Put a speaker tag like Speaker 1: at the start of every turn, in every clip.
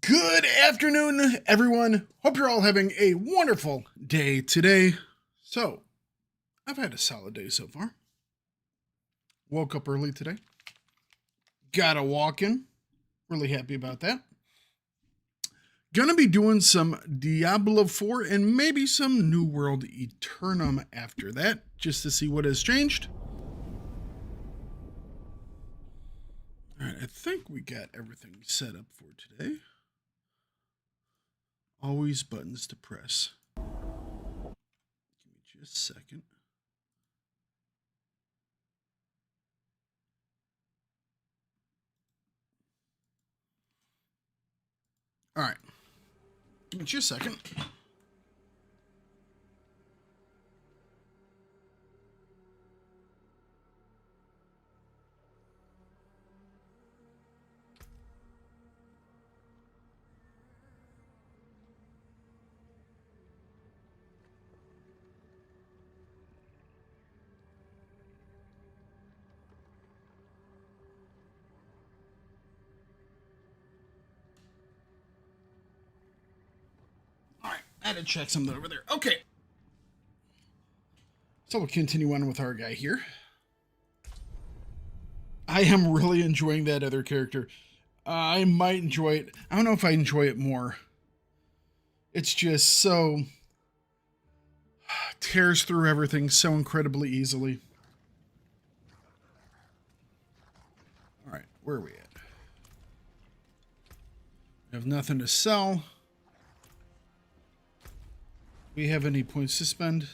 Speaker 1: Good afternoon, everyone. Hope you're all having a wonderful day today. So, I've had a solid day so far. Woke up early today. Got a walk in. Really happy about that. Gonna be doing some Diablo 4 and maybe some New World Aeternum after that, just to see what has changed. All right, I think we got everything set up for today. Always buttons to press. Give me just a second. All right. Give me just a second. I had to check something over there. Okay. So we'll continue on with our guy here. I am really enjoying that other character. I might enjoy it. I don't know if I enjoy it more. It's just so... tears through everything so incredibly easily. Alright, where are we at? We have nothing to sell. We have any points to spend?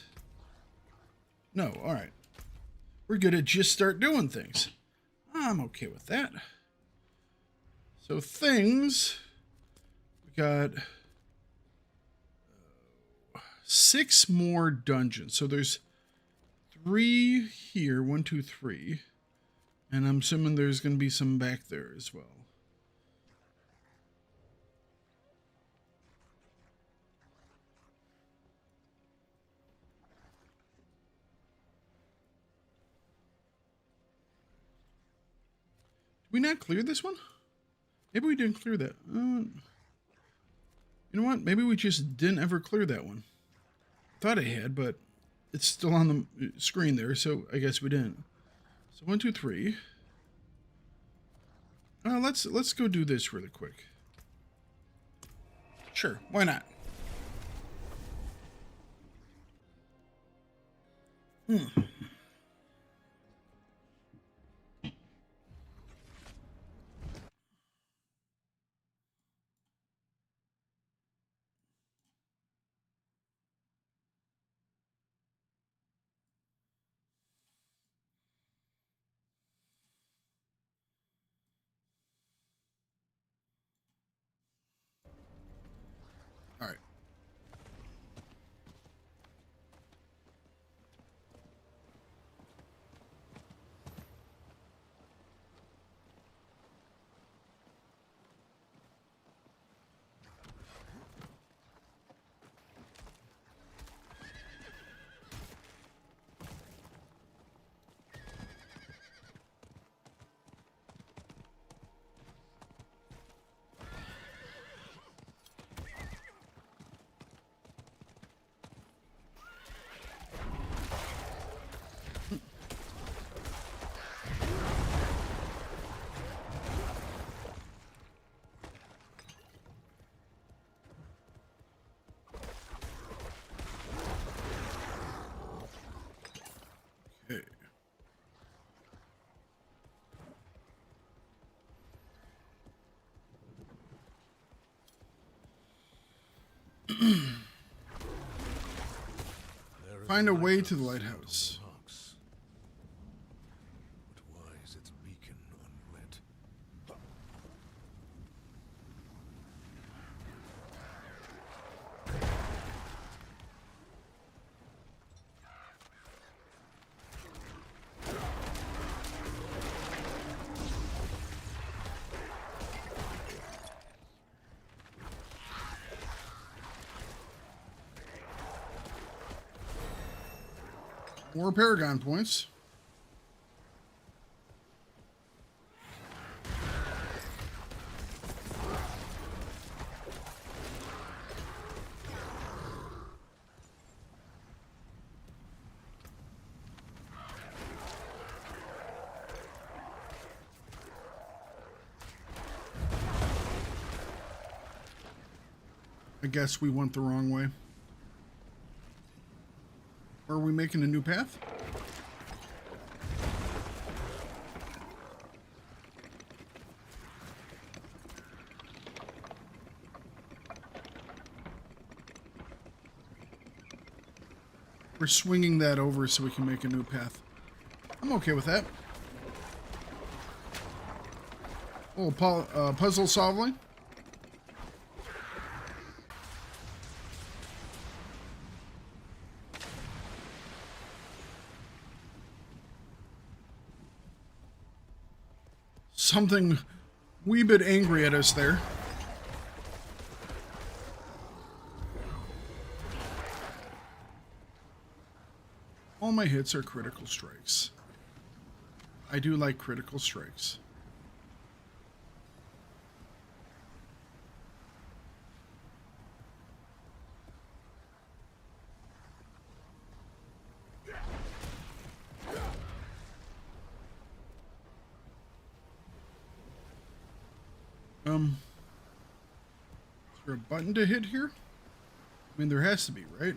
Speaker 1: No, alright. We're gonna just start doing things. I'm okay with that. So things, we got 6 more dungeons. So there's 3 here, 1, 2, 3. And I'm assuming there's gonna be some back there as well. We not clear this one? Maybe we didn't clear that. You know what? Maybe we just didn't ever clear that one. Thought I had, but it's still on the screen there, so I guess we didn't. So 1, 2, 3. Let's go do this really quick. Sure, why not? All right. Okay. Find a way to the lighthouse.
Speaker 2: But why is its beacon unlit?
Speaker 1: More Paragon points. I guess we went the wrong way. Or are we making a new path? We're swinging that over so we can make a new path. I'm okay with that. A little puzzle solving. Something wee bit angry at us there. All my hits are critical strikes. I do like critical strikes. Is there a button to hit here? I mean, there has to be, right?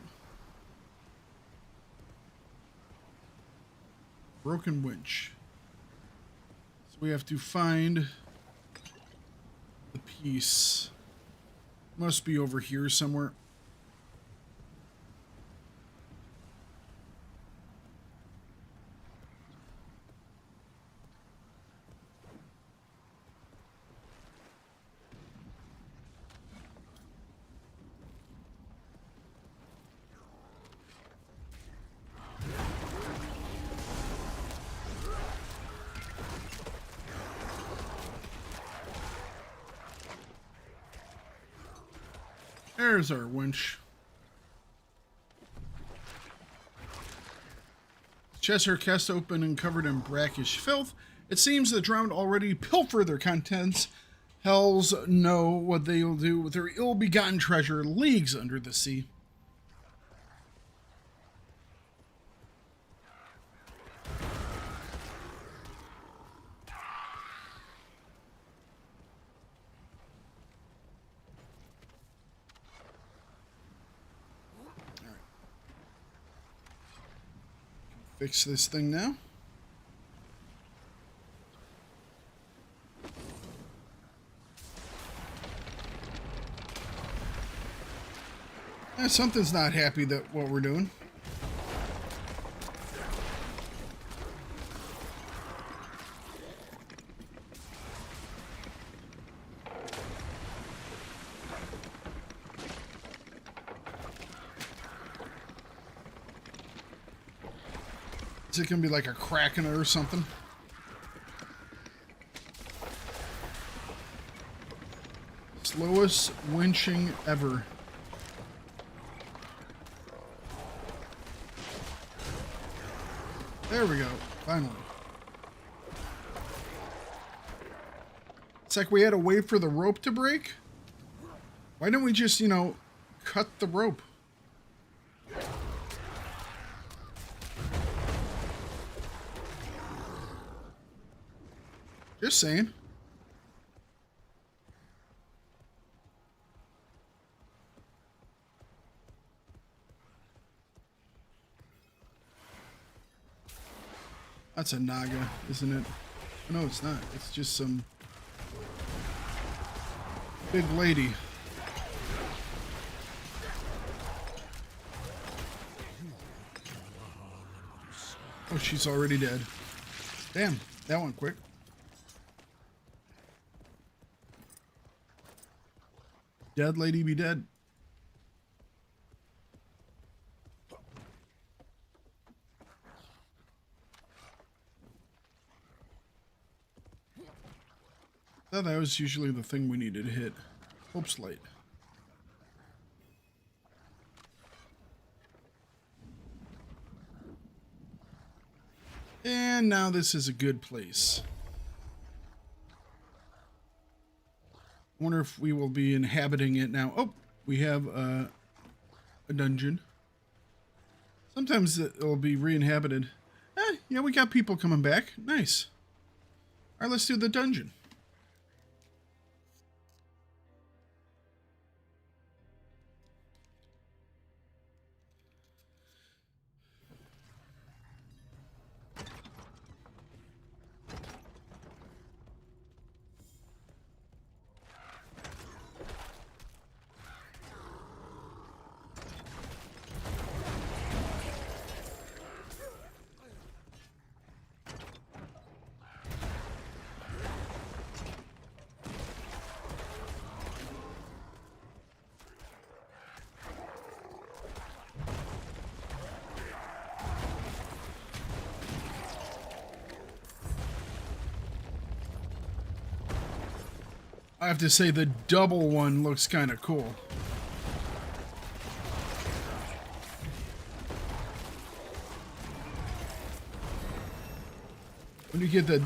Speaker 1: Broken winch. So we have to find the piece. Must be over here somewhere. There's our winch. Chests are cast open and covered in brackish filth. It seems the drowned already pilfer their contents. Hells know what they'll do with their ill-begotten treasure leagues under the sea. Fix this thing now. Something's not happy that what we're doing. Is it gonna be like a crack in it or something? Slowest winching ever. There we go. Finally. It's like we had to wait for the rope to break. Why didn't we just, you know, cut the rope? Just saying. That's a Naga, isn't it? No, it's not. It's just some big lady. Oh, she's already dead. Damn, that went quick. Dead lady be dead. I thought that was usually the thing we needed to hit. Hope's light. And now this is a good place. I wonder if we will be inhabiting it now. Oh, we have a dungeon. Sometimes it'll be re-inhabited. Yeah, we got people coming back. Nice. All right, let's do the dungeon. I have to say the double one looks kind of cool. When you get the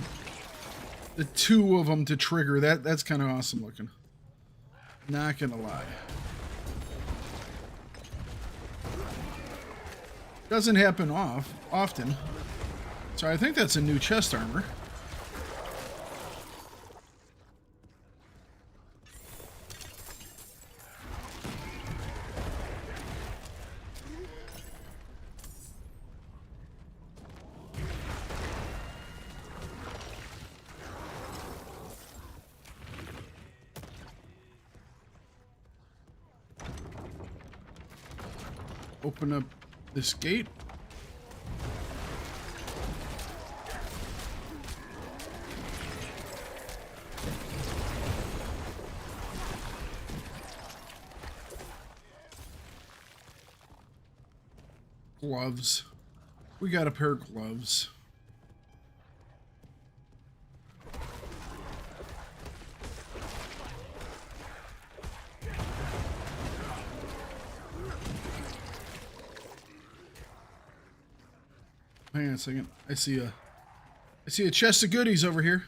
Speaker 1: two of them to trigger, that's kind of awesome looking. Not gonna lie. Doesn't happen often. So I think that's a new chest armor. Open up this gate. Gloves. We got a pair of gloves. Hang on a second. I see a chest of goodies over here.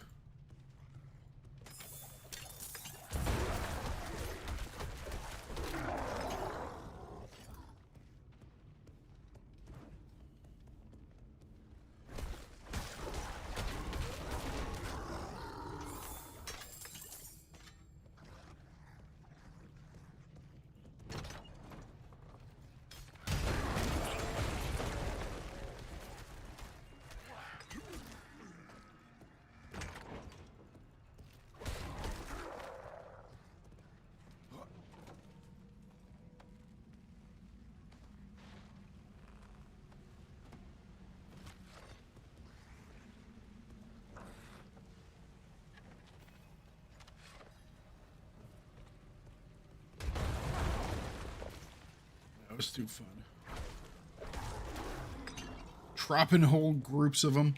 Speaker 1: That was too fun. Dropping whole groups of them.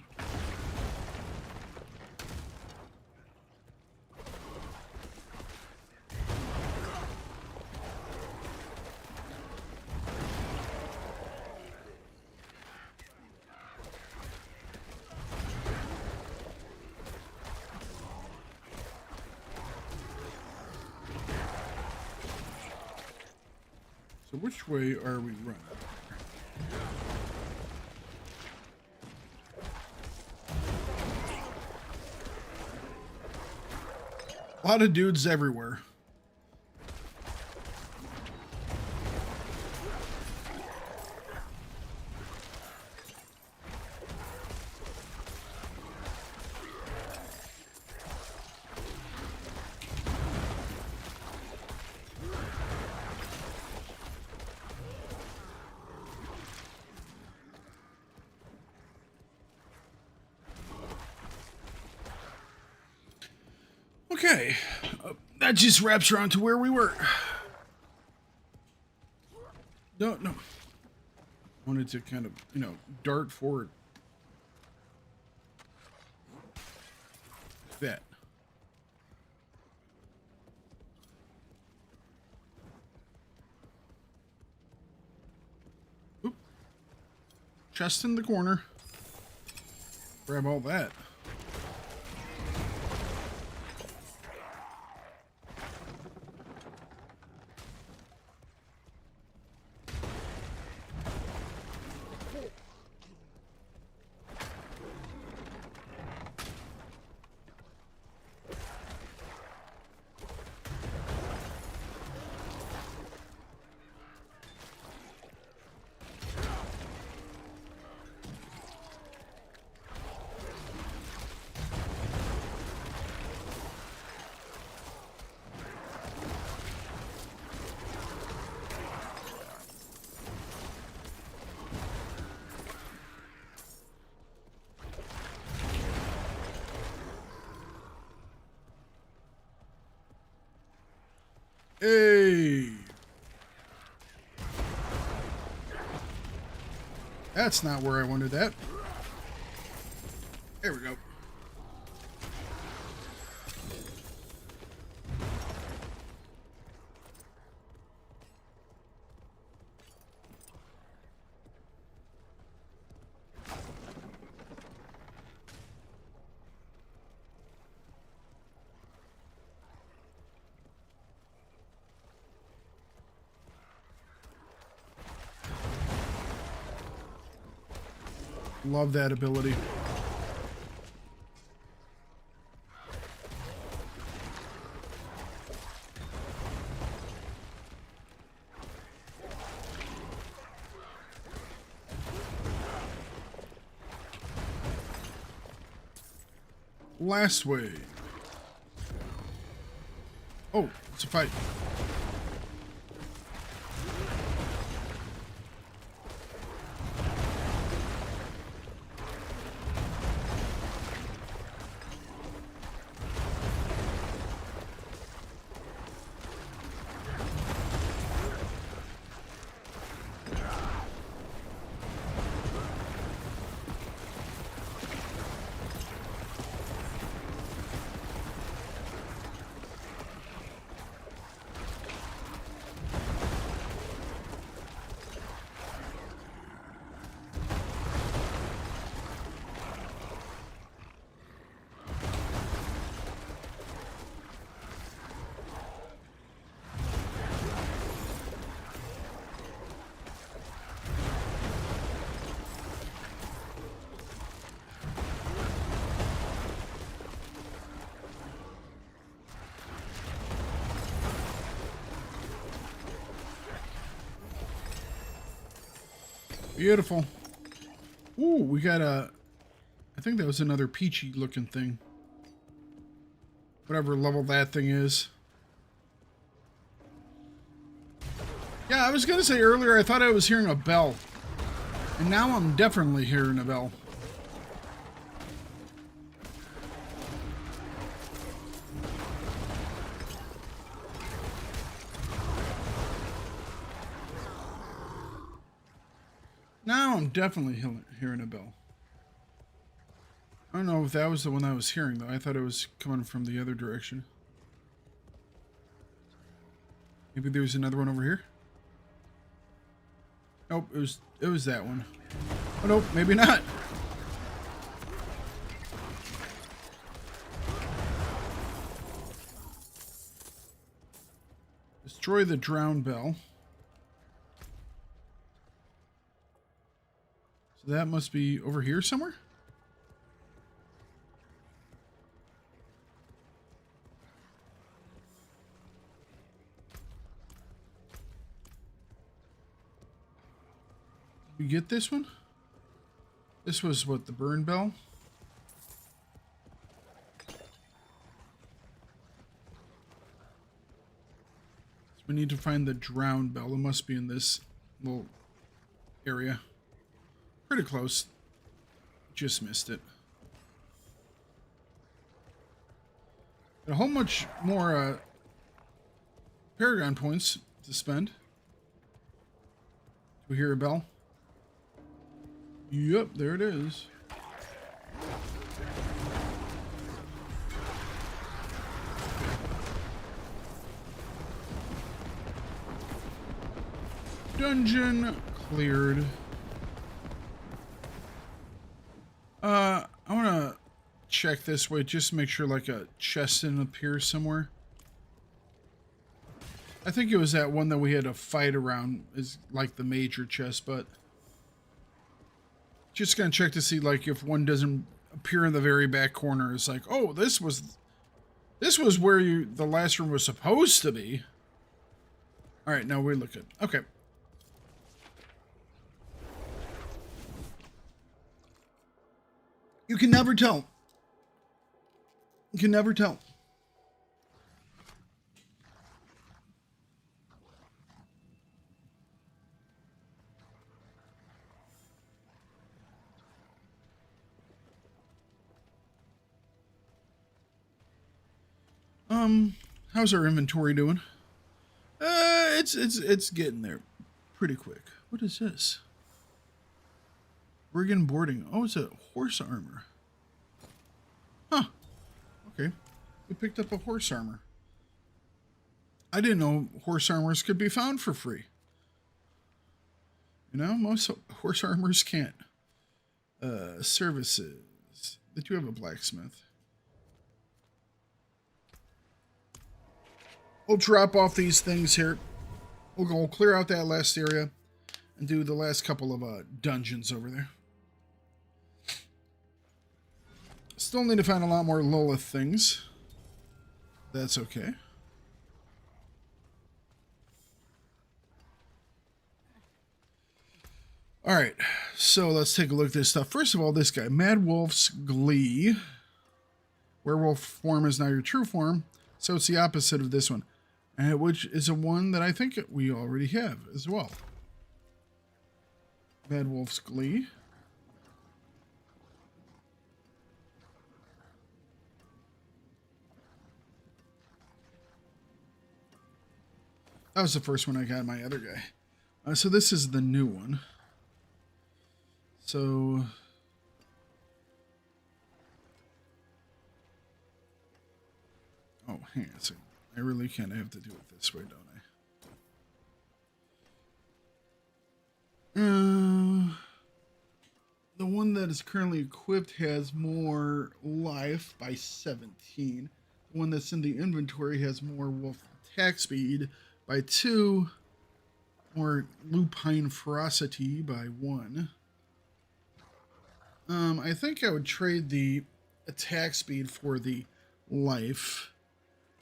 Speaker 1: So which way are we running? A lot of dudes everywhere. Okay, that just wraps around to where we were. No. Wanted to kind of, dart forward. Like that. Oop. Chest in the corner. Grab all that. Hey! That's not where I wanted that. There we go. Love that ability. Last wave. Oh, it's a fight. Beautiful. Ooh, we got a... I think that was another peachy looking thing. Whatever level that thing is. Yeah, I was going to say earlier I thought I was hearing a bell. And now I'm definitely hearing a bell. Now I'm definitely hearing a bell. I don't know if that was the one I was hearing, though. I thought it was coming from the other direction. Maybe there's another one over here? Nope, it was that one. Oh, nope, maybe not. Destroy the drown bell. So that must be over here somewhere? Did we get this one? This was what, the burn bell? So we need to find the drown bell. It must be in this little area. Pretty close. Just missed it. A whole much more Paragon points to spend. Do we hear a bell? Yep, there it is. Dungeon cleared. I want to check this way, just make sure like a chest didn't appear somewhere. I think it was that one that we had to fight around, is like the major chest, but just gonna check to see like if one doesn't appear in the very back corner. It's like, oh, this was where the last room was supposed to be. All right, now we're looking. Okay. You can never tell. You can never tell. How's our inventory doing? It's getting there pretty quick. What is this? Brigand boarding. Oh, it's a horse armor. Huh. Okay. We picked up a horse armor. I didn't know horse armors could be found for free. You know, most horse armors can't. Services. They do have a blacksmith. We'll drop off these things here. We'll go clear out that last area and do the last couple of dungeons over there. Still need to find a lot more Lilith things. That's okay. Alright, so let's take a look at this stuff. First of all, this guy, Mad Wolf's Glee. Werewolf form is now your true form, so it's the opposite of this one. Which is a one that I think we already have as well. Mad Wolf's Glee. That was the first one I got, my other guy. So this is the new one. So... oh, hang on a second. I really kind of have to do it this way, don't I? The one that is currently equipped has more life by 17. The one that's in the inventory has more wolf attack speed by 2. More lupine ferocity by 1. I think I would trade the attack speed for the life.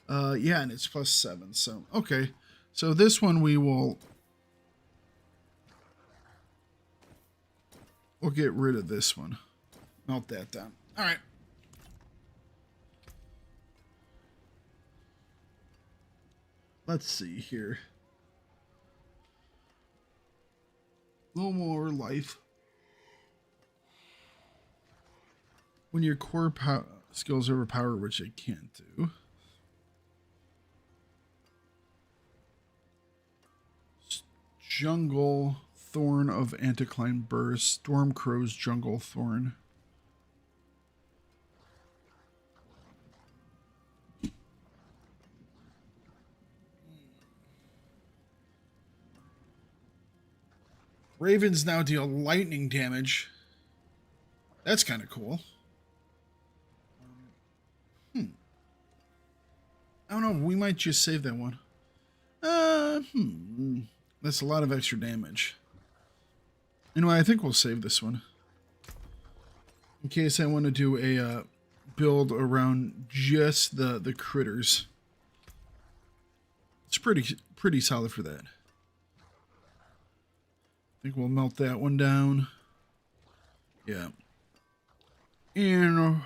Speaker 1: Yeah, and it's plus 7. So, okay. So this one we'll get rid of this one. Melt that down. All right. Let's see here. A little more life. When your core skills overpower, which I can't do. Jungle Thorn of Anticline Burst. Stormcrow's Jungle Thorn. Ravens now deal lightning damage. That's kind of cool. I don't know. We might just save that one. That's a lot of extra damage. Anyway, I think we'll save this one. In case I want to do a build around just the critters. It's pretty solid for that. I think we'll melt that one down. Yeah. And...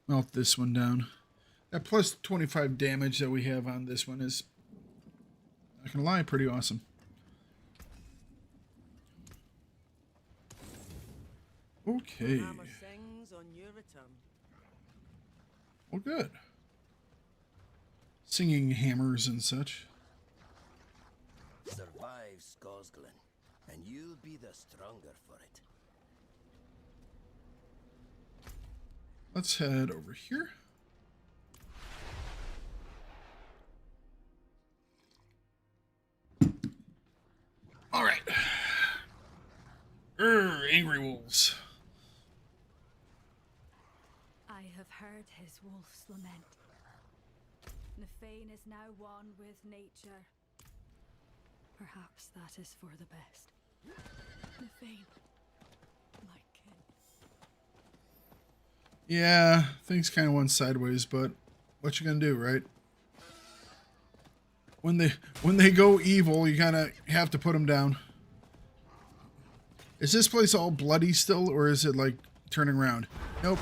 Speaker 1: melt this one down. That plus 25 damage that we have on this one is, not gonna lie, pretty awesome. Okay. Well, good. Singing hammers and such.
Speaker 3: Survive Skosglen, and you'll be the stronger for it.
Speaker 1: Let's head over here. All right. Angry wolves.
Speaker 4: I have heard his wolf's lament. Nefane is now one with nature. Perhaps that is for the best. Nefane, my kin.
Speaker 1: Yeah, things kind of went sideways, but what you gonna do, right? When they go evil, you kind of have to put them down. Is this place all bloody still, or is it like turning around? Nope.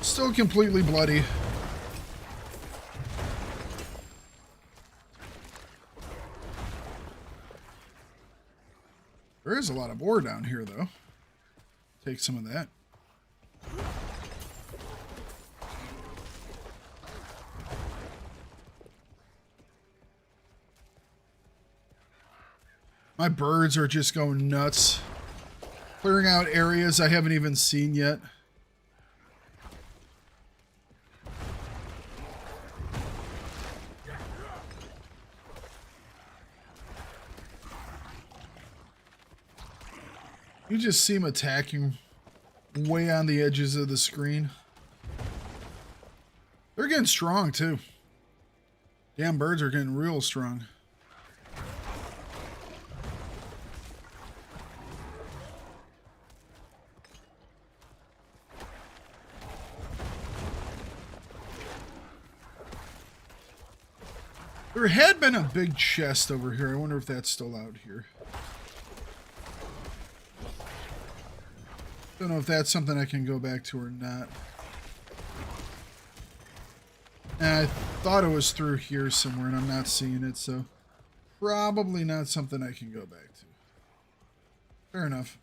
Speaker 1: Still completely bloody. There is a lot of ore down here, though. Take some of that. My birds are just going nuts. Clearing out areas I haven't even seen yet. You just see them attacking way on the edges of the screen. They're getting strong, too. Damn birds are getting real strong. There had been a big chest over here. I wonder if that's still out here. Don't know if that's something I can go back to or not. And I thought it was through here somewhere, and I'm not seeing it, so probably not something I can go back to. Fair enough.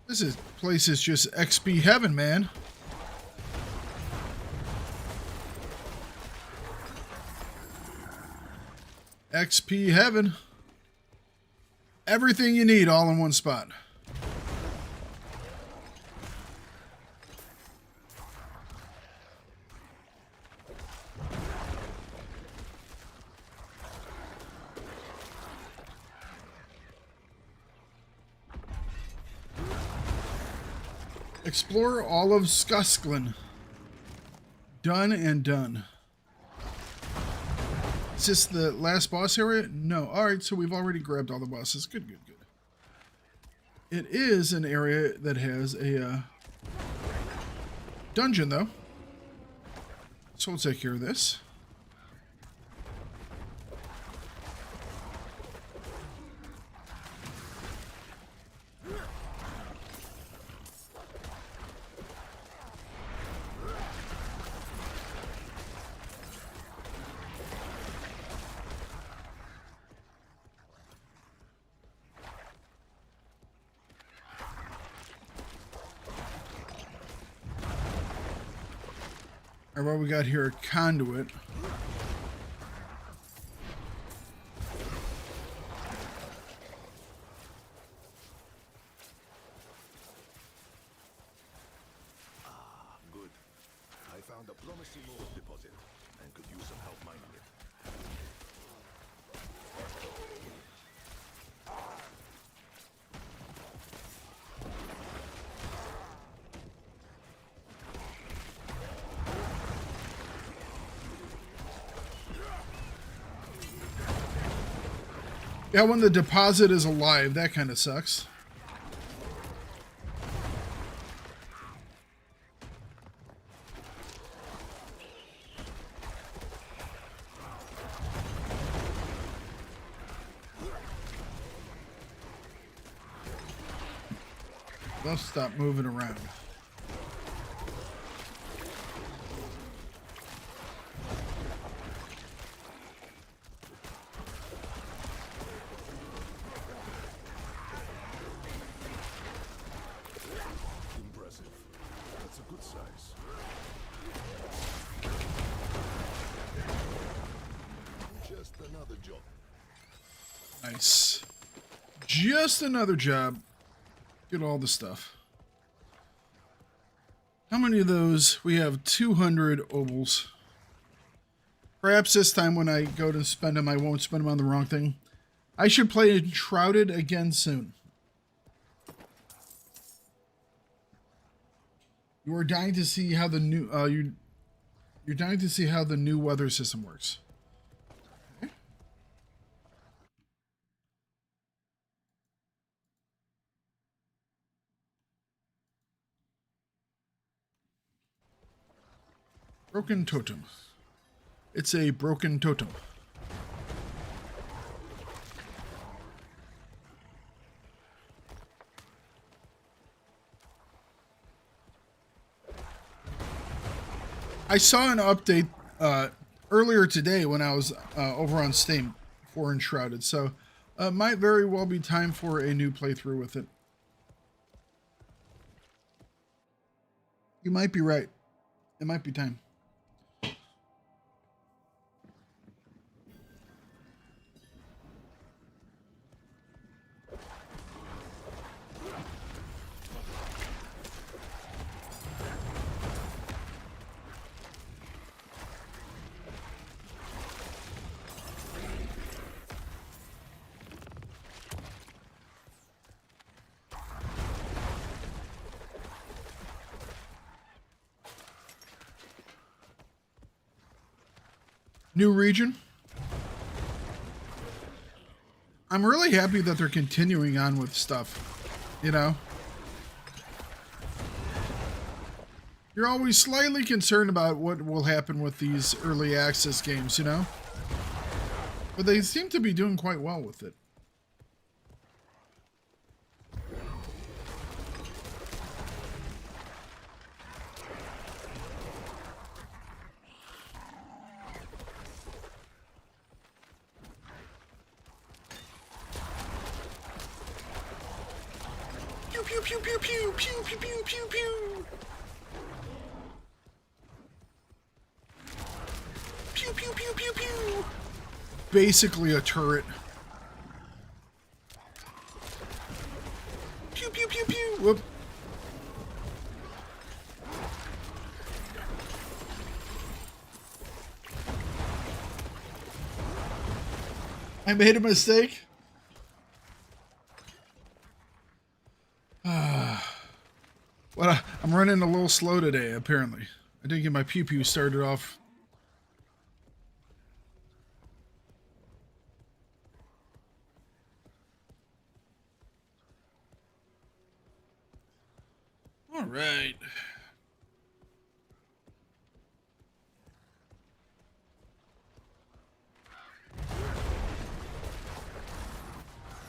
Speaker 1: This place is just XP heaven, man. XP heaven. Everything you need all in one spot. Explore all of Skusklan. Done and done. Is this the last boss area? No. Alright, so we've already grabbed all the bosses. Good, good, good. It is an area that has a dungeon, though. So we'll take care of this. All right, what we got here? A conduit.
Speaker 2: Good. I found a promising ore deposit and could use some help mining it.
Speaker 1: Yeah, when the deposit is alive, that kind of sucks. They'll stop moving around.
Speaker 2: Impressive. That's a good size. Just another job.
Speaker 1: Nice. Just another job. Get all the stuff. How many of those? We have 200 obols. Perhaps this time when I go to spend them, I won't spend them on the wrong thing. I should play Enshrouded again soon. You are dying to see how the new you're dying to see how the new weather system works. Okay. Broken totem. It's a broken totem. I saw an update earlier today when I was over on Steam for Enshrouded, so might very well be time for a new playthrough with it. You might be right. It might be time. New region. I'm really happy that they're continuing on with stuff, you know? You're always slightly concerned about what will happen with these early access games, you know? But they seem to be doing quite well with it. Pew pew pew pew pew pew pew pew pew pew. Pew pew pew pew pew. Basically a turret. Pew pew pew pew. Whoop. I made a mistake. Well, I'm running a little slow today, apparently. I didn't get my pew pew started off. All right.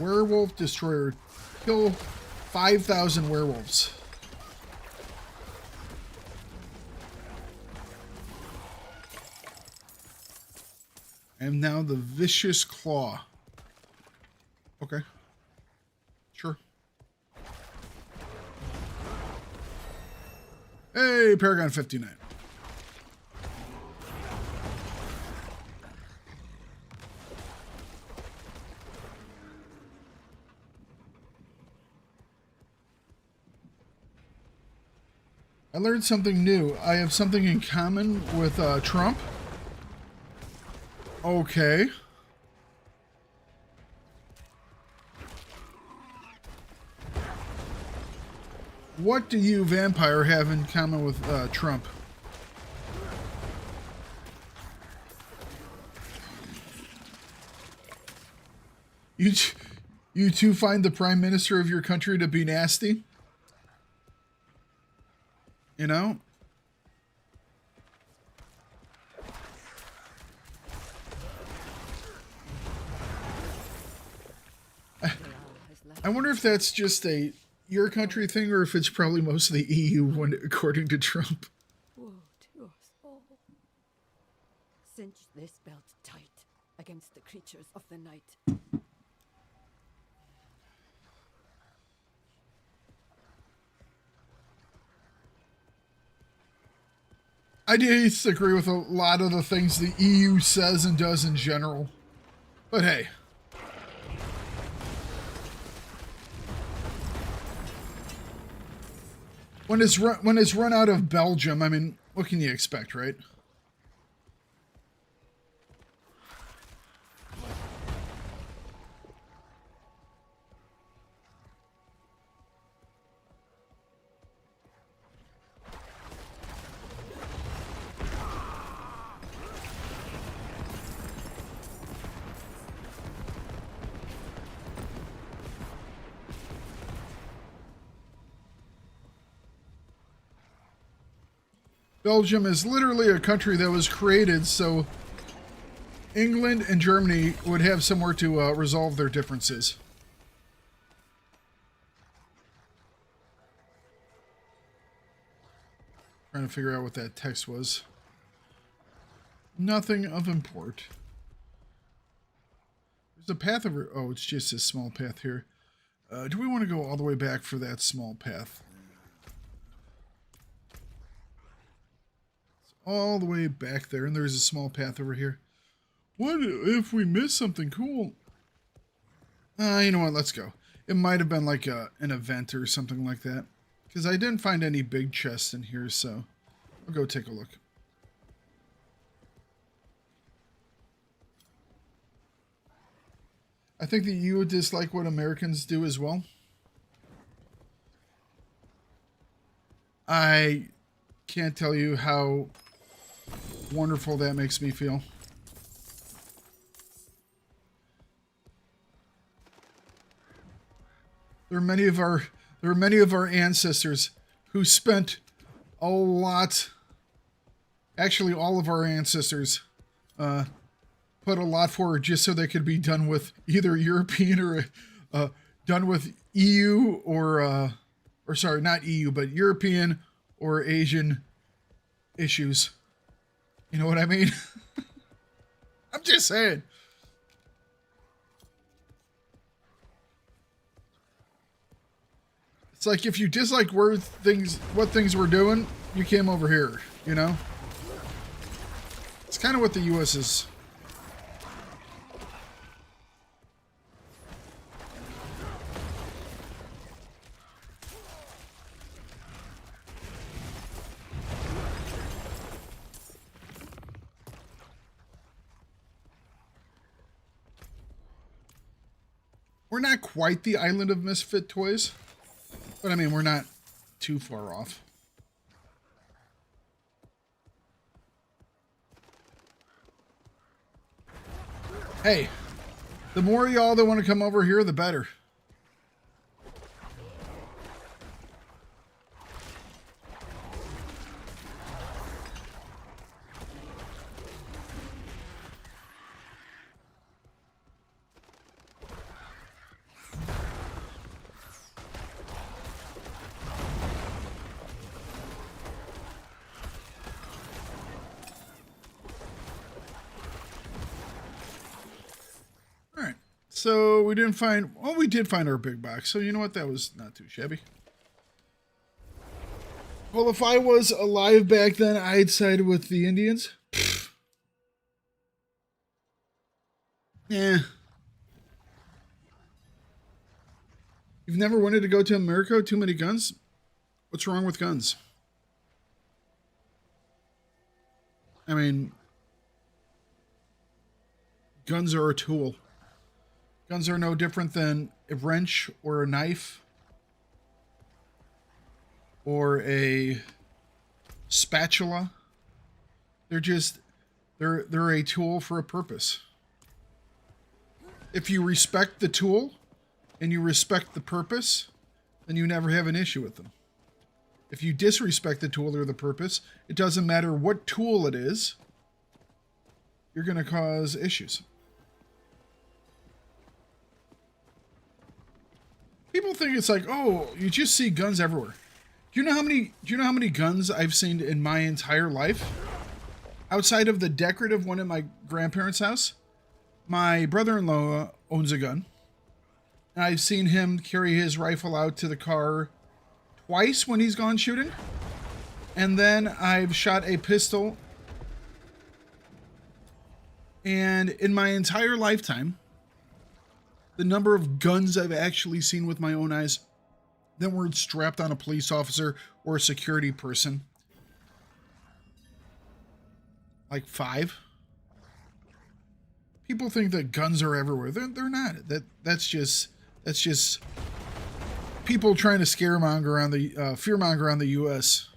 Speaker 1: Werewolf Destroyer. Kill 5,000 werewolves. I am now the Vicious Claw. Okay. Sure. Hey, Paragon 59. I learned something new. I have something in common with Trump. Okay. What do you, Vampire, have in common with Trump? You two find the Prime Minister of your country to be nasty? You know? I wonder if that's just a your country thing or if it's probably most of the EU, according to Trump.
Speaker 4: Woe to us all. Cinch this belt tight against the creatures of the night.
Speaker 1: I disagree with a lot of the things the EU says and does in general. But hey. When it's run out of Belgium, I mean, what can you expect, right? Belgium is literally a country that was created so England and Germany would have somewhere to resolve their differences. Trying to figure out what that text was. Nothing of import. There's a path over... Oh, it's just a small path here. Do we want to go all the way back for that small path? All the way back there, and there's a small path over here. What if we miss something cool? You know what, let's go. It might have been like an event or something like that. Because I didn't find any big chests in here, so I'll go take a look. I think that you would dislike what Americans do as well. I can't tell you how wonderful that makes me feel. There are many of our ancestors who spent a lot. Actually, all of our ancestors put a lot forward just so they could be done with either European or done with EU or sorry, not EU, but European or Asian issues. You know what I mean? I'm just saying. It's like if you dislike what things were doing, you came over here, you know? It's kind of what the US is. We're not quite the island of misfit toys, but I mean, we're not too far off. Hey, the more y'all that want to come over here, the better. So we didn't find, well, we did find our big box. So you know what? That was not too shabby. Well, if I was alive back then, I'd side with the Indians. Yeah. You've never wanted to go to America? Too many guns? What's wrong with guns? I mean, guns are a tool. Guns are no different than a wrench or a knife or a spatula. They're a tool for a purpose. If you respect the tool and you respect the purpose, then you never have an issue with them. If you disrespect the tool or the purpose, it doesn't matter what tool it is, you're going to cause issues. People think it's like, oh, you just see guns everywhere. Do you know how many guns I've seen in my entire life? Outside of the decorative one at my grandparents' house, my brother-in-law owns a gun. And I've seen him carry his rifle out to the car twice when he's gone shooting. And then I've shot a pistol. And in my entire lifetime, the number of guns I've actually seen with my own eyes that weren't strapped on a police officer or a security person. Like 5. People think that guns are everywhere. They're not. That's just people trying to scaremonger on the fearmonger on the U.S.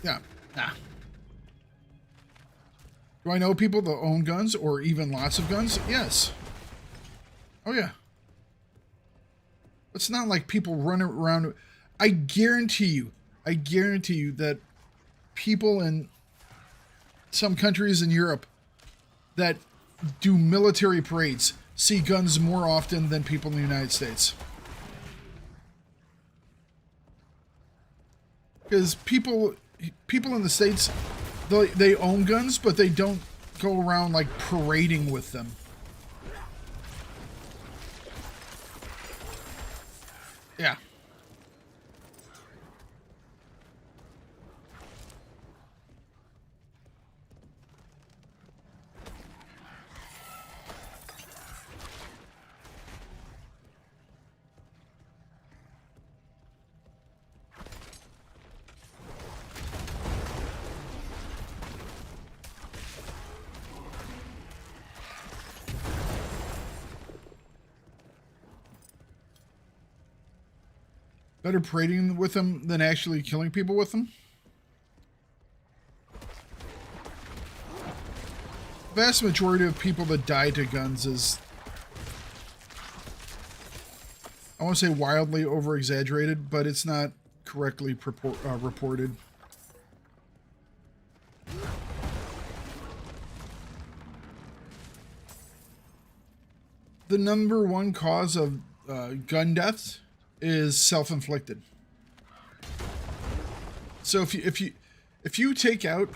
Speaker 1: Yeah, nah. Do I know people that own guns or even lots of guns? Yes. Oh, yeah. It's not like people run around. I guarantee you that people in some countries in Europe that do military parades see guns more often than people in the United States. Because people in the States, they own guns, but they don't go around like parading with them. Yeah. Better parading with them than actually killing people with them. The vast majority of people that die to guns is... I won't say wildly over exaggerated, but it's not correctly reported. The number one cause of gun deaths is self-inflicted. So if you take out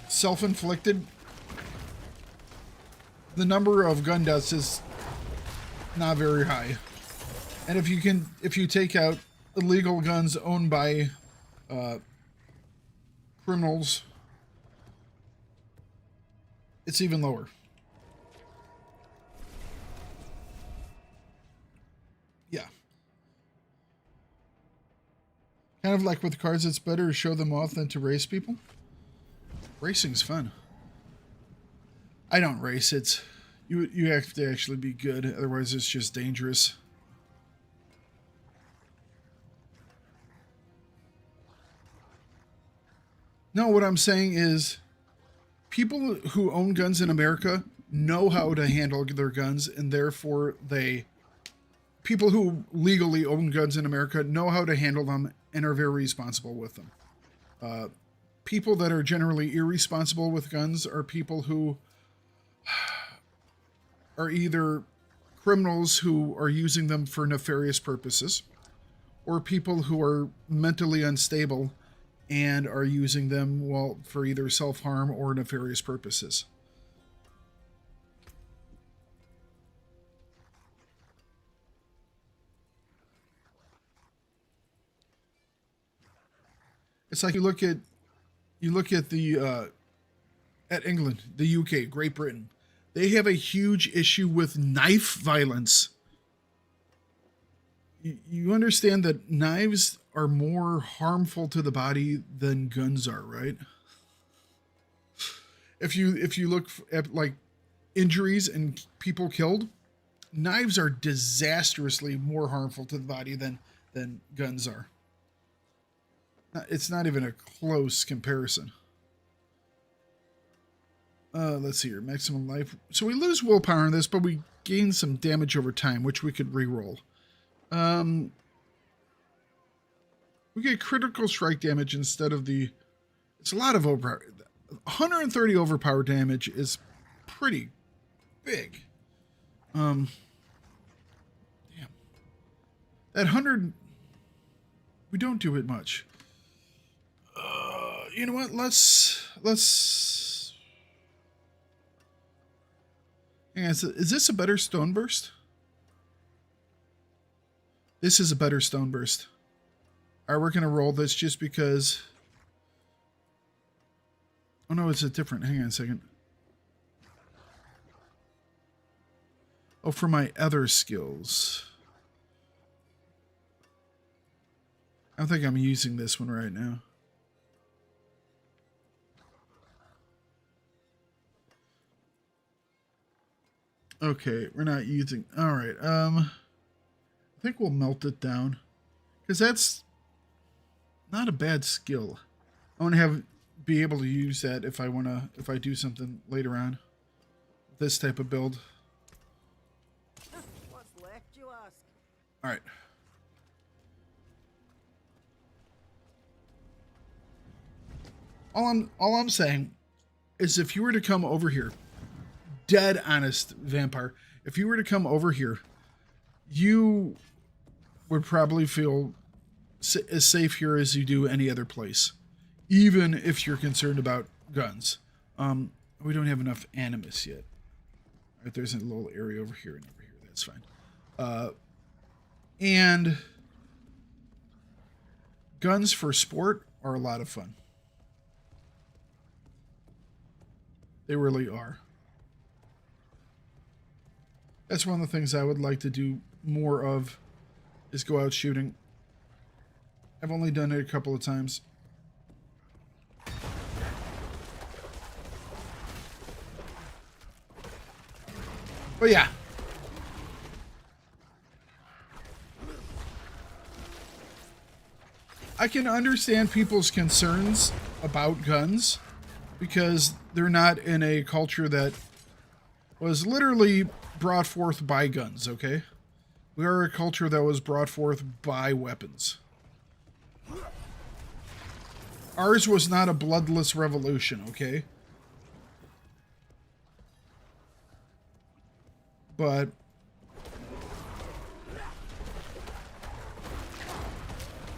Speaker 1: self-inflicted, the number of gun deaths is not very high. And if you take out illegal guns owned by criminals, it's even lower. Yeah. Kind of like with cars, it's better to show them off than to race people. Racing's fun. I don't race. It's you have to actually be good, otherwise it's just dangerous. No, what I'm saying is people who own guns in America know how to handle their guns, and therefore people who legally own guns in America know how to handle them and are very responsible with them. People that are generally irresponsible with guns are people who are either criminals who are using them for nefarious purposes, or people who are mentally unstable and are using them, well, for either self-harm or nefarious purposes. It's like you look at England, the UK, Great Britain. They have a huge issue with knife violence. You understand that knives are more harmful to the body than guns are, right? If you look at like injuries and people killed, knives are disastrously more harmful to the body than guns are. It's not even a close comparison. Let's see here. Maximum life. So we lose willpower in this, but we gain some damage over time, which we could re-roll. We get critical strike damage instead of the... It's a lot of overpower. 130 overpower damage is pretty big. Damn. That 100... We don't do it much. You know what? Let's... Hang on, is this a better stone burst? This is a better stone burst. Alright, we're going to roll this just because... Oh no, it's a different... Hang on a second. Oh, for my other skills. I don't think I'm using this one right now. Okay, we're not using... Alright, I think we'll melt it down. Because that's not a bad skill. I want to be able to use that if I do something later on. This type of build.
Speaker 3: What's left, you ask?
Speaker 1: Alright. All I'm saying is if you were to come over here, dead honest vampire, if you were to come over here, you would probably feel as safe here as you do any other place, even if you're concerned about guns. We don't have enough animus yet. All right, there's a little area over here and over here. That's fine. And guns for sport are a lot of fun. They really are. That's one of the things I would like to do more of, is go out shooting. I've only done it a couple of times. But yeah. I can understand people's concerns about guns because they're not in a culture that was literally brought forth by guns, okay? We are a culture that was brought forth by weapons. Ours was not a bloodless revolution, okay? But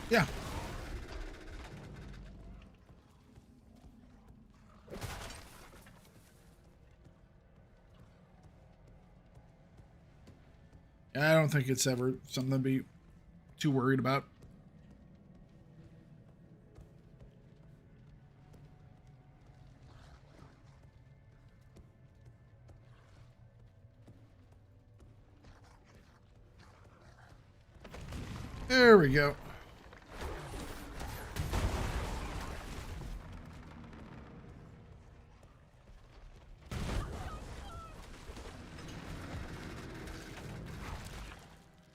Speaker 1: yeah. I don't think it's ever something to be too worried about. There we go.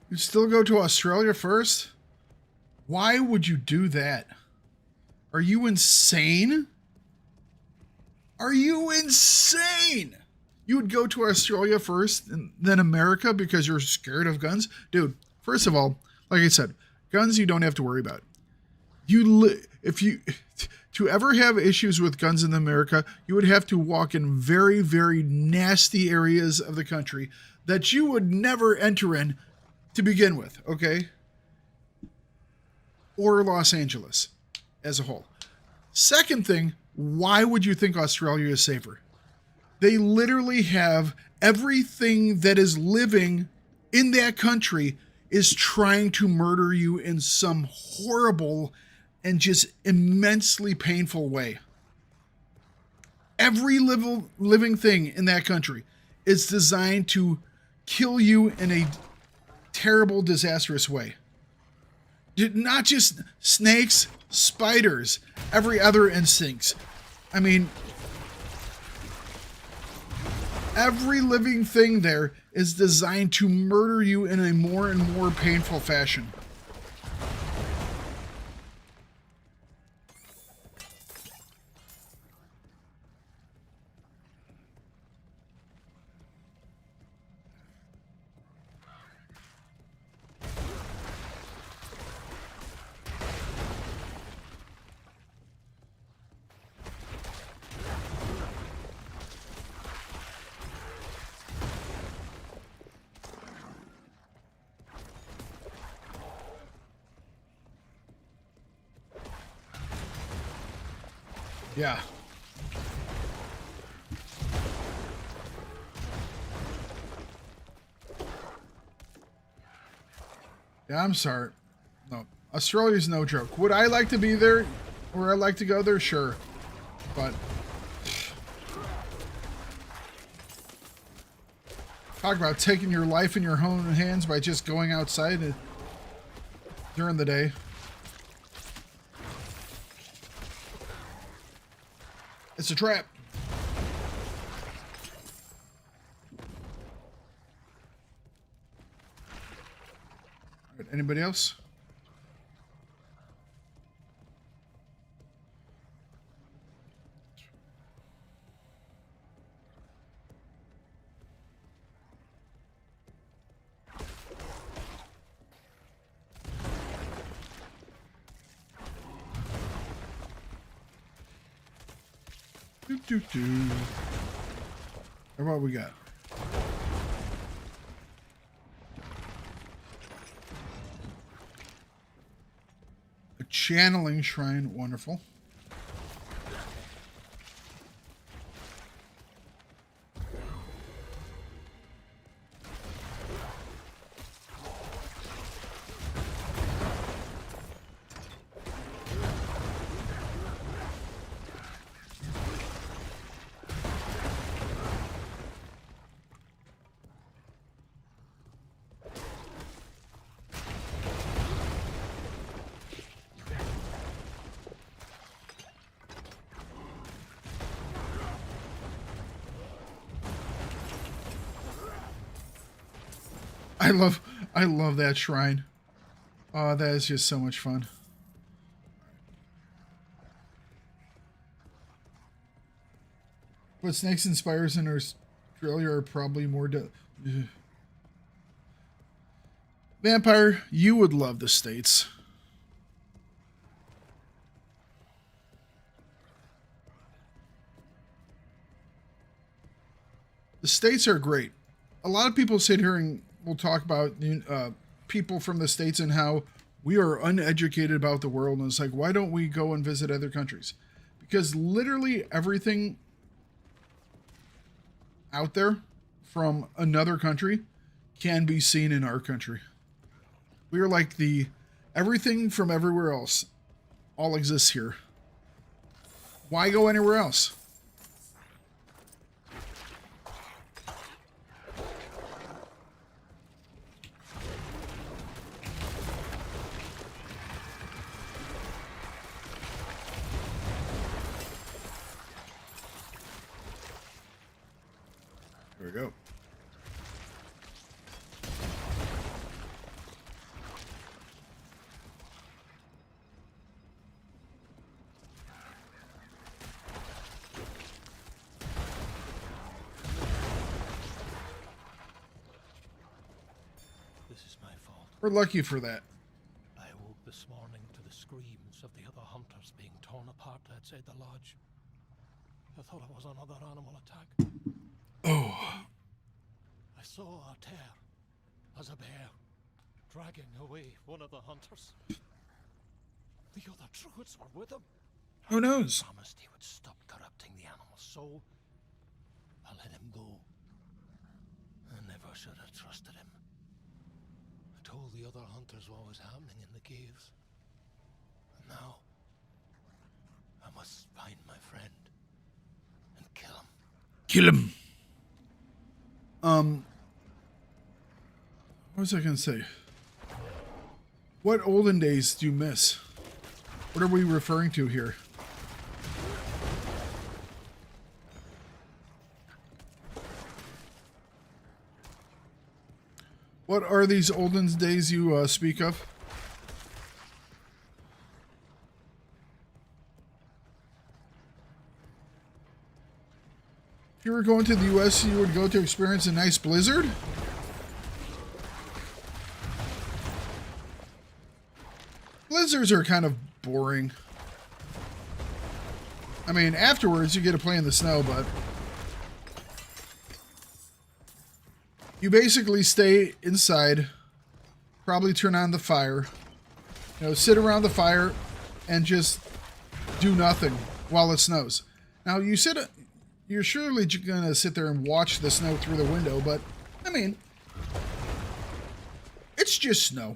Speaker 1: You still go to Australia first? Why would you do that? Are you insane? Are you insane? You would go to Australia first and then America because you're scared of guns? Dude, first of all, like I said, guns you don't have to worry about. If you to ever have issues with guns in America, you would have to walk in very, very nasty areas of the country that you would never enter in to begin with, okay? Or Los Angeles as a whole. Second thing, why would you think Australia is safer? They literally have everything that is living in that country is trying to murder you in some horrible and just immensely painful way. Every living thing in that country is designed to kill you in a terrible, disastrous way. Not just snakes, spiders, every other instinct. I mean, every living thing there is designed to murder you in a more and more painful fashion. Yeah. Yeah, I'm sorry. No, Australia's no joke. Would I like to be there? Or I'd like to go there? Sure. But talk about taking your life in your own hands by just going outside during the day. It's a trap. All right, anybody else? What we got? A channeling shrine, wonderful. I love that shrine. Oh, that is just so much fun. But snakes and spiders in Australia are probably more Vampire, you would love the States. The States are great. A lot of people sit here and will talk about people from the States and how we are uneducated about the world. And it's like, why don't we go and visit other countries? Because literally everything out there from another country can be seen in our country. We are like everything from everywhere else all exists here. Why go anywhere else? There we go.
Speaker 5: This is my fault.
Speaker 1: We're lucky for that.
Speaker 5: I woke this morning to the screams of the other hunters being torn apart outside the lodge. I thought it was another animal attack.
Speaker 1: Oh.
Speaker 5: I saw a tear as a bear dragging away one of the hunters. The other druids were with him.
Speaker 1: Who knows?
Speaker 5: He promised he would stop corrupting the animal's soul. I let him go. I never should have trusted him. I told the other hunters what was happening in the caves. And now, I must find my friend and kill him.
Speaker 1: Kill him. What was I going to say? What olden days do you miss? What are we referring to here? What are these olden days you speak of? If you were going to the U.S., you would go to experience a nice blizzard? Blizzards are kind of boring. I mean, afterwards you get to play in the snow, but you basically stay inside, probably turn on the fire, sit around the fire and just do nothing while it snows. Now, you're surely going to sit there and watch the snow through the window, but, I mean, it's just snow.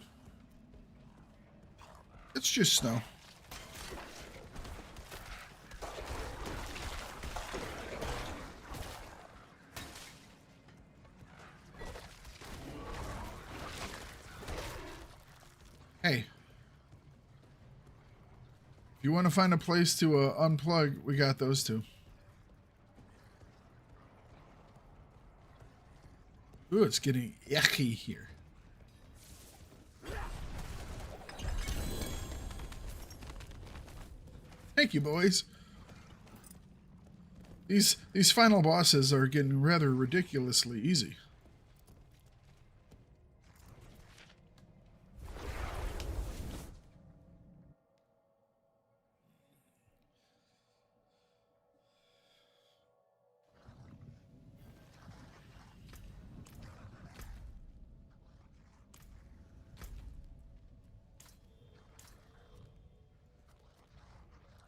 Speaker 1: It's just snow. Hey. If you want to find a place to unplug, we got those two. Ooh, it's getting yucky here. Thank you, boys. These final bosses are getting rather ridiculously easy.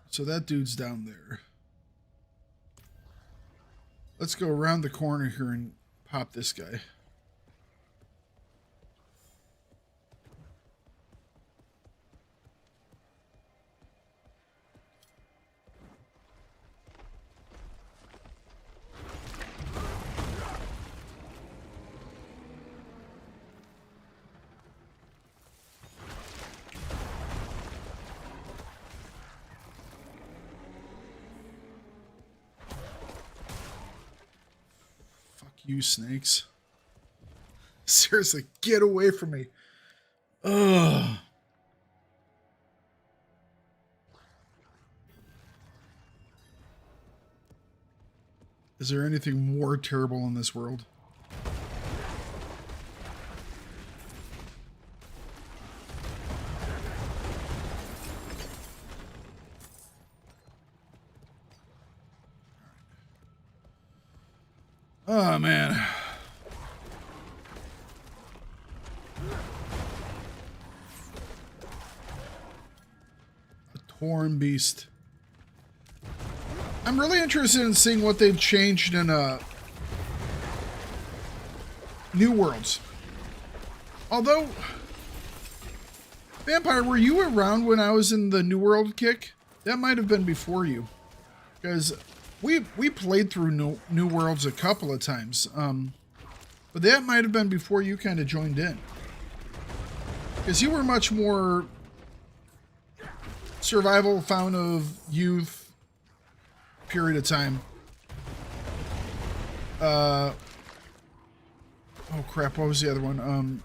Speaker 1: So that dude's down there. Let's go around the corner here and pop this guy. You snakes. Seriously, get away from me. Ugh. Is there anything more terrible in this world? Oh, man. A torn beast. I'm really interested in seeing what they've changed in New Worlds. Although, Vampire, were you around when I was in the New World kick? That might have been before you. Because we played through New Worlds a couple of times. But that might have been before you kind of joined in. Because you were much more survival, found of youth period of time. Oh crap, what was the other one?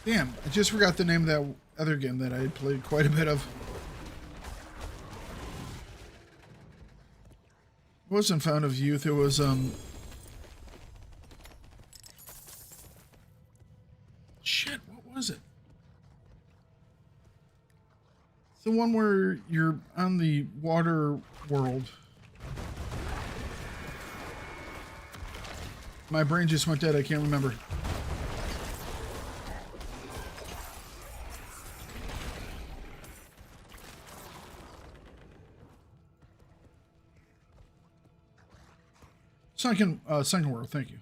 Speaker 1: Damn, I just forgot the name of that other game that I had played quite a bit of. It wasn't Found of Youth, it was shit, what was it? It's the one where you're on the water world. My brain just went dead, I can't remember. Sunken World, thank you.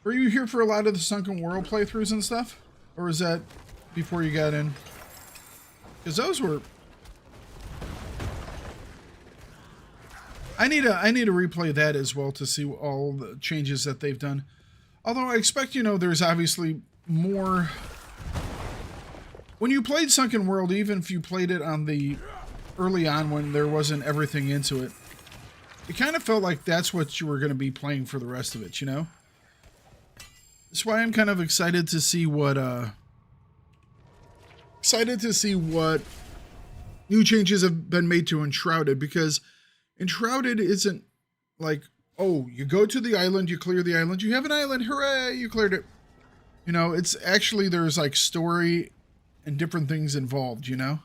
Speaker 1: Were you here for a lot of the Sunken World playthroughs and stuff? Or was that before you got in? Because those were... I need to replay that as well to see all the changes that they've done. Although I expect, you know, there's obviously more... When you played Sunken World, even if you played it on the... early on when there wasn't everything into it, it kind of felt like that's what you were going to be playing for the rest of it, you know? That's why I'm kind of excited to see what, new changes have been made to Enshrouded, because Enshrouded isn't like, oh, you go to the island, you clear the island, you have an island, hooray, you cleared it. You know, it's actually, there's like story and different things involved, you know?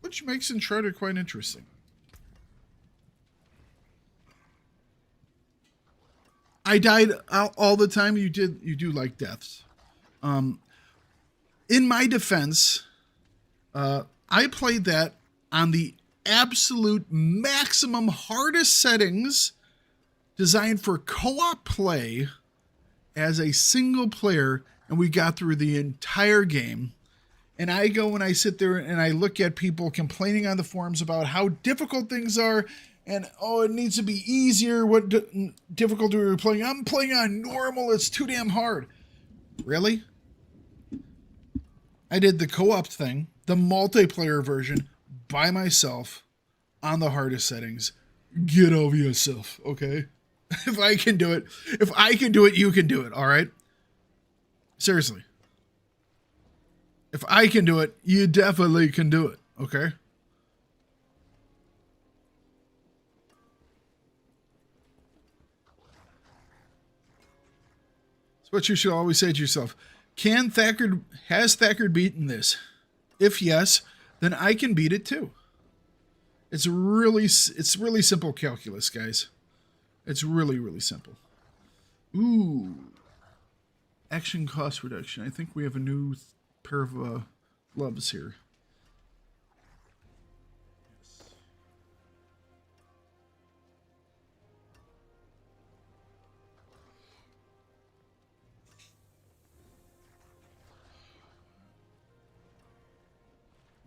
Speaker 1: Which makes Enshrouded quite interesting. I died all the time. You do like deaths. In my defense, I played that on the absolute maximum hardest settings designed for co-op play as a single player, and we got through the entire game. And I go and I sit there and I look at people complaining on the forums about how difficult things are, and oh, it needs to be easier. What difficulty are we playing? I'm playing on normal. It's too damn hard. Really? I did the co-op thing, the multiplayer version, by myself on the hardest settings. Get over yourself, okay? If I can do it, you can do it, all right? Seriously. If I can do it, you definitely can do it, okay? It's what you should always say to yourself. Has Thakard beaten this? If yes, then I can beat it too. It's really simple calculus, guys. It's really, really simple. Ooh. Action cost reduction. I think we have a new pair of gloves here. Yes.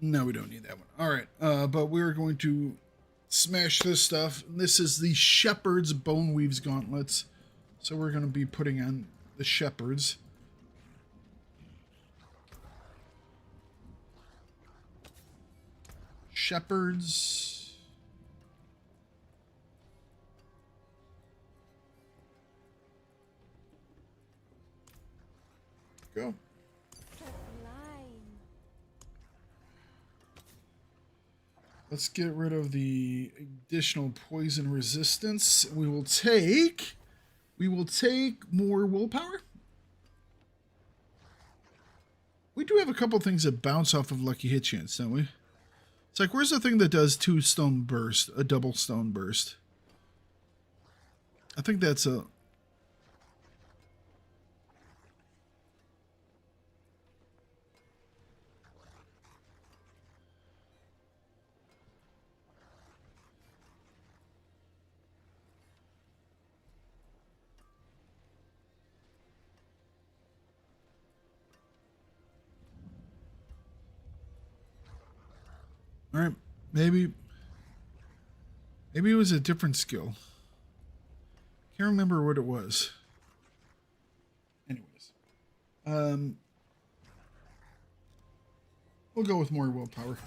Speaker 1: No, we don't need that one. All right, but we're going to smash this stuff. This is the Shepherd's Bone Weaves Gauntlets. So we're going to be putting on the Shepherds. Shepherds. Go. Let's get rid of the additional poison resistance. We will take more willpower. We do have a couple things that bounce off of lucky hit chance, don't we? It's like, where's the thing that does 2 stone burst, a double stone burst? I think that's a... All right, maybe it was a different skill. Can't remember what it was. Anyways, we'll go with more willpower.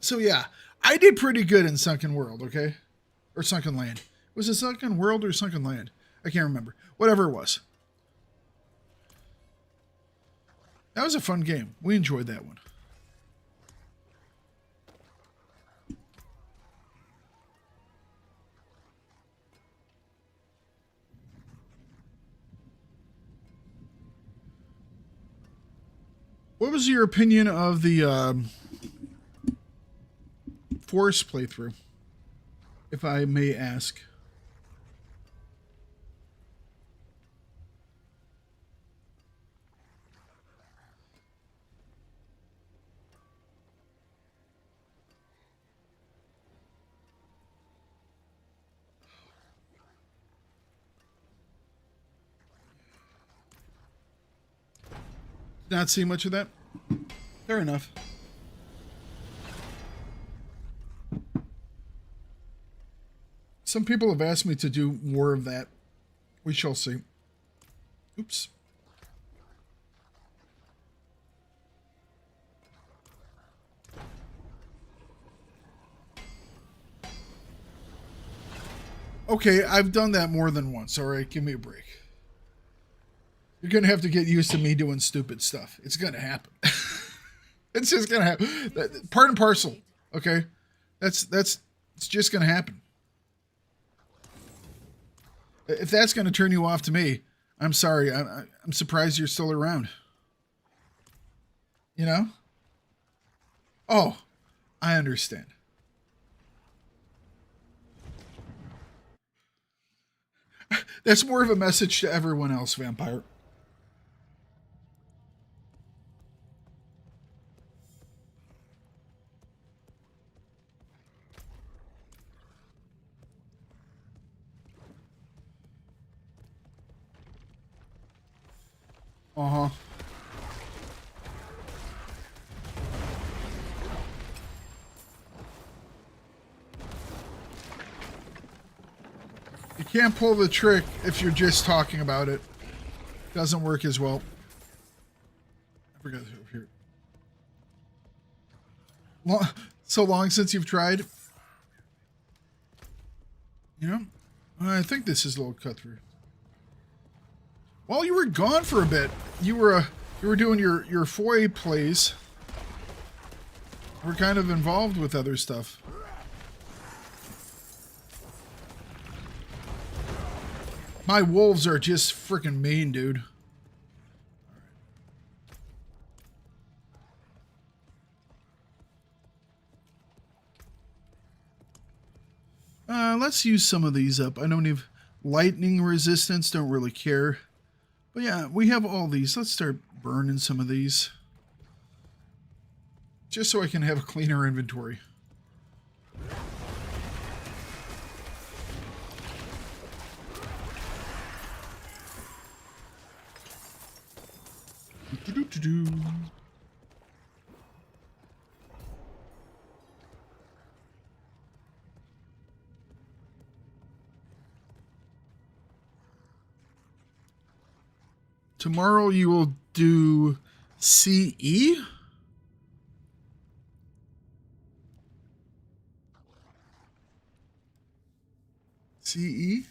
Speaker 1: So yeah, I did pretty good in Sunken World, okay? Or Sunken Land. Was it Sunken World or Sunken Land? I can't remember. Whatever it was. That was a fun game. We enjoyed that one. What was your opinion of the Forest playthrough, if I may ask? Not see much of that? Fair enough. Some people have asked me to do more of that. We shall see. Oops. Okay, I've done that more than once. All right, give me a break. You're going to have to get used to me doing stupid stuff. It's going to happen. It's just going to happen. Part and parcel, okay? It's just going to happen. If that's going to turn you off to me, I'm sorry. I'm surprised you're still around. You know? Oh, I understand. That's more of a message to everyone else, Vampire. Uh-huh. You can't pull the trick if you're just talking about it. Doesn't work as well. I forgot to over here. So long since you've tried. You know? I think this is a little cut through. Well, you were gone for a bit. You were doing your foray plays. We're kind of involved with other stuff. My wolves are just freaking mean, dude. Let's use some of these up. I don't have lightning resistance. Don't really care. But yeah, we have all these. Let's start burning some of these. Just so I can have a cleaner inventory. Tomorrow you will do CE? CE?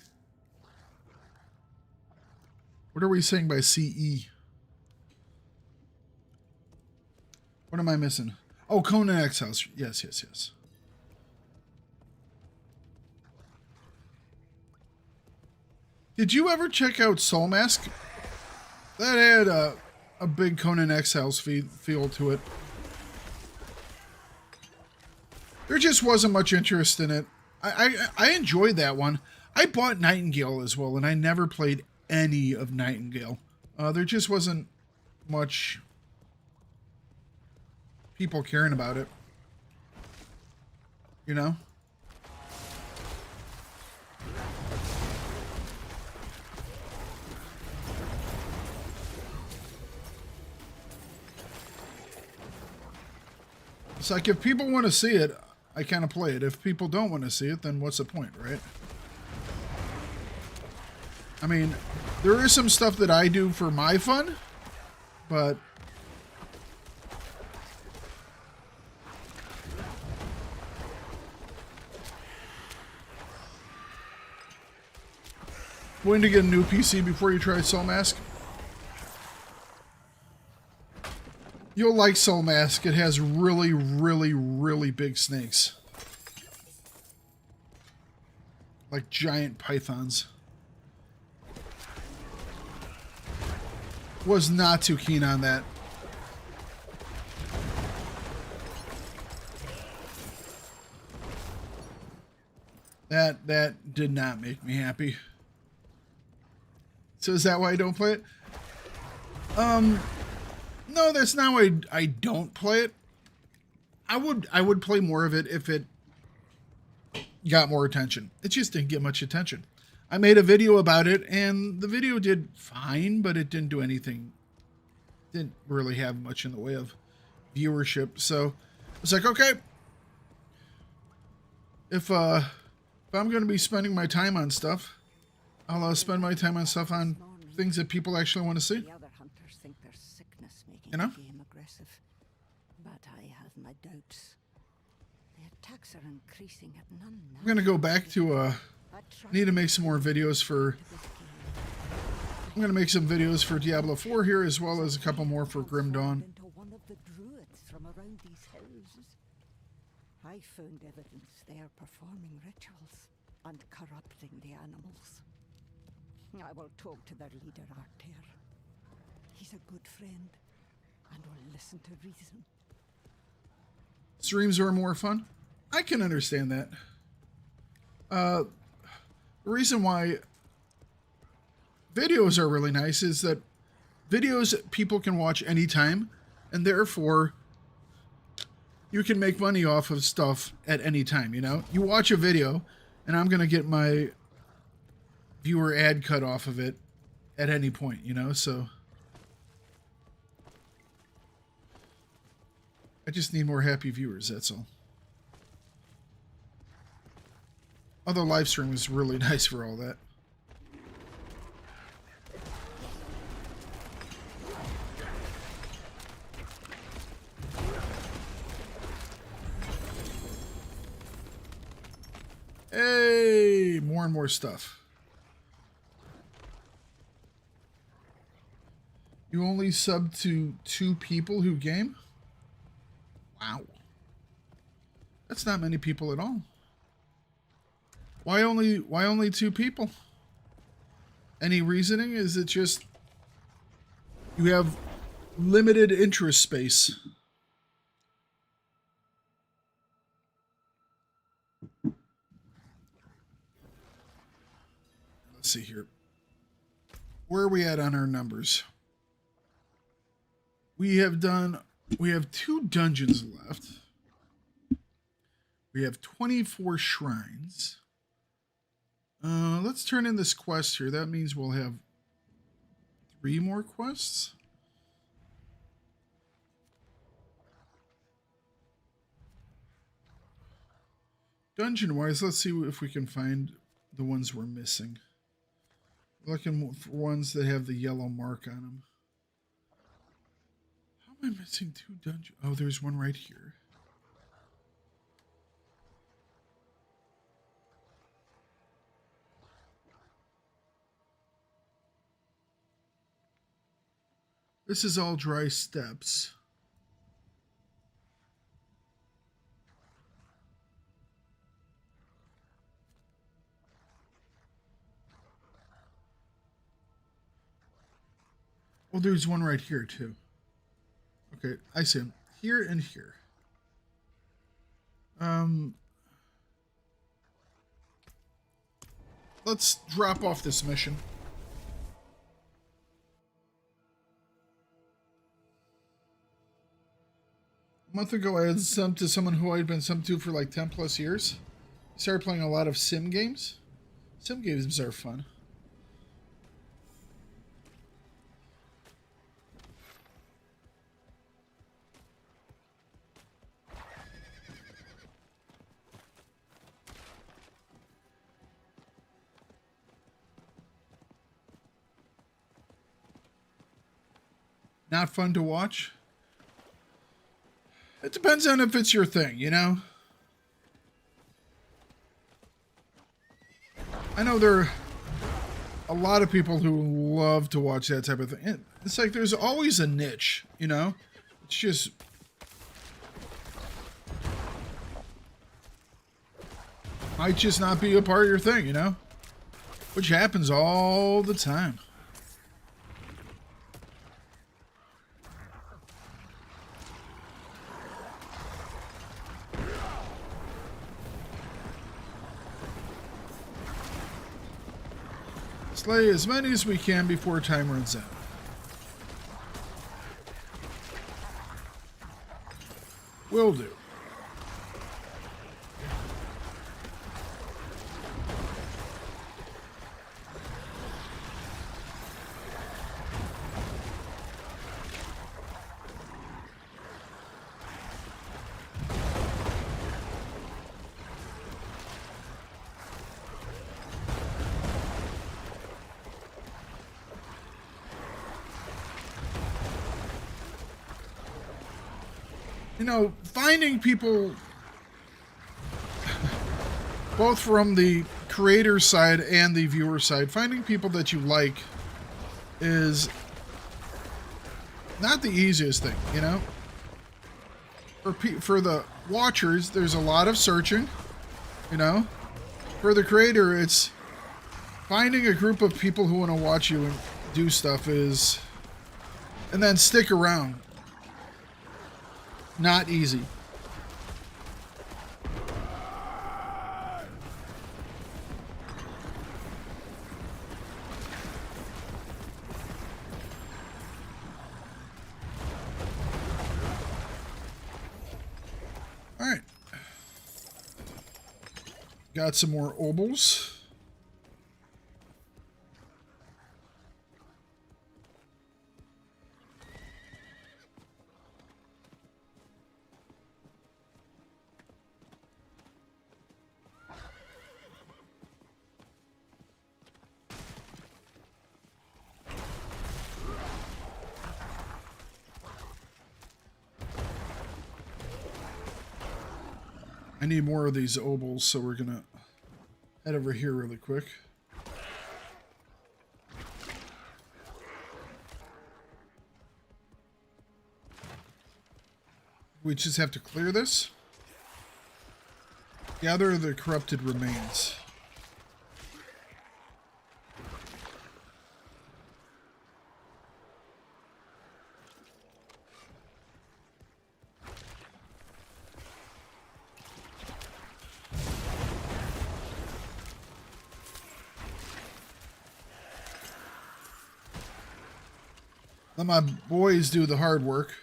Speaker 1: What are we saying by CE? What am I missing? Oh, Conan Exiles. Yes, yes, yes. Did you ever check out Soul Mask? That had a big Conan Exiles feel to it. there just wasn't much interest in it. I enjoyed that one. I bought Nightingale as well, and I never played any of Nightingale. There just wasn't much people caring about it. You know? It's like if people want to see it, I kind of play it. If people don't want to see it, then what's the point, right? I mean, there is some stuff that I do for my fun, but going to get a new PC before you try Soul Mask. You'll like Soul Mask. It has really, really, really big snakes. Like giant pythons. Was not too keen on that. That did not make me happy. So is that why I don't play it? No, that's not why I don't play it. I would play more of it if it got more attention. It just didn't get much attention. I made a video about it, and the video did fine, but it didn't do anything. Didn't really have much in the way of viewership. So I was like, okay, if I'm going to be spending my time on stuff, I'll spend my time on stuff on things that people actually want to see.
Speaker 4: The other hunters think their sickness making
Speaker 1: You know?
Speaker 4: the game aggressive, but I have my doubts. The attacks are increasing at none.
Speaker 1: I'm going to go back to I need to make some more videos for. I'm going to make some videos for Diablo 4 here, as well as a couple more for Grim Dawn.
Speaker 4: Into one of the druids from around these hills. I found evidence they are performing rituals and corrupting the animals. I will talk to their leader, Arter. He's a good friend and will listen to reason.
Speaker 1: Streams are more fun. I can understand that. The reason why videos are really nice is that videos people can watch anytime, and therefore you can make money off of stuff at any time, you know? You watch a video, and I'm going to get my viewer ad cut off of it at any point, you know? So I just need more happy viewers, that's all. Although live stream is really nice for all that. Hey, more and more stuff. You only sub to 2 people who game? Wow. That's not many people at all. Why only 2 people? Any reasoning? Is it just you have limited interest space? Let's see here. Where are we at on our numbers? We have 2 dungeons left. We have 24 shrines. Let's turn in this quest here. That means we'll have 3 more quests. Dungeon-wise, let's see if we can find the ones we're missing. Looking for ones that have the yellow mark on them. How am I missing 2 dungeons? Oh, there's one right here. This is all dry steps. Oh, there's one right here, too. Okay, I see him. Here and here. Let's drop off this mission. A month ago, I had subbed to someone who I'd been subbed to for like 10 plus years. I started playing a lot of sim games. Sim games are fun. Not fun to watch? It depends on if it's your thing, you know? I know there are a lot of people who love to watch that type of thing. It's like there's always a niche, you know? It's just... might just not be a part of your thing, you know? Which happens all the time. Slay as many as we can before time runs out. Will do. You know, finding people, both from the creator side and the viewer side, finding people that you like is not the easiest thing, you know? For the watchers, there's a lot of searching, you know? For the creator, it's finding a group of people who want to watch you and do stuff is, and then stick around. Not easy. All right. Got some more obols. I need more of these obols, so we're gonna head over here really quick. We just have to clear this. Gather the corrupted remains. Let my boys do the hard work.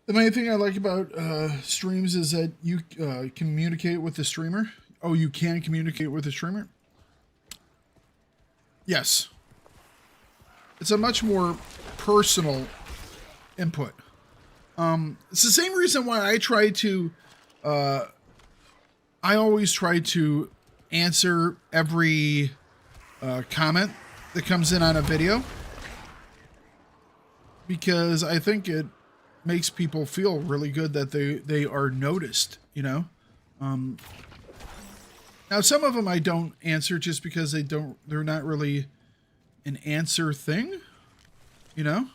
Speaker 1: The main thing I like about streams is that you communicate with the streamer. Oh, you can communicate with the streamer? Yes. It's a much more personal input. It's the same reason why I try to... I always try to answer every comment that comes in on a video, because I think it makes people feel really good that they are noticed, you know? Now, some of them I don't answer just because they're not really an answer thing, you know?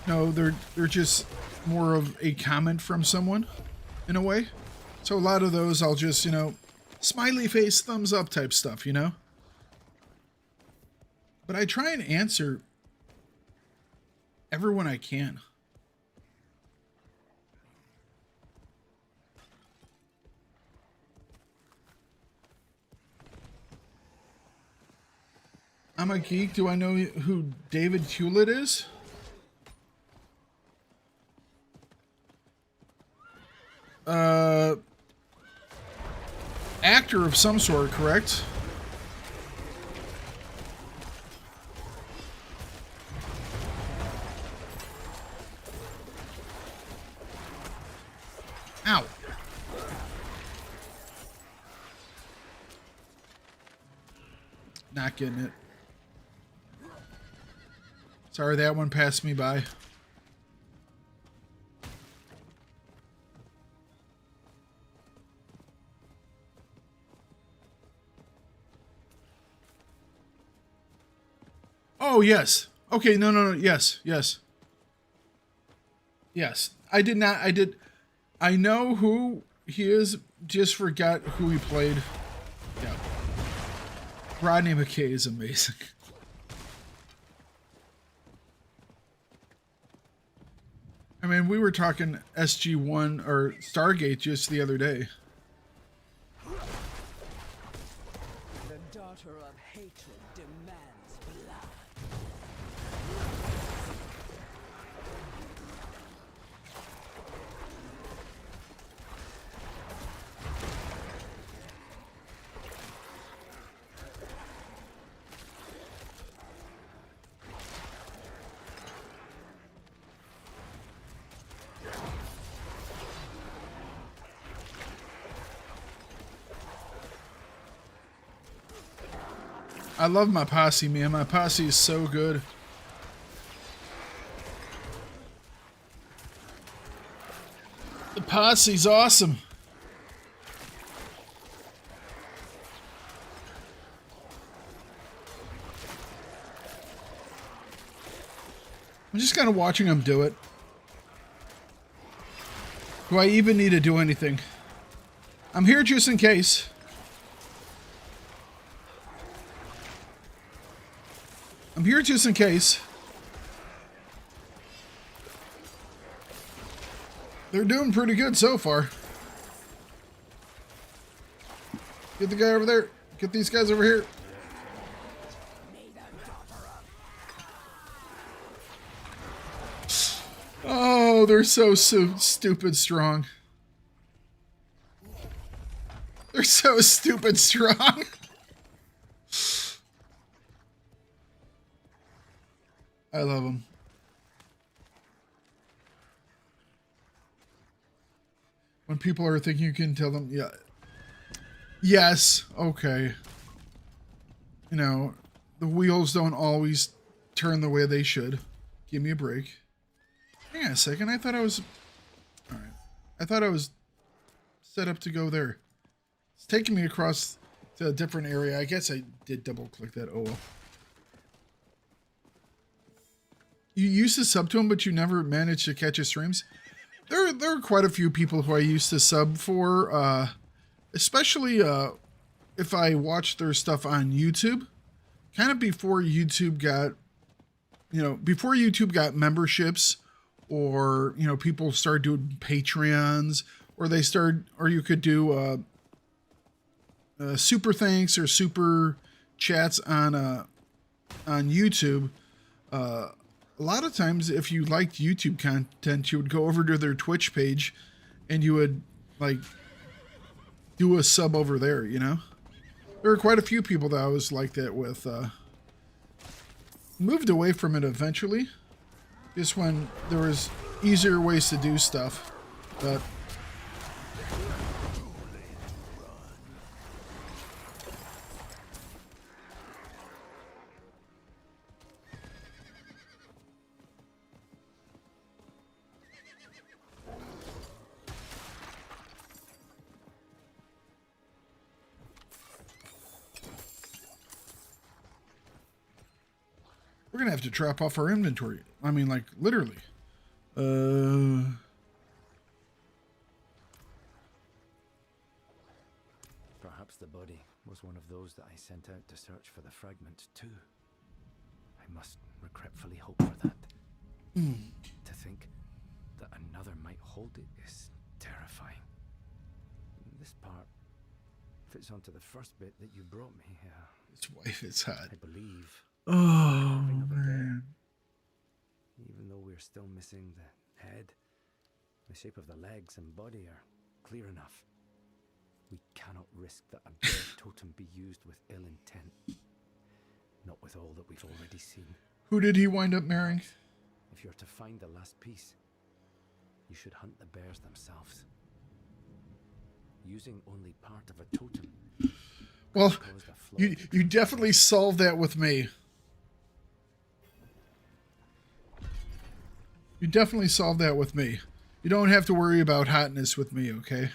Speaker 1: No, they're just more of a comment from someone in a way. So a lot of those I'll just, you know, smiley face, thumbs up type stuff, you know? But I try and answer everyone I can. I'm a geek. Do I know who David Hewlett is? Actor of some sort, correct? Ow. Not getting it. Sorry, that one passed me by. Oh, yes. Okay, no. Yes. Yes. I did not. I know who he is, just forgot who he played. Yeah. Rodney McKay is amazing. I mean, we were talking SG-1 or Stargate just the other day.
Speaker 6: The daughter of hatred demands blood.
Speaker 1: I love my posse, man. My posse is so good. The posse's awesome. I'm just kind of watching them do it. Do I even need to do anything? I'm here just in case. I'm here just in case. They're doing pretty good so far. Get the guy over there. Get these guys over here. Oh, they're so stupid strong. They're so stupid strong. I love them. When people are thinking, you can tell them, yeah. Yes, okay. You know, the wheels don't always turn the way they should. Give me a break. Hang on a second, I thought I was... Alright. I thought I was set up to go there. It's taking me across to a different area. I guess I did double click that. Oh well. You used to sub to him, but you never managed to catch his streams? There are quite a few people who I used to sub for, especially if I watched their stuff on YouTube. Kind of before YouTube got, before YouTube got memberships, or, people started doing Patreons, or you could do super thanks or super chats on YouTube. A lot of times, if you liked YouTube content, you would go over to their Twitch page and you would, do a sub over there, There were quite a few people that I was like that with. Moved away from it eventually, just when there was easier ways to do stuff. But we're gonna have to drop off our inventory. I mean, literally.
Speaker 2: Perhaps
Speaker 7: the body was one of those that I sent out to search for the fragment too. I must regretfully hope for that. To think that another might hold it is terrifying. This part fits onto the first bit that you brought me here.
Speaker 1: His wife is hot.
Speaker 7: I believe.
Speaker 1: Oh,
Speaker 7: Carving of a bear.
Speaker 1: man.
Speaker 7: Even though we're still missing the head, the shape of the legs and body are clear enough. We cannot risk that a bear totem be used with ill intent. Not with all that we've already seen.
Speaker 1: Who did he wind up marrying?
Speaker 7: If you're to find the last piece, you should hunt the bears themselves. Using only part of a totem.
Speaker 1: Well,
Speaker 7: caused a flaw
Speaker 1: you definitely solved that with me. You definitely solved that with me. You don't have to worry about hotness with me, okay?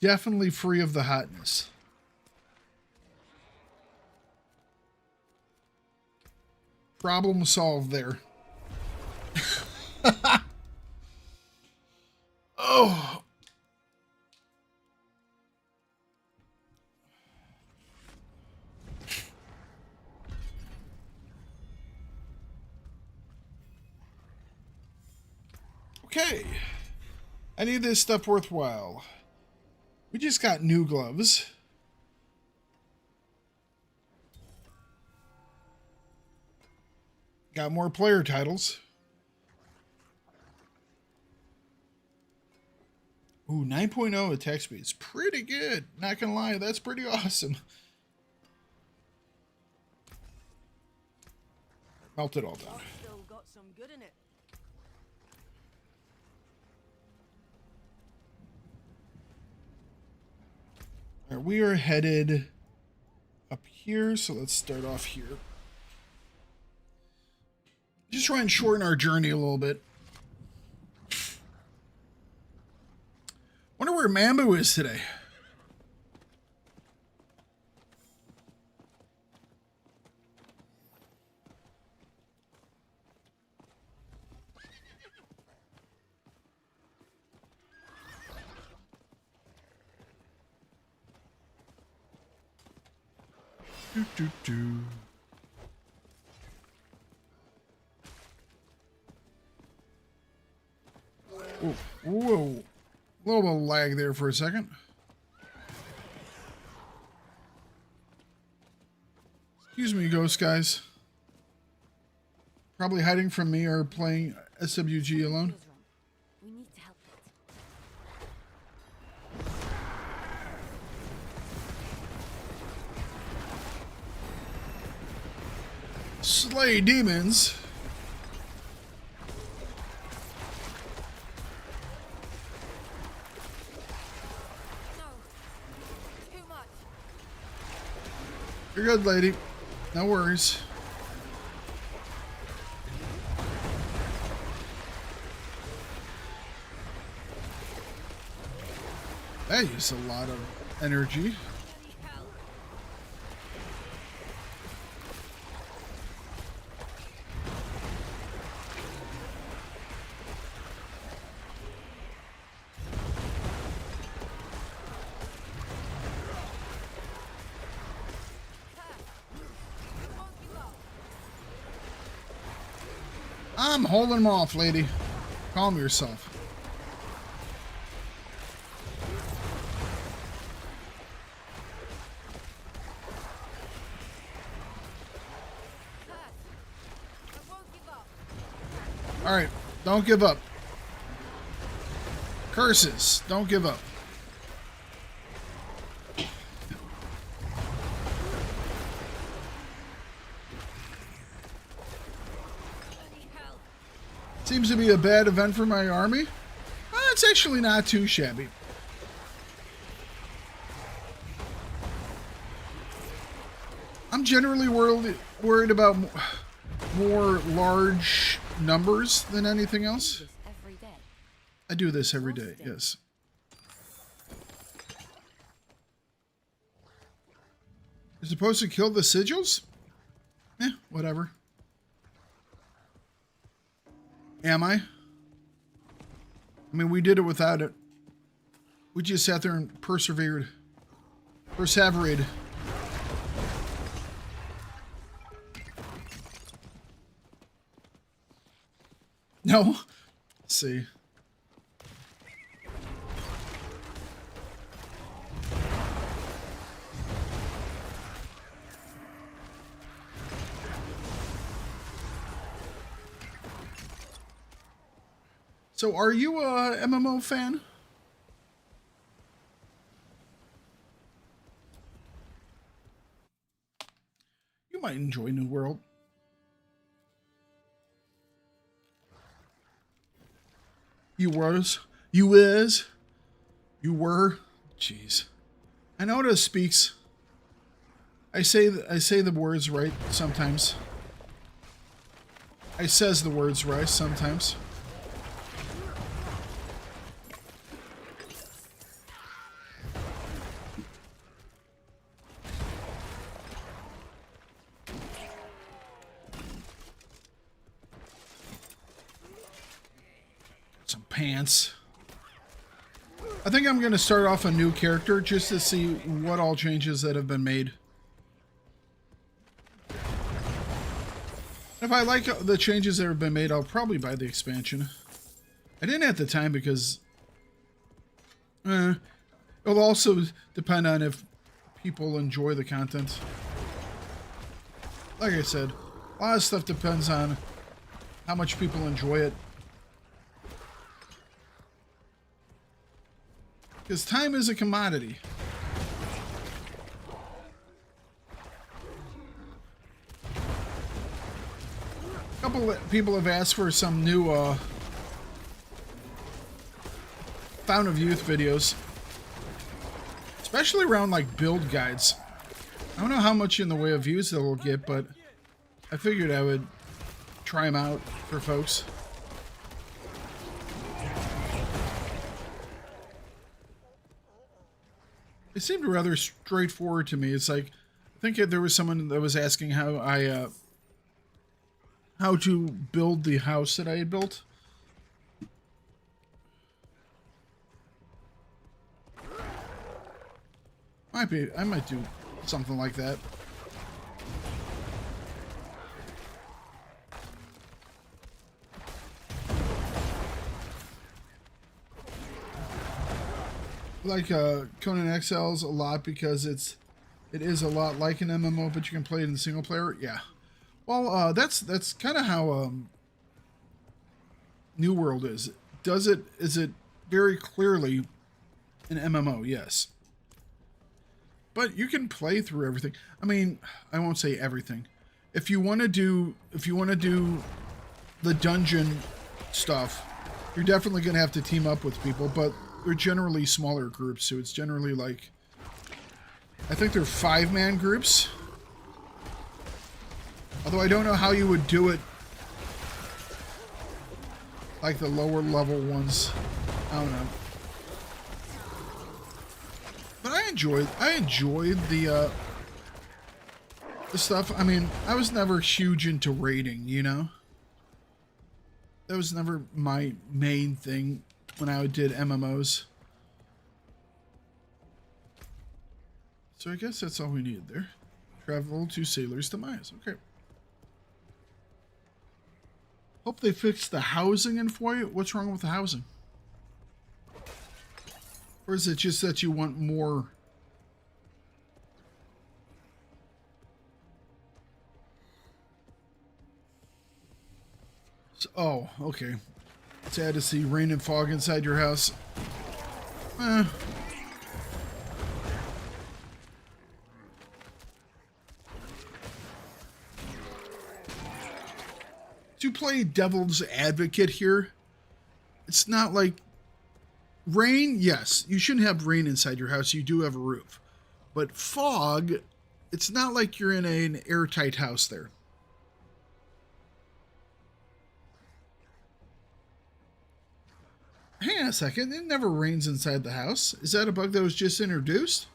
Speaker 1: Definitely free of the hotness. Problem solved there. Oh. Okay. Any of this stuff worthwhile? We just got new gloves. Got more player titles. Ooh, 9.0 attack speed is pretty good. Not gonna lie, that's pretty awesome. Melt it all down.
Speaker 6: Still got some good in it.
Speaker 1: All right, we are headed up here, so let's start off here. Just try and shorten our journey a little bit. Wonder where Mambu is today. Do, do, do. Whoa, whoa. A little bit of lag there for a second. Excuse me, ghost guys. Probably hiding from me or playing SWG alone.
Speaker 4: We need to help it.
Speaker 1: Slay demons. You're good, lady. No worries. That used a lot of energy. I'm holding them off, lady. Calm yourself. All right, don't give up. Curses, don't give up. Seems to be a bad event for my army. It's actually not too shabby. I'm generally worried about more large numbers than anything else.
Speaker 4: Every day.
Speaker 1: I do this every day, yes. You're supposed to kill the sigils? Whatever. Am I? I mean, we did it without it. We just sat there and persevered. Perseverated. No. Let's see. So, are you a MMO fan? You might enjoy New World. You was. You is. You were. Jeez. I know how it speaks. I say the words right sometimes. I says the words right sometimes. Some pants. I think I'm going to start off a new character just to see what all changes that have been made. If I like the changes that have been made, I'll probably buy the expansion. I didn't at the time because it'll also depend on if people enjoy the content. Like I said, a lot of stuff depends on how much people enjoy it. Because time is a commodity. A couple of people have asked for some new Fountain of Youth videos. Especially around like build guides. I don't know how much in the way of views they'll get, but I figured I would try them out for folks. It seemed rather straightforward to me. It's like, I think there was someone that was asking how to build the house that I had built. I might do something like that. Like Conan Exiles a lot because it is a lot like an MMO, but you can play it in single player. Yeah, well, that's kind of how New World is. Is it very clearly an MMO? Yes, but you can play through everything. I mean, I won't say everything. If you want to do the dungeon stuff, you're definitely going to have to team up with people, but they're generally smaller groups, so it's generally like, I think they're 5-man groups. Although I don't know how you would do it like the lower level ones. I don't know. But I enjoyed the stuff. I mean, I was never huge into raiding, you know? That was never my main thing when I did MMOs. So I guess that's all we needed there. Travel to Sailor's Demise. Okay. Hope they fixed the housing in for you. What's wrong with the housing? Or is it just that you want more? So, oh, okay. Sad to see rain and fog inside your house. Do you play devil's advocate here? It's not like rain. Yes, you shouldn't have rain inside your house. You do have a roof. But fog, it's not like you're in an airtight house there. Hang on a second. It never rains inside the house. Is that a bug that was just introduced?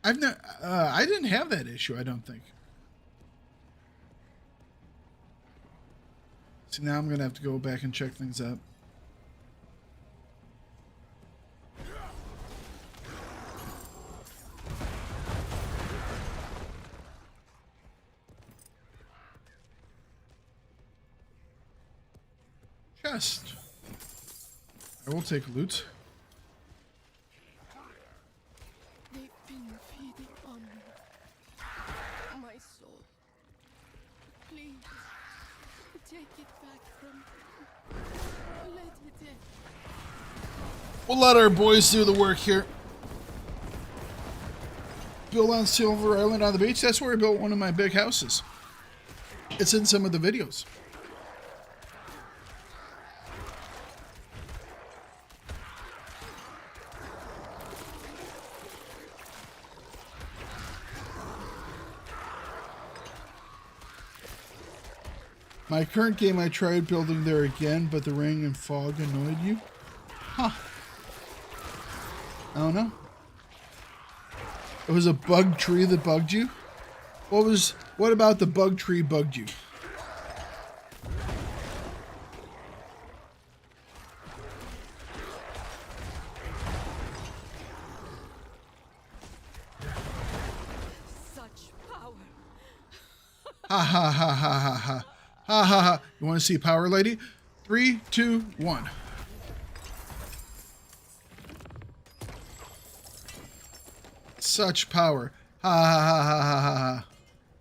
Speaker 1: I didn't have that issue, I don't think. So now I'm going to have to go back and check things out. chest. I will take loot.
Speaker 8: They've been feeding on my soul. Please, take it back from me. Let it end.
Speaker 1: We'll let our boys do the work here. Built on Silver Island on the beach. That's where I built one of my big houses. It's in some of the videos. My current game, I tried building there again, but the rain and fog annoyed you. Huh. I don't know. It was a bug tree that bugged you? What about the bug tree bugged you?
Speaker 8: Such power.
Speaker 1: Ha ha ha ha ha ha. Ha ha ha. You want to see power, lady? 3, 2, 1. Such power. Ha ha ha ha ha ha.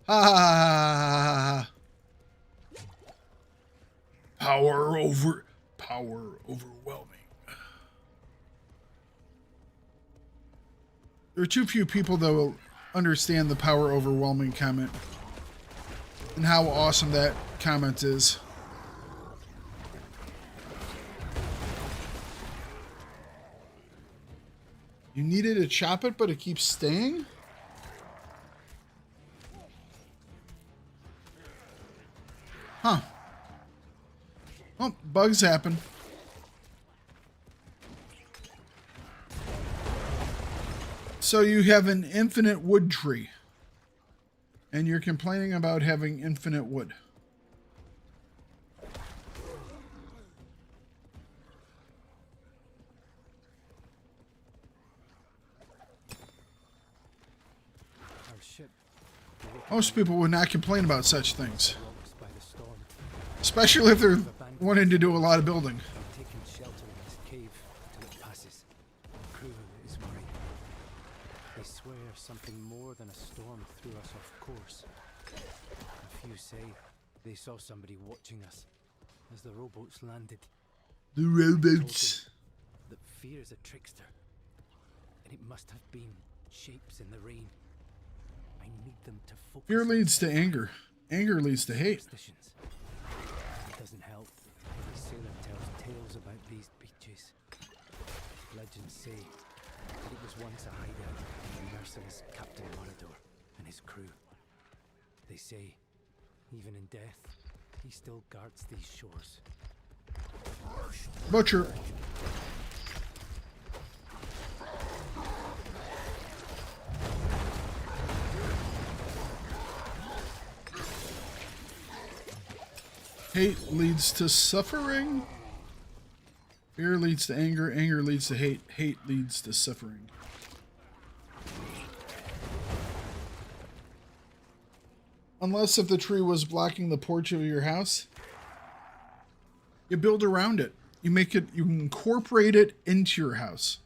Speaker 1: Ha ha ha ha ha. Power overwhelming. There are too few people that will understand the power overwhelming comment and how awesome that comment is. You needed to chop it, but it keeps staying? Huh. Oh, bugs happen. So you have an infinite wood tree. And you're complaining about having infinite wood.
Speaker 7: Our ship.
Speaker 1: Most people would not complain about such things. Especially if they're wanting to do a lot of building.
Speaker 7: Taking shelter in this cave until it passes. The crew is worried. They swear something more than a storm threw us off course. A few say they saw somebody watching us as the rowboats landed.
Speaker 1: The rowboats.
Speaker 7: That fear is a trickster, and it must have been shapes in the rain. I need them to focus.
Speaker 1: Fear leads to anger. Anger leads to hate.
Speaker 7: Superstitions. It doesn't help. Every sailor tells tales about these beaches. Legends say that it was once a hideout for the merciless Captain Morador and his crew. They say, even in death, he still guards these shores.
Speaker 1: Butcher. Hate leads to suffering. Fear leads to anger. Anger leads to hate. Hate leads to suffering. Unless if the tree was blocking the porch of your house, you build around it. You make it, you incorporate it into your house.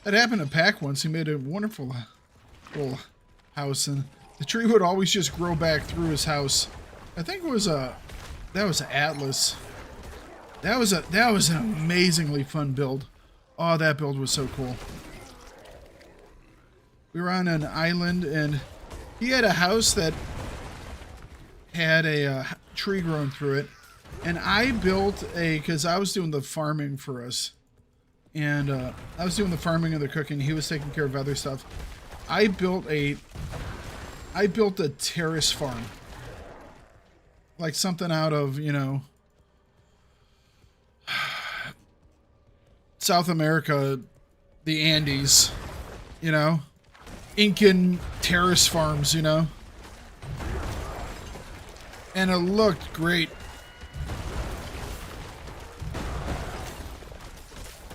Speaker 1: That happened to Pack once. He made a wonderful little house, and the tree would always just grow back through his house. I think it was that was Atlas. That was an amazingly fun build. Oh, that build was so cool. We were on an island, and he had a house that had a tree growing through it, and I built because I was doing the farming for us, and I was doing the farming and the cooking. He was taking care of other stuff. I built a terrace farm, like something out of, you know, South America, the Andes, you know, Incan terrace farms, you know, and it looked great.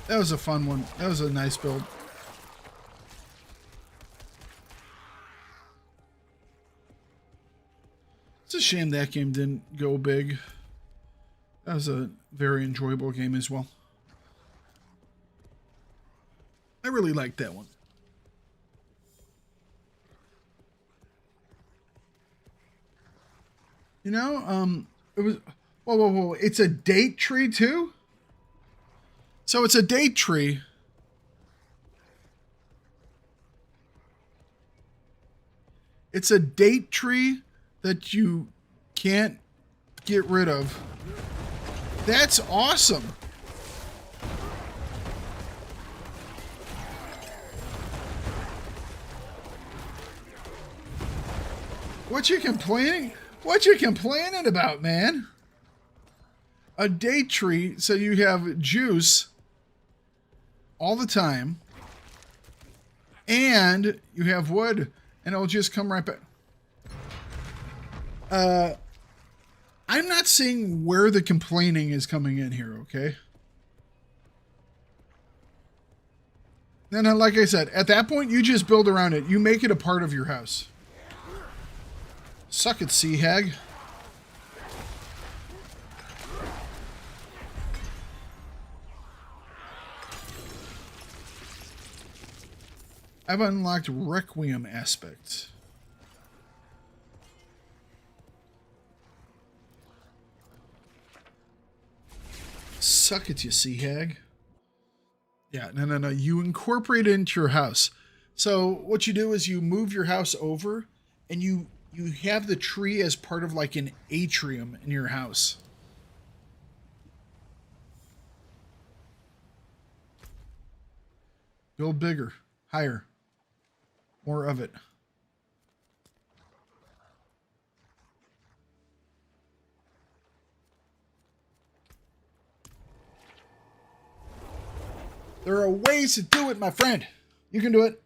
Speaker 1: That was a fun one. That was a nice build. It's a shame that game didn't go big. That was a very enjoyable game as well. I really liked that one. You know, it was, whoa. It's a date tree too? So it's a date tree. It's a date tree that you can't get rid of. That's awesome. What you complaining? What you complaining about, man? A date tree, so you have juice all the time, and you have wood, and it'll just come right back. I'm not seeing where the complaining is coming in here, okay? Then, like I said, at that point, you just build around it. You make it a part of your house. Suck it, sea hag. I've unlocked Requiem aspects. Suck it, you sea hag. Yeah, no. You incorporate it into your house. So what you do is you move your house over, and you have the tree as part of like an atrium in your house. Build bigger, higher, more of it. There are ways to do it, my friend. You can do it.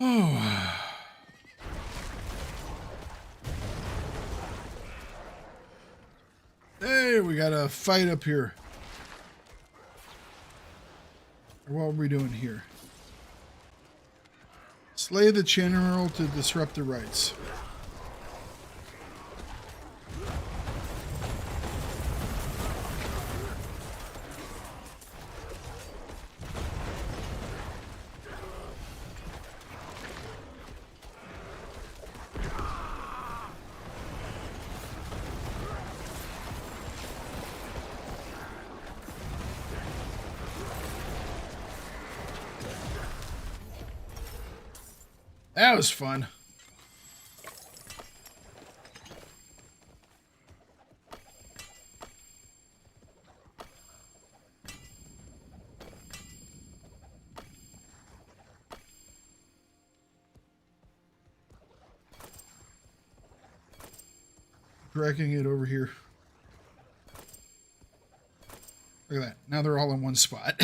Speaker 1: Oh. Hey, we got a fight up here. What are we doing here? Slay the general to disrupt the rights. That was fun. Dragging it over here. Look at that. Now they're all in one spot.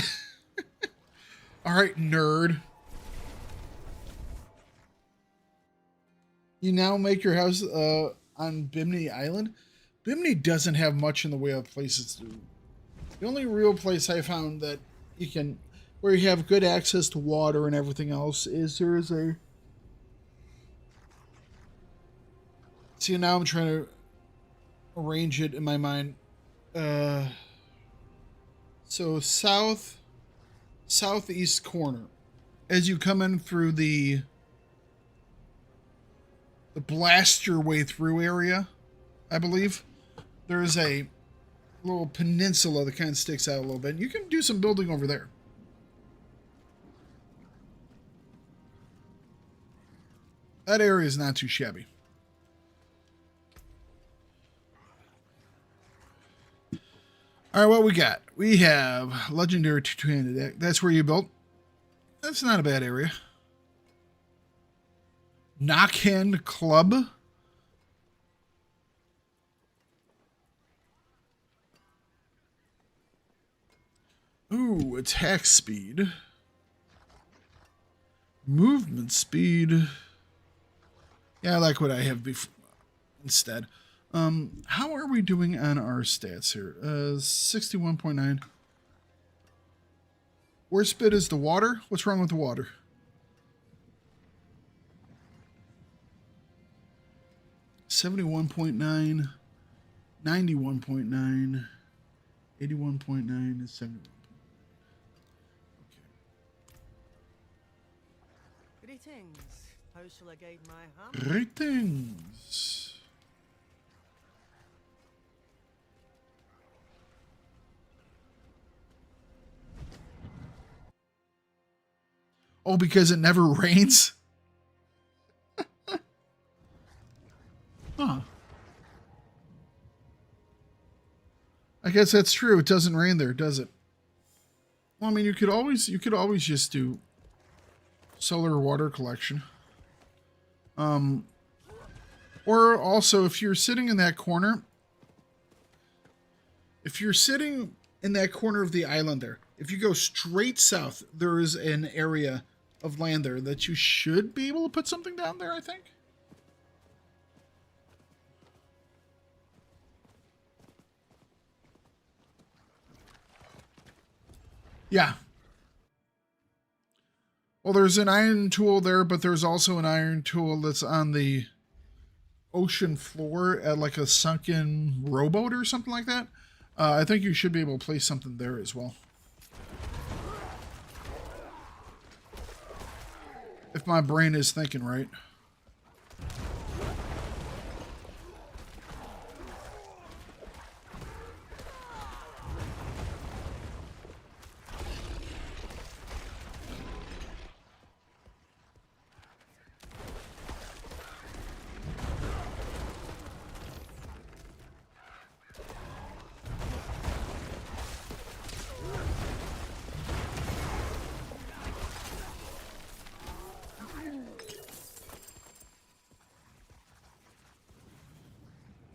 Speaker 1: All right, nerd. You now make your house on Bimini Island. Bimini doesn't have much in the way of places to do. The only real place I found that you can, where you have good access to water and everything else, is there is a... See, now I'm trying to arrange it in my mind. So southeast corner. As you come in through the blast your way through area, I believe, there's a little peninsula that kind of sticks out a little bit. You can do some building over there. That area is not too shabby. All right, what we got? We have legendary two-handed deck. That's where you built. That's not a bad area. Knockhand Club. Ooh, attack speed. Movement speed. Yeah, I like what I have before instead. How are we doing on our stats here? 61.9. Worst bit is the water. What's wrong with the water? $71.9, 91.9, 81.9 is 71.
Speaker 9: Greetings. How shall I guide my hand?
Speaker 1: Greetings. Oh, because it never rains? Huh. I guess that's true. It doesn't rain there, does it? Well, I mean, you could always just do solar water collection. Or also, if you're sitting in that corner, if you're sitting in that corner of the island there, if you go straight south, there is an area of land there that you should be able to put something down there, I think. Yeah. Well, there's an iron tool there, but there's also an iron tool that's on the ocean floor at like a sunken rowboat or something like that. I think you should be able to place something there as well. If my brain is thinking right.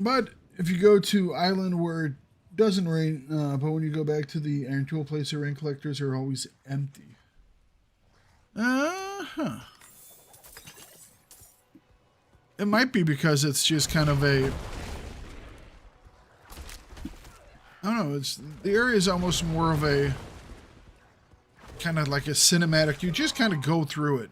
Speaker 1: But if you go to island where it doesn't rain, but when you go back to the iron tool place, the rain collectors are always empty. It might be because it's just kind of a... I don't know, the area is almost more of a... kind of like a cinematic. You just kind of go through it.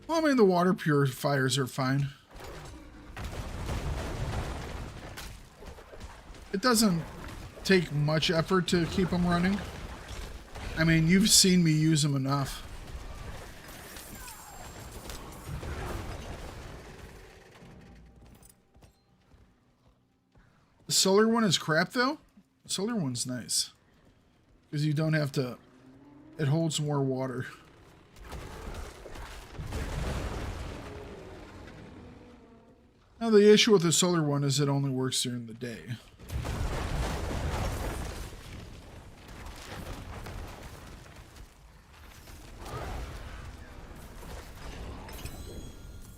Speaker 1: Well, I mean, the water purifiers are fine. It doesn't take much effort to keep them running. I mean, you've seen me use them enough. The solar one is crap, though. The solar one's nice. Because you don't have to... It holds more water. Now, the issue with the solar one is it only works during the day.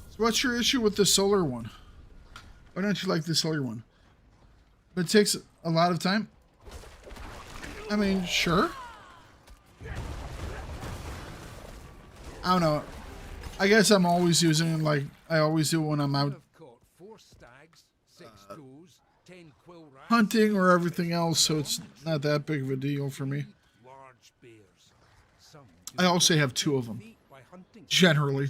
Speaker 1: So what's your issue with the solar one? Why don't you like the solar one? But it takes a lot of time. I mean, sure. I don't know. I guess I'm always using, like, I always do when I'm out hunting or everything else, so it's not that big of a deal for me. I also have two of them. Generally,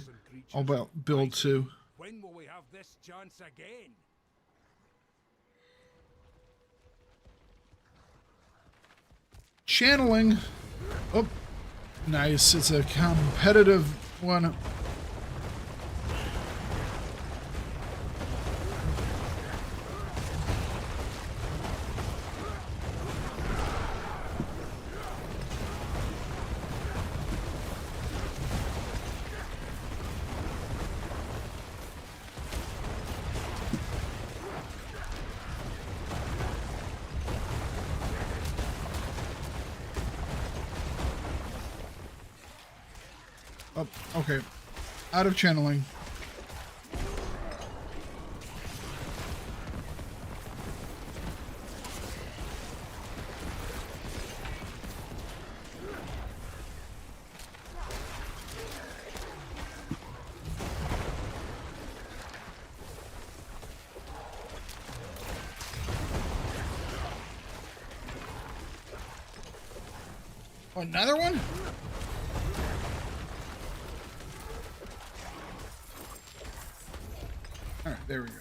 Speaker 1: I'll build two.
Speaker 2: When will we have this chance again?
Speaker 1: Channeling. Oh, nice. It's a competitive one. Oh, okay. Out of channeling. Another one? Alright, there we go.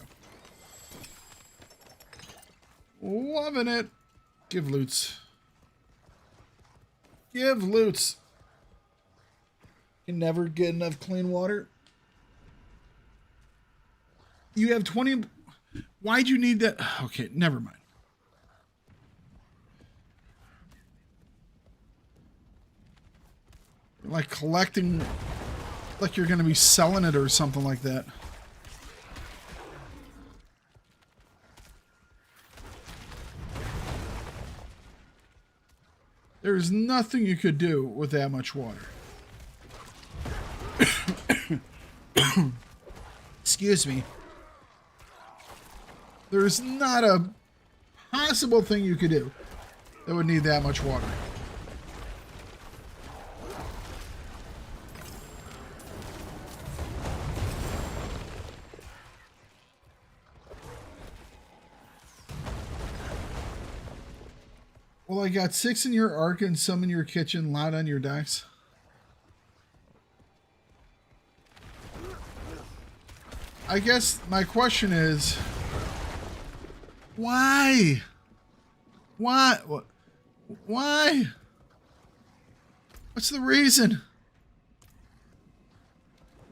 Speaker 1: Loving it. Give loots. Give loots. Can never get enough clean water. You have 20... Why'd you need that? Okay, never mind. Like collecting, like you're going to be selling it or something like that. There's nothing you could do with that much water. Excuse me. There's not a possible thing you could do that would need that much water. Well, I got 6 in your ark and some in your kitchen, lot on your decks. I guess my question is, why? Why? Why? What's the reason?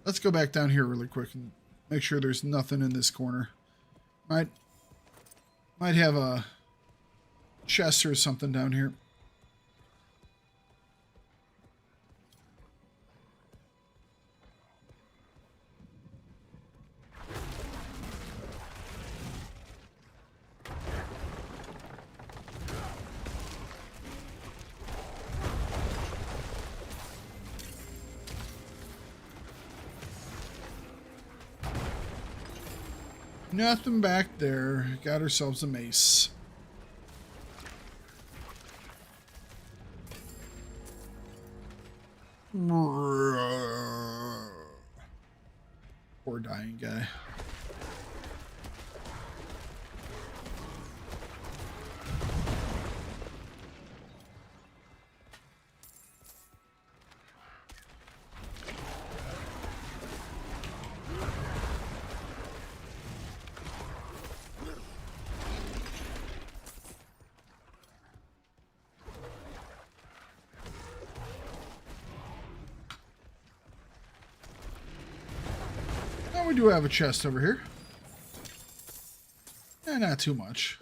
Speaker 1: Let's go back down here really quick and make sure there's nothing in this corner. Might have a chest or something down here. Nothing back there. Got ourselves a mace. Poor dying guy. We do have a chest over here. Not too much.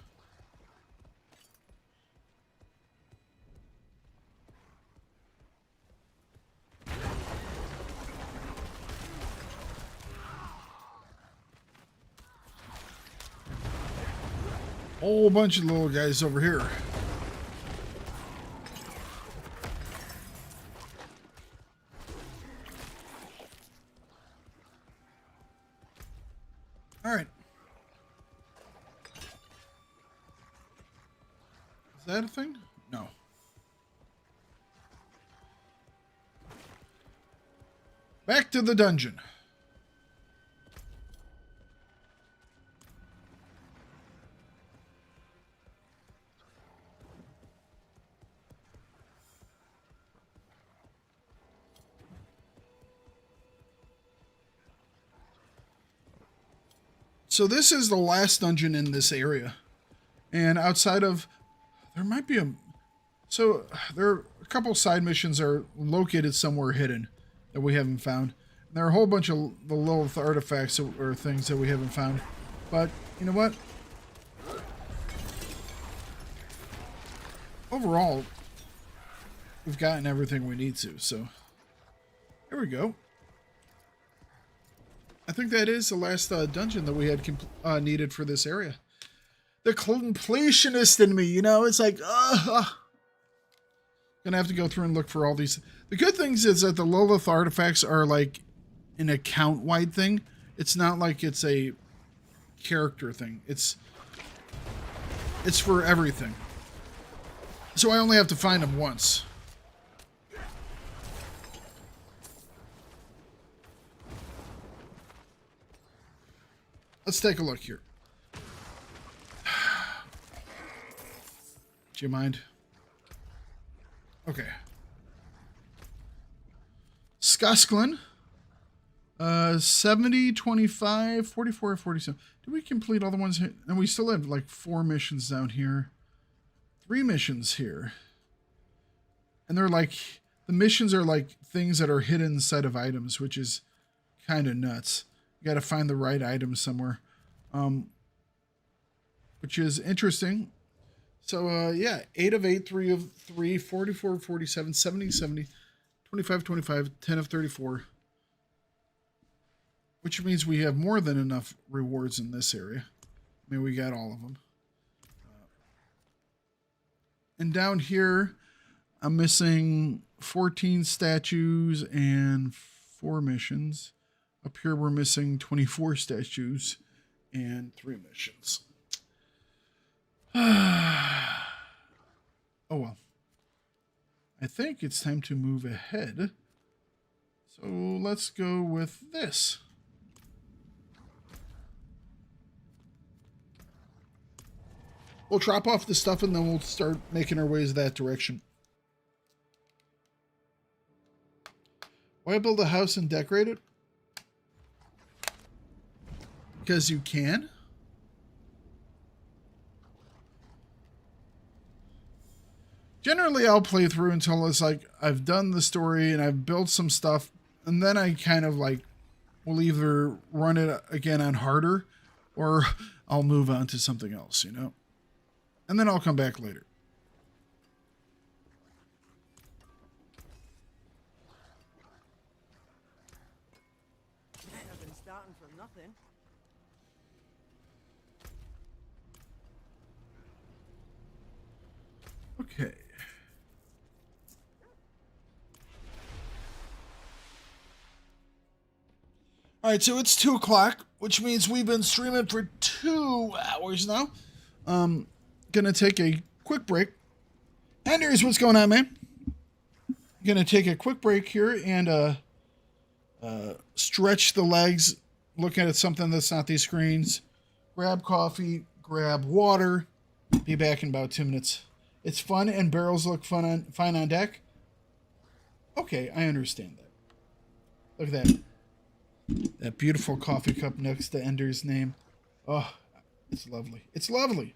Speaker 1: Whole bunch of little guys over here. All right. Is that a thing? No. Back to the dungeon. So this is the last dungeon in this area. And outside of... There might be a... So there are a couple side missions that are located somewhere hidden that we haven't found. And there are a whole bunch of the little artifacts or things that we haven't found. But, you know what? Overall, we've gotten everything we need to. So, here we go. I think that is the last dungeon that we had needed for this area. The completionist in me, you know, it's like, Gonna have to go through and look for all these. The good things is that the Lilith artifacts are like an account-wide thing. It's not like it's a character thing. It's for everything. So I only have to find them once. Let's take a look here. Do you mind? Okay. Skasklin. 70, 25, 44, 47. Did we complete all the ones here? And we still have like 4 missions down here. 3 missions here. And they're like, the missions are like things that are hidden inside of items, which is kind of nuts. You got to find the right item somewhere. Which is interesting. So, yeah, 8 of 8, 3 of 3, 44 of 47, 70, 70, 25, 25, 10 of 34. Which means we have more than enough rewards in this area. I mean, we got all of them. And down here, I'm missing 14 statues and 4 missions. Up here, we're missing 24 statues and 3 missions. Oh, well. I think it's time to move ahead. So let's go with this. We'll drop off the stuff and then we'll start making our ways that direction. Why build a house and decorate it? Because you can. Generally, I'll play through until it's like I've done the story and I've built some stuff, and then I kind of like will either run it again on harder or I'll move on to something else, you know? And then I'll come back later.
Speaker 9: I've been starting from nothing.
Speaker 1: Okay. All right, so it's 2 o'clock, which means we've been streaming for 2 hours now. Gonna take a quick break. Anders, what's going on, man? Gonna take a quick break here and stretch the legs, look at something that's not these screens, grab coffee, grab water, be back in about 2 minutes. It's fun and barrels look fine on deck. Okay, I understand that. Look at that. That beautiful coffee cup next to Ender's name. Oh, it's lovely. It's lovely.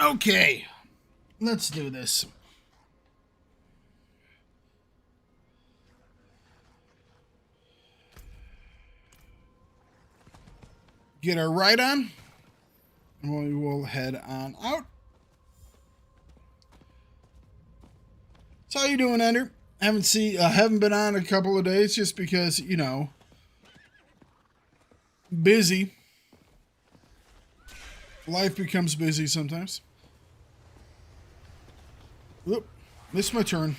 Speaker 1: Okay, let's do this. Get our ride on, and we will head on out. So how you doing, Ender? Haven't been on a couple of days just because, you know, busy. Life becomes busy sometimes. Whoop, missed my turn.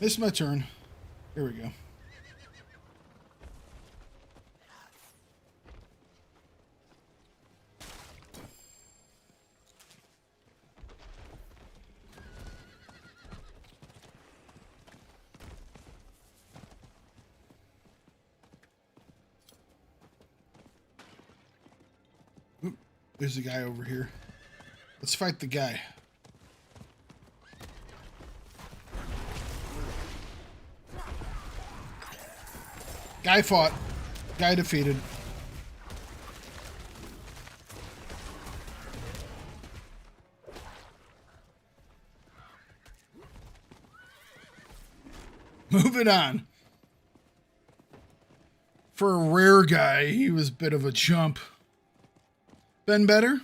Speaker 1: Missed my turn. Here we go. Oop, there's a guy over here. Let's fight the guy. Guy fought. Guy defeated. Moving on. For a rare guy, he was a bit of a jump. Been better?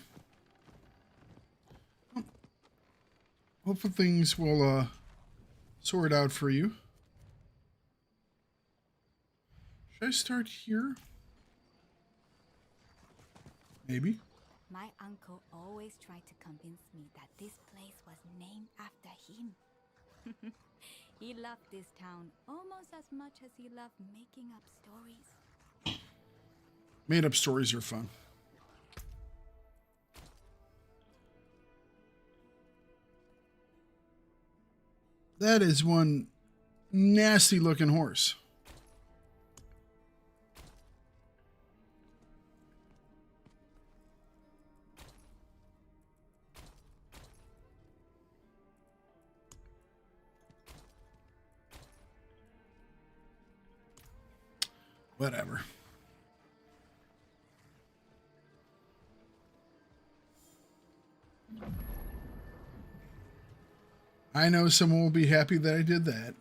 Speaker 1: Hopefully things will sort out for you. Should I start here? Maybe.
Speaker 10: My uncle always tried to convince me that this place was named after him. He loved this town almost as much as he loved making up stories.
Speaker 1: Made up stories are fun. That is one nasty looking horse. Whatever. I know someone will be happy that I did that.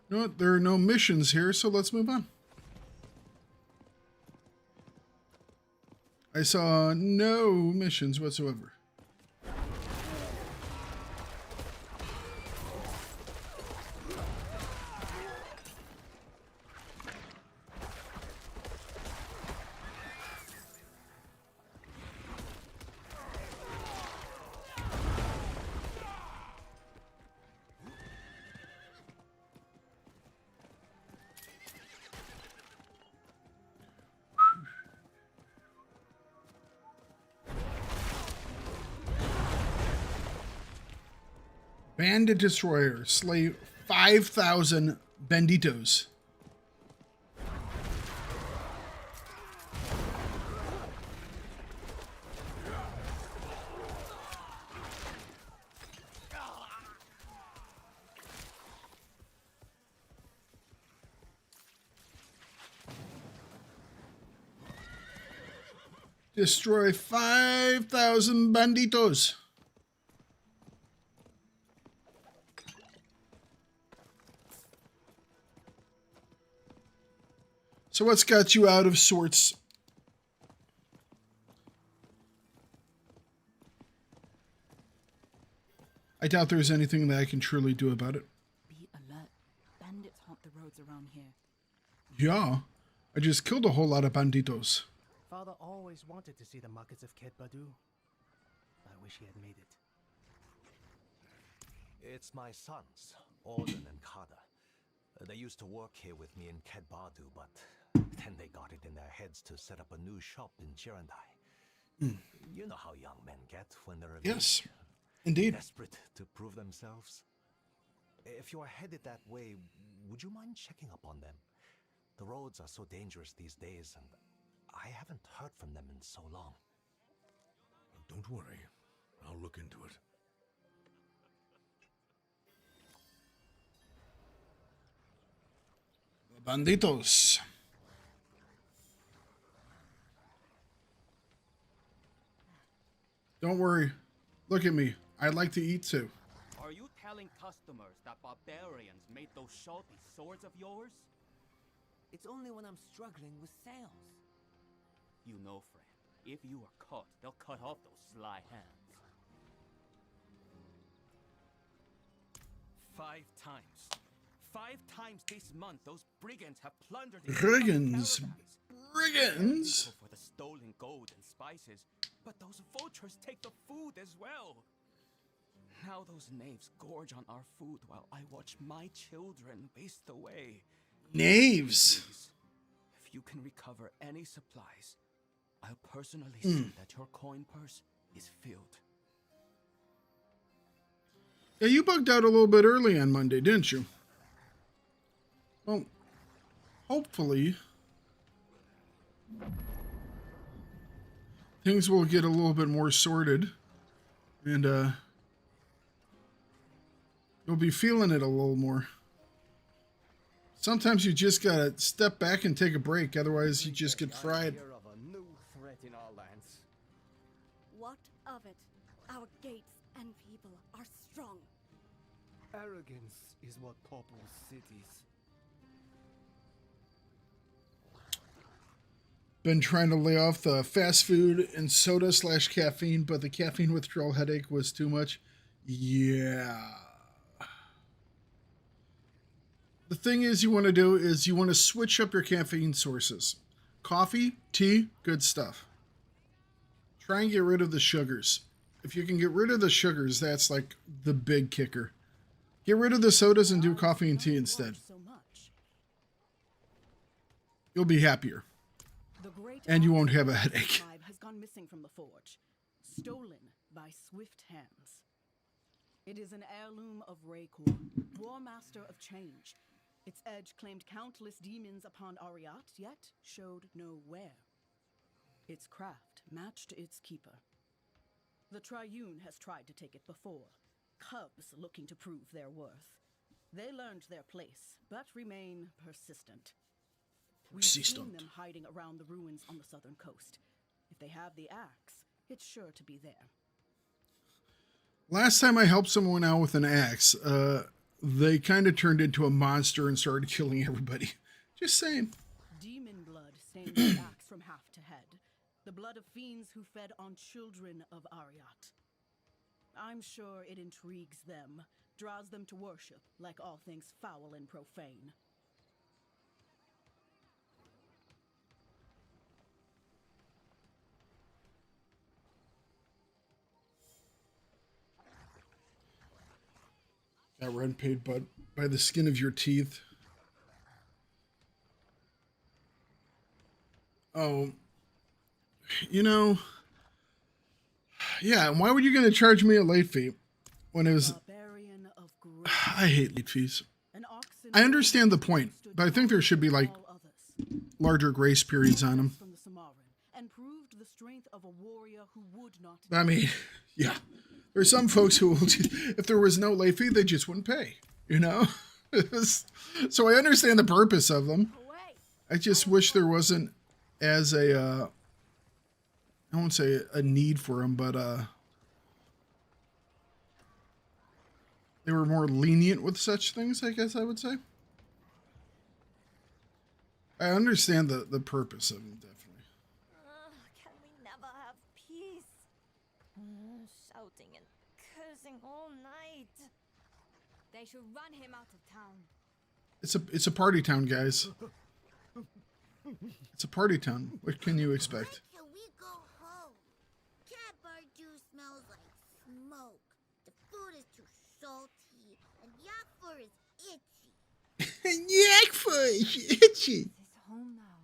Speaker 1: You know what? There are no missions here, so let's move on. I saw no missions whatsoever. Bandit Destroyer, slay 5,000 banditos. Destroy 5,000 banditos. So what's got you out of sorts? I doubt there's anything that I can truly do about it.
Speaker 6: Be alert. Bandits haunt the roads around here.
Speaker 1: Yeah, I just killed a whole lot of banditos.
Speaker 11: Father always wanted to see the markets of Ket Badu. I wish he had made it.
Speaker 2: It's my sons, Auden and Kada. They used to work here with me in Ket Badu, but then they got it in their heads to set up a new shop in Girandai. You know how young men get when they're a
Speaker 1: Yes,
Speaker 2: bit
Speaker 1: indeed.
Speaker 2: desperate to prove themselves. If you are headed that way, would you mind checking up on them? The roads are so dangerous these days, and I haven't heard from them in so long.
Speaker 12: Don't worry. I'll look into it.
Speaker 1: Banditos. Don't worry. Look at me. I like to eat too.
Speaker 13: Are you telling customers that barbarians made those sharpie swords of yours?
Speaker 3: It's only when I'm struggling with sales.
Speaker 13: You know, friend, if you are caught, they'll cut off those sly hands. 5 times. 5 times this month, those brigands have plundered the
Speaker 1: Brigands.
Speaker 13: paradise.
Speaker 1: Brigands.
Speaker 13: For the stolen gold and spices, but those vultures take the food as well. Now those knaves gorge on our food while I watch my children waste away.
Speaker 1: Knaves.
Speaker 13: Please, if you can recover any supplies, I'll personally see that your coin purse is filled.
Speaker 1: Yeah, you bugged out a little bit early on Monday, didn't you? Well, hopefully things will get a little bit more sorted, and you'll be feeling it a little more. Sometimes you just gotta step back and take a break, otherwise you just get fried.
Speaker 4: What of it? Our gates and people are strong.
Speaker 7: Arrogance is what topples cities.
Speaker 1: Been trying to lay off the fast food and soda / caffeine, but the caffeine withdrawal headache was too much. Yeah. The thing is you want to do is you want to switch up your caffeine sources. Coffee, tea, good stuff. Try and get rid of the sugars. If you can get rid of the sugars, that's like the big kicker. Get rid of the sodas and do coffee and tea instead. You'll be happier. And you won't have a headache.
Speaker 6: Has gone missing from the forge, stolen by swift hands. It is an heirloom of Raycor, War Master of Change. Its edge claimed countless demons upon Ariat, yet showed no wear. Its craft matched its keeper. The Triune has tried to take it before, cubs looking to prove their worth. They learned their place, but remain persistent. We've seen them hiding around the ruins on the southern coast. If they have the axe, it's sure to be there.
Speaker 1: Last time I helped someone out with an axe, they kind of turned into a monster and started killing everybody. Just saying.
Speaker 6: Demon blood stained the axe from half to head. The blood of fiends who fed on children of Ariat. I'm sure it intrigues them, draws them to worship, like all things foul and profane.
Speaker 1: Got rent paid but by the skin of your teeth. Oh, you know, yeah, and why were you going to charge me a late fee when it was... I hate late fees. I understand the point, but I think there should be, like, larger grace periods on them. I mean, yeah. There's some folks who, if there was no late fee, they just wouldn't pay, you know? So I understand the purpose of them. I just wish there wasn't as a, I won't say a need for them, but they were more lenient with such things, I guess I would say. I understand the purpose of them, definitely.
Speaker 10: Can we never have peace? Shouting and cursing all night. They should run him out of town.
Speaker 1: It's a party town, guys. It's a party town. What can you expect?
Speaker 14: Can we go home? Cat Bardu smells like smoke. The food is too salty, and yak fur is itchy.
Speaker 1: Yak fur is itchy.
Speaker 10: It's home now.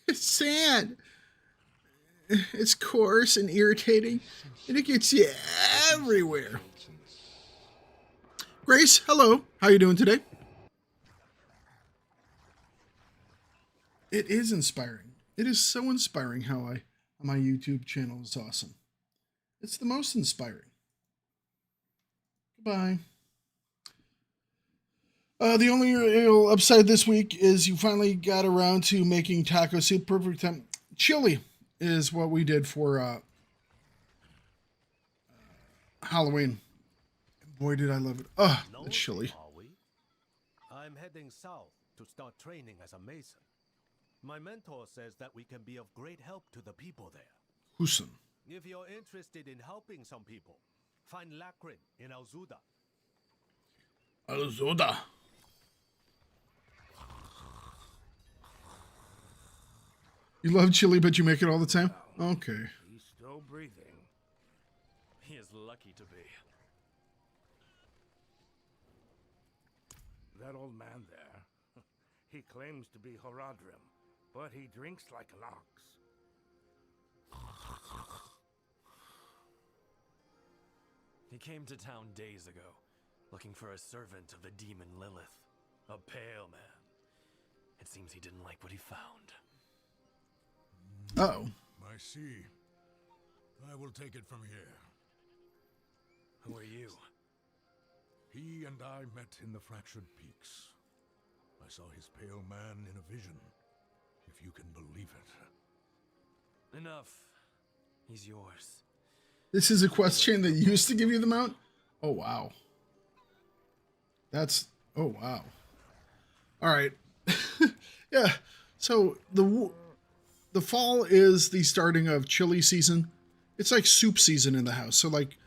Speaker 1: It's sad. It's coarse and irritating, and it gets you everywhere. Grace, hello. How you doing today? It is inspiring. It is so inspiring how my YouTube channel is awesome. It's the most inspiring. Goodbye. The only real upside this week is you finally got around to making taco soup. Perfect time. Chili is what we did for Halloween. Boy, did I love it. Ugh, the chili.
Speaker 2: Are we? I'm heading south to start training as a mason. My mentor says that we can be of great help to the people there.
Speaker 1: Husan.
Speaker 2: If you're interested in helping some people, find Lakrin in Alzuda.
Speaker 1: Alzuda. You love chili, but you make it all the time? Okay.
Speaker 7: He's still breathing.
Speaker 15: He is lucky to be.
Speaker 7: That old man there, he claims to be Horadrim, but he drinks like an ox.
Speaker 15: He came to town days ago, looking for a servant of the demon Lilith, a pale man. It seems he didn't like what he found.
Speaker 1: Uh-oh.
Speaker 12: I see. I will take it from here.
Speaker 15: Who are you?
Speaker 12: He and I met in the Fractured Peaks. I saw his pale man in a vision, if you can believe it.
Speaker 15: Enough. He's yours.
Speaker 1: This is a quest chain that used to give you the mount? Oh, wow. That's... Oh, wow. All right. Yeah. So, the fall is the starting of chili season. It's like soup season in the house. So, like...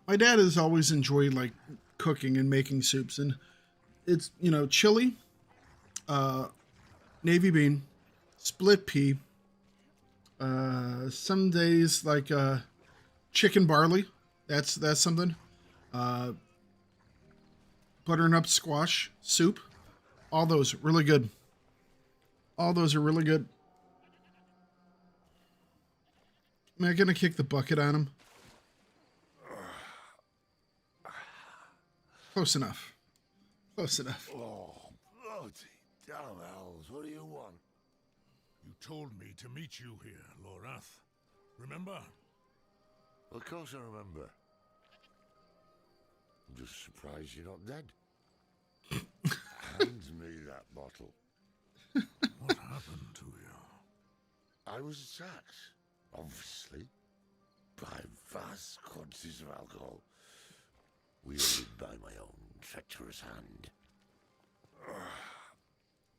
Speaker 1: My dad has always enjoyed, like, cooking and making soups. And it's, you know, chili, navy bean, split pea, some days like chicken barley. That's something. Butternut squash soup. All those really good. All those are really good. Am I gonna kick the bucket on him? Close enough. Close enough.
Speaker 12: Oh, bloody damn hells, what do you want? You told me to meet you here, Lorath. Remember?
Speaker 16: Of course I remember. I'm just surprised you're not dead. Hand me that bottle.
Speaker 12: What happened to you?
Speaker 16: I was attacked, obviously, by vast quantities of alcohol, wielded by my own treacherous hand.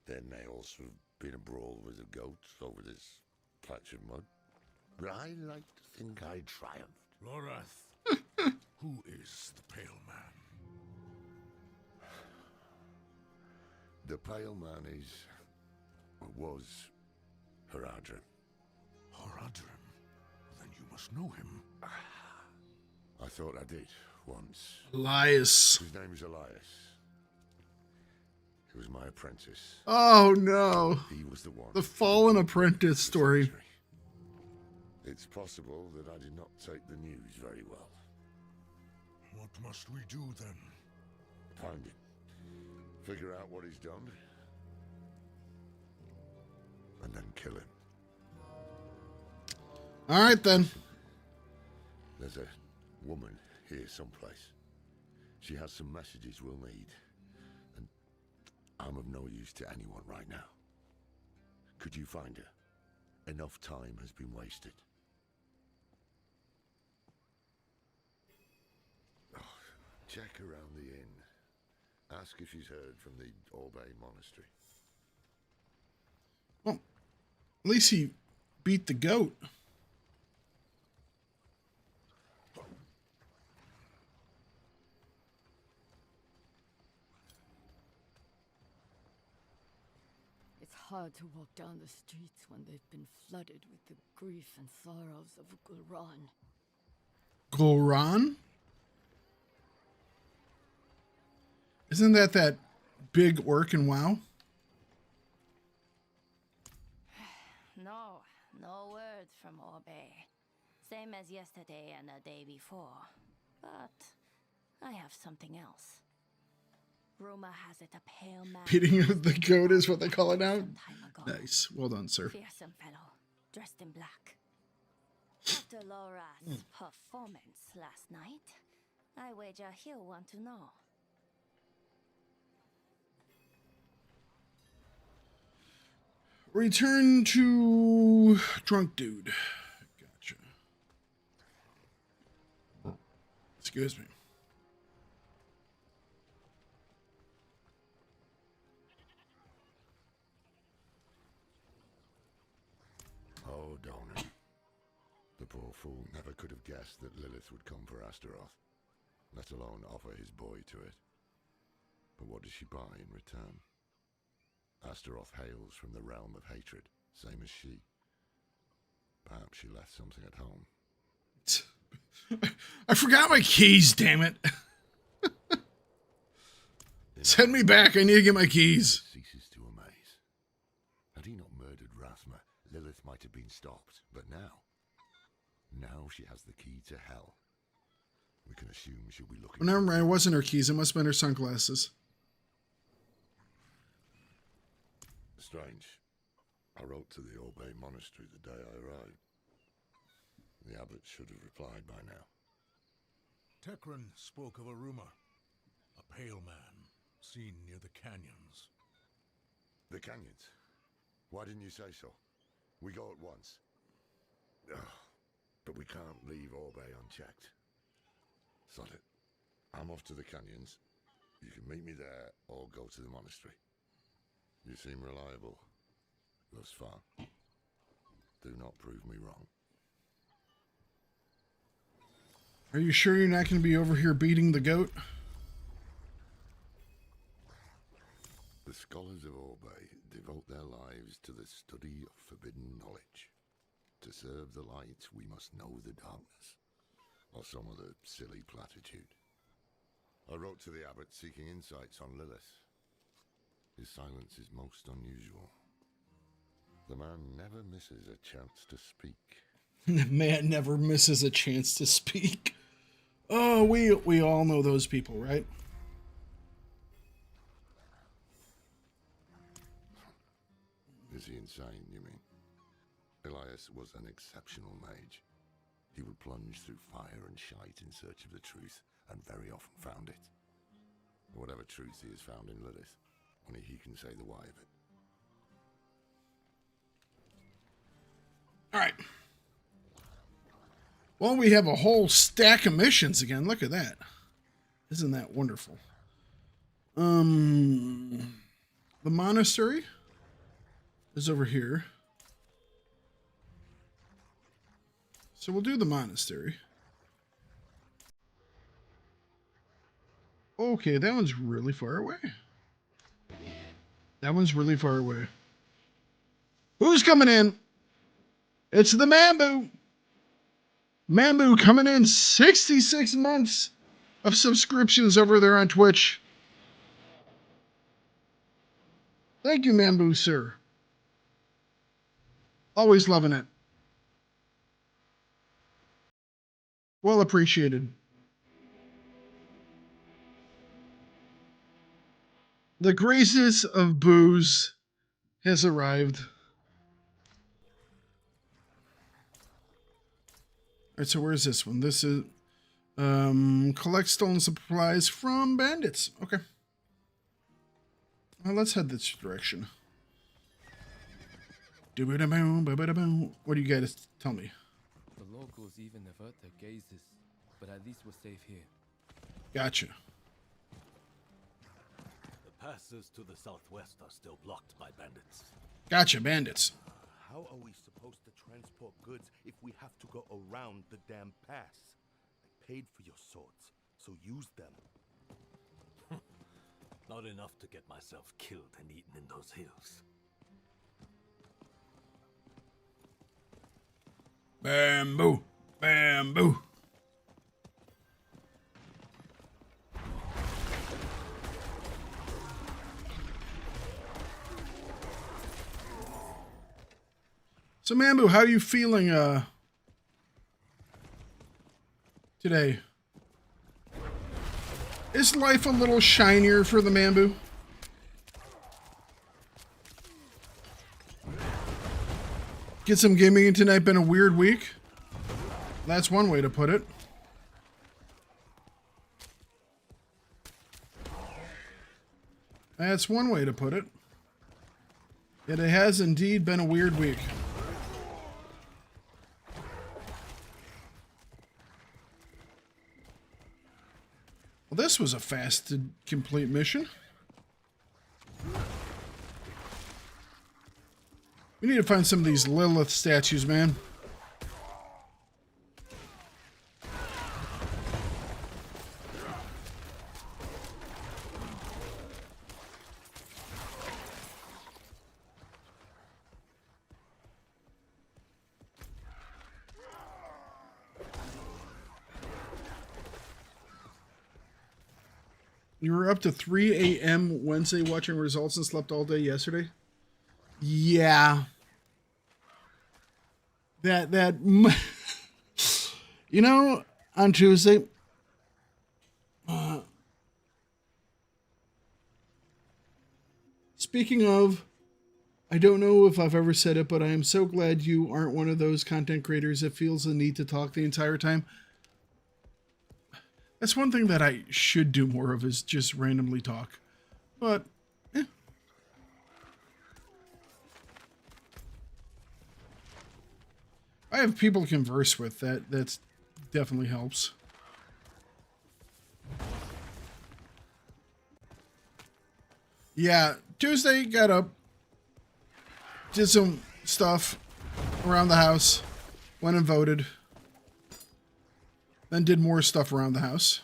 Speaker 16: There may also have been a brawl with the goats over this patch of mud, but I like to think I triumphed.
Speaker 12: Lorath, who is the Pale Man?
Speaker 16: The Pale Man was Horadrim.
Speaker 12: Horadrim? Then you must know him.
Speaker 16: I thought I did once.
Speaker 1: Elias.
Speaker 16: His name's Elias. He was my apprentice.
Speaker 1: Oh no.
Speaker 16: He was the one.
Speaker 1: The fallen apprentice story.
Speaker 16: It's possible that I did not take the news very well.
Speaker 12: What must we do then?
Speaker 16: Find him. Figure out what he's done. And then kill him.
Speaker 1: All right then.
Speaker 16: There's a woman here someplace. She has some messages we'll need. And I'm of no use to anyone right now. Could you find her? Enough time has been wasted. Oh, check around the inn. Ask if she's heard from the Orbe Monastery.
Speaker 1: Well, at least he beat the goat.
Speaker 8: It's hard to walk down the streets when they've been flooded with the grief and sorrows of Gulran.
Speaker 1: Gulran? Isn't that big orc in WoW?
Speaker 10: No word from Orbe. Same as yesterday and the day before. But I have something else. Rumor has it a pale man.
Speaker 1: Beating of the goat is what they call it now? Nice. Well done, sir.
Speaker 10: Fearsome fellow, dressed in black. After Laura's performance last night, I wager he'll want to know.
Speaker 1: Return to drunk dude. Gotcha. Excuse me.
Speaker 16: Oh, Donner. The poor fool never could have guessed that Lilith would come for Astaroth, let alone offer his boy to it. But what does she buy in return? Astaroth hails from the realm of hatred, same as she. Perhaps she left something at home.
Speaker 1: I forgot my keys, damn it. Send me back, I need to get my keys.
Speaker 16: Ceases to amaze. Had he not murdered Rathma, Lilith might have been stopped, but now she has the key to hell. We can assume she'll be looking...
Speaker 1: Oh, never mind, it wasn't her keys, it must have been her sunglasses.
Speaker 16: Strange. I wrote to the Obey Monastery the day I arrived. The abbot should have replied by now.
Speaker 12: Thakard spoke of a rumor. A pale man seen near the canyons.
Speaker 16: The canyons? Why didn't you say so? We go at once. Ugh, but we can't leave Obey unchecked. Sod it. I'm off to the canyons. You can meet me there or go to the monastery. You seem reliable thus far. Do not prove me wrong.
Speaker 1: Are you sure you're not going to be over here beating the goat?
Speaker 16: The scholars of Obey devote their lives to the study of forbidden knowledge. To serve the light, we must know the darkness, or some other silly platitude. I wrote to the abbot seeking insights on Lilith. His silence is most unusual. The man never misses a chance to speak.
Speaker 1: The man never misses a chance to speak. Oh, we all know those people, right?
Speaker 16: Is he insane, you mean? Elias was an exceptional mage. He would plunge through fire and shite in search of the truth, and very often found it. Whatever truth he has found in Lilith, only he can say the why of it.
Speaker 1: All right. Well, we have a whole stack of missions again. Look at that. Isn't that wonderful? The monastery is over here. So we'll do the monastery. Okay, that one's really far away. That one's really far away. Who's coming in? It's the Mambu. Mambu coming in 66 months of subscriptions over there on Twitch. Thank you, Mambu, sir. Always loving it. Well appreciated. The graces of booze has arrived. Alright, so where's this one? This is collect stolen supplies from bandits. Okay. Well, let's head this direction. What do you guys tell me?
Speaker 17: The locals even avert their gazes, but at least we're safe here.
Speaker 1: Gotcha.
Speaker 2: The passes to the southwest are still blocked by bandits.
Speaker 1: Gotcha, bandits.
Speaker 18: How are we supposed to transport goods if we have to go around the damn pass? I paid for your swords, so use them.
Speaker 2: Not enough to get myself killed and eaten in those hills.
Speaker 1: Bamboo. Bamboo. So, Mambu, how are you feeling today? Is life a little shinier for the Mambu? Get some gaming in tonight, been a weird week. That's one way to put it. That's one way to put it. It has indeed been a weird week. Well, this was a fast to complete mission. We need to find some of these Lilith statues, man. You were up to 3 a.m. Wednesday watching results and slept all day yesterday? Yeah. That you know, on Tuesday, speaking of, I don't know if I've ever said it, but I am so glad you aren't one of those content creators that feels the need to talk the entire time. That's one thing that I should do more of, is just randomly talk. But, I have people to converse with. That's definitely helps. Yeah, Tuesday got up, did some stuff around the house, went and voted. Then did more stuff around the house.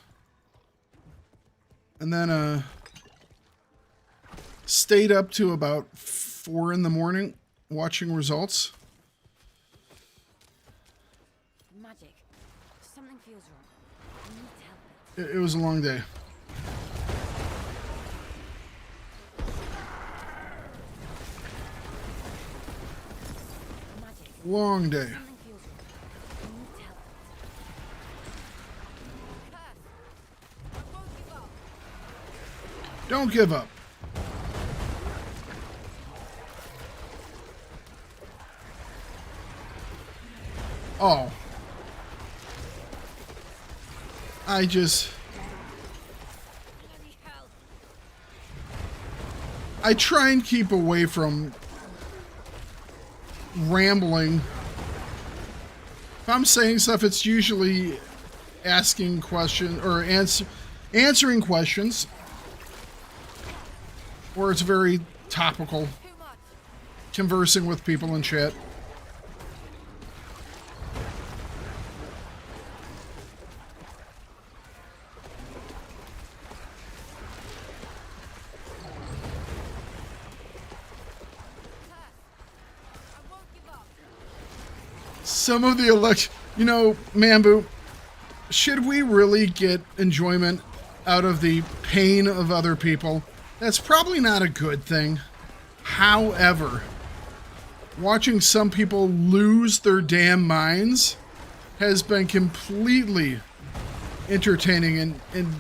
Speaker 1: And then stayed up to about 4 in the morning watching results.
Speaker 10: Magic. Something feels wrong. I need help.
Speaker 1: It was a long day. Long day. Don't give up. Oh. I try and keep away from rambling. If I'm saying stuff, it's usually asking questions or answering questions. Or it's very topical, conversing with people in chat. Some of the election, you know, Mambu, should we really get enjoyment out of the pain of other people? That's probably not a good thing. However, watching some people lose their damn minds has been completely entertaining and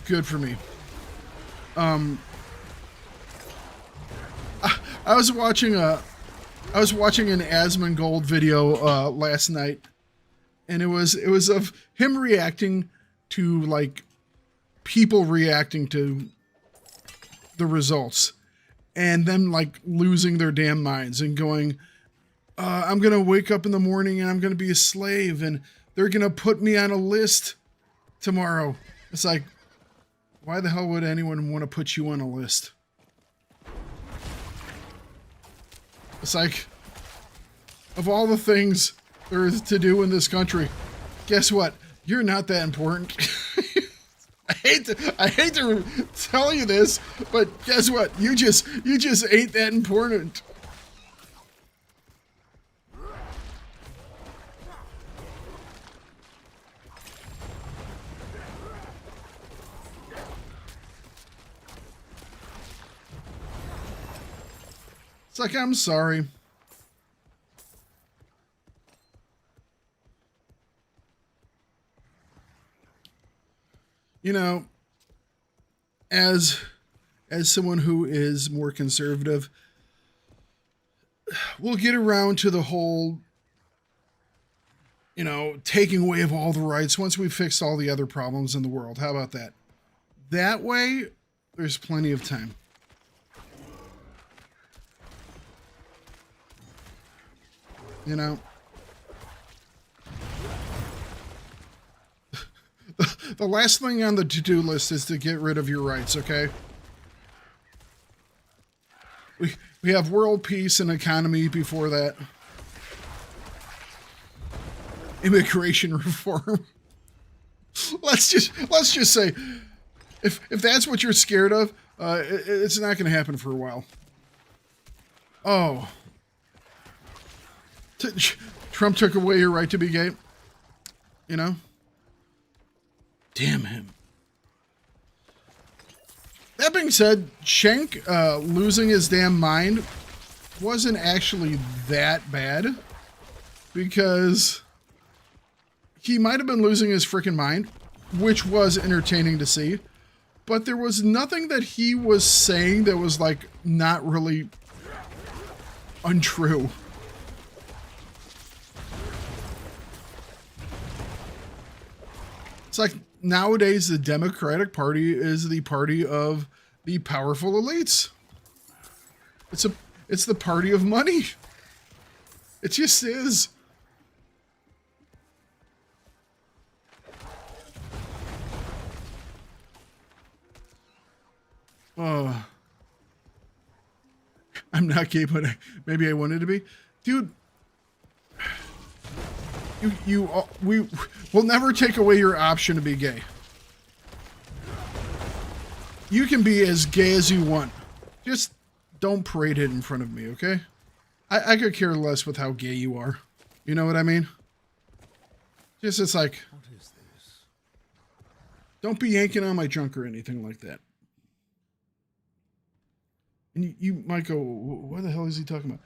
Speaker 1: good for me. I was watching an Asmongold video last night, and it was of him reacting to, like, people reacting to the results and them, like, losing their damn minds and going, I'm gonna wake up in the morning and I'm gonna be a slave and they're gonna put me on a list tomorrow. It's like, why the hell would anyone want to put you on a list? It's like, of all the things there is to do in this country, guess what? You're not that important. I hate to tell you this, but guess what? You just ain't that important. It's like, I'm sorry. You know, as someone who is more conservative, we'll get around to the whole, you know, taking away of all the rights once we've fixed all the other problems in the world. How about that? That way, there's plenty of time. You know? The last thing on the to-do list is to get rid of your rights, okay? We have world peace and economy before that. Immigration reform. Let's just say, if that's what you're scared of, it's not going to happen for a while. Oh. Trump took away your right to be gay. You know? Damn him. That being said, Schenk losing his damn mind wasn't actually that bad, because he might have been losing his freaking mind, which was entertaining to see, but there was nothing that he was saying that was like not really untrue. It's like nowadays the Democratic Party is the party of the powerful elites. It's the party of money. It just is. Oh, I'm not gay, but maybe I wanted to be, dude. We'll never take away your option to be gay. You can be as gay as you want. Just don't parade it in front of me, okay? I could care less with how gay you are. You know what I mean? Just, it's like,
Speaker 12: What is this?
Speaker 1: don't be yanking on my junk or anything like that. And you might go, what the hell is he talking about?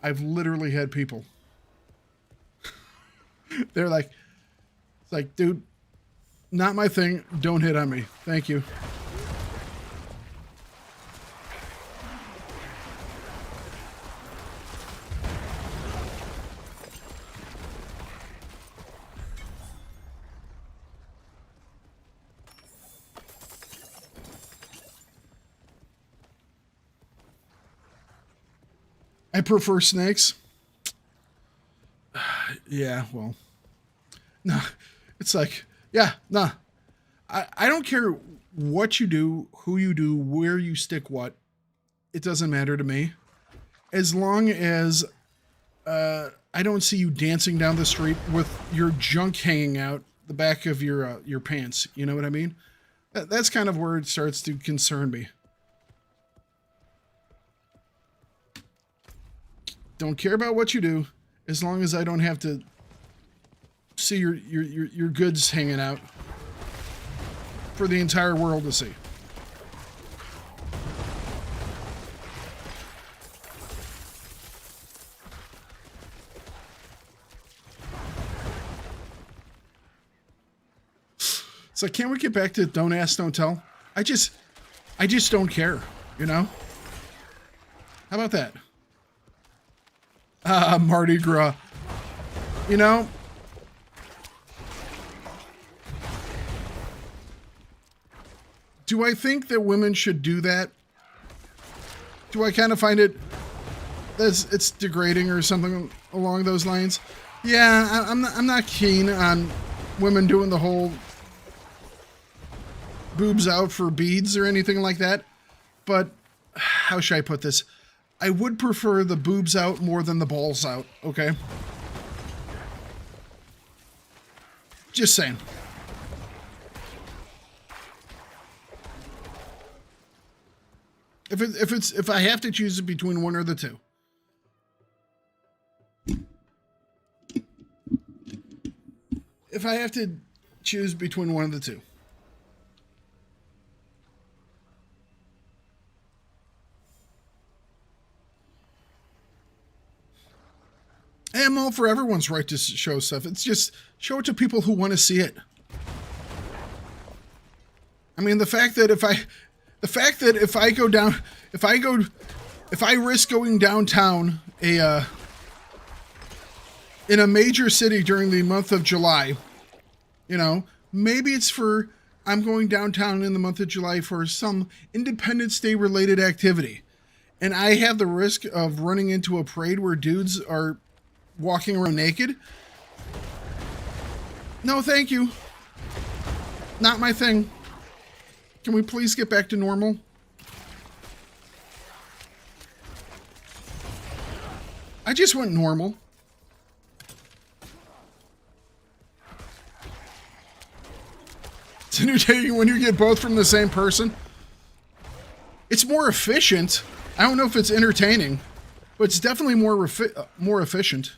Speaker 1: I've literally had people. They're like, it's like, dude, not my thing. Don't hit on me. Thank you. I prefer snakes. Yeah, well, no, it's like, yeah, nah. I don't care what you do, who you do, where you stick what. It doesn't matter to me. As long as I don't see you dancing down the street with your junk hanging out the back of your pants. You know what I mean? That's kind of where it starts to concern me. Don't care about what you do, as long as I don't have to see your goods hanging out for the entire world to see. It's like, can't we get back to don't ask, don't tell? I just don't care, you know? How about that? Mardi Gras. You know? Do I think that women should do that? Do I kind of find it as it's degrading or something along those lines? Yeah, I'm not keen on women doing the whole boobs out for beads or anything like that. But how should I put this? I would prefer the boobs out more than the balls out, okay? Just saying. If I have to choose between one or the two. If I have to choose between one of the two. I'm all for everyone's right to show stuff. It's just show it to people who want to see it. I mean, the fact that if I risk going downtown in a major city during the month of July, you know, maybe it's for, I'm going downtown in the month of July for some Independence Day related activity. And I have the risk of running into a parade where dudes are walking around naked. No, thank you. Not my thing. Can we please get back to normal? I just went normal. It's entertaining when you get both from the same person. It's more efficient. I don't know if it's entertaining, but it's definitely more efficient.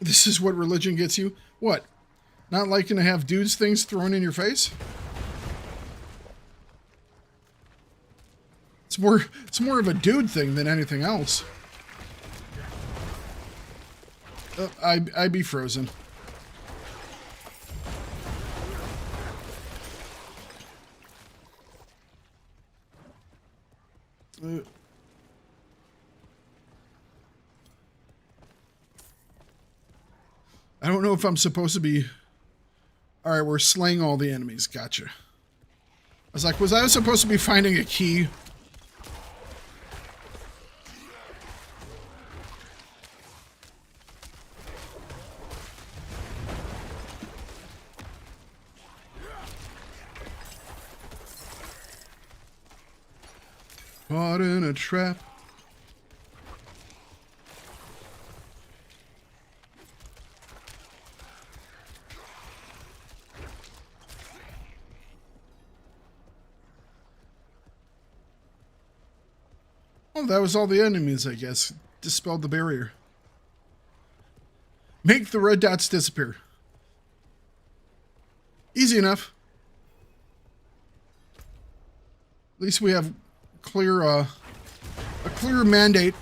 Speaker 1: This is what religion gets you? What? Not liking to have dudes things thrown in your face? It's more of a dude thing than anything else. I'd be frozen. I don't know if I'm supposed to be... Alright, we're slaying all the enemies. Gotcha. I was like, was I supposed to be finding a key? Caught in a trap. Oh, that was all the enemies, I guess. Dispelled the barrier. Make the red dots disappear. Easy enough. At least we have a clear mandate.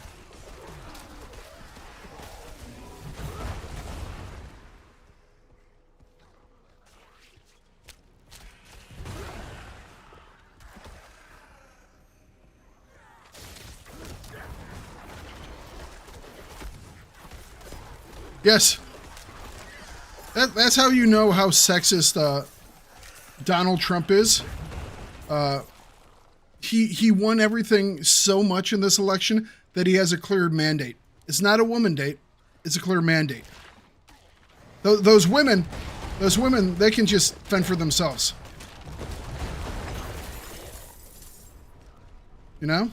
Speaker 1: Yes. That's how you know how sexist Donald Trump is. He won everything so much in this election that he has a clear mandate. It's not a woman date. It's a clear mandate. Those women, they can just fend for themselves. You know?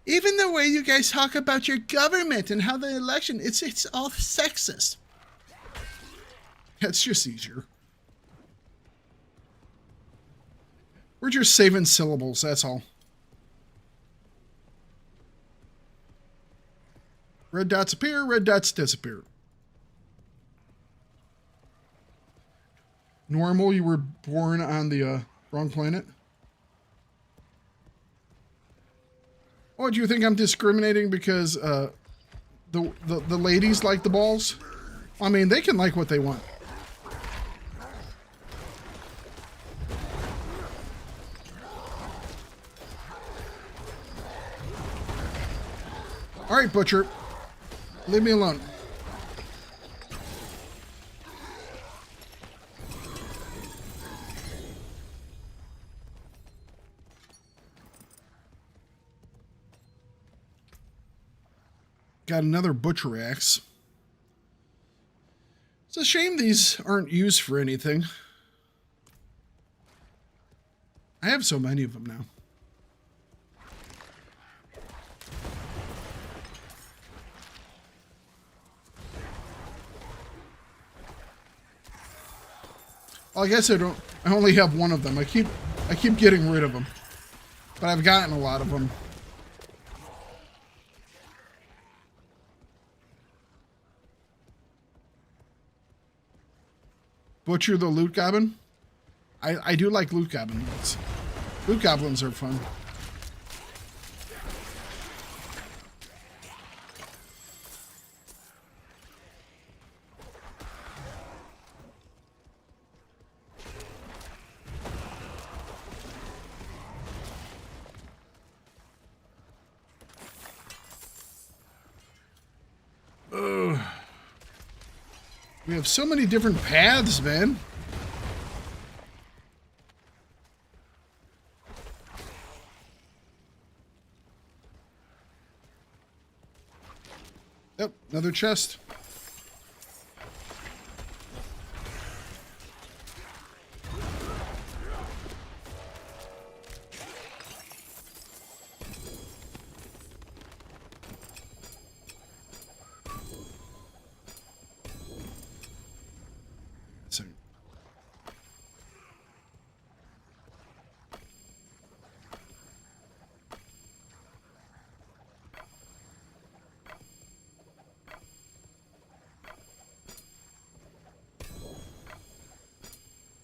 Speaker 1: Even the way you guys talk about your government and how the election, it's all sexist. It's just easier. We're just saving syllables, that's all. Red dots appear, red dots disappear. Normal, you were born on the wrong planet? Oh, do you think I'm discriminating because the ladies like the balls? I mean, they can like what they want. All right, Butcher. Leave me alone. Got another butcher axe. It's a shame these aren't used for anything. I have so many of them now. Well, I guess I only have one of them. I keep getting rid of them. But I've gotten a lot of them. Butcher the loot goblin? I do like loot goblins. Loot goblins are fun. We have so many different paths, man. Yep, another chest.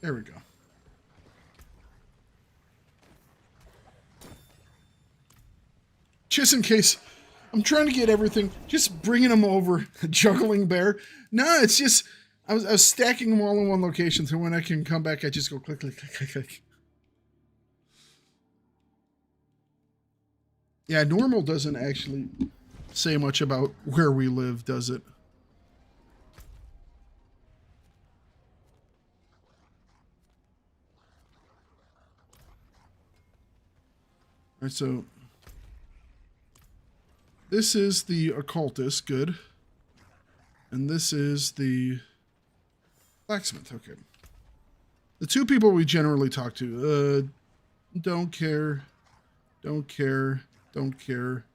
Speaker 1: There we go. Just in case, I'm trying to get everything, just bringing them over, juggling bear. No, it's just, I was stacking them all in one location, so when I can come back, I just go click, click, click, click, click. Yeah, normal doesn't actually say much about where we live, does it? All right, so this is the occultist, good. And this is the blacksmith, okay. The two people we generally talk to, don't care, don't care, don't care.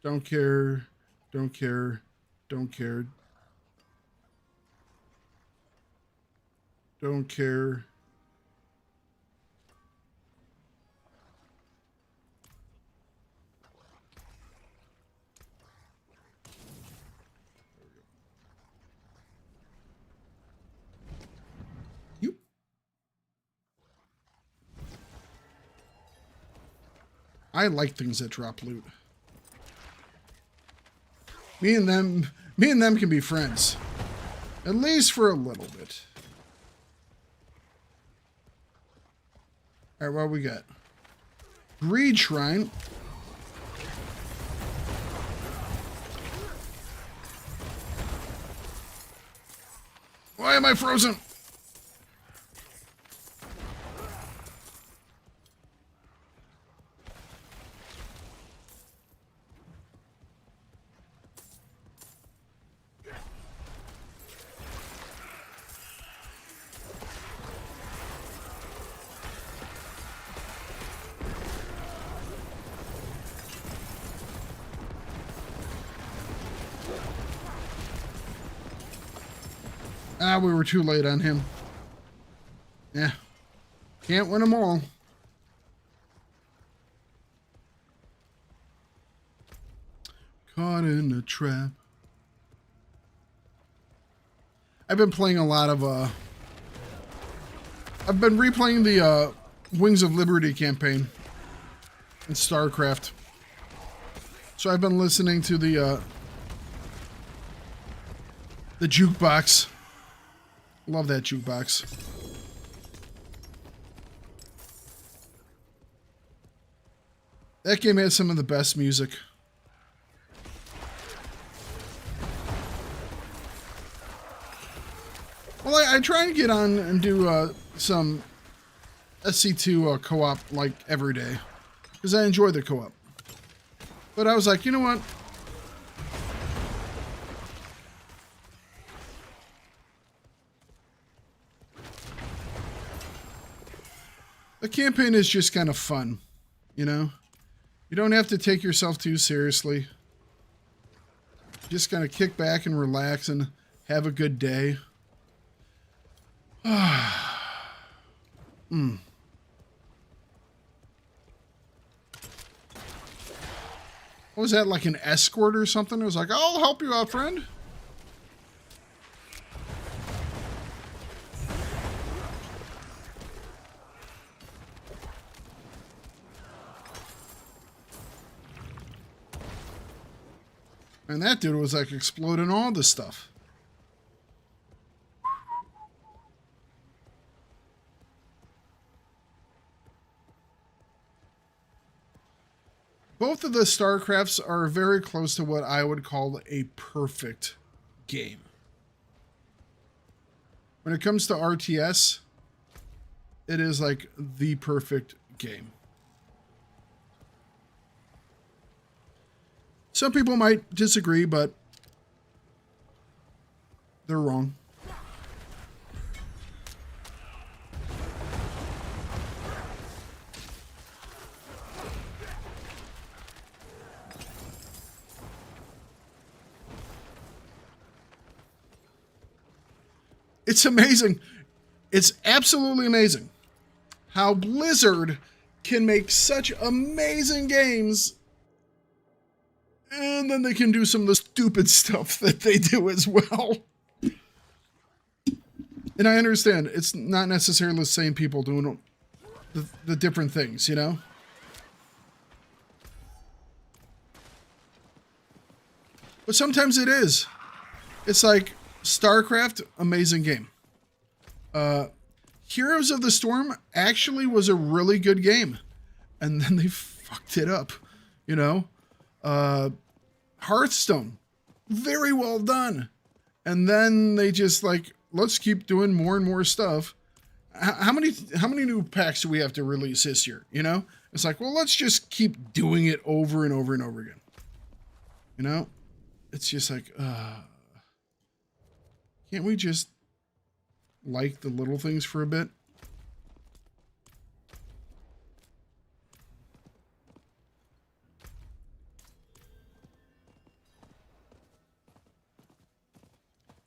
Speaker 1: Don't care, don't care, don't care. Don't care. I like things that drop loot. Me and them can be friends. At least for a little bit. Alright, what we got? Greed Shrine. Why am I frozen? Ah, we were too late on him. Yeah. Can't win them all. Caught in a trap. I've been playing a lot of, I've been replaying the, Wings of Liberty campaign in StarCraft. So I've been listening to the jukebox. Love that jukebox. That game has some of the best music. Well, I try and get on and do some SC2 co-op like every day. Because I enjoy the co-op. But I was like, you know what? The campaign is just kind of fun, you know? You don't have to take yourself too seriously. Just kind of kick back and relax and have a good day. Hmm. What was that, like an escort or something? It was like, I'll help you out, friend. And that dude was like exploding all this stuff. both of the StarCrafts are very close to what I would call a perfect game. When it comes to RTS, it is like the perfect game. Some people might disagree, but they're wrong. It's amazing. It's absolutely amazing how Blizzard can make such amazing games, and then they can do some of the stupid stuff that they do as well. And I understand it's not necessarily the same people doing the different things, you know? But sometimes it is. It's like StarCraft, amazing game. Heroes of the Storm actually was a really good game. And then they fucked it up, you know? Hearthstone, very well done. And then they just like, let's keep doing more and more stuff. How many new packs do we have to release this year? You know, it's like, well, let's just keep doing it over and over and over again. You know, it's just like, can't we just like the little things for a bit?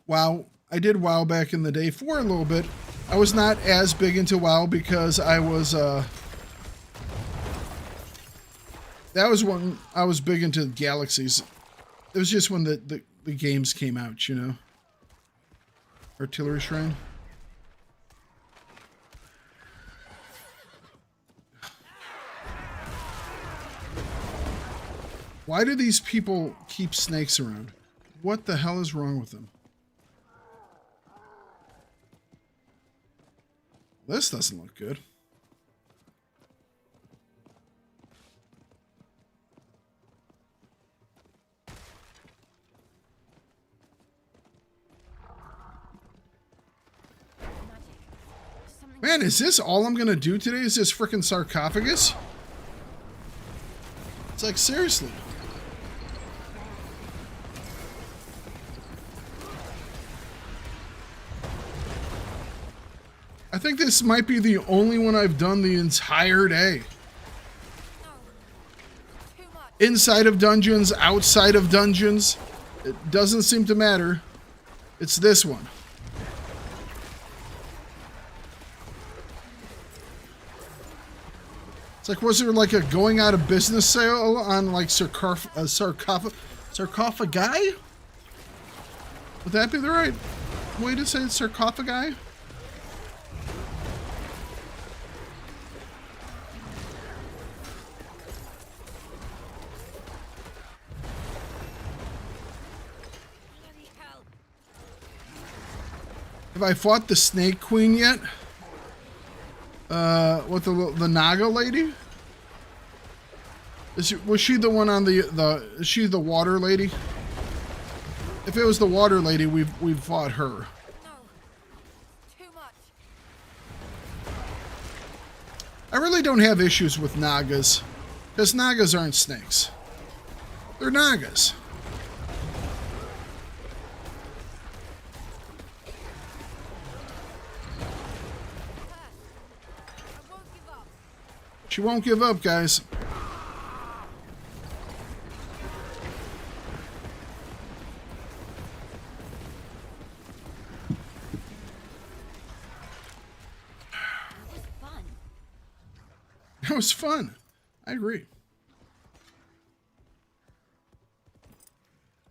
Speaker 1: WoW. I did WoW back in the day for a little bit. I was not as big into WoW because I was, that was when I was big into Galaxies. It was just when the games came out, you know. Artillery Shrine. Why do these people keep snakes around? What the hell is wrong with them? This doesn't look good. Man, is this all I'm gonna do today? Is this frickin' sarcophagus? It's like, seriously. I think this might be the only one I've done the entire day. Inside of dungeons, outside of dungeons. It doesn't seem to matter. It's this one. It's like, was there like a going out of business sale on like sarcophagi? Would that be the right way to say sarcophagi? Have I fought the Snake Queen yet? What the Naga lady? Was she the one on is she the water lady? If it was the water lady, we've fought her.
Speaker 8: No. Too much.
Speaker 1: I really don't have issues with Nagas, because Nagas aren't snakes. They're Nagas. She won't give up, guys. That was fun. I agree.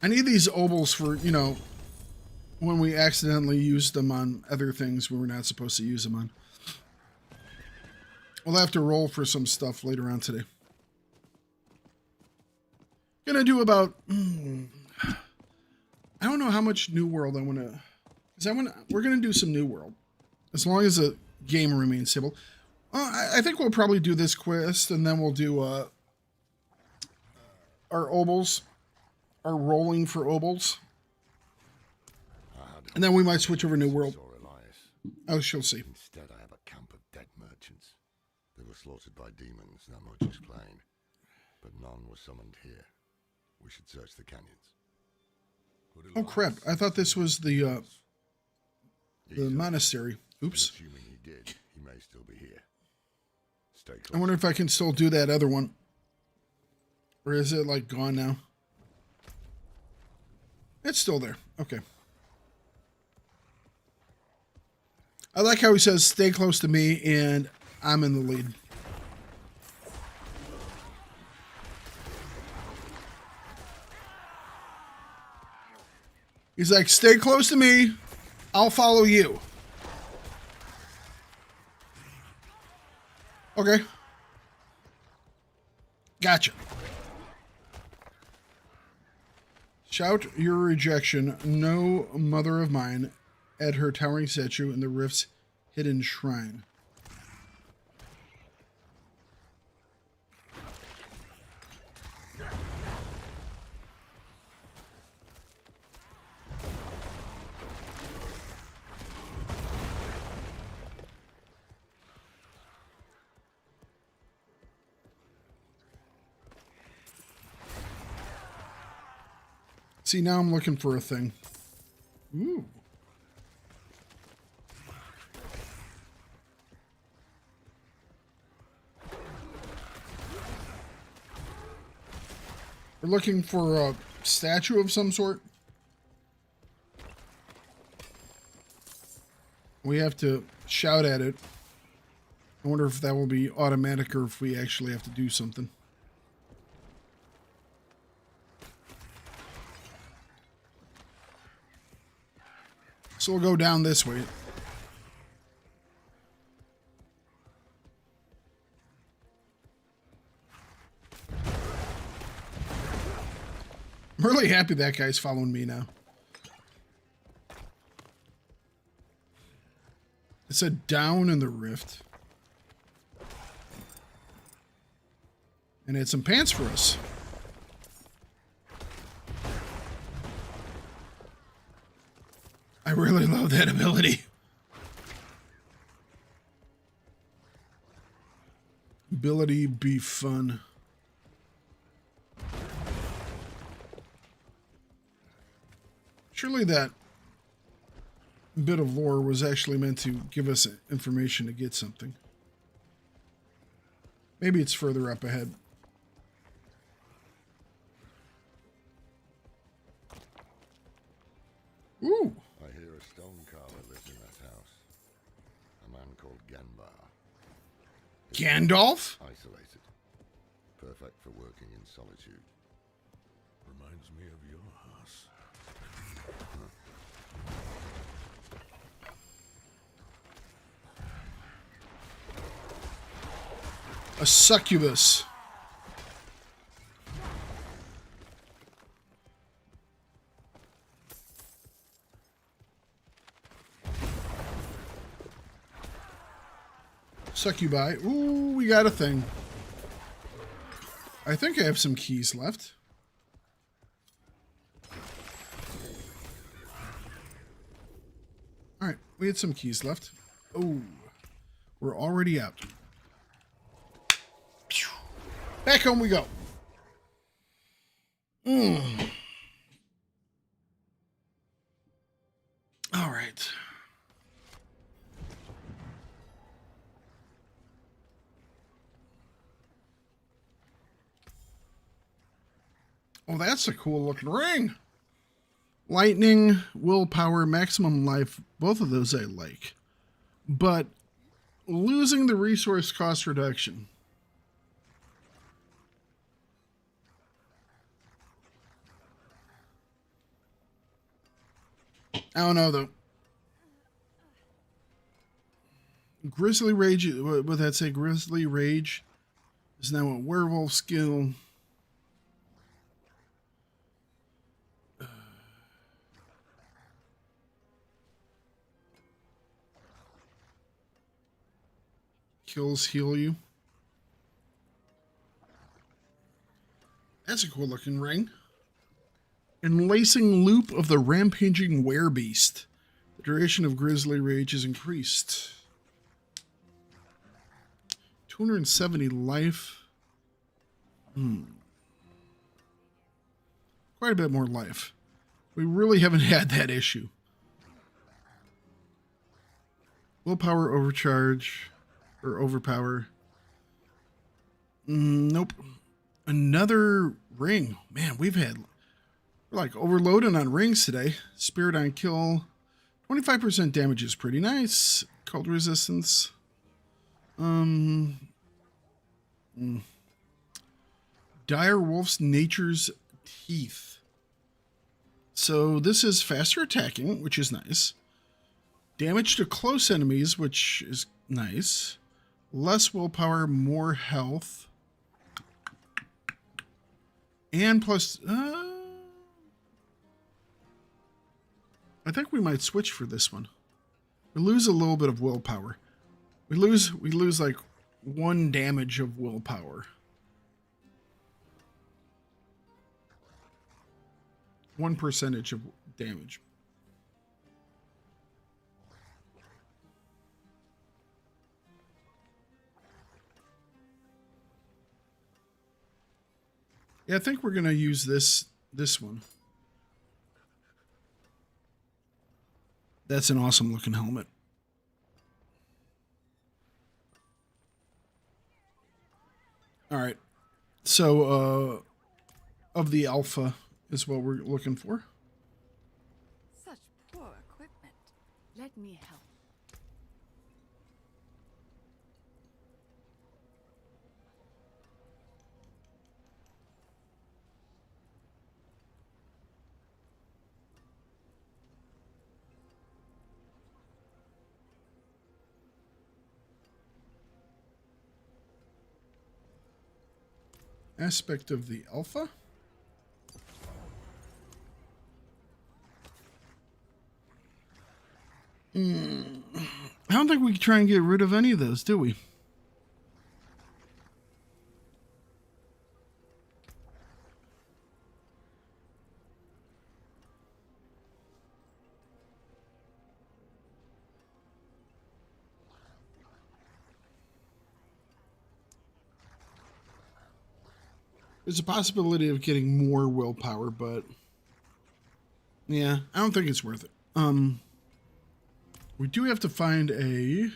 Speaker 1: I need these obols for, you know, when we accidentally use them on other things we were not supposed to use them on. We'll have to roll for some stuff later on today. Gonna do about, I don't know how much New World I want to, because we're gonna do some New World, as long as the game remains stable. I think we'll probably do this quest, and then we'll do our obols, our rolling for obols. And then we might switch over to New World. Oh, she'll see.
Speaker 16: Instead, I have a camp of dead merchants. They were slaughtered by demons, that much is plain. But none were summoned here. We should search the canyons.
Speaker 1: Oh crap! I thought this was the monastery. Oops.
Speaker 16: Assuming he did, he may still be here. Stay close.
Speaker 1: I wonder if I can still do that other one. Or is it like gone now? It's still there. Okay. I like how he says, stay close to me, and I'm in the lead. He's like, stay close to me. I'll follow you. Okay. Gotcha. Shout your rejection, no mother of mine, at her towering statue in the rift's hidden shrine. See, now I'm looking for a thing. Ooh. We're looking for a statue of some sort. We have to shout at it. I wonder if that will be automatic or if we actually have to do something. So we'll go down this way. I'm really happy that guy's following me now. It said down in the rift. And it had some pants for us. I really love that ability. Ability be fun. Surely that bit of lore was actually meant to give us information to get something. Maybe it's further up ahead. Ooh.
Speaker 16: I hear a stone carver lives in that house. A man called Ganbar.
Speaker 1: Gandalf?
Speaker 16: Isolated. Perfect for working in solitude.
Speaker 12: Reminds me of your house.
Speaker 1: A succubus. Succubi. Ooh, we got a thing. I think I have some keys left. Alright, we had some keys left. Oh, we're already out. Back home we go. All right. Oh, that's a cool looking ring. Lightning, willpower, maximum life. Both of those I like. But losing the resource cost reduction. I don't know, though. Grizzly Rage, what would that say? Grizzly Rage is now a werewolf skill. Kills heal you. That's a cool looking ring. Enlacing loop of the rampaging werebeast. The duration of Grizzly Rage is increased. 270 life. Quite a bit more life. We really haven't had that issue. Willpower overcharge. Or overpower. Nope. Another ring. Man, we're like overloading on rings today. Spirit on kill. 25% damage is pretty nice. Cold resistance. Dire Wolf's Nature's Teeth. So this is faster attacking, which is nice. Damage to close enemies, which is nice. Less willpower, more health. And plus... I think we might switch for this one. We lose a little bit of willpower. We lose like 1 damage of willpower. 1% of damage. Yeah, I think we're gonna use this one. That's an awesome looking helmet. All right. So, of the alpha is what we're looking for.
Speaker 8: Such poor equipment. Let me help.
Speaker 1: Aspect of the alpha. I don't think we can try and get rid of any of those, do we? There's a possibility of getting more willpower, but yeah, I don't think it's worth it. We do have to find a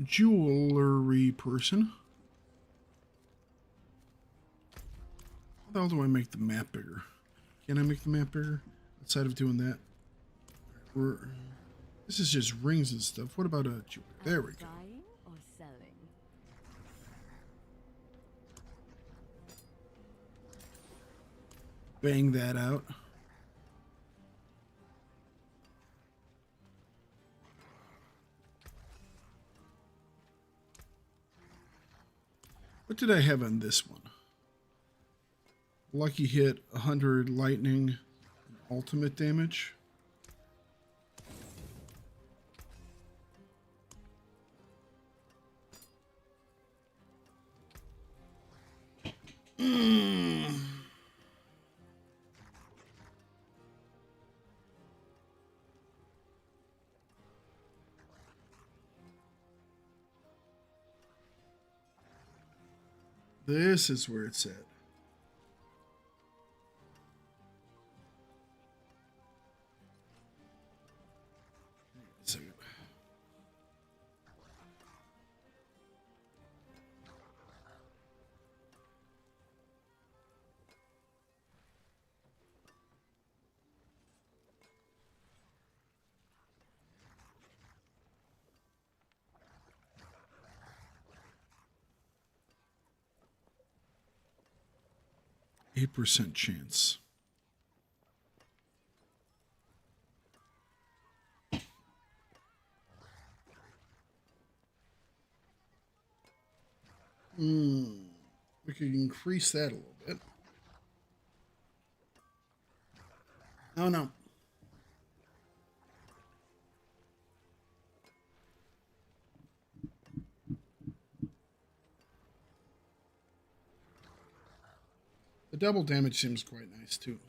Speaker 1: jewelry person. How the hell do I make the map bigger? Can I make the map bigger outside of doing that? This is just rings and stuff. What about a jewelry? There we go.
Speaker 8: Buying or selling?
Speaker 1: Bang that out. What did I have on this one? Lucky hit, 100 lightning, ultimate damage. This is where it's at. So, 8% chance. We could increase that a little bit. Oh no. double damage seems quite nice too.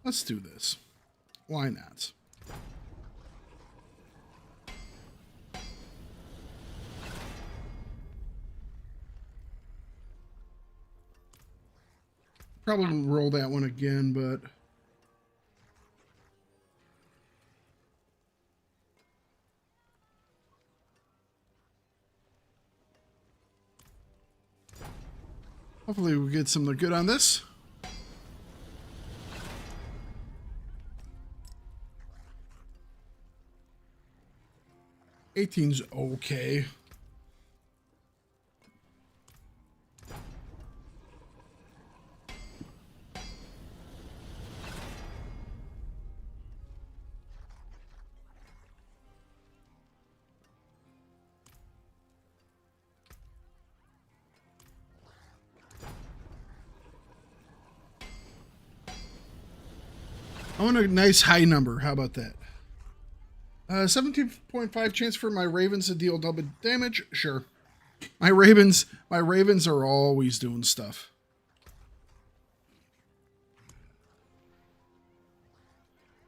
Speaker 1: Let's do this. Why not? Probably roll that one again, but hopefully we'll get something good on this. '18's okay. I want a nice high number. How about that? 17.5 chance for my Ravens to deal double damage. Sure. My Ravens are always doing stuff.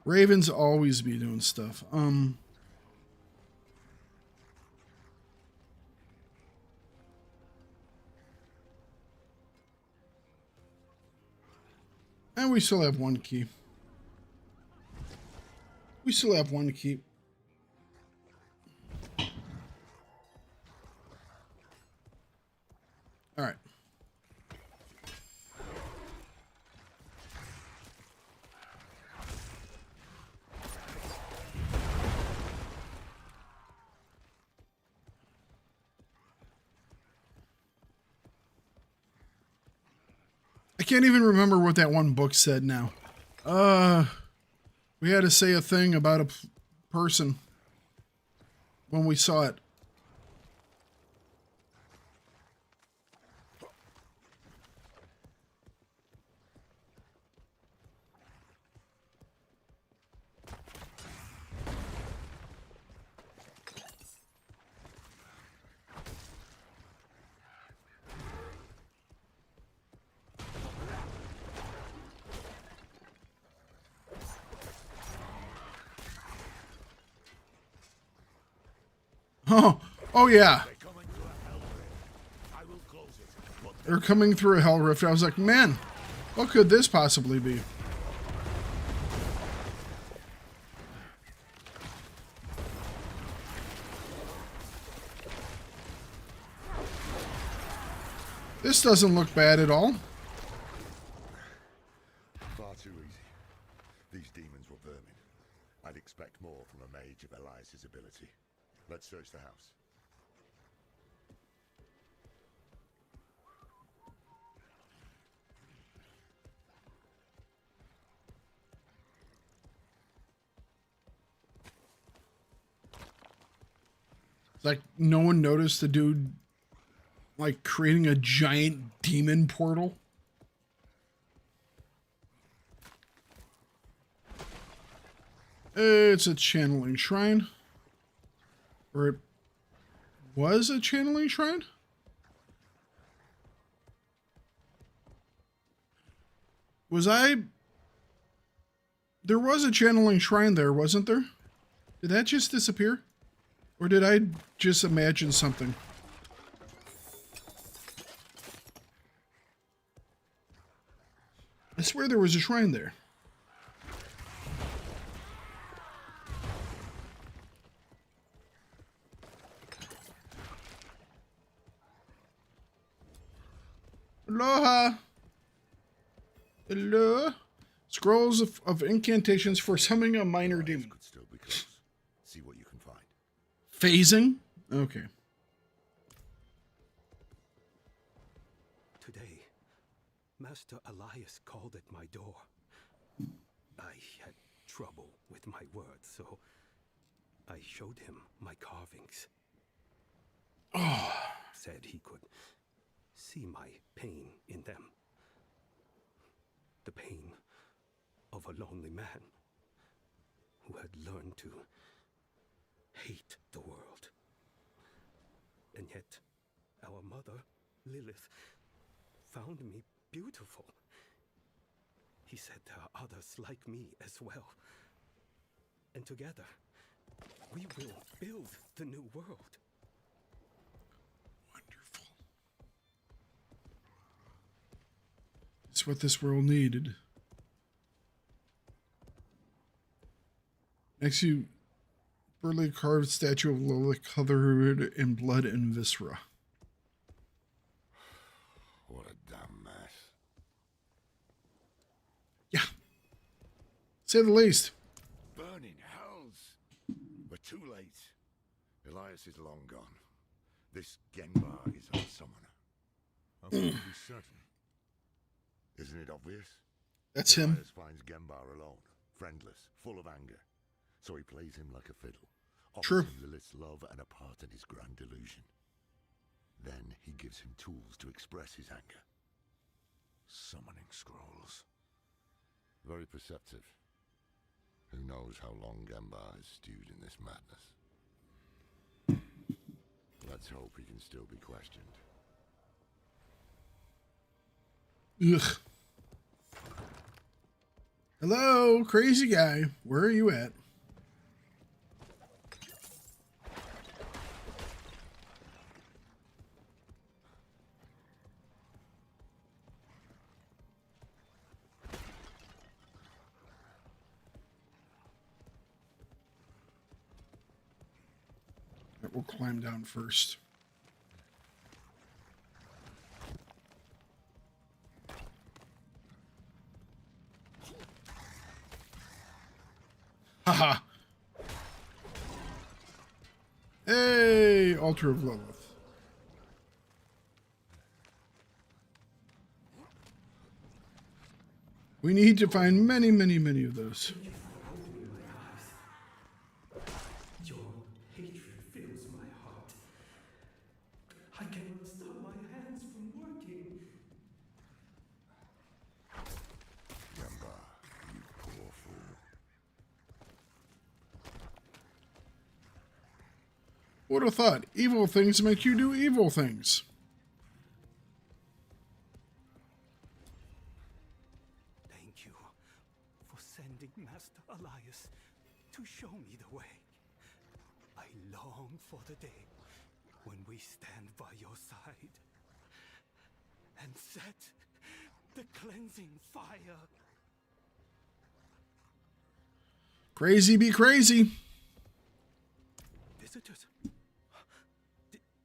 Speaker 1: Ravens always be doing stuff. And we still have one key. We still have one key. All right. I can't even remember what that one book said now. We had to say a thing about a person when we saw it. Oh yeah. They're coming through a hell rift. I was like, man, what could this possibly be? This doesn't look bad at all.
Speaker 16: Far too easy. These demons were vermin. I'd expect more from a mage of Elias's ability. Let's search the house.
Speaker 1: It's like no one noticed the dude like creating a giant demon portal. It's a channeling shrine. Or it was a channeling shrine? There was a channeling shrine there, wasn't there? Did that just disappear? Or did I just imagine something? I swear there was a shrine there. Aloha! Hello? Scrolls of incantations for summoning a minor demon.
Speaker 16: Could still be close. See what you can find.
Speaker 1: Phasing? Okay.
Speaker 19: Today, Master Elias called at my door. I had trouble with my words, so I showed him my carvings.
Speaker 1: Oh.
Speaker 19: Said he could see my pain in them. The pain of a lonely man who had learned to hate the world. And yet, our mother, Lilith, found me beautiful. He said there are others like me as well. And together, we will build the new world.
Speaker 1: Wonderful. It's what this world needed. Next, you burly carved statue of Lilith covered in blood and viscera.
Speaker 16: What a damn mess.
Speaker 1: Yeah. Say the least.
Speaker 16: Burning hells. We're too late. Elias is long gone. This Genbar is our summoner.
Speaker 12: How can you be certain?
Speaker 16: Isn't it obvious?
Speaker 1: That's him.
Speaker 16: Elias finds Genbar alone, friendless, full of anger. So he plays him like a fiddle.
Speaker 1: True.
Speaker 16: Offers him Lilith's love and a part in his grand delusion. Then he gives him tools to express his anger.
Speaker 12: Summoning scrolls.
Speaker 16: Very perceptive. Who knows how long Genbar has stewed in this madness. Let's hope he can still be questioned.
Speaker 1: Ugh. Hello, crazy guy. Where are you at? We'll climb down first. Haha. Hey, Altar of Lilith. We need to find many, many, many of those.
Speaker 19: Your hatred fills my heart. I cannot stop my hands from working.
Speaker 16: Genbar, you poor fool.
Speaker 1: Would have thought evil things make you do evil things.
Speaker 19: Thank you for sending Master Elias to show me the way. I long for the day when we stand by your side and set the cleansing fire.
Speaker 1: Crazy be crazy.
Speaker 19: Visitors.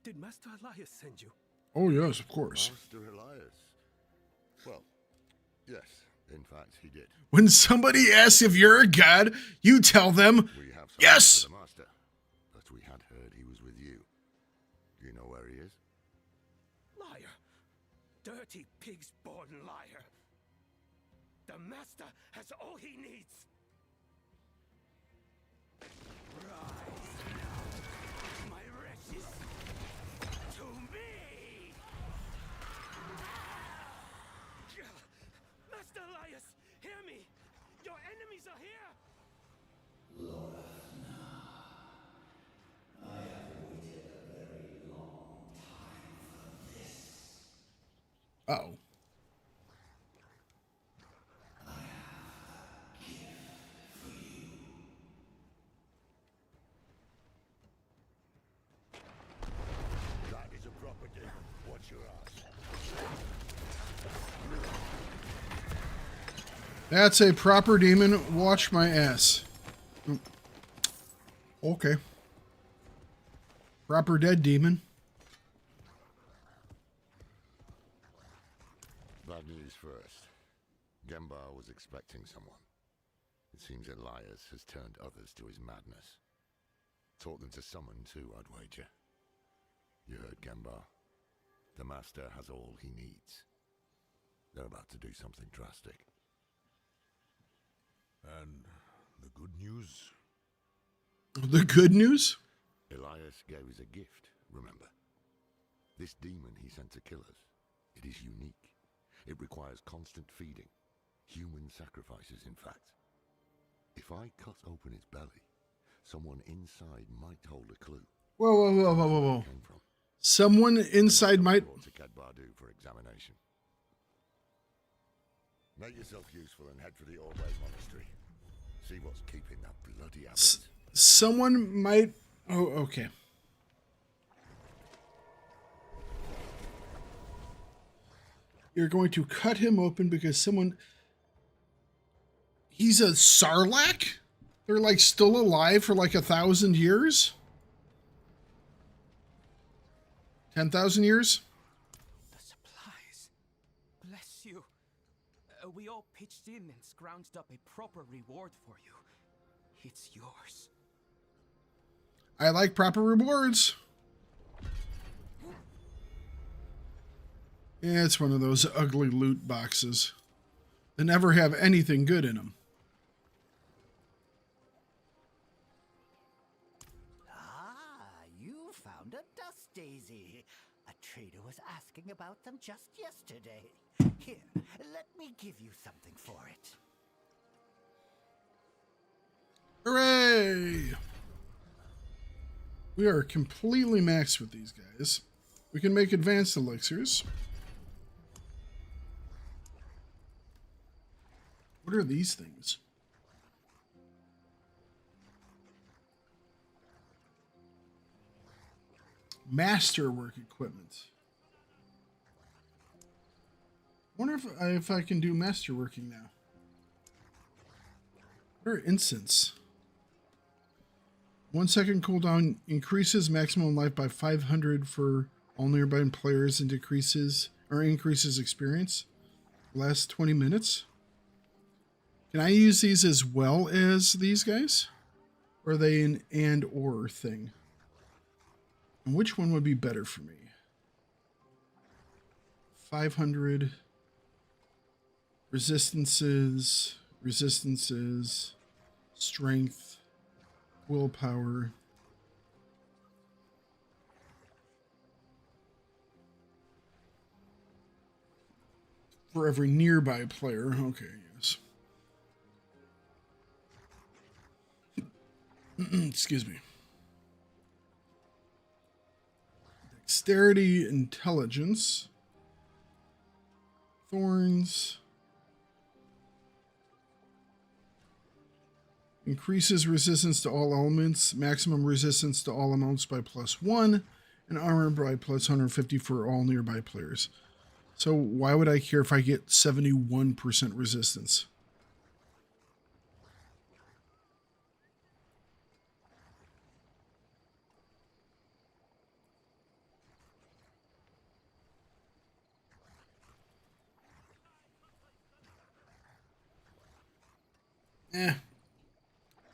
Speaker 19: Did Master Elias send you?
Speaker 1: Oh, yes, of course.
Speaker 16: Master Elias. Well, yes, in fact, he did.
Speaker 1: When somebody asks if you're a god, you tell them,
Speaker 16: We have
Speaker 1: yes!
Speaker 16: for the master, but we had heard he was with you. Do you know where he is?
Speaker 19: Liar. Dirty pig's-born liar. The master has all he needs. Rise now, my wretches, to me! Master Elias, hear me! Your enemies are here!
Speaker 3: I have waited a very long time for this.
Speaker 1: Uh-oh.
Speaker 16: That is a property. What's your ass?
Speaker 1: That's a proper demon. Watch my ass. Okay. Proper dead demon.
Speaker 16: Bad news first. Genbar was expecting someone. It seems Elias has turned others to his madness. Taught them to summon too, I'd wager. You heard Genbar. The master has all he needs. They're about to do something drastic.
Speaker 12: And the good news?
Speaker 1: The good news?
Speaker 16: Elias gave us a gift, remember? This demon he sent to kill us. It is unique. It requires constant feeding. Human sacrifices, in fact. If I cut open its belly, someone inside might hold a clue.
Speaker 1: Whoa, whoa, whoa, whoa, whoa, whoa. Someone inside might...
Speaker 16: Brought to Khadbardu for examination. Make yourself useful and head for the Orbe Monastery. See what's keeping that bloody abbot.
Speaker 1: Someone might... Oh, okay. You're going to cut him open because someone... He's a Sarlacc? They're like still alive for like 1,000 years? 10,000 years?
Speaker 13: The supplies. Bless you. We all pitched in and scrounged up a proper reward for you. It's yours.
Speaker 1: I like proper rewards. Yeah, it's one of those ugly loot boxes. They never have anything good in them.
Speaker 3: Ah, you found a dust daisy. A trader was asking about them just yesterday. Here, let me give you something for it.
Speaker 1: Hooray! We are completely maxed with these guys. We can make advanced elixirs. What are these things? Masterwork equipment. Wonder if I can do masterworking now. What are incense? 1 second cooldown increases maximum life by 500 for all nearby players and increases experience. Lasts 20 minutes. Can I use these as well as these guys? Or are they an and or thing? And which one would be better for me? 500 resistances, strength, willpower. For every nearby player. Okay, yes. Excuse me. Dexterity, intelligence, thorns, increases resistance to all elements, maximum resistance to all amounts by +1, and armor by +150 for all nearby players. So why would I care if I get 71% resistance?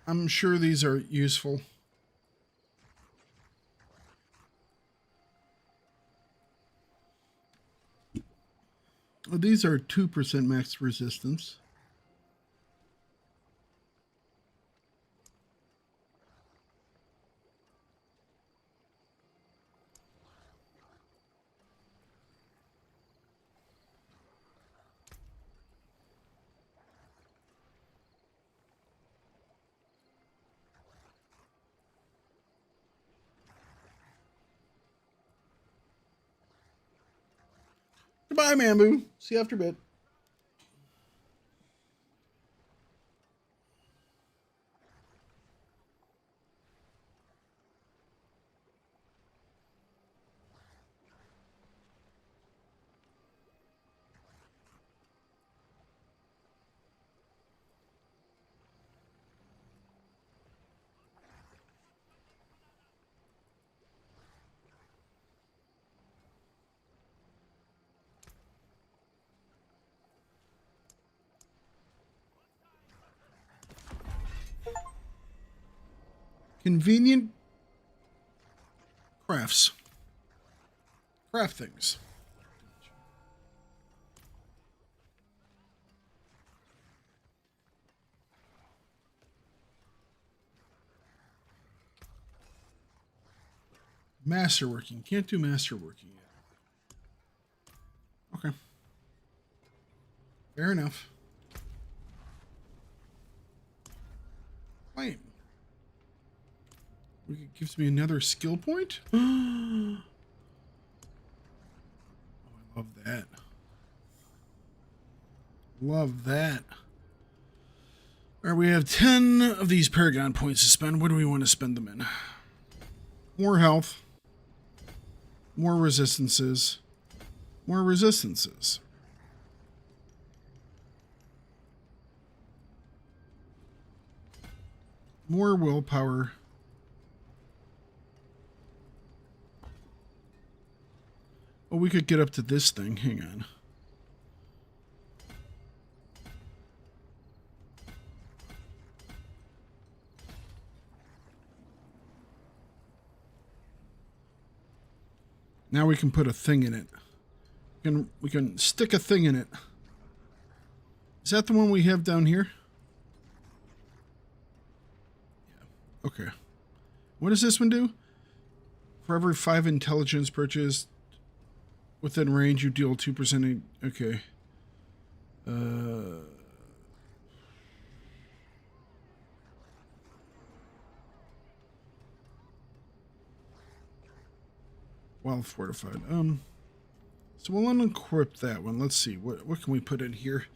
Speaker 1: I'm sure these are useful. Well, these are 2% max resistance. Goodbye, Mambu. See you after a bit. Convenient crafts. Craft things. Masterworking. Can't do masterworking yet. Okay. Fair enough. Claim. It gives me another skill point? Oh, I love that. Love that. All right, we have 10 of these Paragon points to spend. What do we want to spend them in? More health. More resistances. More resistances. More willpower. Oh, we could get up to this thing. Hang on. Now we can put a thing in it. We can stick a thing in it. Is that the one we have down here? Yeah. Okay. What does this one do? For every 5 intelligence purchased within range, you deal 2%. Okay. Well fortified. So we'll unequip that one. Let's see. What can we put in here?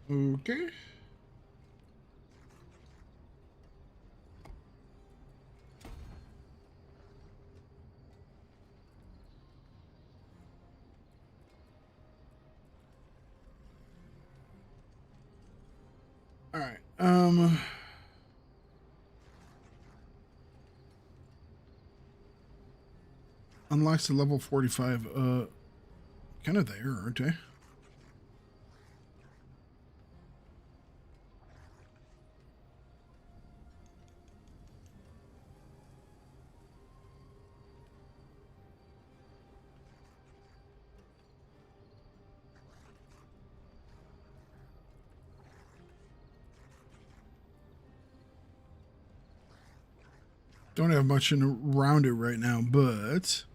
Speaker 1: Okay. All right. Unlocks the level 45. Kind of there, aren't they? Don't have much around it right now, but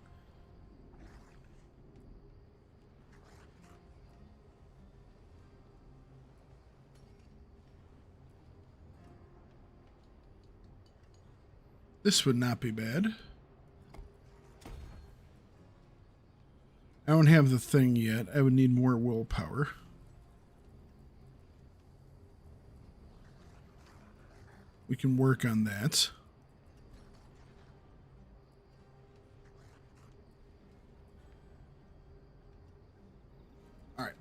Speaker 1: this would not be bad. I don't have the thing yet. I would need more willpower. We can work on that. All right.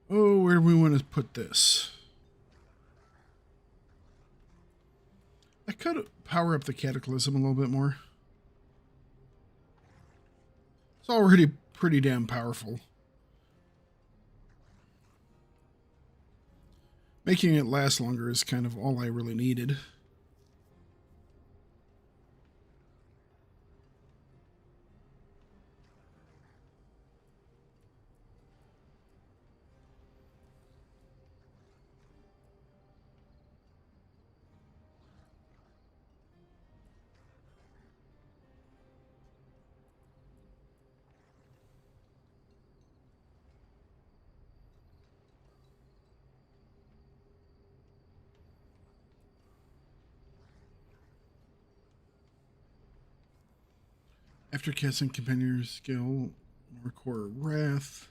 Speaker 1: Oh, where do we want to put this? I could power up the Cataclysm a little bit more. It's already pretty damn powerful. Making it last longer is kind of all I really needed. After casting Companion skill, more core wrath.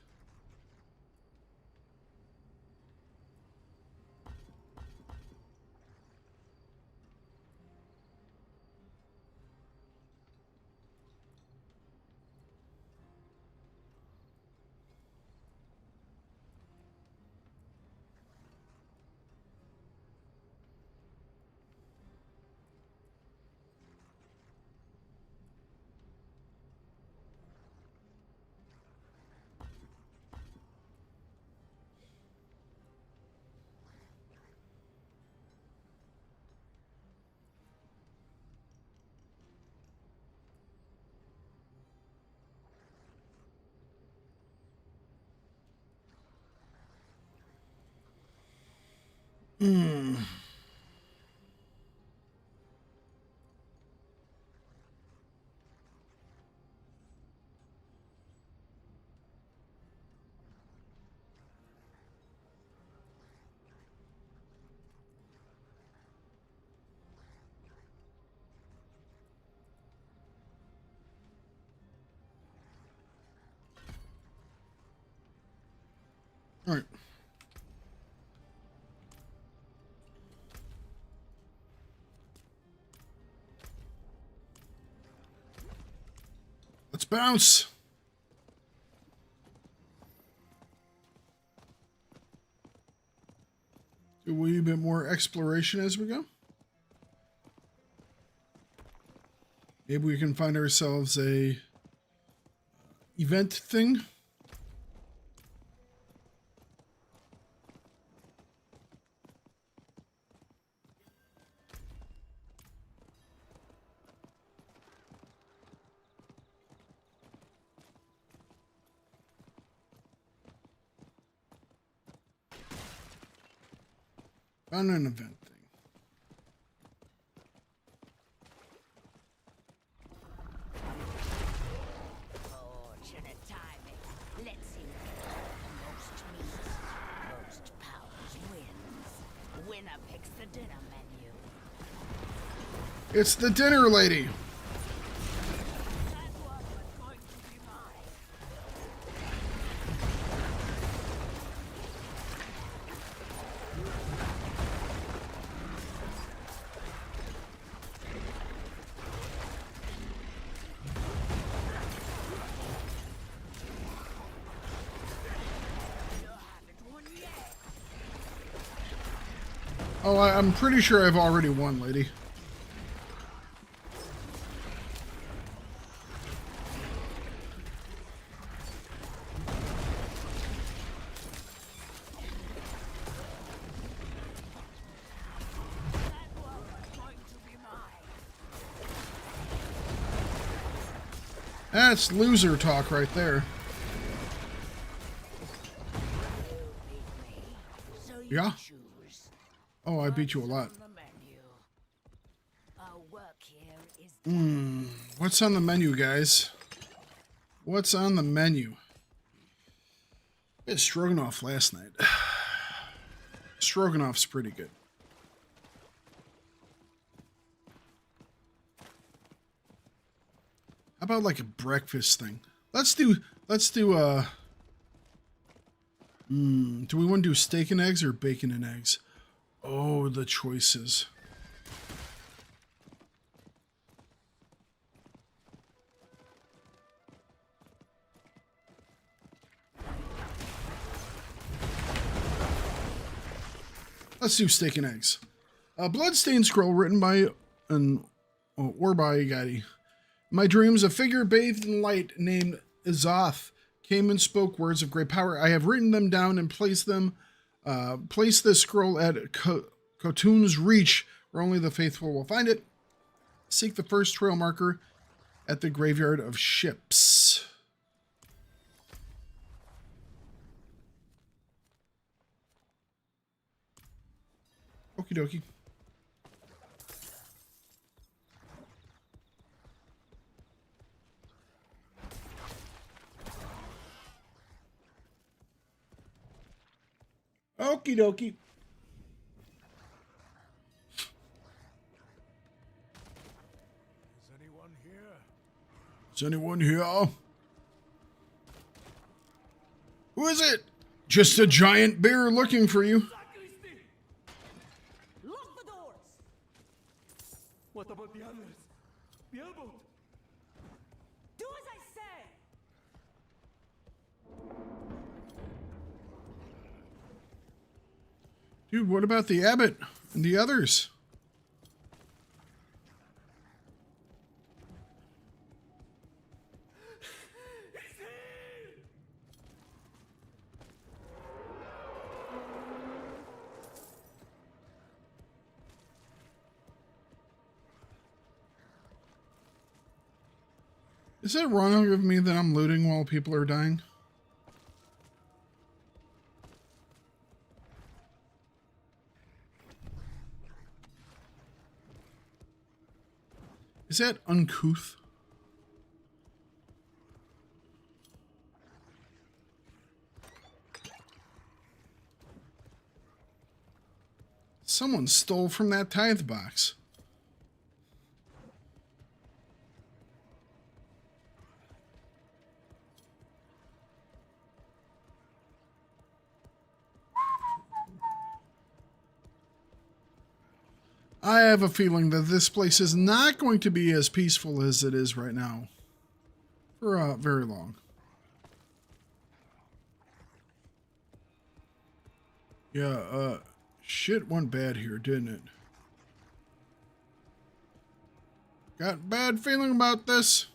Speaker 1: Hmm. All right. Let's bounce. Do a wee bit more exploration as we go. Maybe we can find ourselves a event thing. Found an event thing.
Speaker 3: Fortunate timing. Let's see who most meat, most powers wins. Winner picks the dinner menu.
Speaker 1: It's the dinner lady. Oh, I'm pretty sure I've already won, lady. That's loser talk right there. Yeah? Oh, I beat you a lot. What's on the menu, guys? What's on the menu? I had stroganoff last night. Stroganoff's pretty good. How about like a breakfast thing? Do we want to do steak and eggs or bacon and eggs? Oh, the choices. Let's do steak and eggs. A bloodstained scroll written by Orbai. My dreams, a figure bathed in light named Izoth came and spoke words of great power. I have written them down and placed this scroll at Khotun's reach, where only the faithful will find it. Seek the first trail marker at the graveyard of ships. Okie dokie. Okie dokie. Is anyone here? Who is it? Just a giant bear looking for you.
Speaker 9: Lock the doors! What about the others? Diablo! Do as I say!
Speaker 1: Dude, what about the abbot and the others? Is it wrong of me that I'm looting while people are dying? Is that uncouth? Someone stole from that tithe box. I have a feeling that this place is not going to be as peaceful as it is right now for very long. Yeah, shit went bad here, didn't it? Got a bad feeling about this.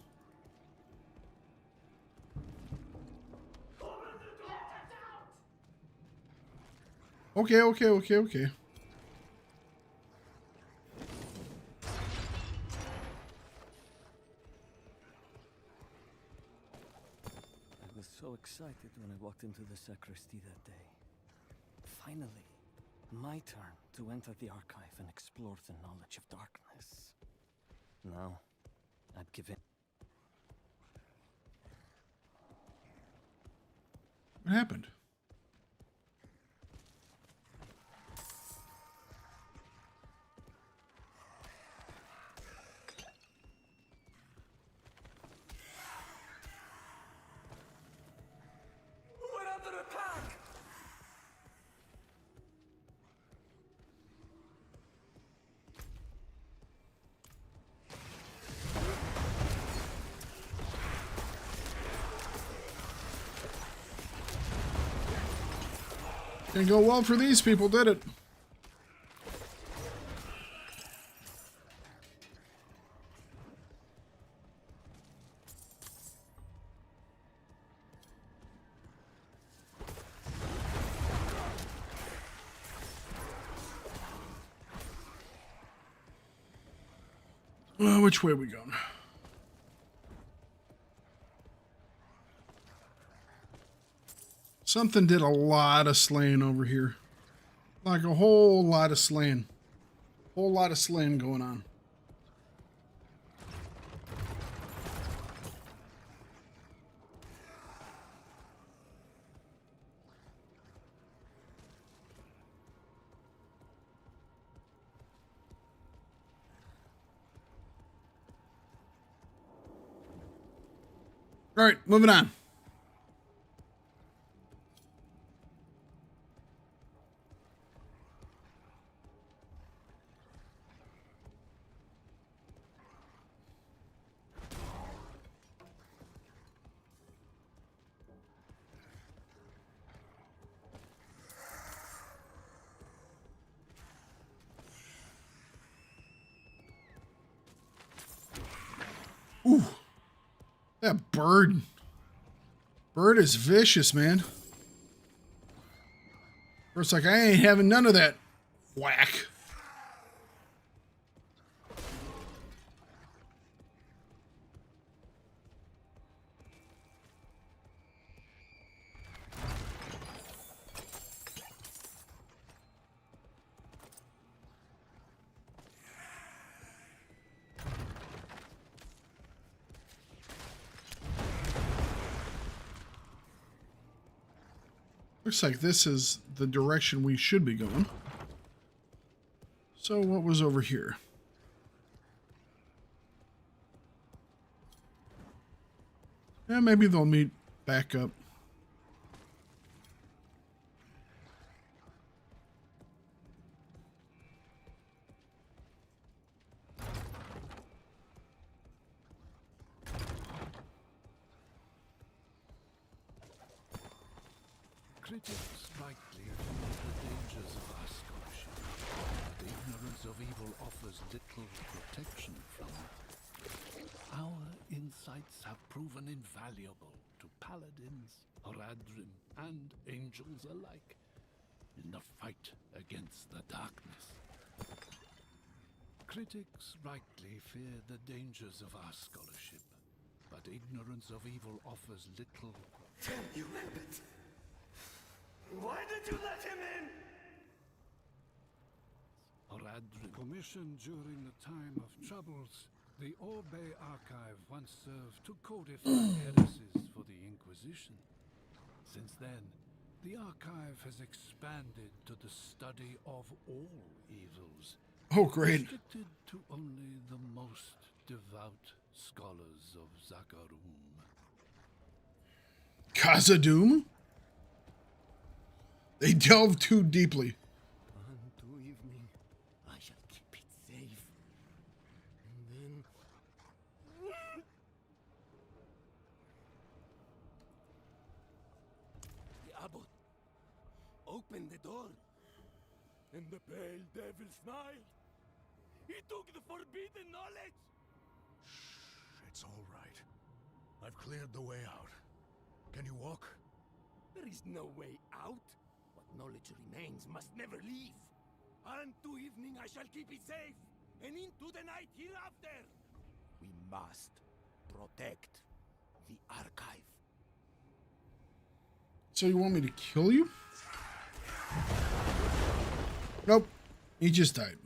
Speaker 1: Okay.
Speaker 20: I was so excited when I walked into the sacristy that day. Finally, my turn to enter the archive and explore the knowledge of darkness. Now, I'd give in.
Speaker 1: What happened?
Speaker 9: We're under attack!
Speaker 1: Didn't go well for these people, did it? Well, which way are we going? Something did a lot of slaying over here. Like a whole lot of slaying. Whole lot of slaying going on. All right, moving on. Ooh, that bird. Bird is vicious, man. First, like, I ain't having none of that. Whack. Looks like this is the direction we should be going. So what was over here? Yeah, maybe they'll meet back up.
Speaker 12: Critics rightly fear the dangers of our scholarship, but ignorance of evil offers little protection from it. Our insights have proven invaluable to paladins, Oradrim, and angels alike in the fight against the darkness. Critics rightly fear the dangers of our scholarship, but ignorance of evil offers little.
Speaker 9: You rabbit! Why did you let him in?
Speaker 12: Oradrim, commissioned during the time of troubles, The Orbe archive once served to codify heresies for the Inquisition. Since then, the archive has expanded to the study of all evils.
Speaker 1: Oh, great.
Speaker 12: Restricted to only the most devout scholars of Zakarum.
Speaker 1: Khazad-dûm? They delve too deeply.
Speaker 20: Unto evening, I shall keep it safe. And then...
Speaker 18: The abbot, open the door. And the pale devil smiled. He took the forbidden knowledge.
Speaker 12: It's all right. I've cleared the way out. Can you walk?
Speaker 18: There is no way out. What knowledge remains must never leave. Unto evening I shall keep it safe, and into the night hereafter. We must protect the archive.
Speaker 1: So you want me to kill you? Nope. He just died.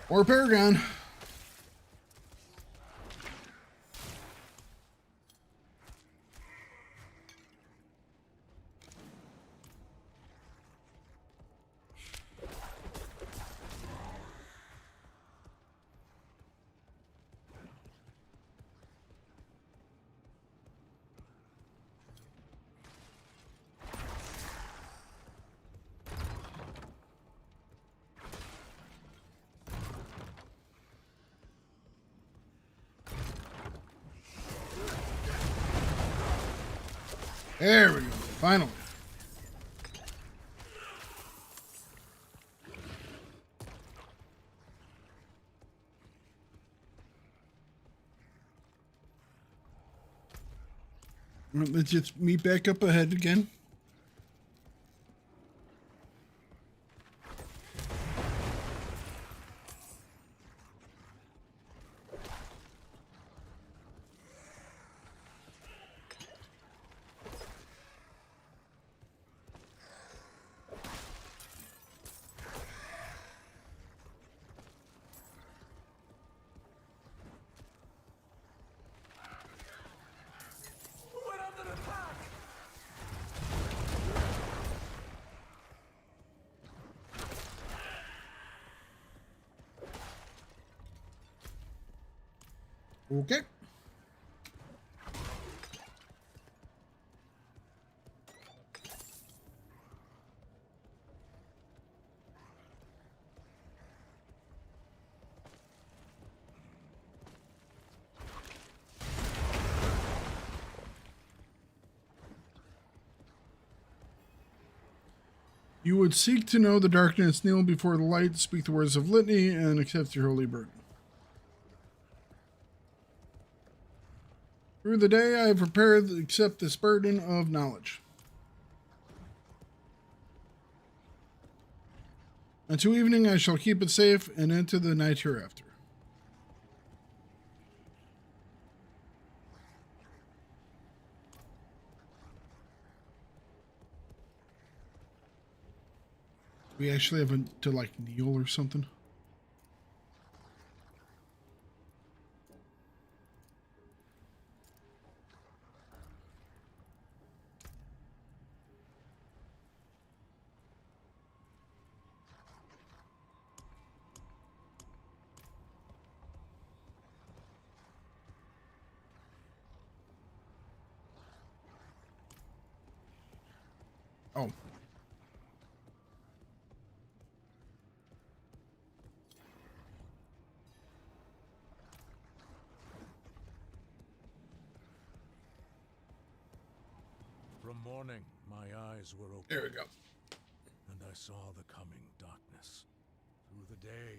Speaker 1: Or Paragon. There we go. Finally. Let's just meet back up ahead again. Okay. You would seek to know the darkness, kneel before the light, speak the words of litany, and accept your holy burden. Through the day I have prepared to accept this burden of knowledge. Until evening I shall keep it safe, and into the night hereafter. Do we actually have to like kneel or something? Oh.
Speaker 12: From morning, my eyes were open.
Speaker 1: There we go.
Speaker 12: And I saw the coming darkness. Through the day,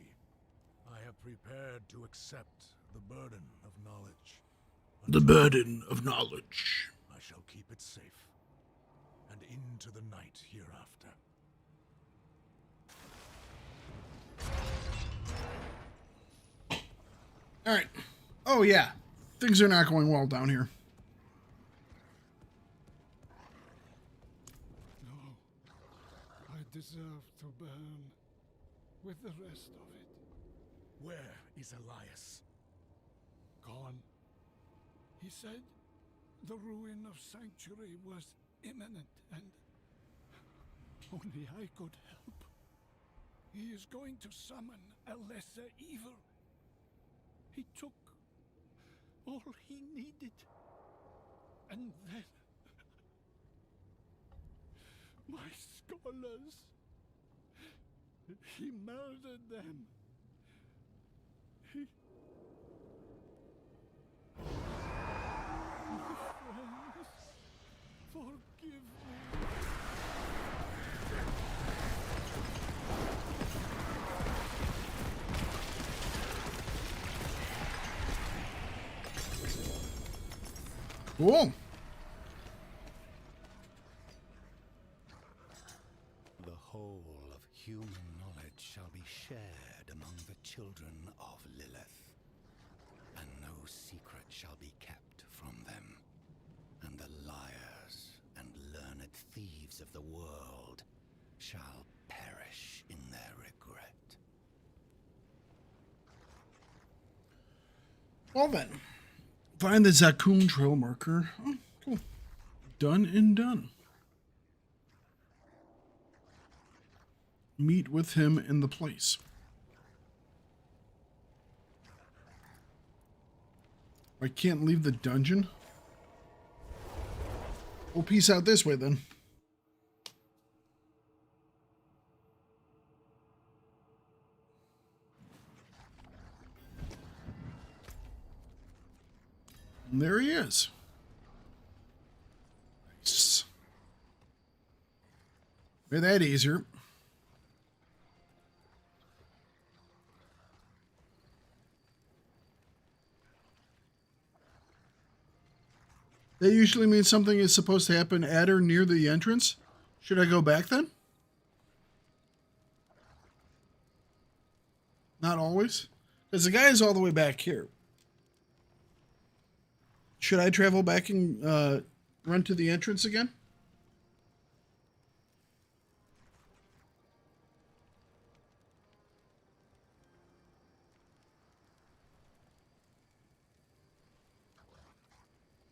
Speaker 12: I have prepared to accept the burden of knowledge.
Speaker 1: The burden of knowledge.
Speaker 12: I shall keep it safe, and into the night hereafter.
Speaker 1: All right. Oh, yeah. Things are not going well down here.
Speaker 12: No. I deserve to burn with the rest of it. Where is Elias? Gone. He said the ruin of Sanctuary was imminent and only I could help. He is going to summon a lesser evil. He took all he needed. And then my scholars, he murdered them. He... My friends, forgive me.
Speaker 1: Cool.
Speaker 18: The whole of human knowledge shall be shared among the children of Lilith, and no secret shall be kept from them. And the liars and learned thieves of the world shall perish in their regret.
Speaker 1: Well then. Find the Zakum trail marker. Oh, cool. Done and done. Meet with him in the place. I can't leave the dungeon. We'll peace out this way then. And there he is. Nice. Made that easier. That usually means something is supposed to happen at or near the entrance. Should I go back then? Not always. Because the guy is all the way back here. Should I travel back and run to the entrance again?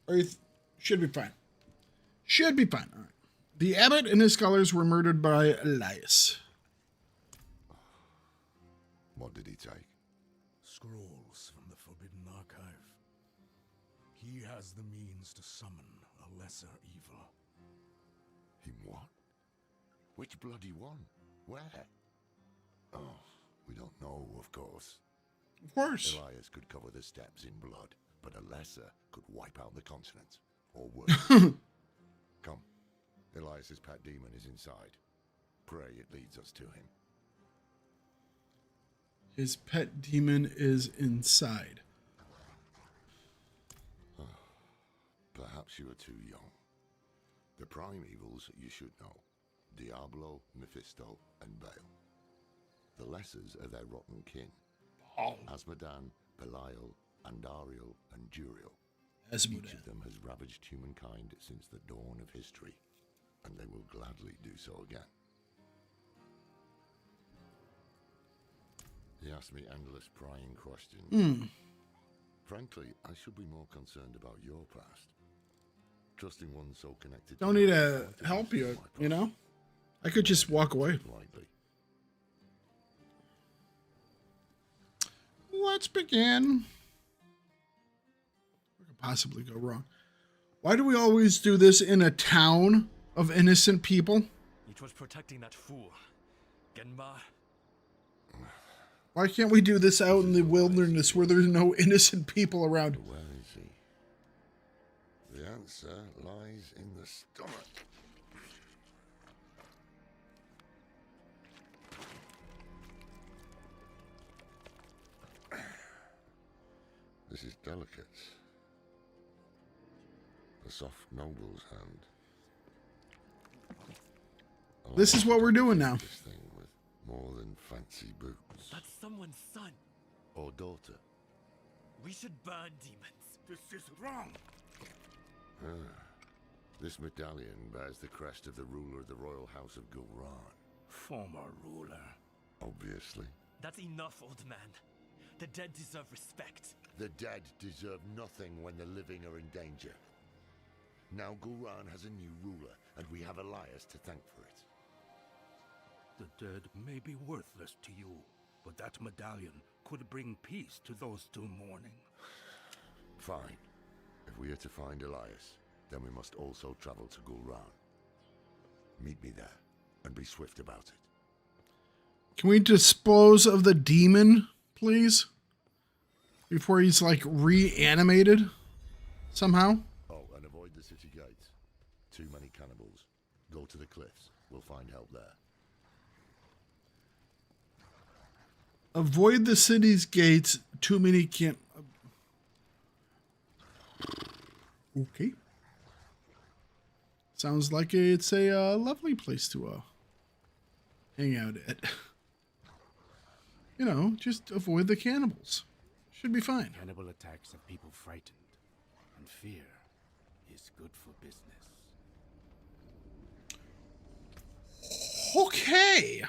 Speaker 1: Or should be fine. Should be fine. All right. The abbot and his scholars were murdered by Elias.
Speaker 16: What did he take?
Speaker 12: Scrolls from the Forbidden Archive. He has the means to summon a lesser evil.
Speaker 16: Him what? Which bloody one? Where? Oh, we don't know, of course.
Speaker 1: Of course.
Speaker 16: Elias could cover the steppes in blood, but a lesser could wipe out the continent. Or worse. Come. Elias's pet demon is inside. Pray it leads us to him.
Speaker 1: His pet demon is inside.
Speaker 16: Perhaps you are too young. The prime evils you should know. Diablo, Mephisto, and Baal. The lessers are their rotten kin. Asmodan, Belial, Andariel, and Juriel. Each of them has ravaged humankind since the dawn of history, and they will gladly do so again. He asked me endless prying questions. Frankly, I should be more concerned about your past. Trusting one so connected.
Speaker 1: Don't need to help you, you know? I could just walk away.
Speaker 16: Likely.
Speaker 1: Let's begin. What could possibly go wrong? Why do we always do this in a town of innocent people?
Speaker 15: It was protecting that fool, Genma.
Speaker 1: Why can't we do this out in the wilderness where there's no innocent people around?
Speaker 16: Where is he? The answer lies in the stomach. This is delicate. A soft noble's hand.
Speaker 1: This is what we're doing now.
Speaker 16: This thing with more than fancy boots.
Speaker 15: That's someone's son.
Speaker 16: Or daughter.
Speaker 15: We should burn demons.
Speaker 18: This is wrong.
Speaker 16: This medallion bears the crest of the ruler of the royal house of Gulran.
Speaker 18: Former ruler.
Speaker 16: Obviously.
Speaker 15: That's enough, old man. The dead deserve respect.
Speaker 16: The dead deserve nothing when the living are in danger. Now Gulran has a new ruler, and we have Elias to thank for it.
Speaker 18: The dead may be worthless to you, but that medallion could bring peace to those still mourning.
Speaker 16: Fine. If we are to find Elias, then we must also travel to Gulran. Meet me there, and be swift about it.
Speaker 1: Can we dispose of the demon, please? Before he's, like, reanimated somehow?
Speaker 16: Oh, and avoid the city gates. Too many cannibals. Go to the cliffs. We'll find help there.
Speaker 1: Avoid the city's gates. Too many can't... Okay. Sounds like it's a lovely place to hang out at. You know, just avoid the cannibals. Should be fine.
Speaker 7: Cannibal attacks have people frightened, and fear is good for business.
Speaker 1: Okay.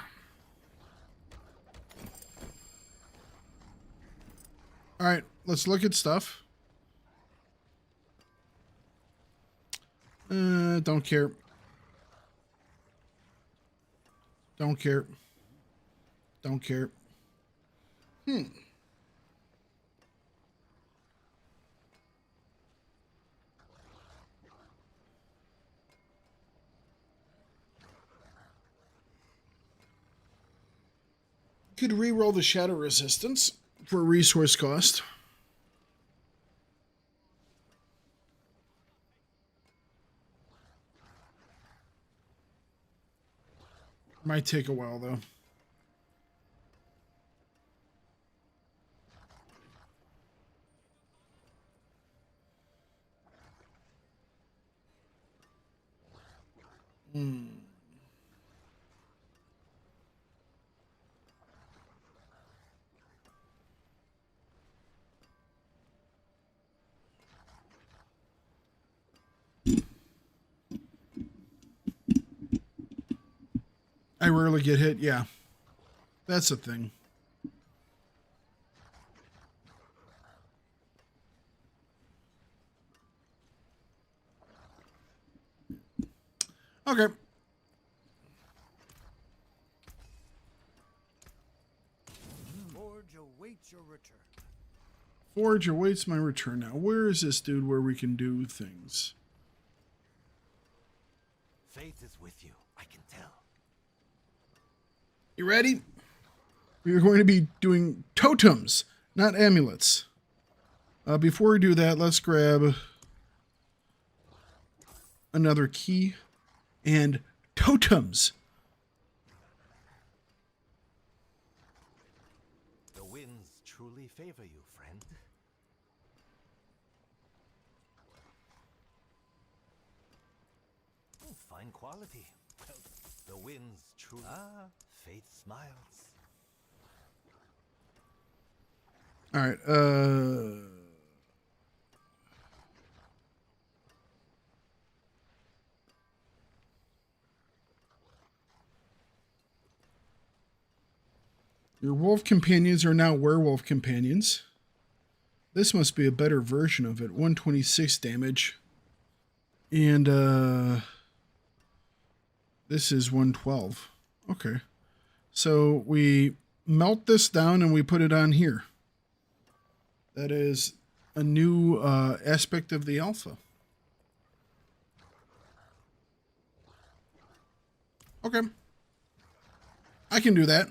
Speaker 1: All right, let's look at stuff. Don't care. Don't care. Don't care. Could re-roll the shadow resistance for resource cost. Might take a while though. I rarely get hit. Yeah, that's the thing. Okay.
Speaker 3: Forge awaits your return.
Speaker 1: Forge awaits my return. Now, where is this dude where we can do things?
Speaker 2: Faith is with you, I can tell.
Speaker 1: You ready? We are going to be doing totems, not amulets. Before we do that, let's grab another key and totems.
Speaker 2: The winds truly favor you, friend. Oh, fine quality. The winds truly... Ah, faith smiles.
Speaker 1: All right. Your wolf companions are now werewolf companions. This must be a better version of it. 126 damage. And this is 112. Okay. So we melt this down and we put it on here. That is a new aspect of the alpha. Okay. I can do that.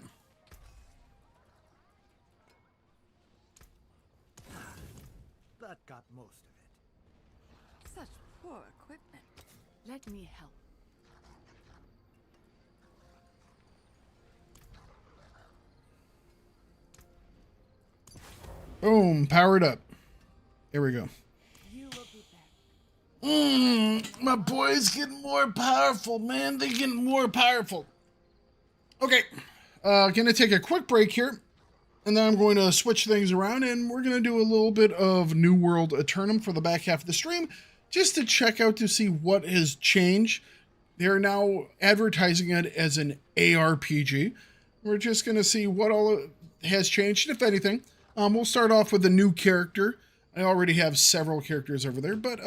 Speaker 3: That got most of it.
Speaker 8: Such poor equipment. Let me help.
Speaker 1: Boom, powered up. There we go.
Speaker 8: You will be back.
Speaker 1: My boy's getting more powerful, man. They're getting more powerful. Okay. Gonna take a quick break here. And then I'm going to switch things around, and we're going to do a little bit of New World Aeternum for the back half of the stream, just to check out to see what has changed. They're now advertising it as an ARPG. We're just going to see what all has changed, if anything. We'll start off with a new character. I already have several characters over there, but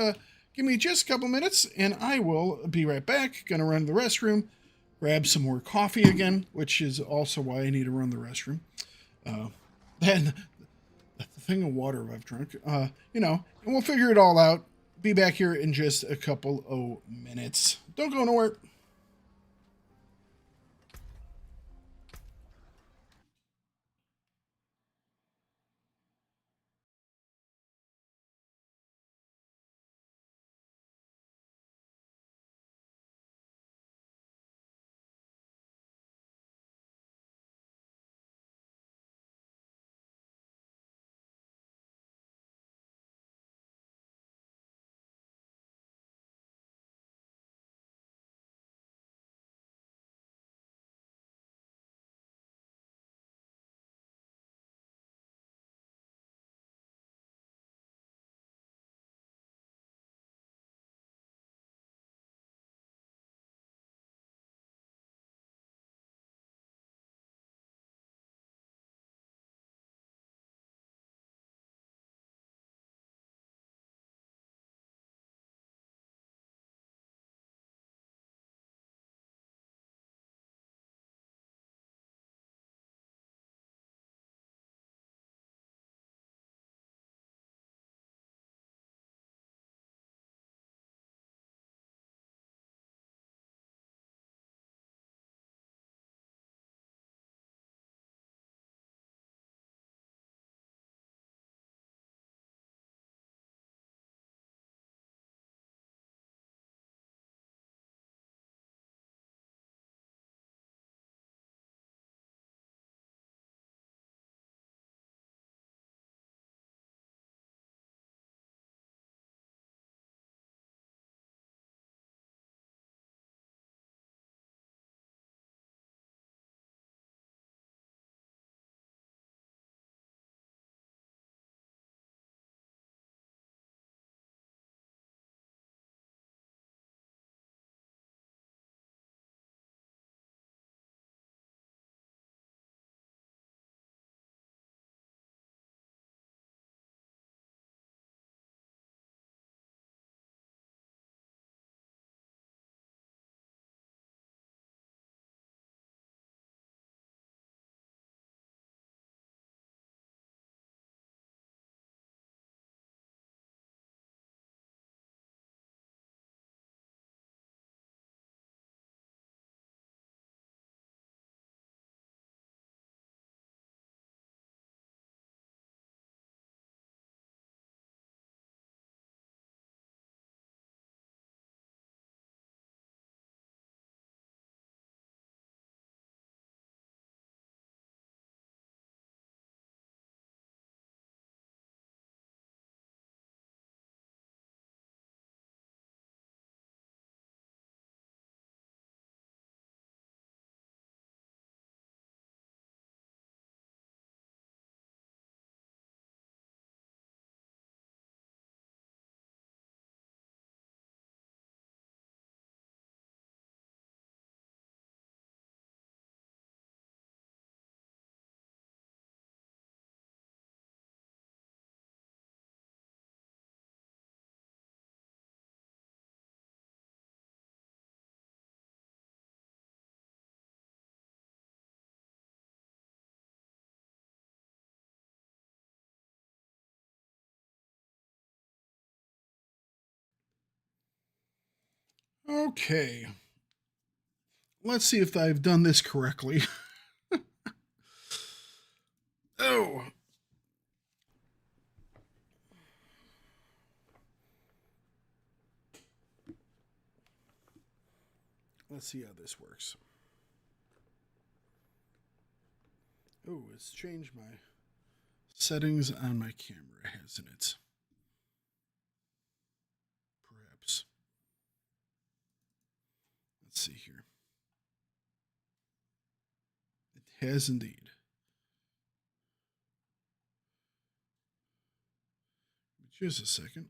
Speaker 1: give me just a couple minutes, and I will be right back. Going to run to the restroom, grab some more coffee again, which is also why I need to run the restroom. Then the thing of water I've drunk, you know, and we'll figure it all out. Be back here in just a couple of minutes. Don't go nowhere. Okay. Let's see if I've done this correctly. Oh. Let's see how this works. Oh, it's changed my settings on my camera, hasn't it? Let's see here. It has indeed. Just a second.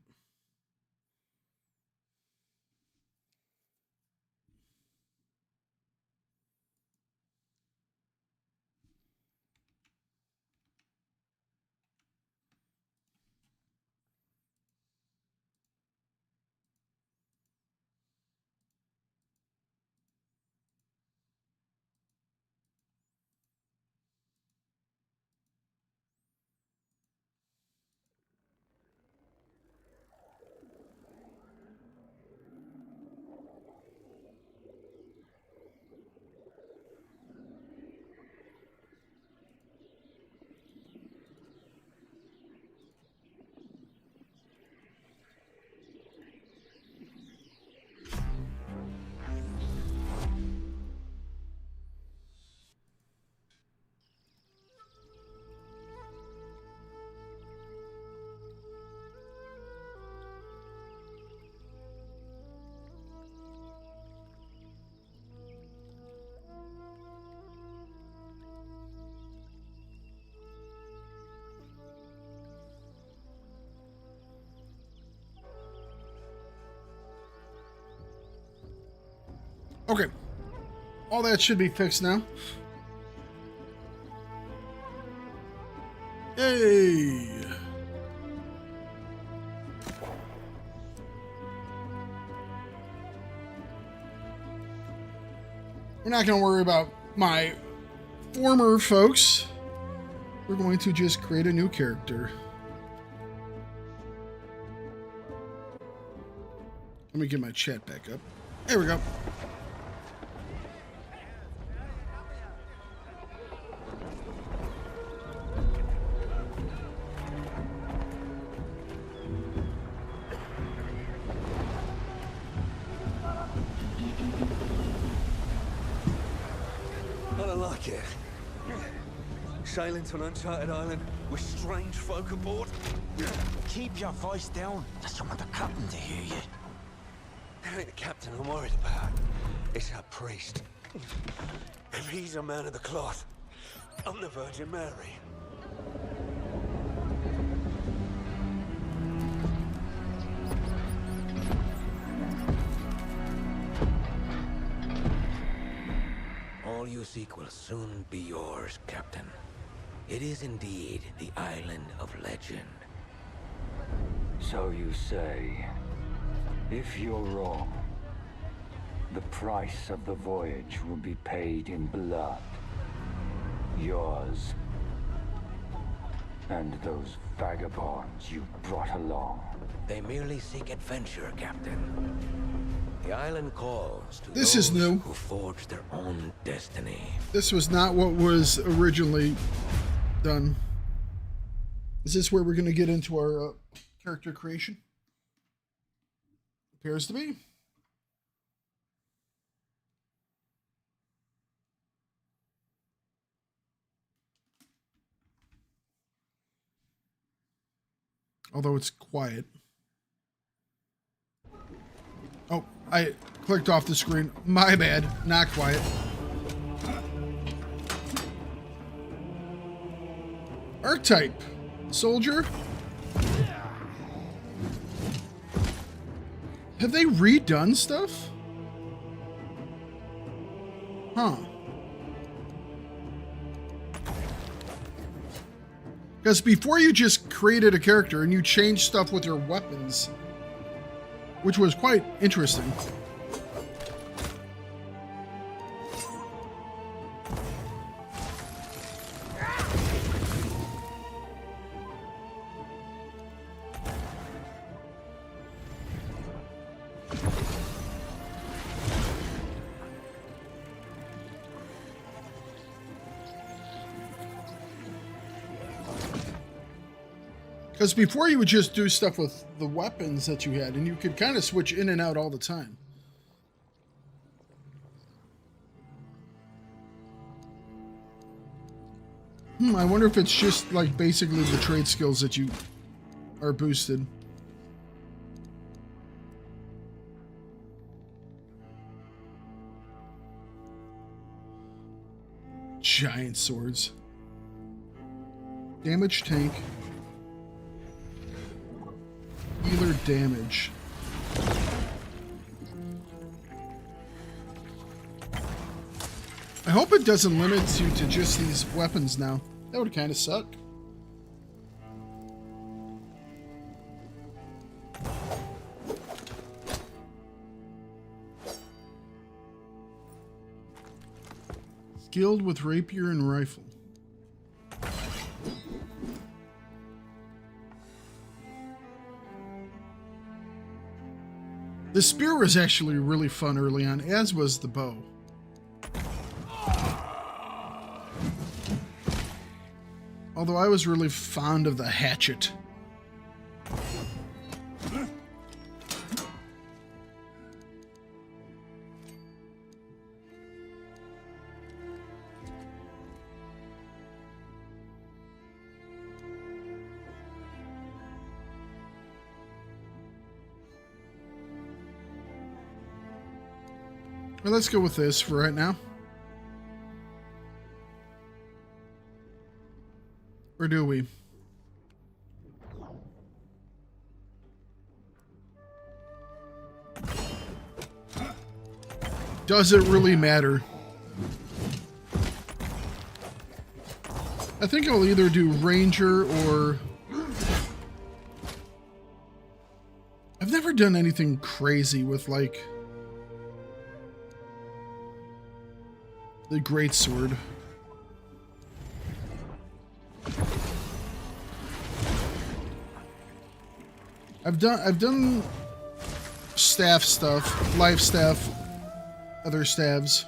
Speaker 1: Okay. All that should be fixed now. Hey. We're not going to worry about my former folks. We're going to just create a new character. Let me get my chat back up. There we go.
Speaker 18: I don't like it. Sailing to an uncharted island with strange folk aboard.
Speaker 3: Keep your voice down. There's some of the captain to hear you.
Speaker 18: It ain't the captain I'm worried about. It's our priest. If he's a man of the cloth, I'm the Virgin Mary.
Speaker 21: All you seek will soon be yours, Captain. It is indeed the island of legend.
Speaker 22: So you say. If you're wrong, the price of the voyage will be paid in blood. Yours. And those vagabonds you brought along.
Speaker 21: They merely seek adventure, Captain. The island calls to
Speaker 1: This
Speaker 21: those
Speaker 1: is new.
Speaker 21: who forge their own destiny.
Speaker 1: This was not what was originally done. Is this where we're going to get into our character creation? Appears to be. Although it's quiet. Oh, I clicked off the screen. My bad. Not quiet. Archetype. Soldier. Have they redone stuff? Huh. Because before you just created a character and you changed stuff with your weapons, which was quite interesting. Because before you would just do stuff with the weapons that you had, and you could kind of switch in and out all the time. I wonder if it's just like basically the trade skills that you are boosted. giant swords. Damage tank. Healer damage. I hope it doesn't limit you to just these weapons now. That would kind of suck. Skilled with rapier and rifle. The spear was actually really fun early on, as was the bow. Although I was really fond of the hatchet. Well, let's go with this for right now. Or do we? Does it really matter? I think I'll either do Ranger or... I've never done anything crazy with, like, the Greatsword. I've done staff stuff, life staff, other staves.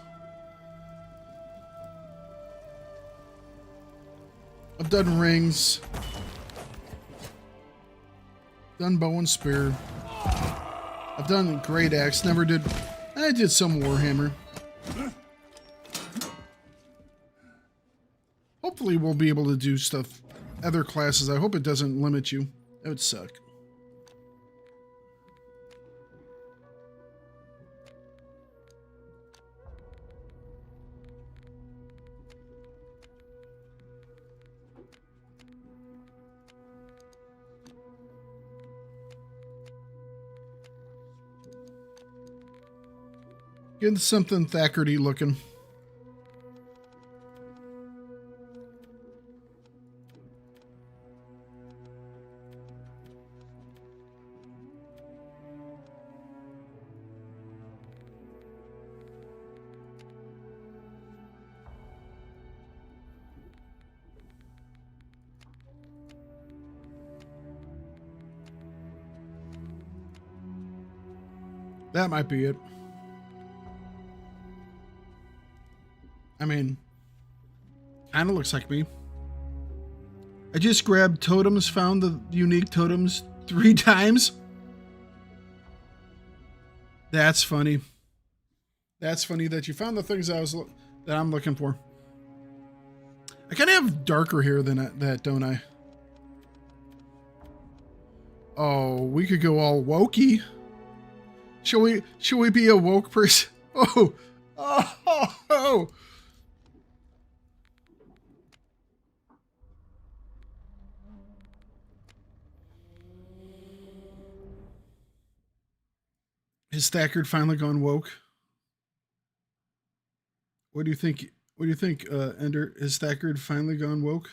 Speaker 1: I've done rings. Done bow and spear. I've done great axe. Never did. I did some Warhammer. Hopefully we'll be able to do stuff, other classes. I hope it doesn't limit you. That would suck. Getting something Thakardy looking. That might be it. I mean, kinda looks like me. I just grabbed totems, found the unique totems 3 times. That's funny. That's funny that you found the things that I'm looking for. I kind of have darker hair than that, don't I? Oh, we could go all wokey. Should we be a woke person? Oh. Has Thakard finally gone woke? What do you think? What do you think, Ender? Has Thakard finally gone woke?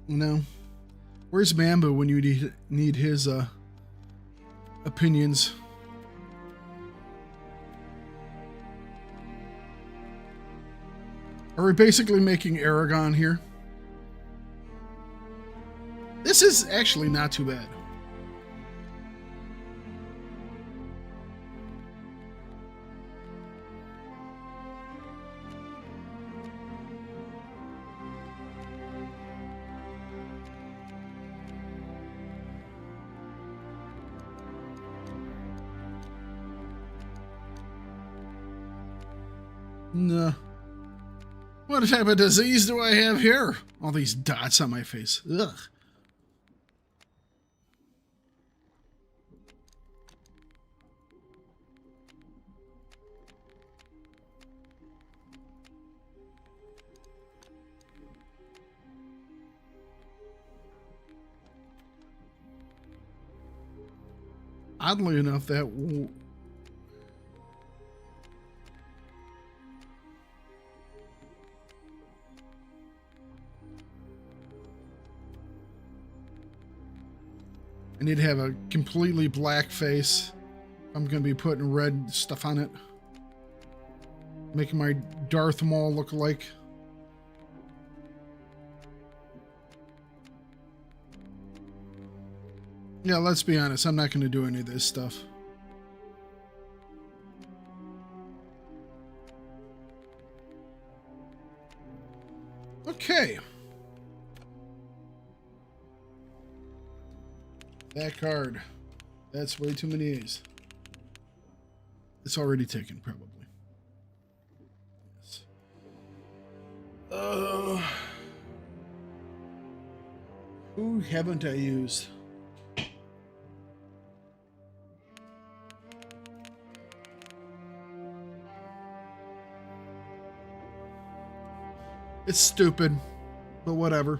Speaker 1: No. Where's Mambo when you need his opinions? Are we basically making Aragon here? This is actually not too bad. No. What type of disease do I have here? All these dots on my face. Ugh. Oddly enough, that I need to have a completely black face. I'm going to be putting red stuff on it. Making my Darth Maul look alike. Yeah, let's be honest. I'm not going to do any of this stuff. Okay. Thakard. That's way too many A's. It's already taken, probably. Yes. Who haven't I used? It's stupid, but whatever.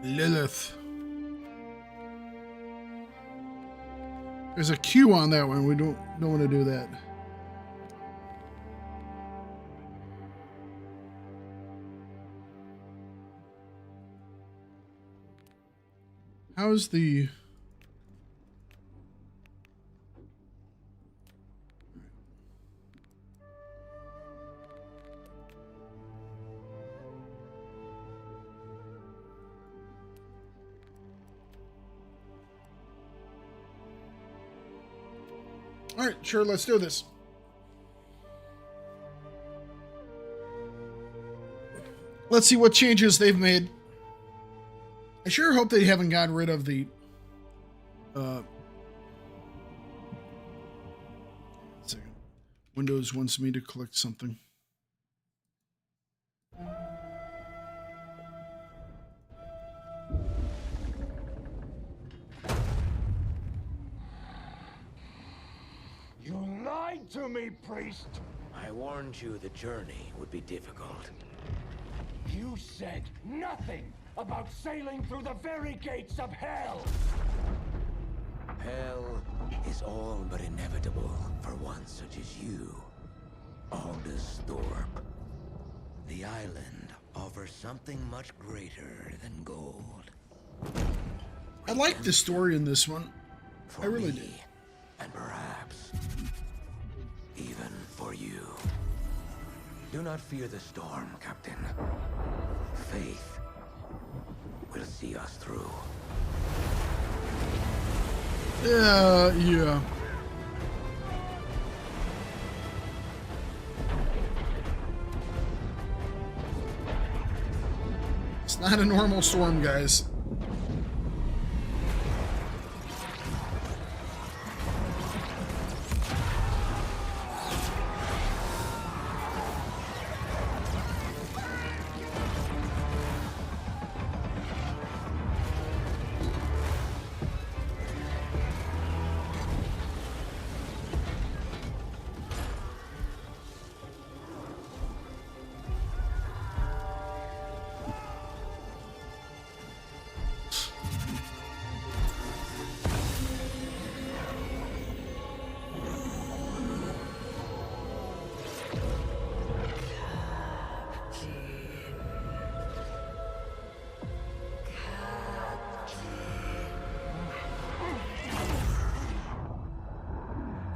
Speaker 1: Lilith. There's a Q on that one. We don't want to do that. How's the... All right, sure, let's do this. Let's see what changes they've made. I sure hope they haven't gotten rid of the second. Windows wants me to click something.
Speaker 21: You lied to me, priest! I warned you the journey would be difficult.
Speaker 18: You said nothing about sailing through the very gates of hell!
Speaker 21: Hell is all but inevitable for one such as you, Aldous Thorpe. The island offers something much greater than gold.
Speaker 1: I like the story in this one. I really do.
Speaker 21: And perhaps even for you. Do not fear the storm, Captain. Faith will see us through.
Speaker 1: Yeah. It's not a normal storm, guys.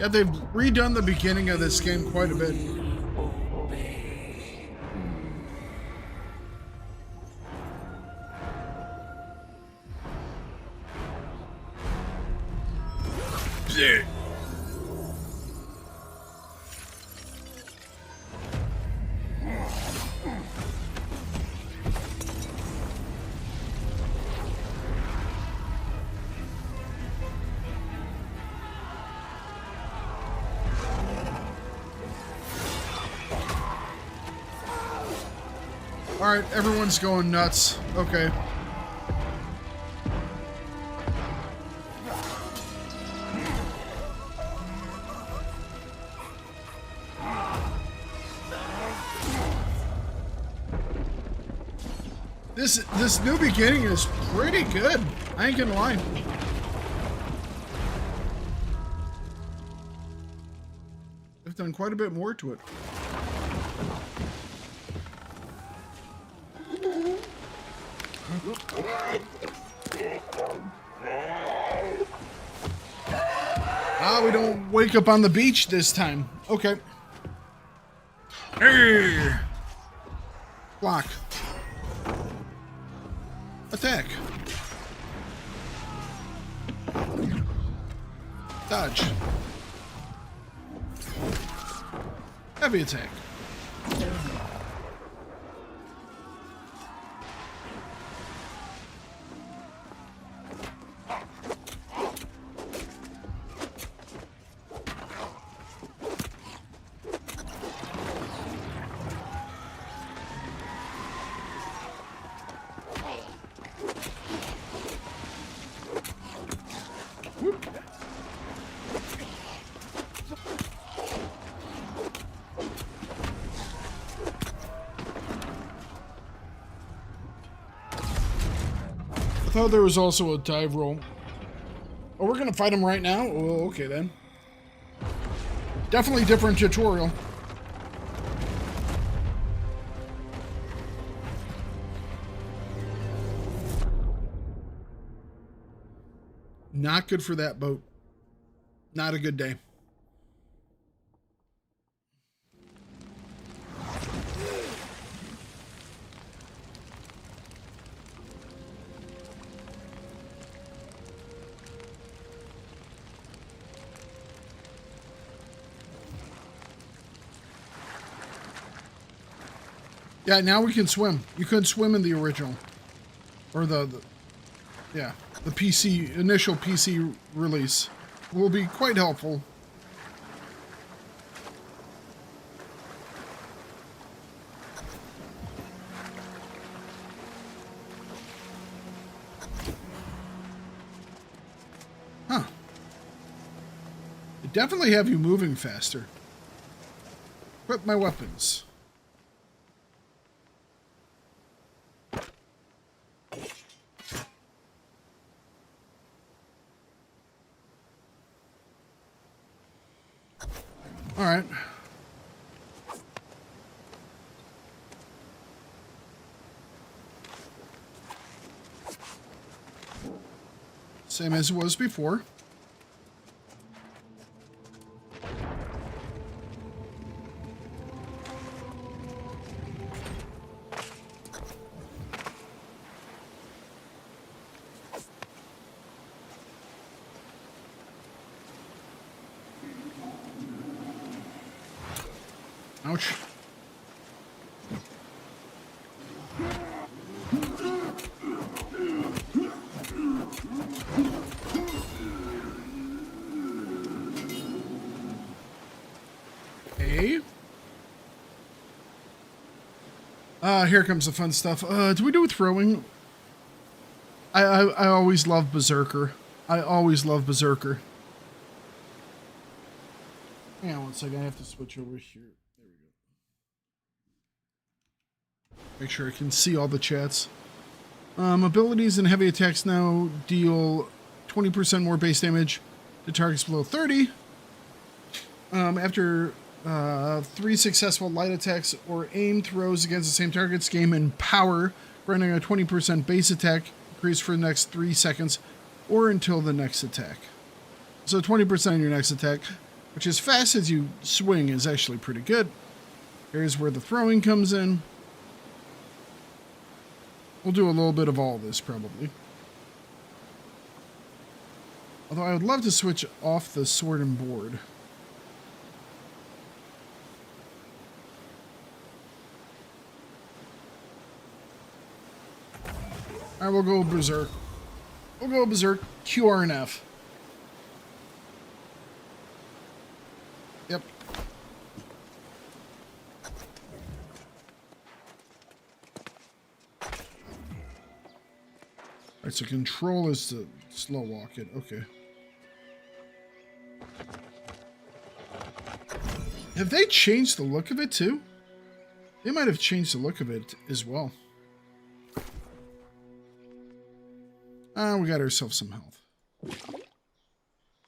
Speaker 1: Yeah, they've redone the beginning of this game quite a bit. Yeah. Alright, everyone's going nuts. Okay. This new beginning is pretty good. I ain't gonna lie. They've done quite a bit more to it. Ah, we don't wake up on the beach this time. Okay. Hey. Block. Attack. Dodge. Heavy attack. I thought there was also a dive roll. Oh, we're gonna fight him right now? Oh, okay then. Definitely different tutorial. Not good for that boat. Not a good day. Yeah, now we can swim. You couldn't swim in the original. Or the PC, initial PC release. Will be quite helpful. Huh. They definitely have you moving faster. Equip my weapons. All right. Same as it was before. Ouch. Okay. Here comes the fun stuff. Do we do throwing? I always love Berserker. I always love Berserker. Hang on one second, I have to switch over here. There we go. Make sure I can see all the chats. Abilities and heavy attacks now deal 20% more base damage to targets below 30. After 3 successful light attacks or aim throws against the same targets, gain in power, granting a 20% base attack increase for the next 3 seconds or until the next attack. So 20% on your next attack. which as fast as you swing is actually pretty good. Here's where the throwing comes in. We'll do a little bit of all this probably. Although I would love to switch off the sword and board. Alright, we'll go Berserk. We'll go Berserk, QR and F. Yep. Alright, so control is to slow walk it. Okay. Have they changed the look of it too? They might have changed the look of it as well. We got ourselves some health.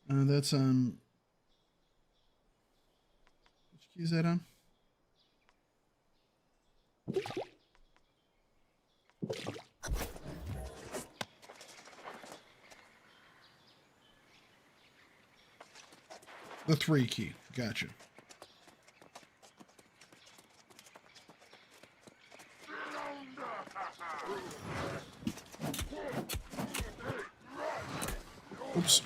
Speaker 1: That's on. Which key is that on? The 3 key. Gotcha. Oops.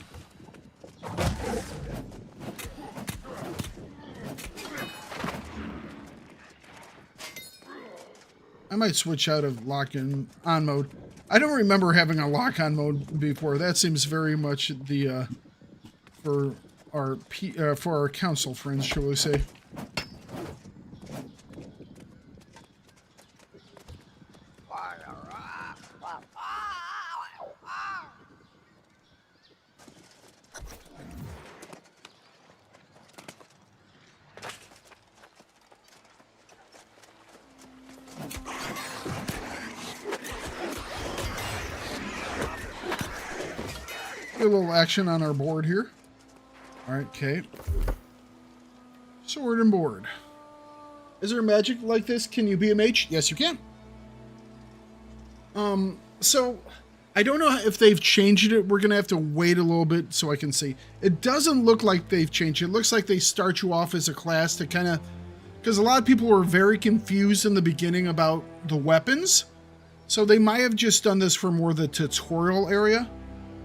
Speaker 1: I might switch out of lock-in on mode. I don't remember having a lock-on mode before. That seems very much the for our council friends, shall we say. A little action on our board here. All right, okay. Sword and board. Is there magic like this? Can you be a mage? Yes, you can. So I don't know if they've changed it. We're gonna have to wait a little bit so I can see. It doesn't look like they've changed it. It looks like they start you off as a class to kind of, because a lot of people were very confused in the beginning about the weapons. So they might have just done this for more the tutorial area.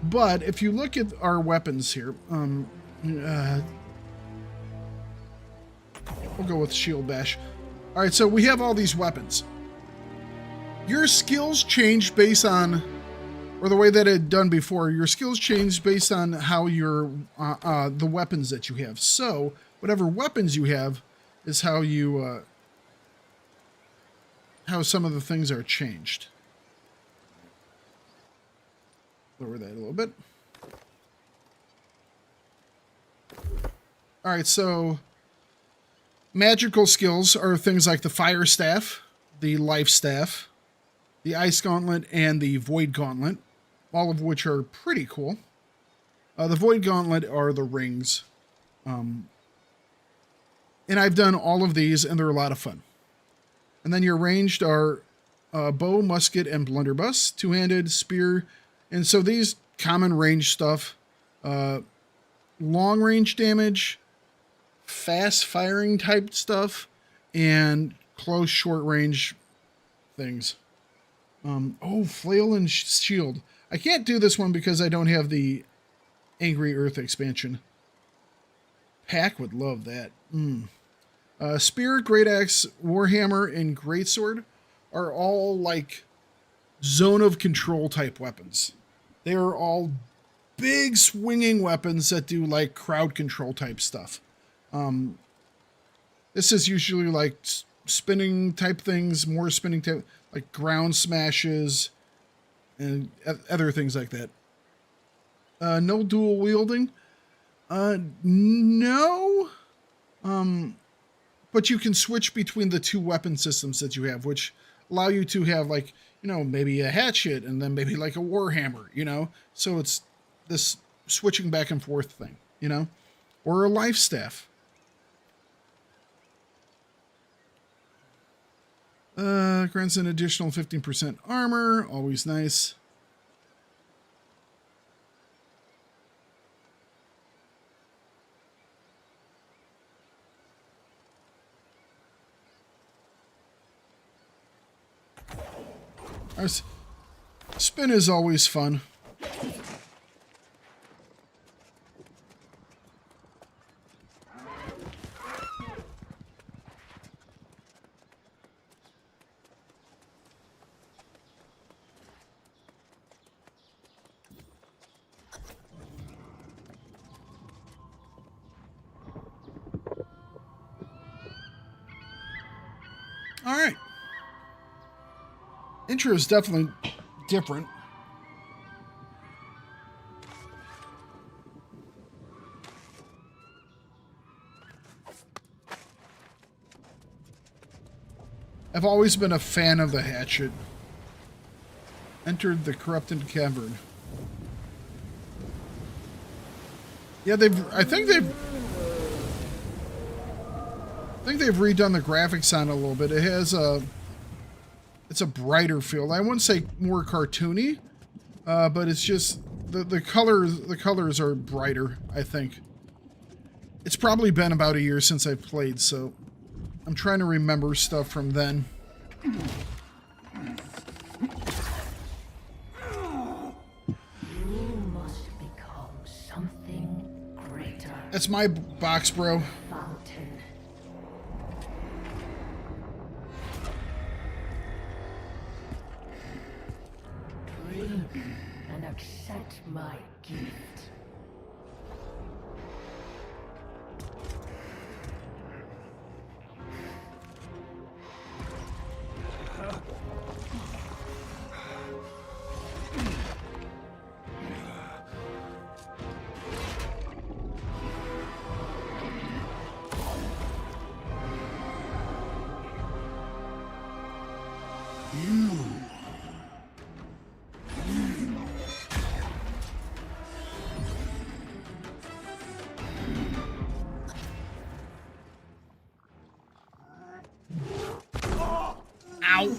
Speaker 1: But if you look at our weapons here, we'll go with shield bash. All right, so we have all these weapons. Your skills change based on, or the way that it had done before, your skills change based on how your the weapons that you have. So whatever weapons you have is how you how some of the things are changed. Lower that a little bit. All right, so magical skills are things like the fire staff, the life staff, the ice gauntlet, and the void gauntlet, all of which are pretty cool. The void gauntlet are the rings. And I've done all of these, and they're a lot of fun. And then your ranged are bow, musket, and blunderbuss, two-handed, spear. And so these common range stuff, long range damage, fast firing type stuff, and close short range things. Oh, flail and shield. I can't do this one because I don't have the Angry Earth expansion. Pack would love that. Spear, Great Axe, Warhammer, and Greatsword are all like zone of control type weapons. They are all big swinging weapons that do like crowd control type stuff. This is usually like spinning type things, more spinning type, like ground smashes and other things like that. No dual wielding. No. But you can switch between the two weapon systems that you have, which allow you to have like, you know, maybe a hatchet and then maybe like a warhammer, you know? So it's this switching back and forth thing, you know? Or a life staff. Grants an additional 15% armor, always nice. Spin is always fun. All right. Intro is definitely different. I've always been a fan of the hatchet. Entered the corrupted cavern. Yeah, I think they've redone the graphics on it a little bit. It has it's a brighter feel. I wouldn't say more cartoony, but it's just the colors are brighter, I think. It's probably been about a year since I played, so I'm trying to remember stuff from then.
Speaker 21: You must become something greater.
Speaker 1: That's my box, bro.
Speaker 21: Fountain. Drink and accept my gift.
Speaker 1: Ow.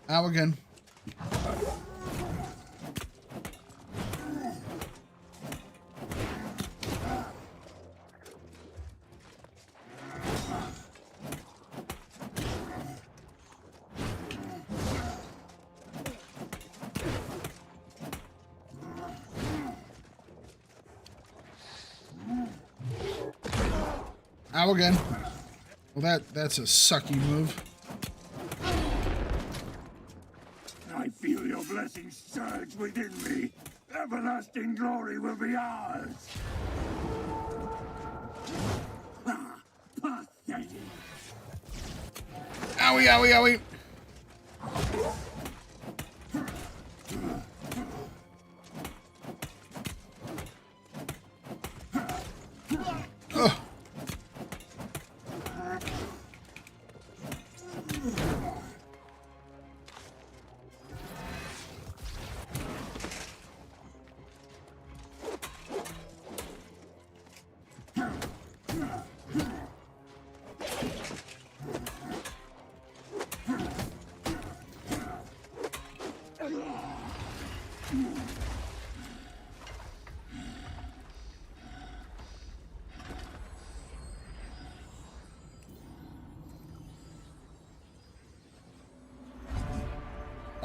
Speaker 1: Ow again. Ow again. Well, that's a sucky move.
Speaker 5: I feel your blessings surge within me. Everlasting glory will be ours. Ah, pathetic.
Speaker 1: Owie, owie, owie. Ugh.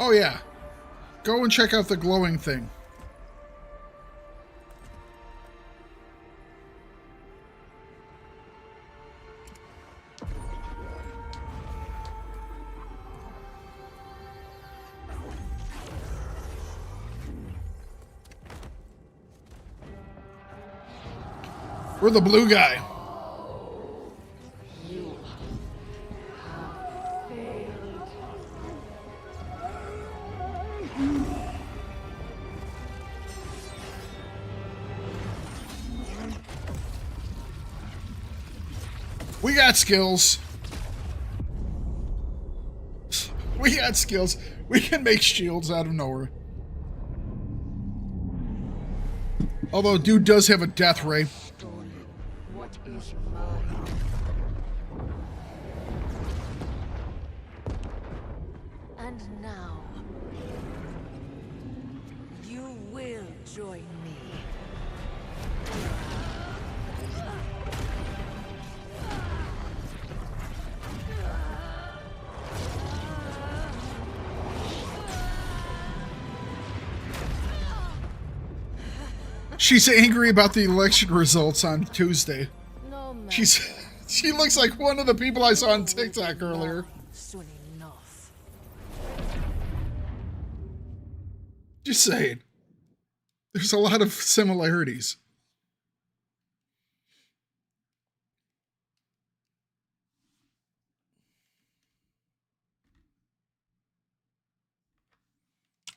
Speaker 1: Oh yeah, go and check out the glowing thing. We're the blue guy. We got skills. We got skills. We can make shields out of nowhere. Although dude does have a death ray.
Speaker 21: What is mine? And now, you will join me.
Speaker 1: She's angry about the election results on Tuesday.
Speaker 8: No matter.
Speaker 1: She looks like one of the people I saw on TikTok earlier.
Speaker 8: Soon enough.
Speaker 1: Just saying. There's a lot of similarities.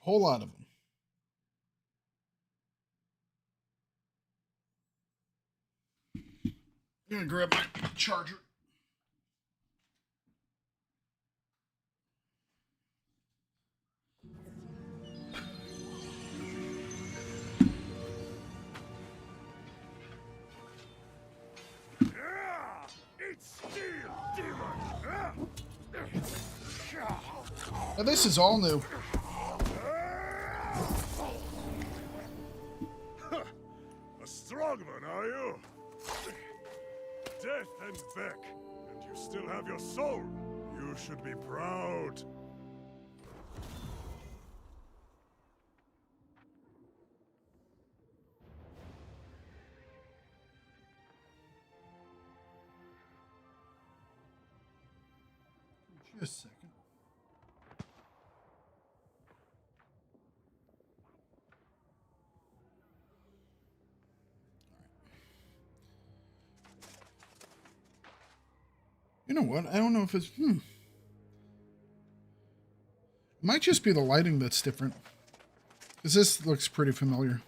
Speaker 1: Whole lot of them. I'm gonna grab my charger. Now this is all new.
Speaker 5: A strong one, are you? Death and back, and you still have your soul. You should be proud.
Speaker 1: Just a second. You know what? I don't know if it's... It might just be the lighting that's different. Because this looks pretty familiar.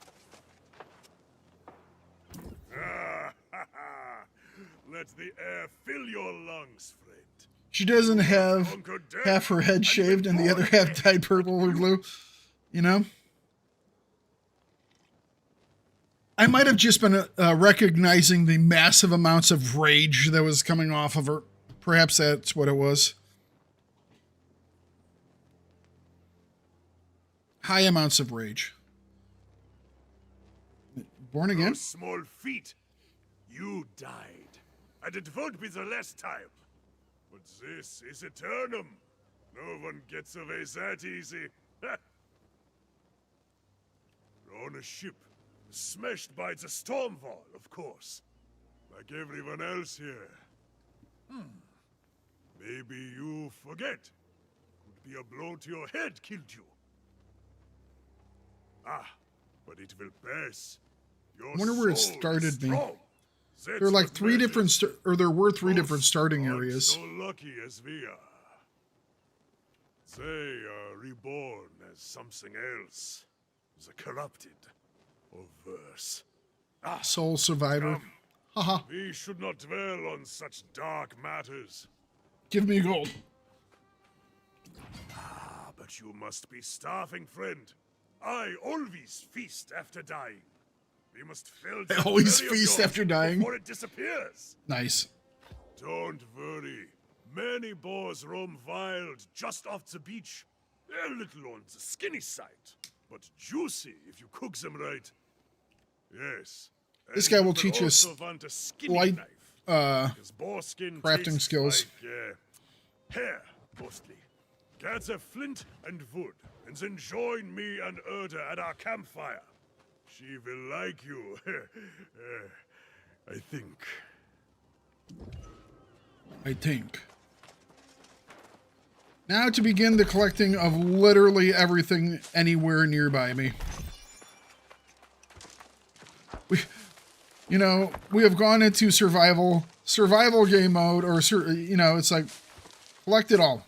Speaker 5: Let the air fill your lungs, friend.
Speaker 1: She doesn't have half her head shaved and the other half dyed purple or blue. You know? I might have just been recognizing the massive amounts of rage that was coming off of her. Perhaps that's what it was. High amounts of rage. Born again?
Speaker 5: Those small feet. You died. And it won't be the last time. But this is Aeternum. No one gets away that easy. We're on a ship. Smashed by the storm wall, of course. Like everyone else here. Maybe you forget. Could be a blow to your head killed you. But it will pass. Your
Speaker 1: I wonder where it
Speaker 5: soul is
Speaker 1: started me.
Speaker 5: strong.
Speaker 1: There
Speaker 5: That's
Speaker 1: are like
Speaker 5: what
Speaker 1: three different,
Speaker 5: matters.
Speaker 1: there were three different starting
Speaker 5: Aren't
Speaker 1: areas.
Speaker 5: so lucky as we are. They are reborn as something else. The corrupted. Or worse.
Speaker 1: Soul Survivor. Haha.
Speaker 5: We should not dwell on such dark matters.
Speaker 1: Give me gold.
Speaker 5: But you must be starving, friend. I always feast after dying. We must fill
Speaker 1: I
Speaker 5: that
Speaker 1: always
Speaker 5: belly of
Speaker 1: feast
Speaker 5: yours
Speaker 1: after dying.
Speaker 5: before it disappears.
Speaker 1: Nice.
Speaker 5: Don't worry. Many boars roam wild just off the beach. They're a little on the skinny side, but juicy if you cook them right. Yes.
Speaker 1: This
Speaker 5: and
Speaker 1: guy
Speaker 5: you
Speaker 1: will teach us
Speaker 5: also want a skinny
Speaker 1: light
Speaker 5: knife, 'cause boar skin
Speaker 1: crafting
Speaker 5: tastes
Speaker 1: skills.
Speaker 5: like, hair, mostly. Gather flint and wood, and then join me and Erda at our campfire. She will like you. I think.
Speaker 1: Now to begin the collecting of literally everything anywhere nearby me. We have gone into survival game mode, or it's like collect it all.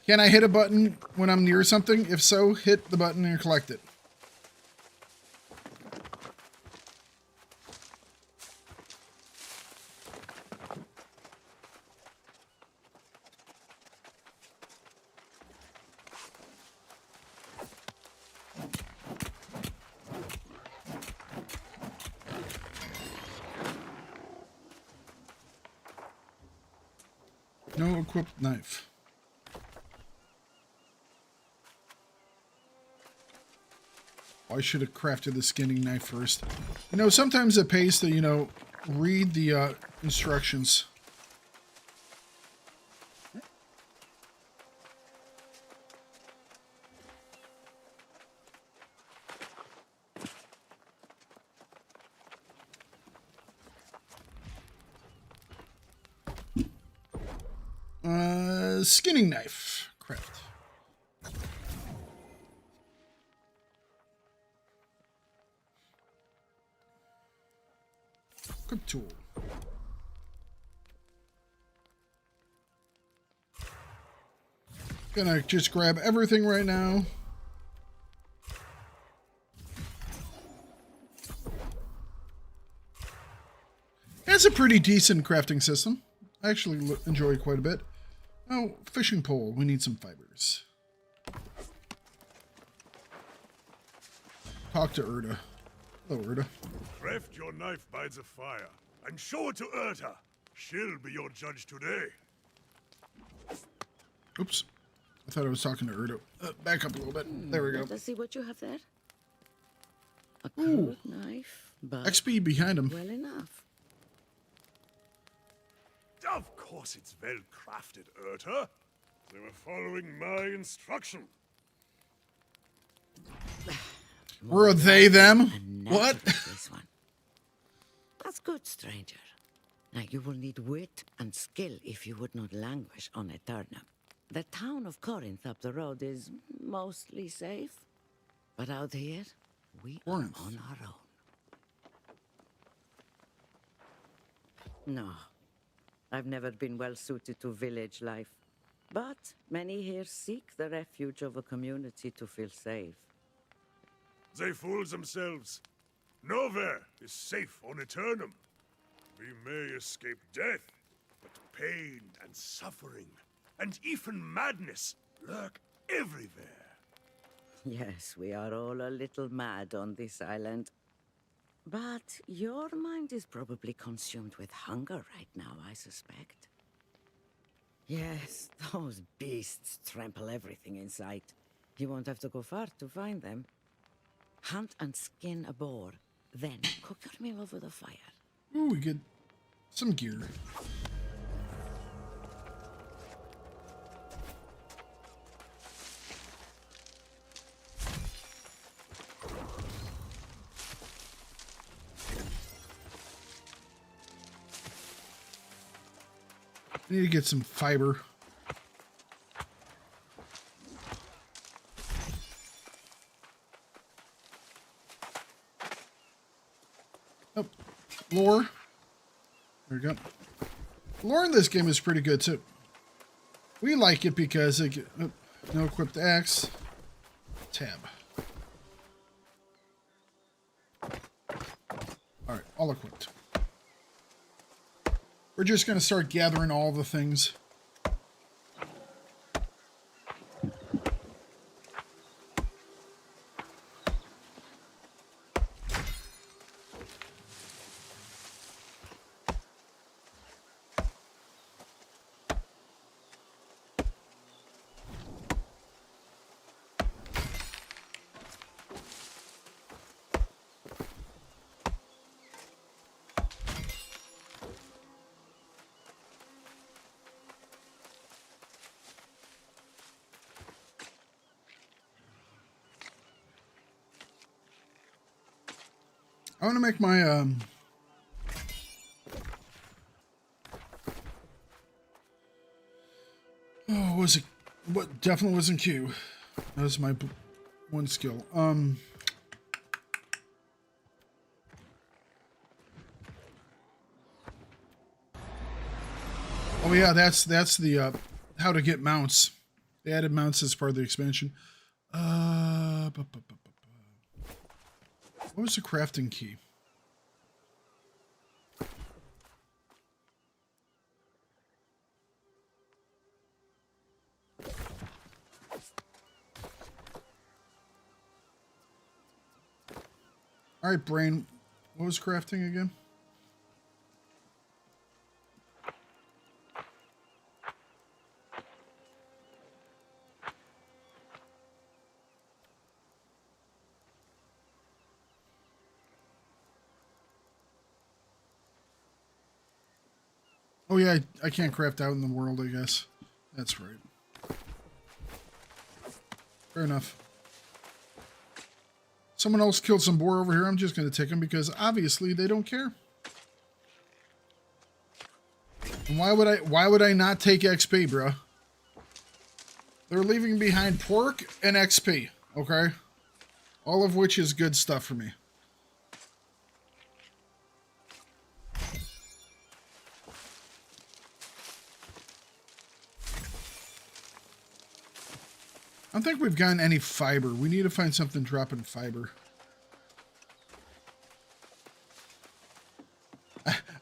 Speaker 1: Can I hit a button when I'm near something? If so, hit the button and collect it. No equipped knife. I should have crafted the skinning knife first. Sometimes it pays to, read the instructions. skinning knife. Craft. Equip tool. Gonna just grab everything right now. It's a pretty decent crafting system. I actually enjoy it quite a bit. Oh, fishing pole. We need some fibers. Talk to Erda. Hello, Erda.
Speaker 5: Craft your knife by the fire and show it to Erda. She'll be your judge today.
Speaker 1: Oops. I thought I was talking to Erda. Back up a little bit. There we go.
Speaker 4: Let us see what you have there. A crude knife, but
Speaker 1: XP behind him.
Speaker 4: well enough.
Speaker 5: Of course it's well crafted, Erda. They were following my instruction.
Speaker 1: Were they them? What?
Speaker 4: This one. That's good, stranger. Now you will need wit and skill if you would not languish on Aeternum. The town of Corinth up the road is mostly safe, but out here, we are on our own. No, I've never been well suited to village life, but many here seek the refuge of a community to feel safe.
Speaker 5: They fool themselves. Nowhere is safe on Aeternum. We may escape death, but pain and suffering, and even madness lurk everywhere.
Speaker 4: Yes, we are all a little mad on this island. But your mind is probably consumed with hunger right now, I suspect. Yes, those beasts trample everything in sight. You won't have to go far to find them. Hunt and skin a boar, then cook your meal over the fire.
Speaker 1: Ooh, we get some gear. I need to get some fiber. Oh, lore. There we go. Lore in this game is pretty good too. We like it because it no equipped axe. Tab. Alright, all equipped. We're just going to start gathering all the things. I want to make my oh, was it what definitely wasn't Q. That was my one skill. Oh yeah, that's the how to get mounts. They added mounts as part of the expansion. What was the crafting key? All right, brain. What was crafting again? Oh yeah, I can't craft out in the world, I guess. That's right. Fair enough. Someone else killed some boar over here. I'm just going to take them because obviously they don't care. And why would I not take XP, bro? They're leaving behind pork and XP, okay? All of which is good stuff for me. I don't think we've gotten any fiber. We need to find something dropping fiber.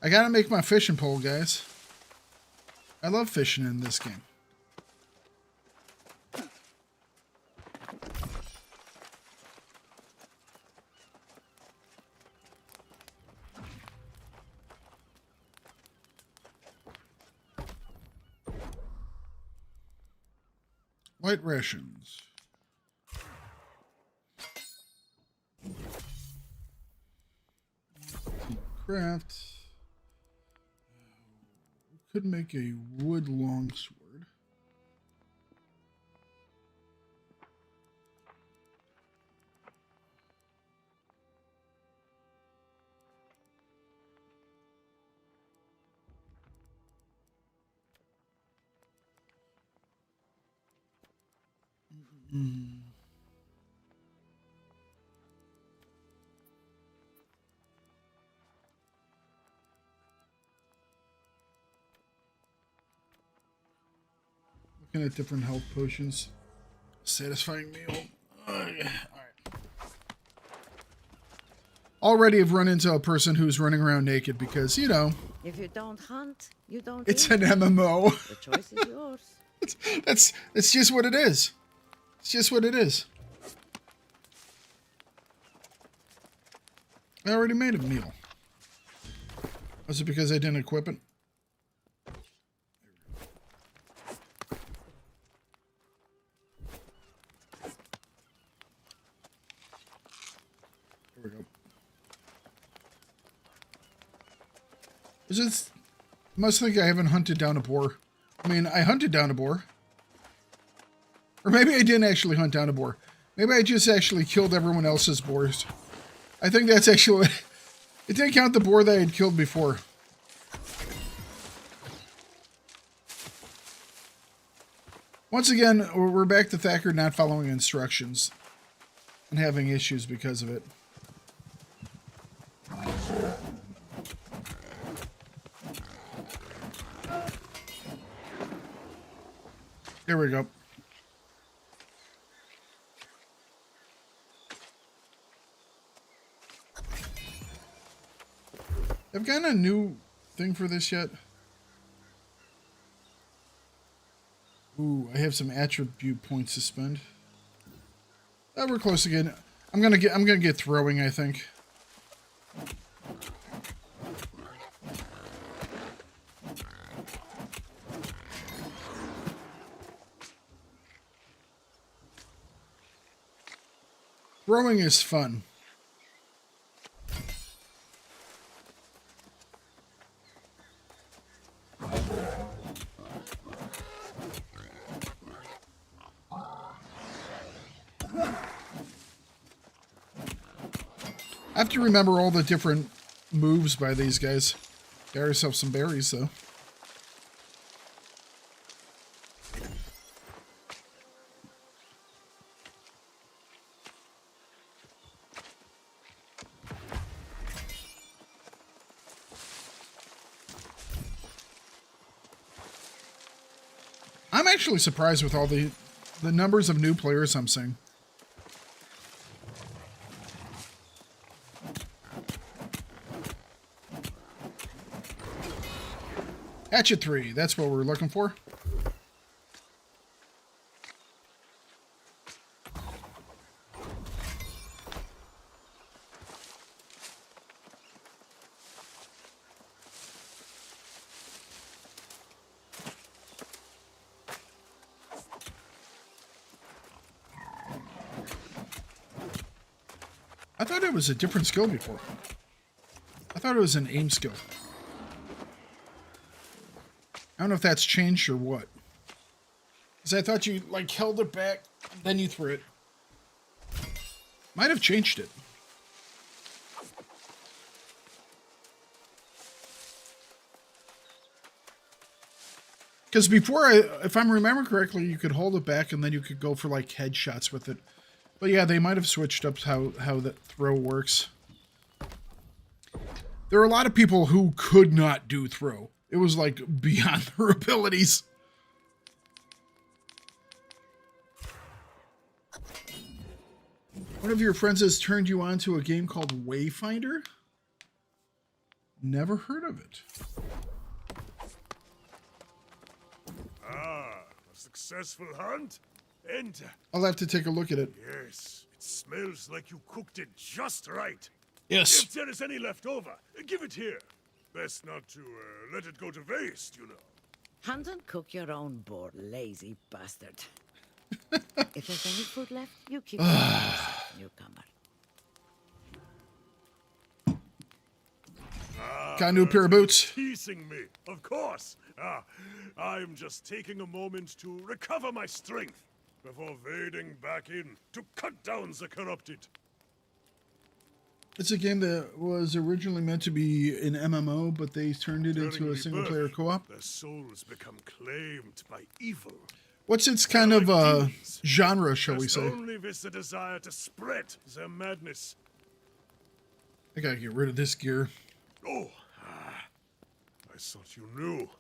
Speaker 1: I gotta make my fishing pole, guys. I love fishing in this game. White rations. Craft. Could make a wood longsword. Looking at different health potions. Satisfying meal. Alright. Already have run into a person who's running around naked because, you know.
Speaker 4: If you don't hunt, you don't
Speaker 1: It's
Speaker 4: eat.
Speaker 1: an MMO.
Speaker 4: The choice is yours.
Speaker 1: It's just what it is. It's just what it is. I already made a meal. Was it because I didn't equip it? There we go. Is this... Must think I haven't hunted down a boar. I mean, I hunted down a boar. Or maybe I didn't actually hunt down a boar. Maybe I just actually killed everyone else's boars. I think that's actually... It didn't count the boar that I had killed before. Once again, we're back to Thakard not following instructions. And having issues because of it. There we go. I've gotten a new thing for this yet. Ooh, I have some attribute points to spend. Oh, we're close again. I'm gonna get throwing, I think. Throwing is fun. I have to remember all the different moves by these guys. Got yourself some berries, though. I'm actually surprised with all the numbers of new players I'm seeing. Hatchet 3, that's what we're looking for. I thought it was a different skill before. I thought it was an aim skill. I don't know if that's changed or what. Because I thought you, like, held it back, then you threw it. Might have changed it. Because before, if I'm remembering correctly, you could hold it back and then you could go for like headshots with it. But yeah, they might have switched up how that throw works. There are a lot of people who could not do throw. It was like beyond their abilities. One of your friends has turned you on to a game called Wayfinder? Never heard of it.
Speaker 5: Ah, a successful hunt? Enter.
Speaker 1: I'll have to take a look at it.
Speaker 5: Yes, it smells like you cooked it just right.
Speaker 1: Yes.
Speaker 5: If there is any left over, give it here. Best not to let it go to waste, you know.
Speaker 4: Hunt and cook your own boar, lazy bastard. If there's any food left, you keep it for yourself, newcomer.
Speaker 1: Got a new pair of boots.
Speaker 5: Teasing me, of course. I'm just taking a moment to recover my strength before wading back in to cut down the corrupted.
Speaker 1: It's a game that was originally meant to be an MMO, but they turned it into a single-player co-op.
Speaker 5: Their souls become claimed by evil.
Speaker 1: What's its kind of genre, shall we say?
Speaker 5: Only with the desire to spread their madness.
Speaker 1: I gotta get rid of this gear.
Speaker 5: Oh, I thought you knew.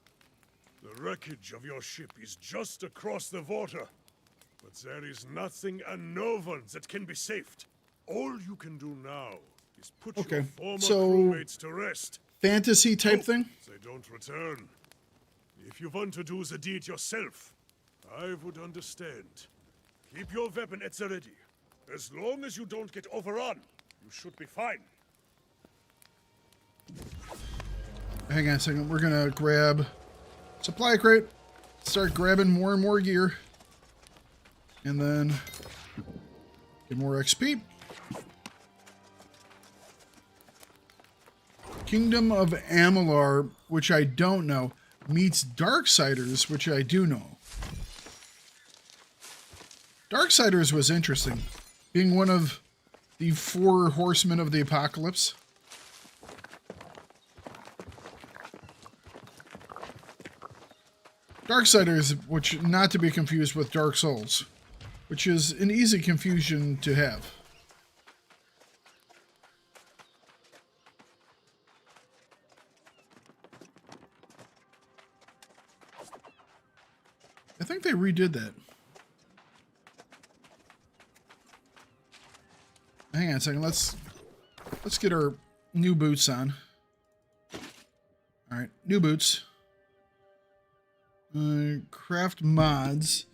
Speaker 5: The wreckage of your ship is just across the water. But there is nothing and no one that can be saved. All you can do now is put your former crewmates to rest.
Speaker 1: Fantasy type thing?
Speaker 5: They don't return. If you want to do the deed yourself, I would understand. Keep your weapon at the ready. As long as you don't get overrun, you should be fine.
Speaker 1: Hang on a second. We're gonna grab supply crate. Start grabbing more and more gear. And then get more XP. Kingdom of Amalur, which I don't know, meets Darksiders, which I do know. Darksiders was interesting, being one of the 4 horsemen of the apocalypse. Darksiders, which not to be confused with Dark Souls, which is an easy confusion to have. I think they redid that. Hang on a second. Let's get our new boots on. All right, new boots. Craft mods.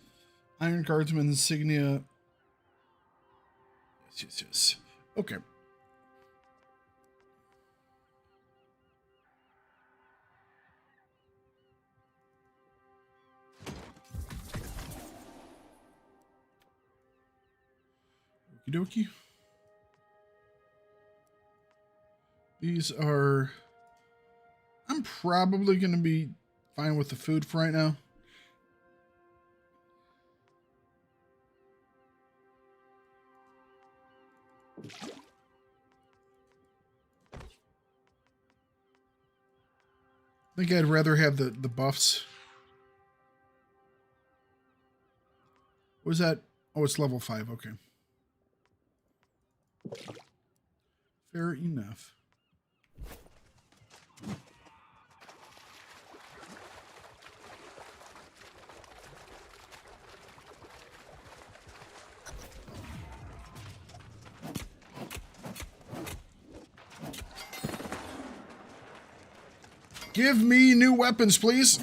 Speaker 1: Iron Guardsman insignia. Yes. Okay. Okie dokie. These are... I'm probably going to be fine with the food for right now. I think I'd rather have the buffs. What was that? Oh, it's level 5. Okay. Fair enough. Give me new weapons, please.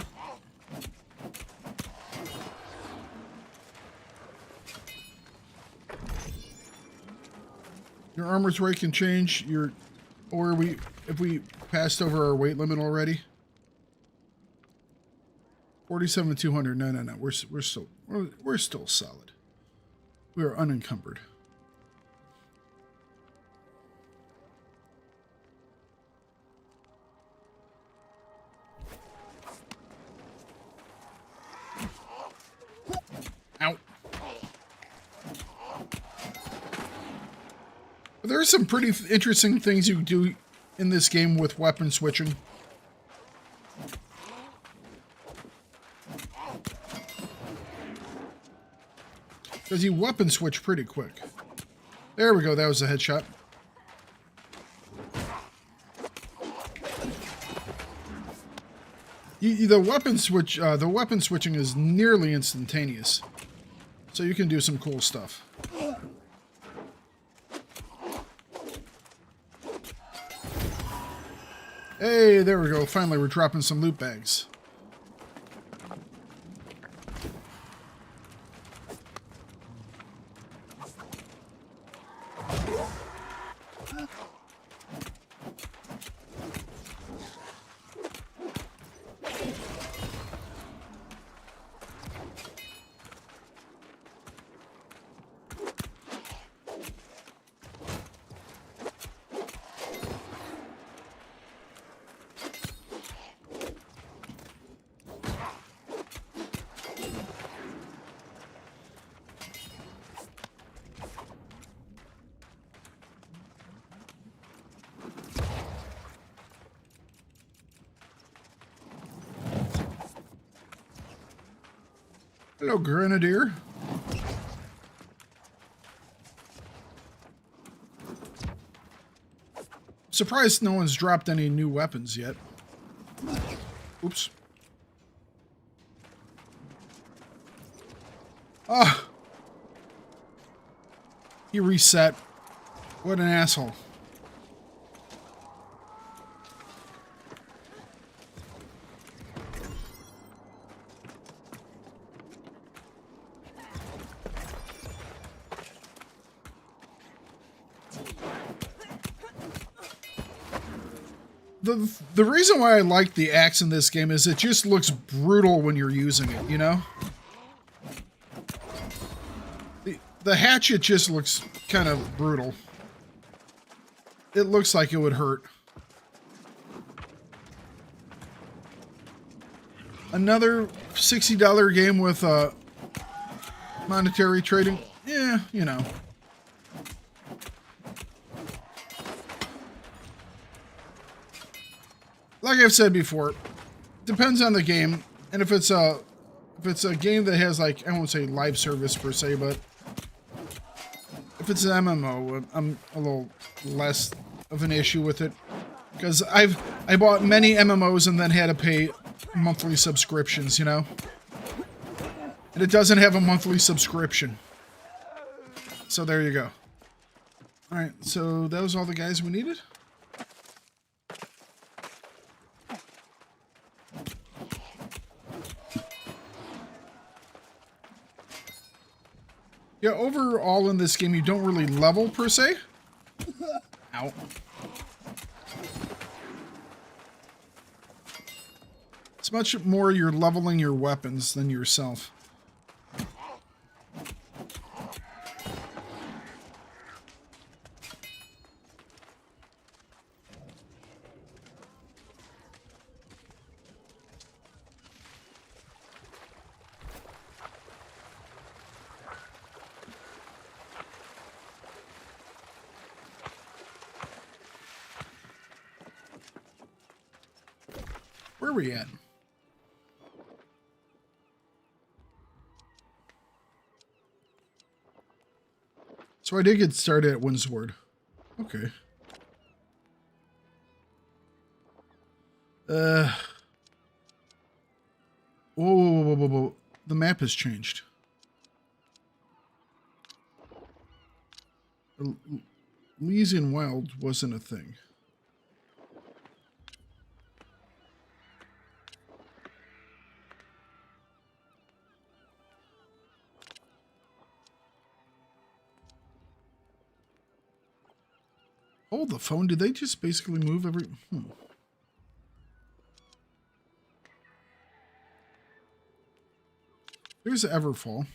Speaker 1: Your armor's rate can change. If we passed over our weight limit already. 47,200. No. We're still solid. We are unencumbered. Ow. There are some pretty interesting things you can do in this game with weapon switching. Because you weapon switch pretty quick. There we go. That was a headshot. The weapon switching is nearly instantaneous. So you can do some cool stuff. Hey, there we go. Finally, we're dropping some loot bags. Hello, Grenadier. Surprised no one's dropped any new weapons yet. Oops. Ah! He reset. What an asshole. The reason why I like the axe in this game is it just looks brutal when you're using it, you know? The hatchet just looks kind of brutal. It looks like it would hurt. Another $60 game with monetary trading? Yeah, you know. Like I've said before, depends on the game, and if it's a game that has, like, I won't say live service per se, but if it's an MMO, I'm a little less of an issue with it, because I bought many MMOs and then had to pay monthly subscriptions, you know, and it doesn't have a monthly subscription, so there you go. All right, so that was all the guys we needed. Yeah, overall in this game, you don't really level, per se. Ow. It's much more you're leveling your weapons than yourself. Where are we at? So I did get started at Windsward. Okay. Whoa, whoa, whoa, whoa, whoa. The map has changed. Elysian Wild wasn't a thing. Hold the phone. Did they just basically move every... Here's Everfall.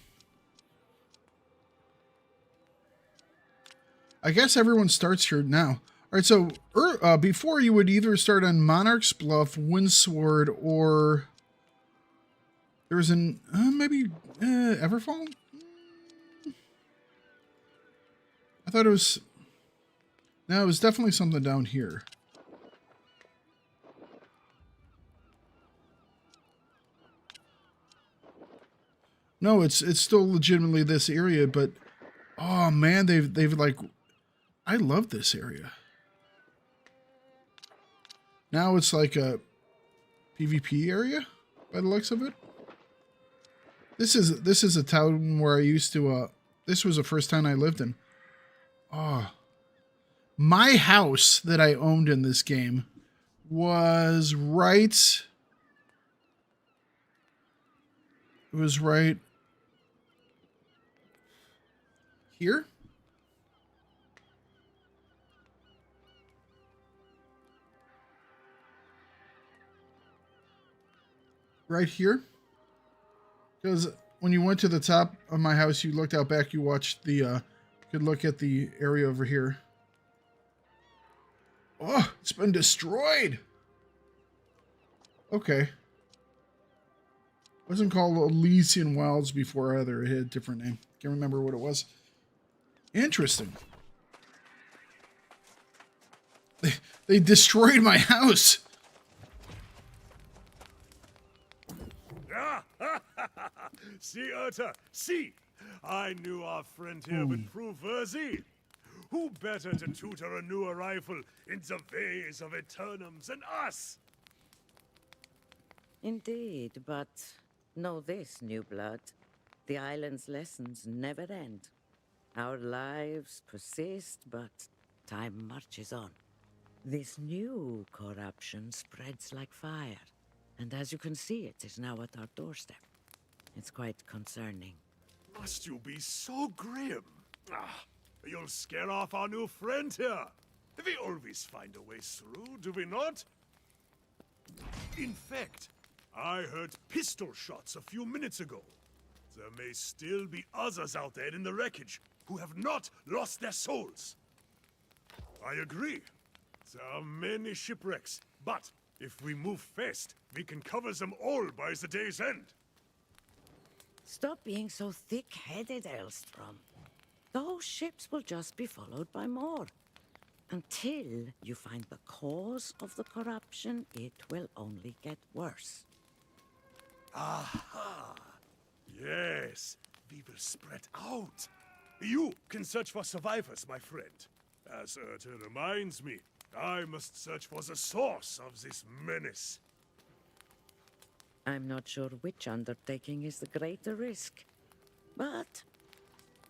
Speaker 1: I guess everyone starts here now. Alright, so before you would either start on Monarch's Bluff, Windsward, or... There's an... maybe... Everfall? I thought it was... No, it was definitely something down here. No, it's still legitimately this area, but oh man, they've like, I love this area. Now it's like a PvP area by the looks of it. This is a town where I used to this was the first town I lived in. Oh. My house that I owned in this game was right, it was right here. Right here. Because when you went to the top of my house, you looked out back, you watched the, you could look at the area over here. Oh, it's been destroyed. Okay. Wasn't called Elysian Wilds before either. It had a different name. Can't remember what it was. Interesting. They destroyed my house.
Speaker 5: See, Urta, see! I knew our friend here would prove worthy. Who better to tutor a new arrival in the ways of Aeternums than us?
Speaker 4: Indeed, but know this, new blood. The island's lessons never end. Our lives persist, but time marches on. This new corruption spreads like fire, and as you can see, it is now at our doorstep. It's quite concerning.
Speaker 5: Must you be so grim? You'll scare off our new friend here. We always find a way through, do we not? In fact, I heard pistol shots a few minutes ago. There may still be others out there in the wreckage who have not lost their souls. I agree. There are many shipwrecks, but if we move fast, we can cover them all by the day's end.
Speaker 4: Stop being so thick-headed, Elstrom. Those ships will just be followed by more. Until you find the cause of the corruption, it will only get worse.
Speaker 5: Aha! Yes, we will spread out. You can search for survivors, my friend. As Urta reminds me, I must search for the source of this menace.
Speaker 4: I'm not sure which undertaking is the greater risk, but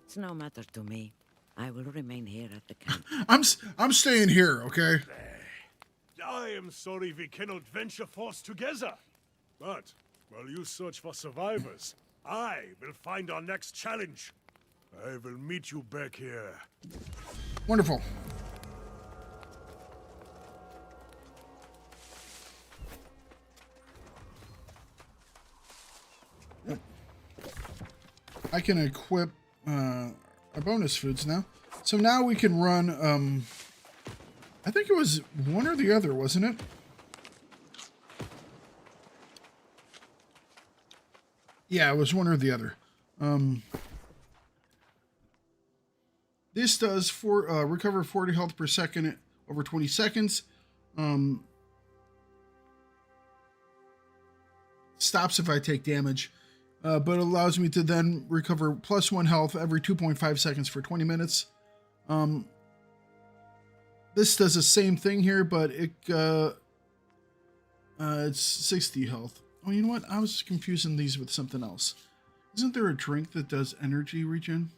Speaker 4: it's no matter to me. I will remain here at the camp.
Speaker 1: I'm staying here, okay?
Speaker 5: I am sorry we cannot venture forth together. But while you search for survivors, I will find our next challenge. I will meet you back here.
Speaker 1: Wonderful. I can equip our bonus foods now. So now we can run, I think it was one or the other, wasn't it? Yeah, it was one or the other. This does recover 40 health per second over 20 seconds. Stops if I take damage. But allows me to then recover +1 health every 2.5 seconds for 20 minutes. This does the same thing here, but it's 60 health. Oh, you know what? I was confusing these with something else. Isn't there a drink that does energy regen?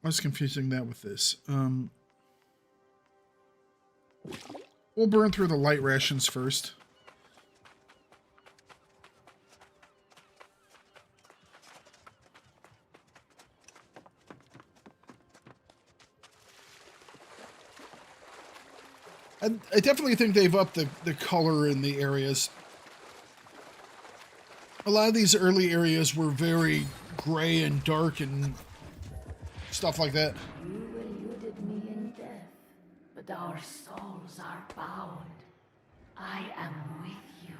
Speaker 1: I was confusing that with this. We'll burn through the light rations first. I definitely think they've upped the color in the areas. A lot of these early areas were very gray and dark and stuff like that.
Speaker 6: You eluded me in death, but our souls are bound. I am with you.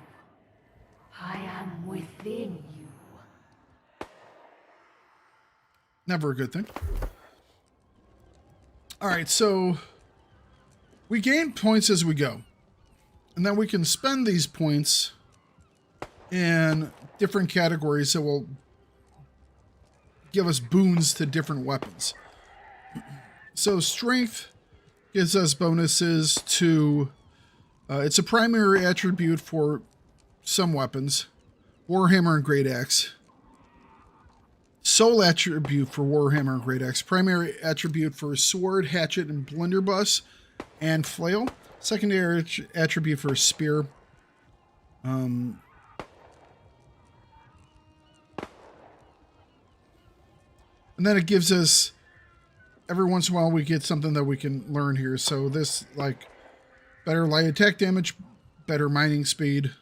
Speaker 6: I am within you.
Speaker 1: Never a good thing. All right, so we gain points as we go. And then we can spend these points in different categories that will give us boons to different weapons. So strength gives us bonuses to, it's a primary attribute for some weapons. Warhammer and Great Axe. Sole attribute for Warhammer and Great Axe. Primary attribute for sword, hatchet, and blunderbuss, and flail. Secondary attribute for spear. And then it gives us, every once in a while we get something that we can learn here. So this, like, better light attack damage, better mining speed,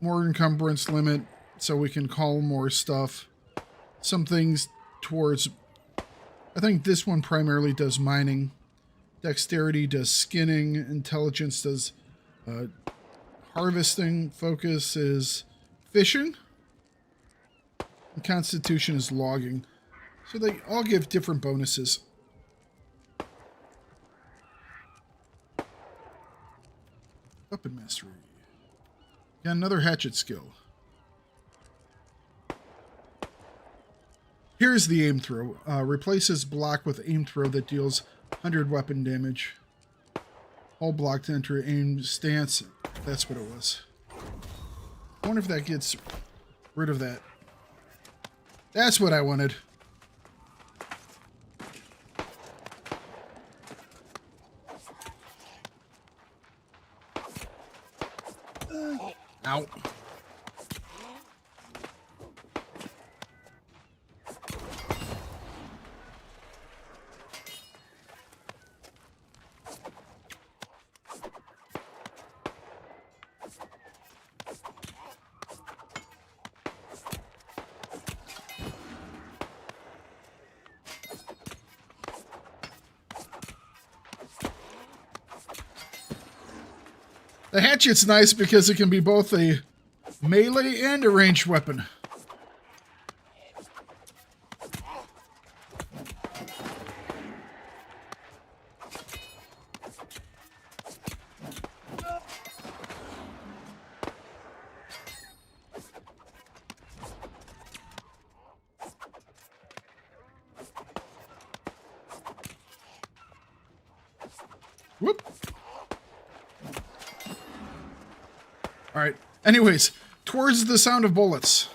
Speaker 1: more encumbrance limit, so we can call more stuff. Some things towards, I think this one primarily does mining. Dexterity does skinning. Intelligence does harvesting. Focus is fishing. And Constitution is logging. So they all give different bonuses. Weapon mastery. Got another hatchet skill. Here's the aim throw. Replaces block with aim throw that deals 100 weapon damage. Hold block to enter aim stance. That's what it was. I wonder if that gets rid of that. That's what I wanted. Ow. The hatchet's nice because it can be both a melee and a ranged weapon. Whoop. All right. Anyways, towards the sound of bullets.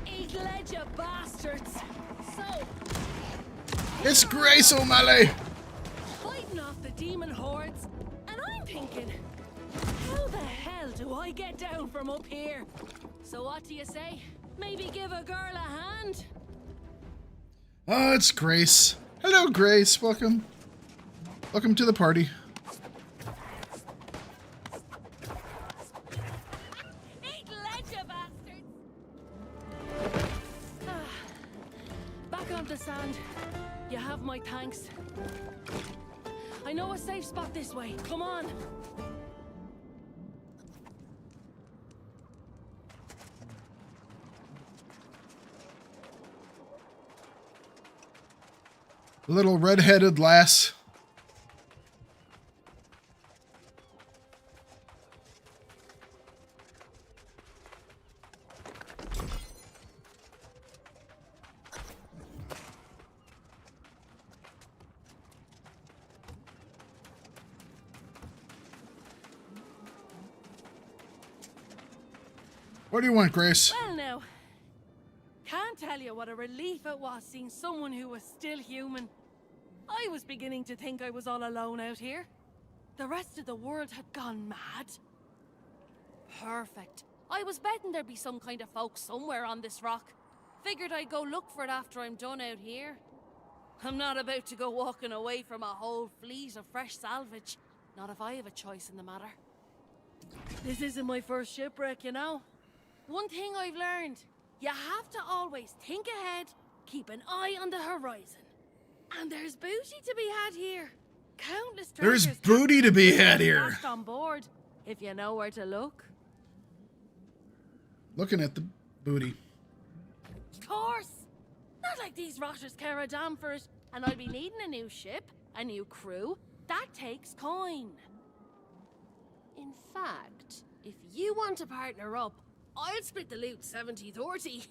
Speaker 11: Eat-led, you bastards. So,
Speaker 1: It's Grace O'Malley.
Speaker 11: fighting off the demon hordes, and I'm thinking, how the hell do I get down from up here? So what do you say? Maybe give a girl a hand?
Speaker 1: Oh, it's Grace. Hello, Grace. Welcome. Welcome to the party.
Speaker 11: Back on the sand. You have my thanks. I know a safe spot this way. Come on.
Speaker 1: Little red-headed lass. What do you want, Grace?
Speaker 11: Well now, can't tell you what a relief it was seeing someone who was still human. I was beginning to think I was all alone out here. The rest of the world had gone mad. Perfect. I was betting there'd be some kind of folk somewhere on this rock. Figured I'd go look for it after I'm done out here. I'm not about to go walking away from a whole fleet of fresh salvage. Not if I have a choice in the matter. This isn't my first shipwreck, you know. One thing I've learned, you have to always think ahead, keep an eye on the horizon. And there's booty to be had here. Countless
Speaker 1: There's
Speaker 11: treasures
Speaker 1: booty to be had here.
Speaker 11: stashed on board, if you know where to look.
Speaker 1: Looking at the booty.
Speaker 11: Of course. Not like these rotters care a damn for it. And I'll be needing a new ship, a new crew, That takes coin. In fact, if you want to partner up, I'll split the loot 70-30.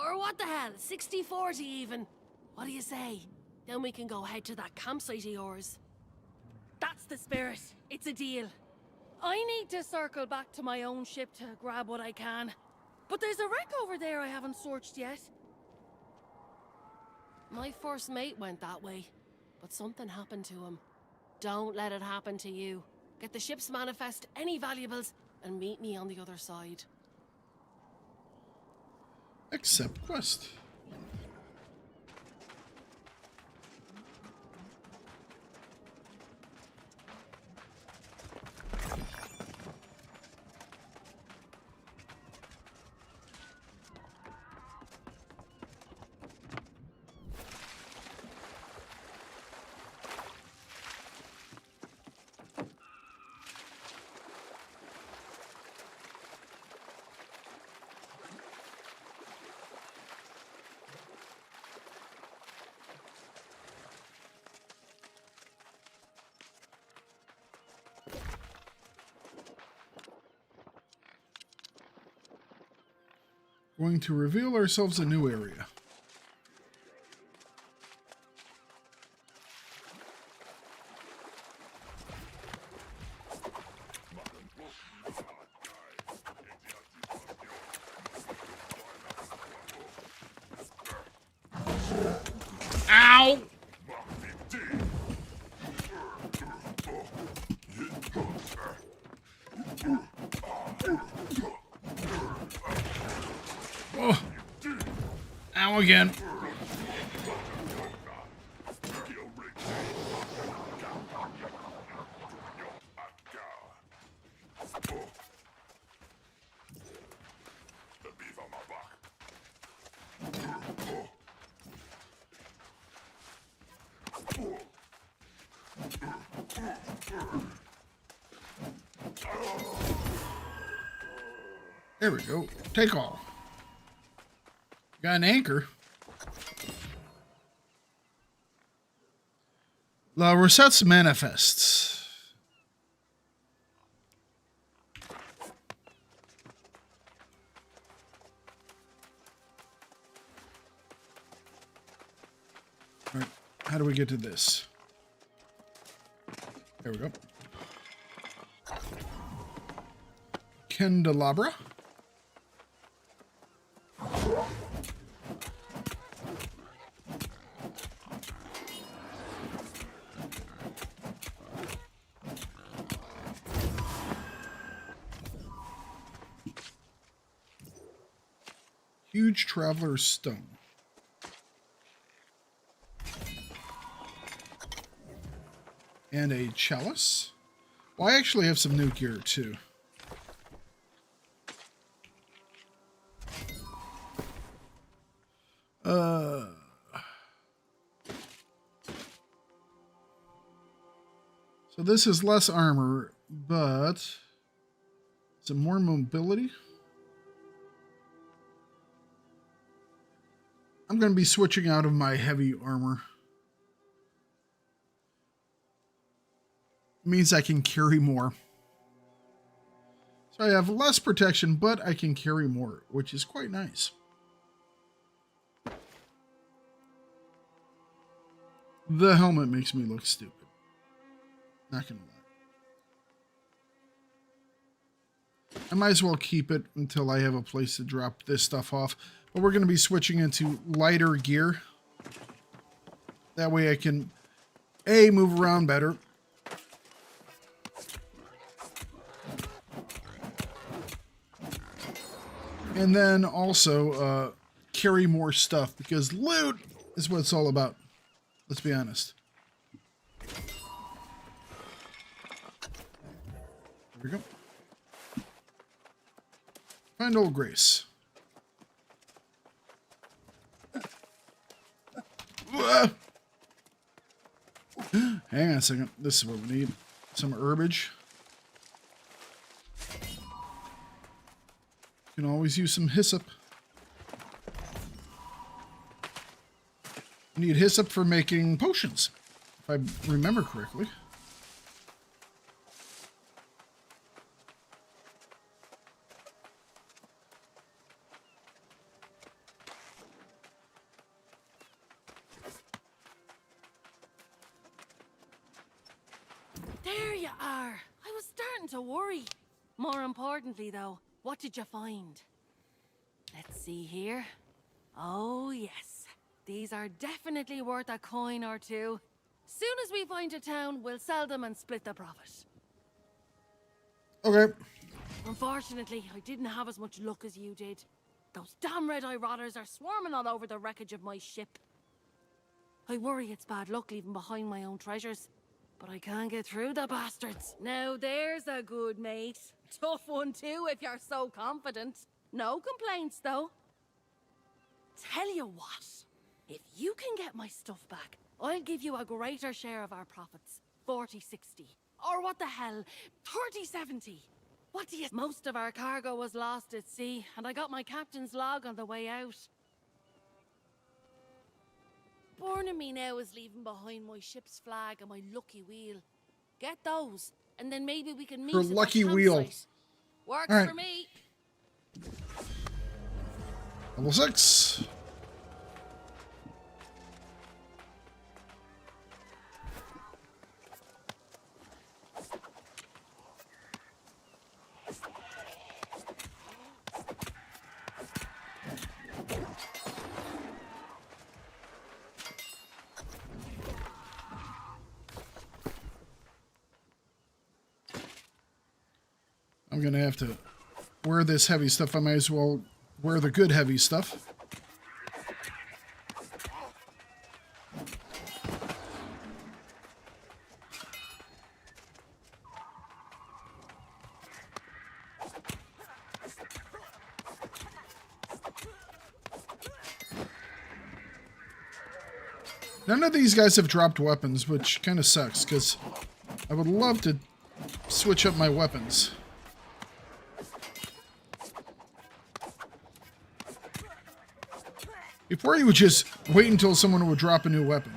Speaker 11: Or what the hell, 60-40 even. What do you say? Then we can go head to that campsite of yours. That's the spirit. It's a deal. I need to circle back to my own ship to grab what I can. But there's a wreck over there I haven't searched yet. My first mate went that way, but something happened to him. Don't let it happen to you. Get the ship's manifest, any valuables, and meet me on the other side.
Speaker 1: Accept quest. Going to reveal ourselves a new area. Ow! Oh. Ow again. There we go. Take all. Got an anchor. La Rosette's manifests. All right, how do we get to this? There we go. Candelabra. Huge Traveler's Stone. And a chalice. Well, I actually have some new gear too. So this is less armor, but some more mobility. I'm going to be switching out of my heavy armor. It means I can carry more. So I have less protection, but I can carry more, which is quite nice. The helmet makes me look stupid. Not gonna lie. I might as well keep it until I have a place to drop this stuff off. But we're going to be switching into lighter gear. That way I can, A, move around better. And then also carry more stuff, because loot is what it's all about. Let's be honest. There we go. Find old Grace. Hang on a second. This is what we need. Some herbage. You can always use some hyssop. You need hyssop for making potions. if I remember correctly.
Speaker 11: There you are. I was starting to worry. More importantly, though, what did you find? Let's see here. Oh, yes. These are definitely worth a coin or two. Soon as we find a town, we'll sell them and split the profit.
Speaker 1: Okay.
Speaker 11: Unfortunately, I didn't have as much luck as you did. Those damn red-eye rotters are swarming all over the wreckage of my ship. I worry it's bad luck leaving behind my own treasures, but I can't get through the bastards. Now there's a good mate. Tough one too, if you're so confident. No complaints, though. Tell you what, if you can get my stuff back, I'll give you a greater share of our profits. 40-60. Or what the hell, 30-70. What do you... Most of our cargo was lost at sea, and I got my captain's log on the way out. Born in me now is leaving behind my ship's flag and my lucky wheel. Get those, and then maybe we can meet
Speaker 1: Her
Speaker 11: at that
Speaker 1: lucky wheel.
Speaker 11: campsite. Works
Speaker 1: All right.
Speaker 11: for me.
Speaker 1: Level 6. I'm gonna have to wear this heavy stuff. I might as well wear the good heavy stuff. None of these guys have dropped weapons, which kind of sucks, because I would love to switch up my weapons. Before you would just wait until someone would drop a new weapon.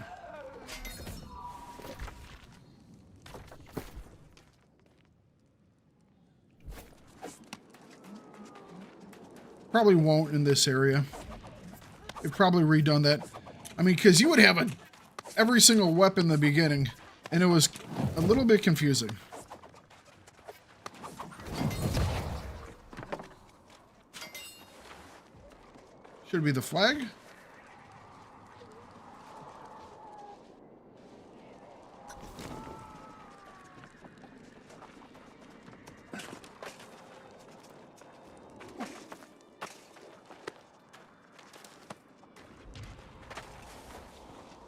Speaker 1: Probably won't in this area. They've probably redone that. I mean, because you would have every single weapon in the beginning, and it was a little bit confusing. Should be the flag.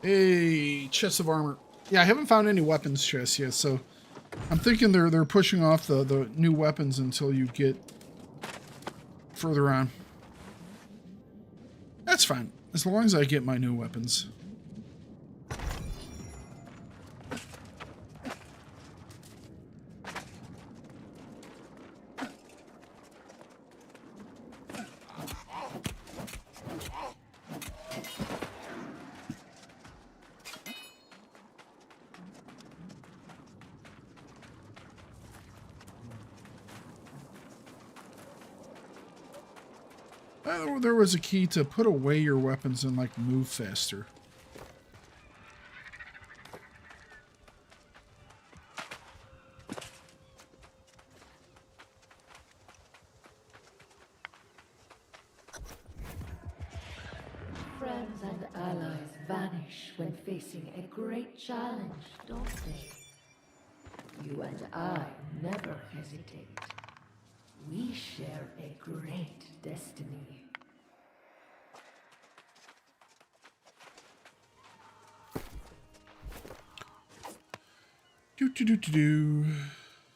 Speaker 1: A chest of armor. Yeah, I haven't found any weapons chests yet, so I'm thinking they're pushing off the new weapons until you get further on. That's fine, as long as I get my new weapons. There was a key to put away your weapons and, like, move faster.
Speaker 6: Friends and allies vanish when facing a great challenge, don't they? You and I never hesitate. We share a great destiny.
Speaker 1: Do.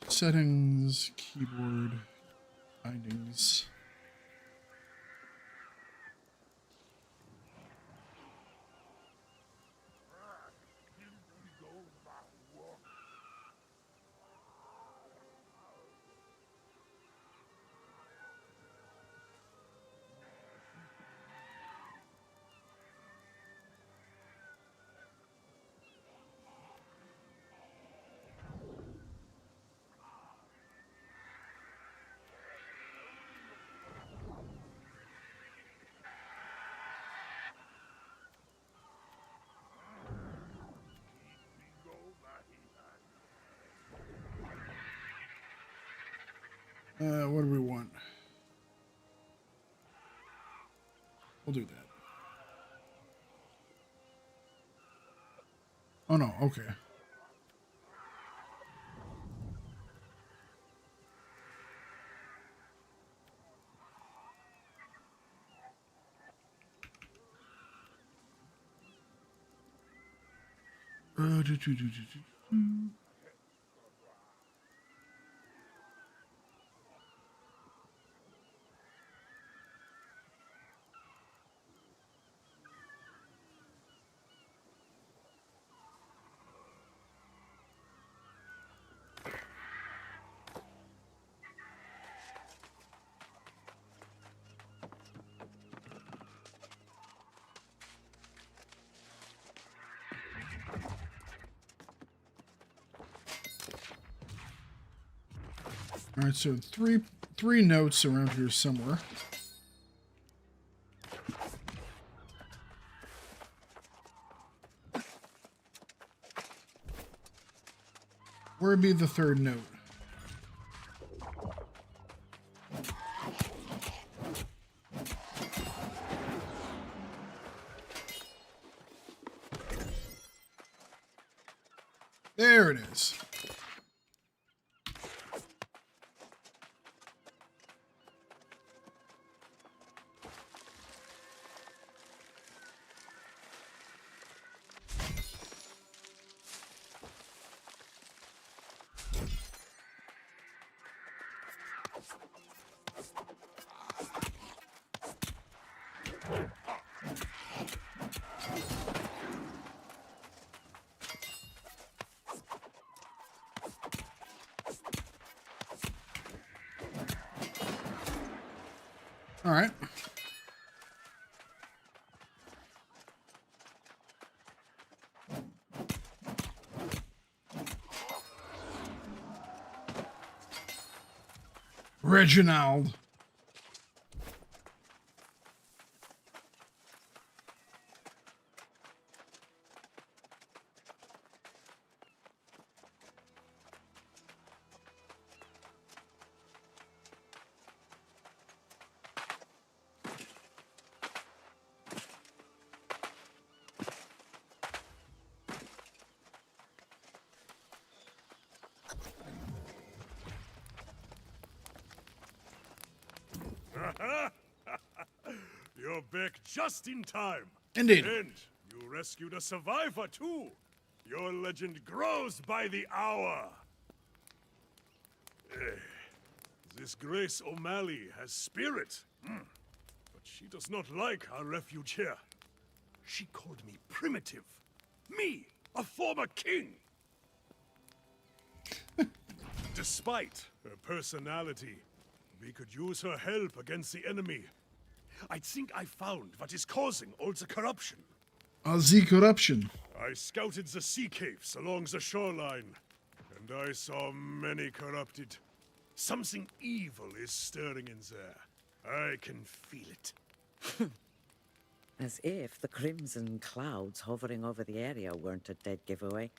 Speaker 1: Settings, keyboard, bindings. What do we want? We'll do that. Oh no, okay. All right, so three notes around here somewhere. Where would be the third note? There it is. All right. Reginald.
Speaker 5: You're back just in time.
Speaker 1: Indeed.
Speaker 5: And you rescued a survivor, too. Your legend grows by the hour. This Grace O'Malley has spirit. But she does not like our refuge here. She called me primitive. Me, a former king. Despite her personality, we could use her help against the enemy. I think I found what is causing all the corruption.
Speaker 1: The corruption.
Speaker 5: I scouted the sea caves along the shoreline, and I saw many corrupted. Something evil is stirring in there. I can feel it.
Speaker 4: As if the crimson clouds hovering over the area weren't a dead giveaway.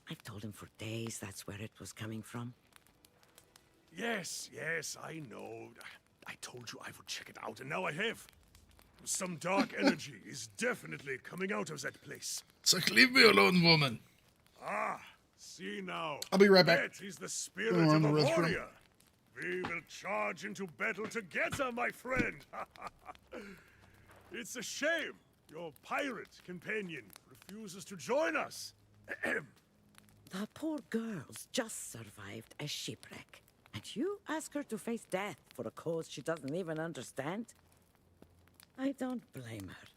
Speaker 4: I've told him for days that's where it was coming from.
Speaker 5: Yes, I know. I told you I would check it out, and now I have. Some dark energy is definitely coming out of that place.
Speaker 1: It's like, leave me alone, woman.
Speaker 5: Ah, see now.
Speaker 1: I'll be right back.
Speaker 5: That is the spirit
Speaker 1: Go on
Speaker 5: of a
Speaker 1: the restroom.
Speaker 5: warrior. We will charge into battle together, my friend. It's a shame your pirate companion refuses to join us.
Speaker 4: The poor girl's just survived a shipwreck. And you ask her to face death for a cause she doesn't even understand? I don't blame her.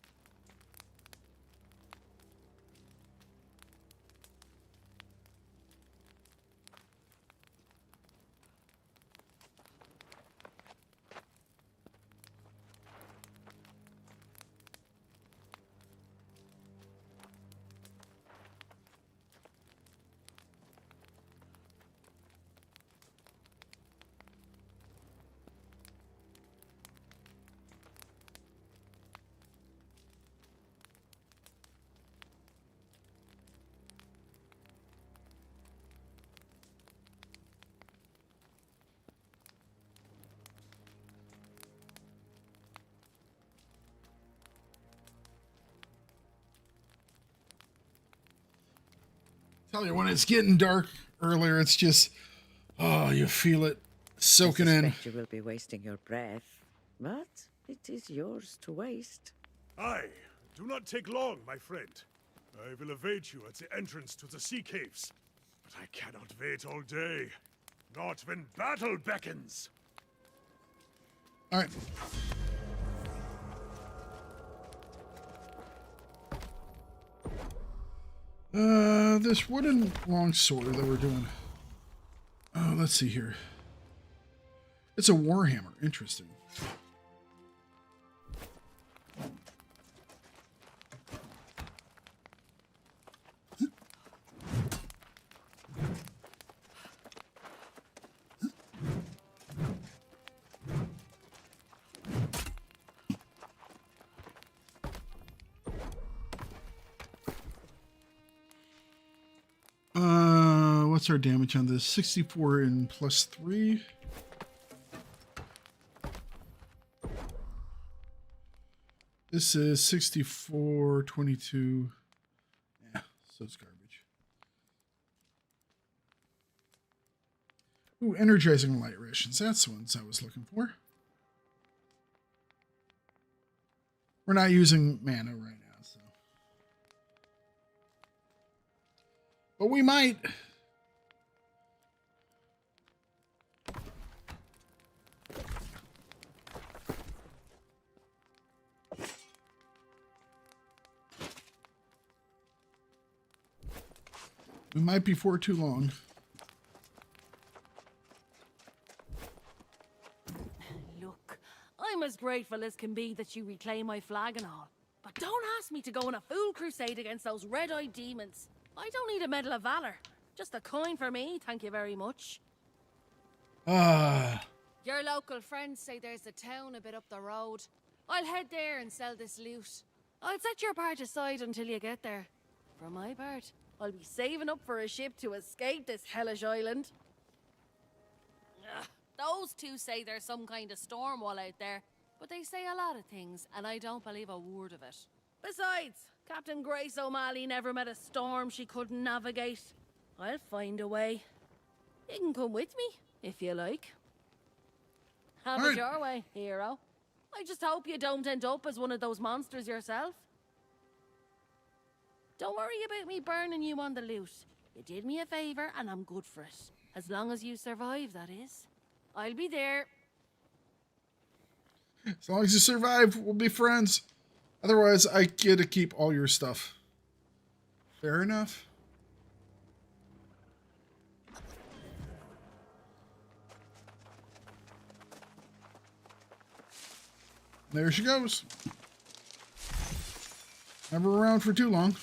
Speaker 1: Tell you, when it's getting dark earlier, it's just, oh, you feel it soaking in.
Speaker 4: I suspect you will be wasting your breath, but it is yours to waste.
Speaker 5: Aye, do not take long, my friend. I will await you at the entrance to the sea caves. But I cannot wait all day. Not when battle beckons.
Speaker 1: All right. This wooden longsword that we're doing. Oh, let's see here. It's a warhammer. Interesting. What's our damage on this? 64 and plus 3. This is 64, 22. Yeah, so it's garbage. Ooh, energizing light rations. That's the ones I was looking for. We're not using mana right now, so. But we might. We might be for too long.
Speaker 11: Look, I'm as grateful as can be that you reclaim my flag and all. But don't ask me to go on a fool crusade against those red-eyed demons. I don't need a Medal of Valor. Just a coin for me, thank you very much. Your local friends say there's a town a bit up the road. I'll head there and sell this loot. I'll set your part aside until you get there. For my part, I'll be saving up for a ship to escape this hellish island. Ugh, those two say there's some kind of storm wall out there, but they say a lot of things, and I don't believe a word of it. Besides, Captain Grace O'Malley never met a storm she couldn't navigate. I'll find a way. You can come with me, if you like. Have it your way, hero. I just hope you don't end up as one of those monsters yourself. Don't worry about me burning you on the loot. You did me a favor, and I'm good for it. As long as you survive, that is. I'll be there.
Speaker 1: As long as you survive, we'll be friends. Otherwise, I get to keep all your stuff. Fair enough. There she goes. Never around for too long.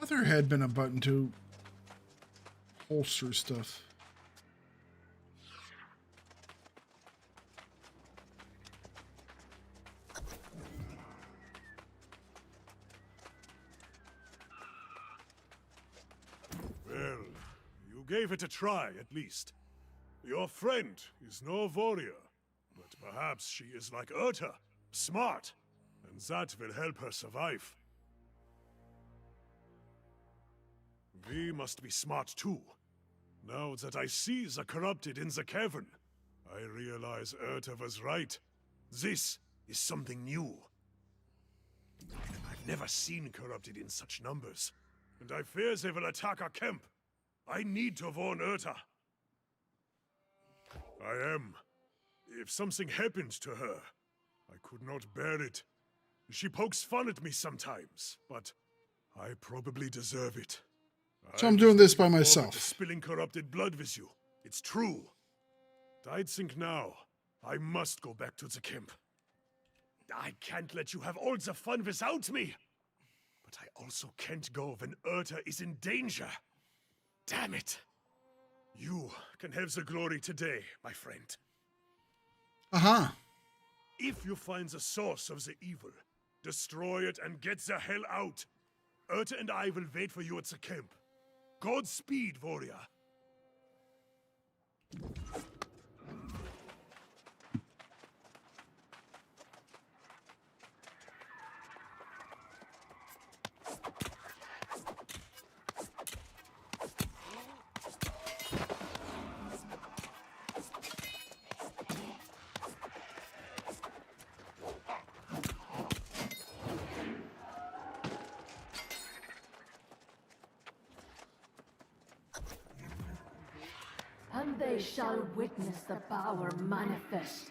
Speaker 1: There had been a button to holster stuff.
Speaker 5: Well, you gave it a try, at least. Your friend is no warrior, but perhaps she is like Urta, smart, and that will help her survive. We must be smart too. Now that I see the corrupted in the cavern, I realize Urta was right. This is something new. I've never seen corrupted in such numbers, and I fear they will attack our camp. I need to warn Urta. I am. If something happened to her, I could not bear it. She pokes fun at me sometimes, but I probably deserve it.
Speaker 1: So I'm doing this by myself.
Speaker 5: Spilling corrupted blood with you. It's true. I'd think now I must go back to the camp. I can't let you have all the fun without me. But I also can't go when Urta is in danger. Damn it. You can have the glory today, my friend.
Speaker 1: Uh-huh.
Speaker 5: If you find the source of the evil, Destroy it and get the hell out. Urta and I will wait for you at the camp. Godspeed, warrior.
Speaker 6: And they shall witness the power manifest,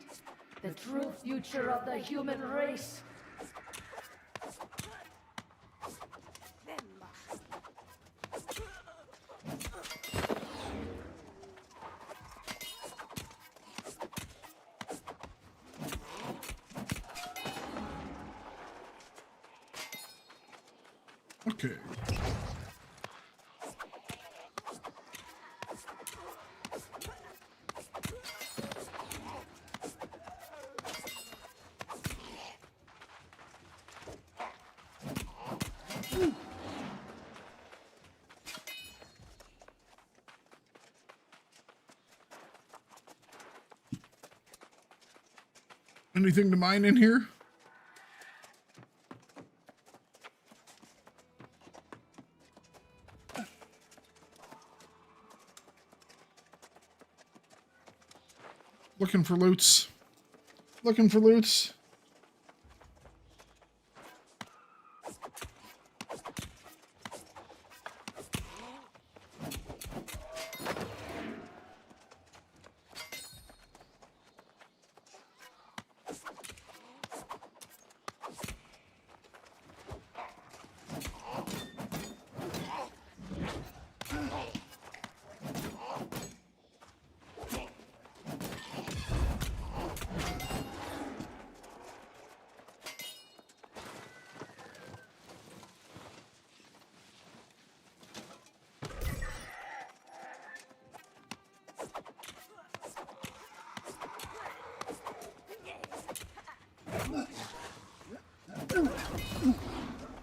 Speaker 6: the true future of the human race.
Speaker 1: Okay. Anything to mine in here? Looking for loots. Looking for loots.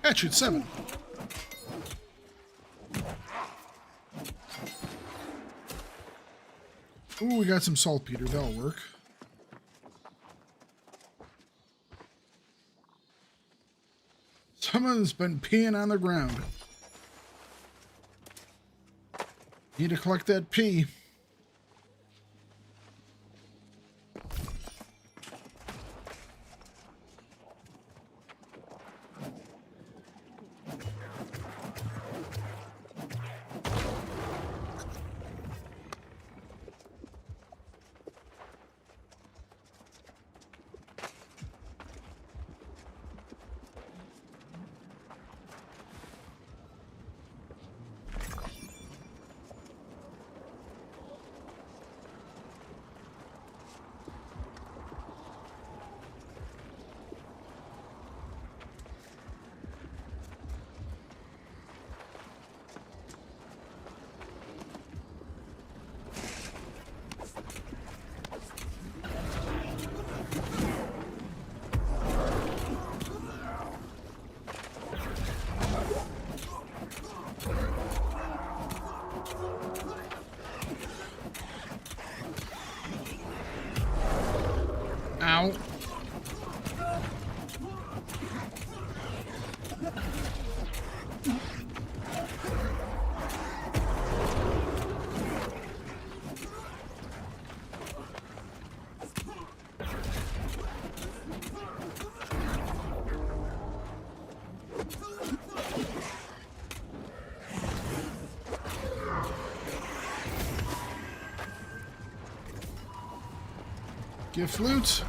Speaker 1: Hatchet 7. Ooh, we got some saltpeter. That'll work. Someone's been peeing on the ground. Need to collect that pee. Ow. Gift loot.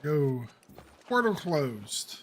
Speaker 1: Go. Portal closed.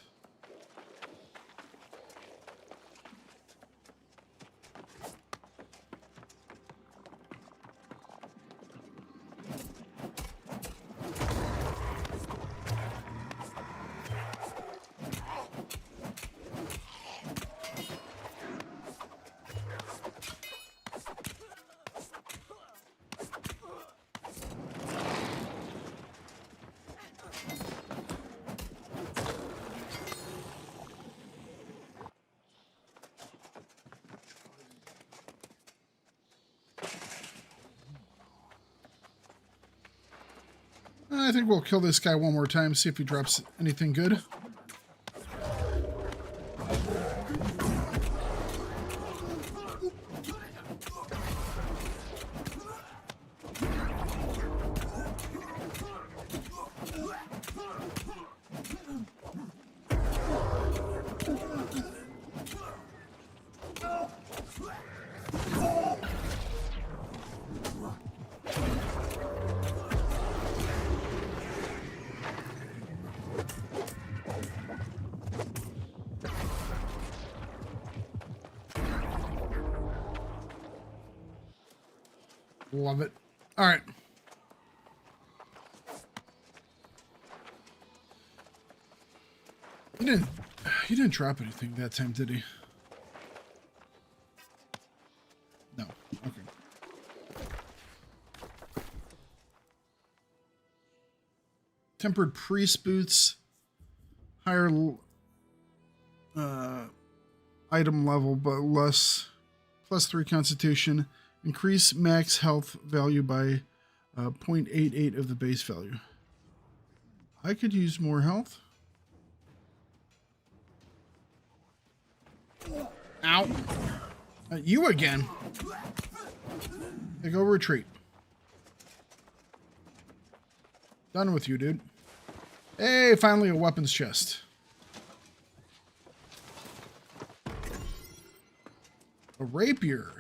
Speaker 1: I think we'll kill this guy one more time, see if he drops anything good. Love it. All right. He didn't drop anything that time, did he? No. Okay. Tempered priest boots. Higher item level, but less. +3 constitution. Increase max health value by 0.88 of the base value. I could use more health. Ow. You again. Hey, go retreat. Done with you, dude. Hey, finally a weapons chest. A rapier.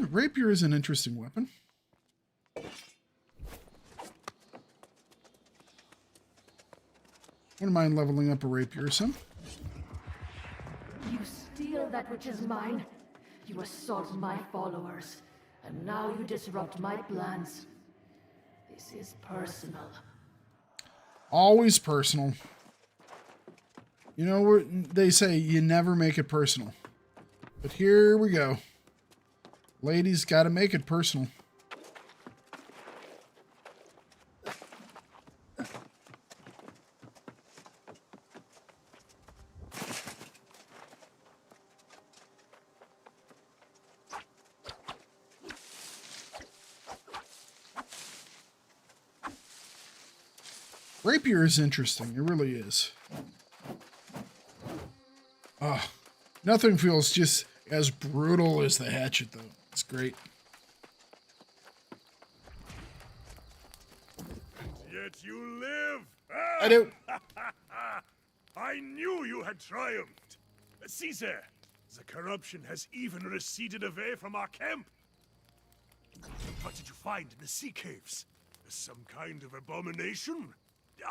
Speaker 1: Rapier is an interesting weapon. Wouldn't mind leveling up a rapier or some.
Speaker 6: You steal that which is mine. You assault my followers. And now you disrupt my plans. This is personal.
Speaker 1: Always personal. You know what they say, you never make it personal. But here we go. Ladies gotta make it personal. Rapier is interesting. It really is. Nothing feels just as brutal as the hatchet, though. It's great.
Speaker 5: Yet you live.
Speaker 1: I do.
Speaker 5: I knew you had triumphed. Caesar, the corruption has even receded away from our camp. What did you find in the sea caves? Some kind of abomination?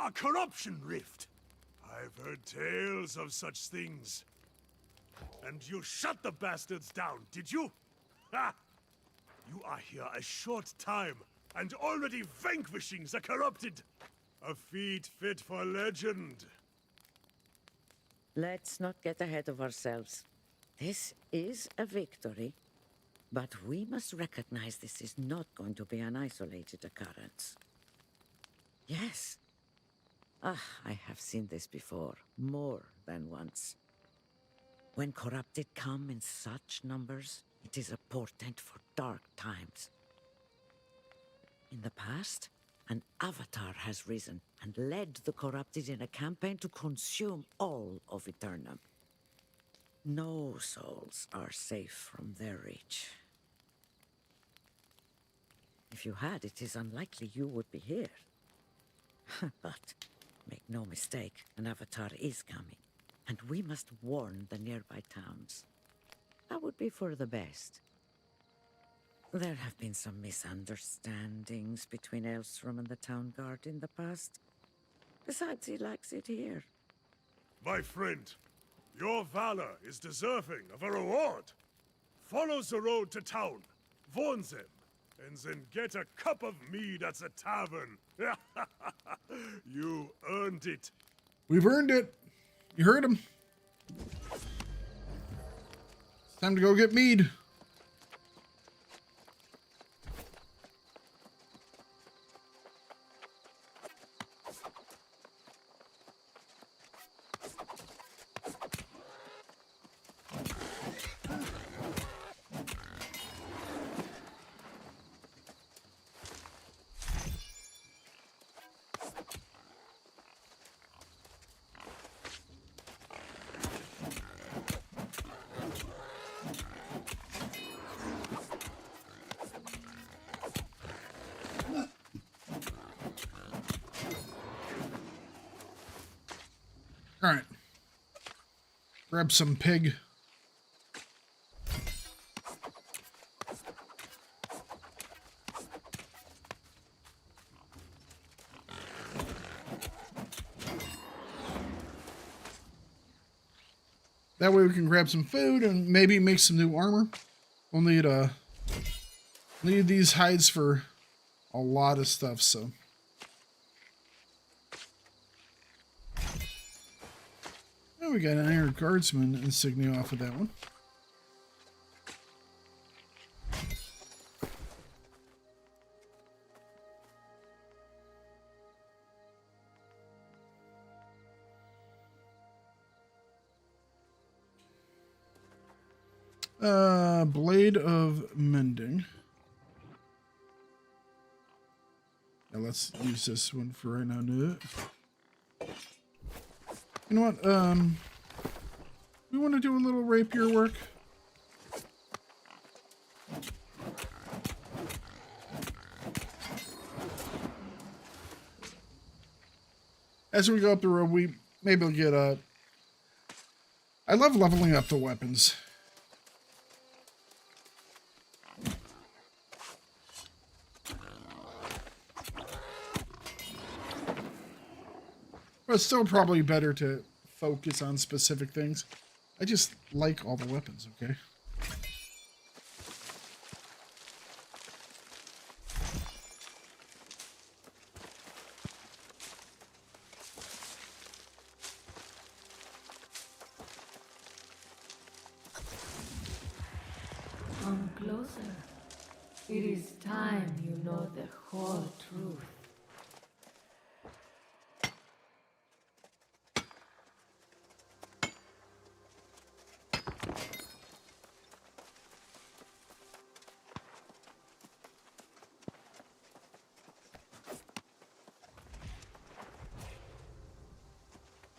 Speaker 5: A corruption rift? I've heard tales of such things. And you shut the bastards down, did you? Ha! You are here a short time, and already vanquishing the corrupted. A feat fit for legend.
Speaker 4: Let's not get ahead of ourselves. This is a victory, but we must recognize this is not going to be an isolated occurrence. Yes. I have seen this before, more than once. When corrupted come in such numbers, it is a portent for dark times. In the past, an avatar has risen and led the corrupted in a campaign to consume all of Aeternum. No souls are safe from their reach. If you had, it is unlikely you would be here. But make no mistake, an avatar is coming, and we must warn the nearby towns. That would be for the best. There have been some misunderstandings between Elstrom and the town guard in the past. Besides, he likes it here.
Speaker 5: My friend, your valor is deserving of a reward. Follow the road to town, warn them, and then get a cup of mead at the tavern. You earned it.
Speaker 1: We've earned it. You heard him. It's time to go get mead. Grab some pig. That way we can grab some food and maybe make some new armor. We'll need these hides for a lot of stuff, so. Oh, we got an Iron Guardsman insignia off of that one. Blade of Mending. Yeah, let's use this one for right now. You know what? We want to do a little rapier work. As we go up the road, we maybe we'll get a. I love leveling up the weapons. But it's still probably better to focus on specific things. I just like all the weapons, okay?
Speaker 6: Come closer. It is time you know the whole truth.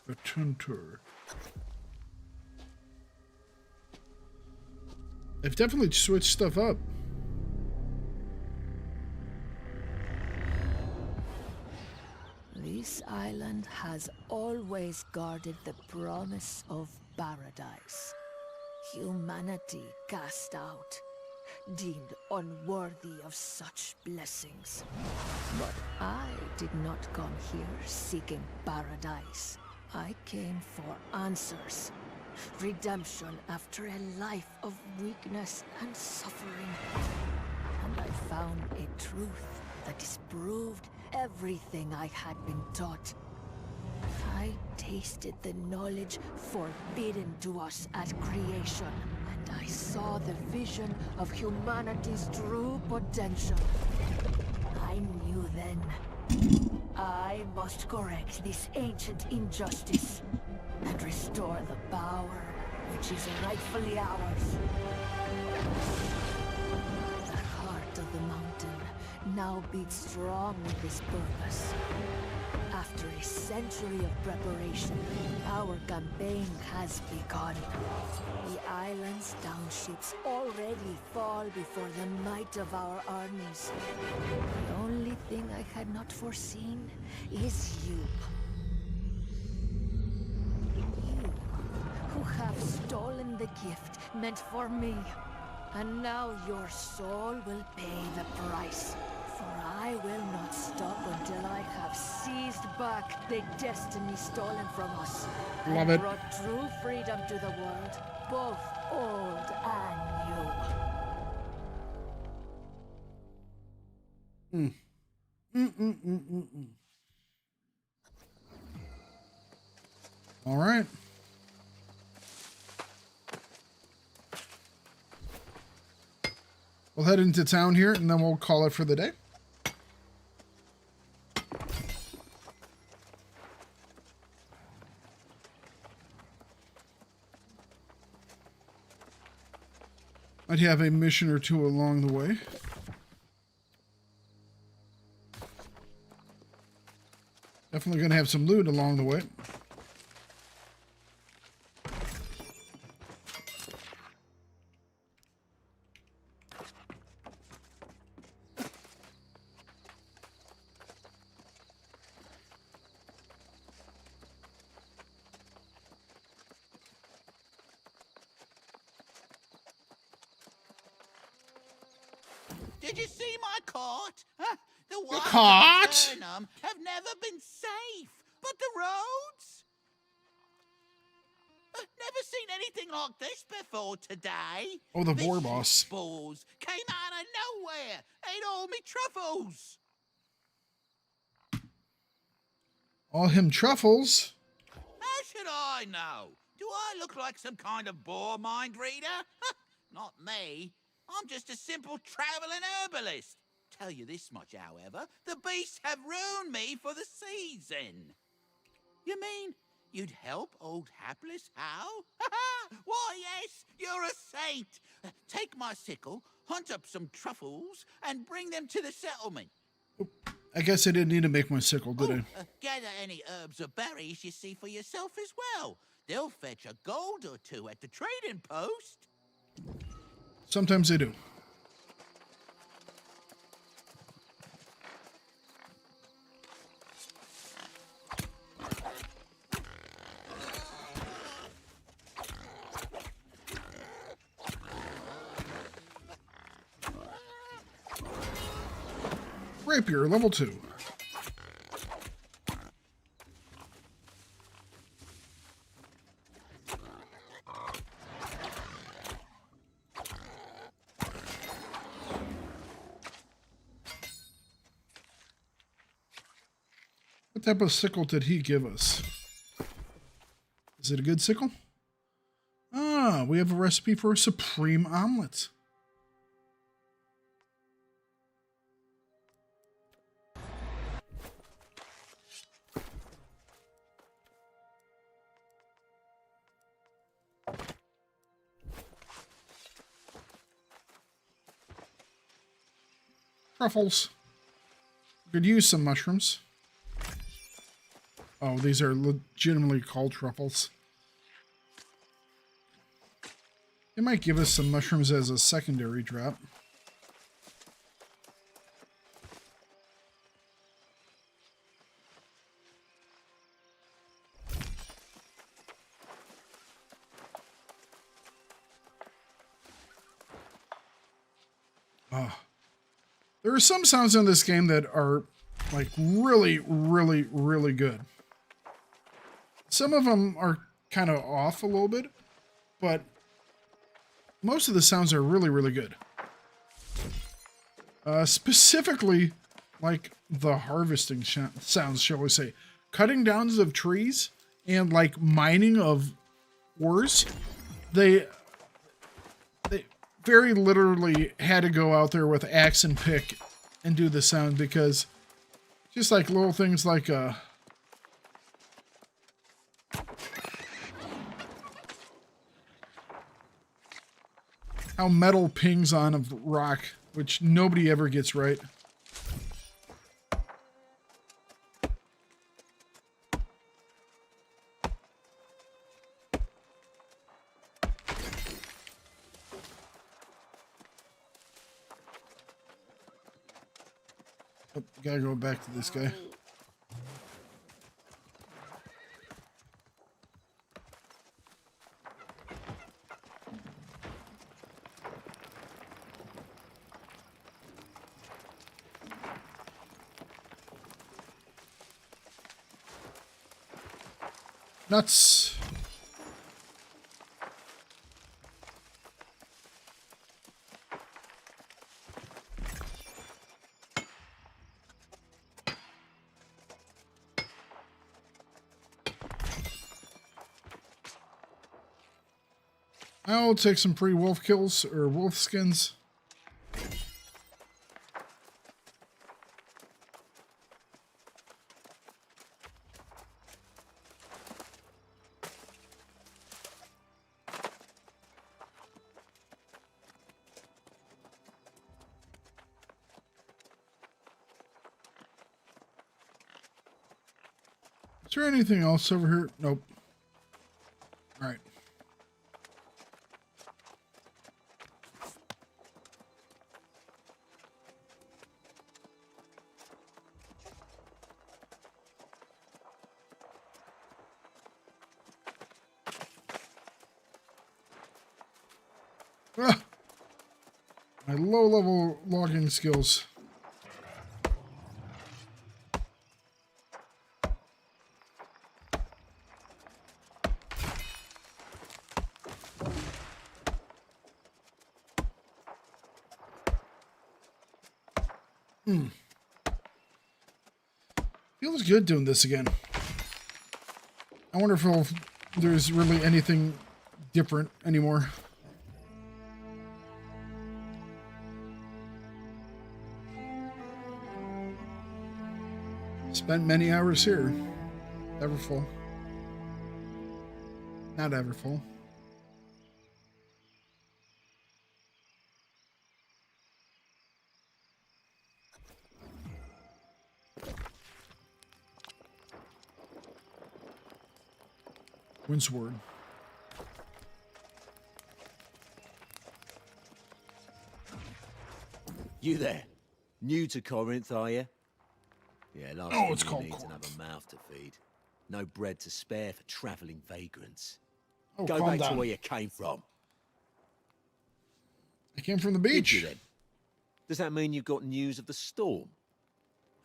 Speaker 1: The Tuntur. They've definitely switched stuff up.
Speaker 3: This island has always guarded the promise of paradise. Humanity cast out, deemed unworthy of such blessings. But I did not come here seeking paradise. I came for answers. Redemption after a life of weakness and suffering. And I found a truth that disproved everything I had been taught. I tasted the knowledge forbidden to us at creation, and I saw the vision of humanity's true potential. I knew then, I must correct this ancient injustice and restore the power which is rightfully ours. The heart of the mountain now beats strong with this purpose. After a century of preparation, our campaign has begun. The island's townships already fall before the might of our armies. The only thing I had not foreseen is you. You, who have stolen the gift meant for me. And now your soul will pay the price. For I will not stop until I have seized back the destiny stolen from us.
Speaker 1: Love
Speaker 3: and
Speaker 1: it.
Speaker 3: brought true freedom to the world, both old and new.
Speaker 1: All right. We'll head into town here, and then we'll call it for the day. Might have a mission or two along the way. Definitely going to have some loot along the way.
Speaker 14: Did you see my cart? Huh? The waters
Speaker 1: cart?
Speaker 14: of Aeternum have never been safe, but the roads? Never seen anything like this before today.
Speaker 1: Oh, the
Speaker 14: Vicious
Speaker 1: boar boss.
Speaker 14: spores came out of nowhere, ate all me truffles.
Speaker 1: All him truffles.
Speaker 14: How should I know? Do I look like some kind of boar mind reader? Not me. I'm just a simple traveling herbalist. Tell you this much, however, the beasts have ruined me for the season. You mean you'd help old hapless Hal? Why, yes, you're a saint. Take my sickle, hunt up some truffles, and bring them to the settlement.
Speaker 1: I guess I didn't need to make my sickle, did I?
Speaker 14: Gather any herbs or berries you see for yourself as well. They'll fetch a gold or two at the trading post.
Speaker 1: Sometimes they do. Rapier, level 2. What type of sickle did he give us? Is it a good sickle? Ah, we have a recipe for a supreme omelet. Truffles. We could use some mushrooms. Oh, these are legitimately called truffles. They might give us some mushrooms as a secondary drop. There are some sounds in this game that are like really, really, really good. Some of them are kind of off a little bit, but most of the sounds are really, really good. Specifically, like the harvesting sounds, shall we say. Cutting downs of trees and like mining of ores. They very literally had to go out there with axe and pick and do the sound, because just like little things like how metal pings on a rock, which nobody ever gets right. Oh, gotta go back to this guy. Nuts. I'll take some free wolf kills or wolf skins. Is there anything else over here? Nope. All right. My low-level logging skills. Feels good doing this again. I wonder if there's really anything different anymore. Spent many hours here. Ever full. Not ever full. Windsword.
Speaker 10: You there? New to Corinth, are you? Yeah, last
Speaker 1: Oh, it's
Speaker 10: thing
Speaker 1: called
Speaker 10: we need's
Speaker 1: Corinth.
Speaker 10: another mouth to feed. No bread to spare for travelling vagrants.
Speaker 1: Oh,
Speaker 10: Go
Speaker 1: calm
Speaker 10: back
Speaker 1: down.
Speaker 10: to where you came from.
Speaker 1: I came from the
Speaker 10: Did
Speaker 1: beach.
Speaker 10: you then? Does that mean you've got news of the storm?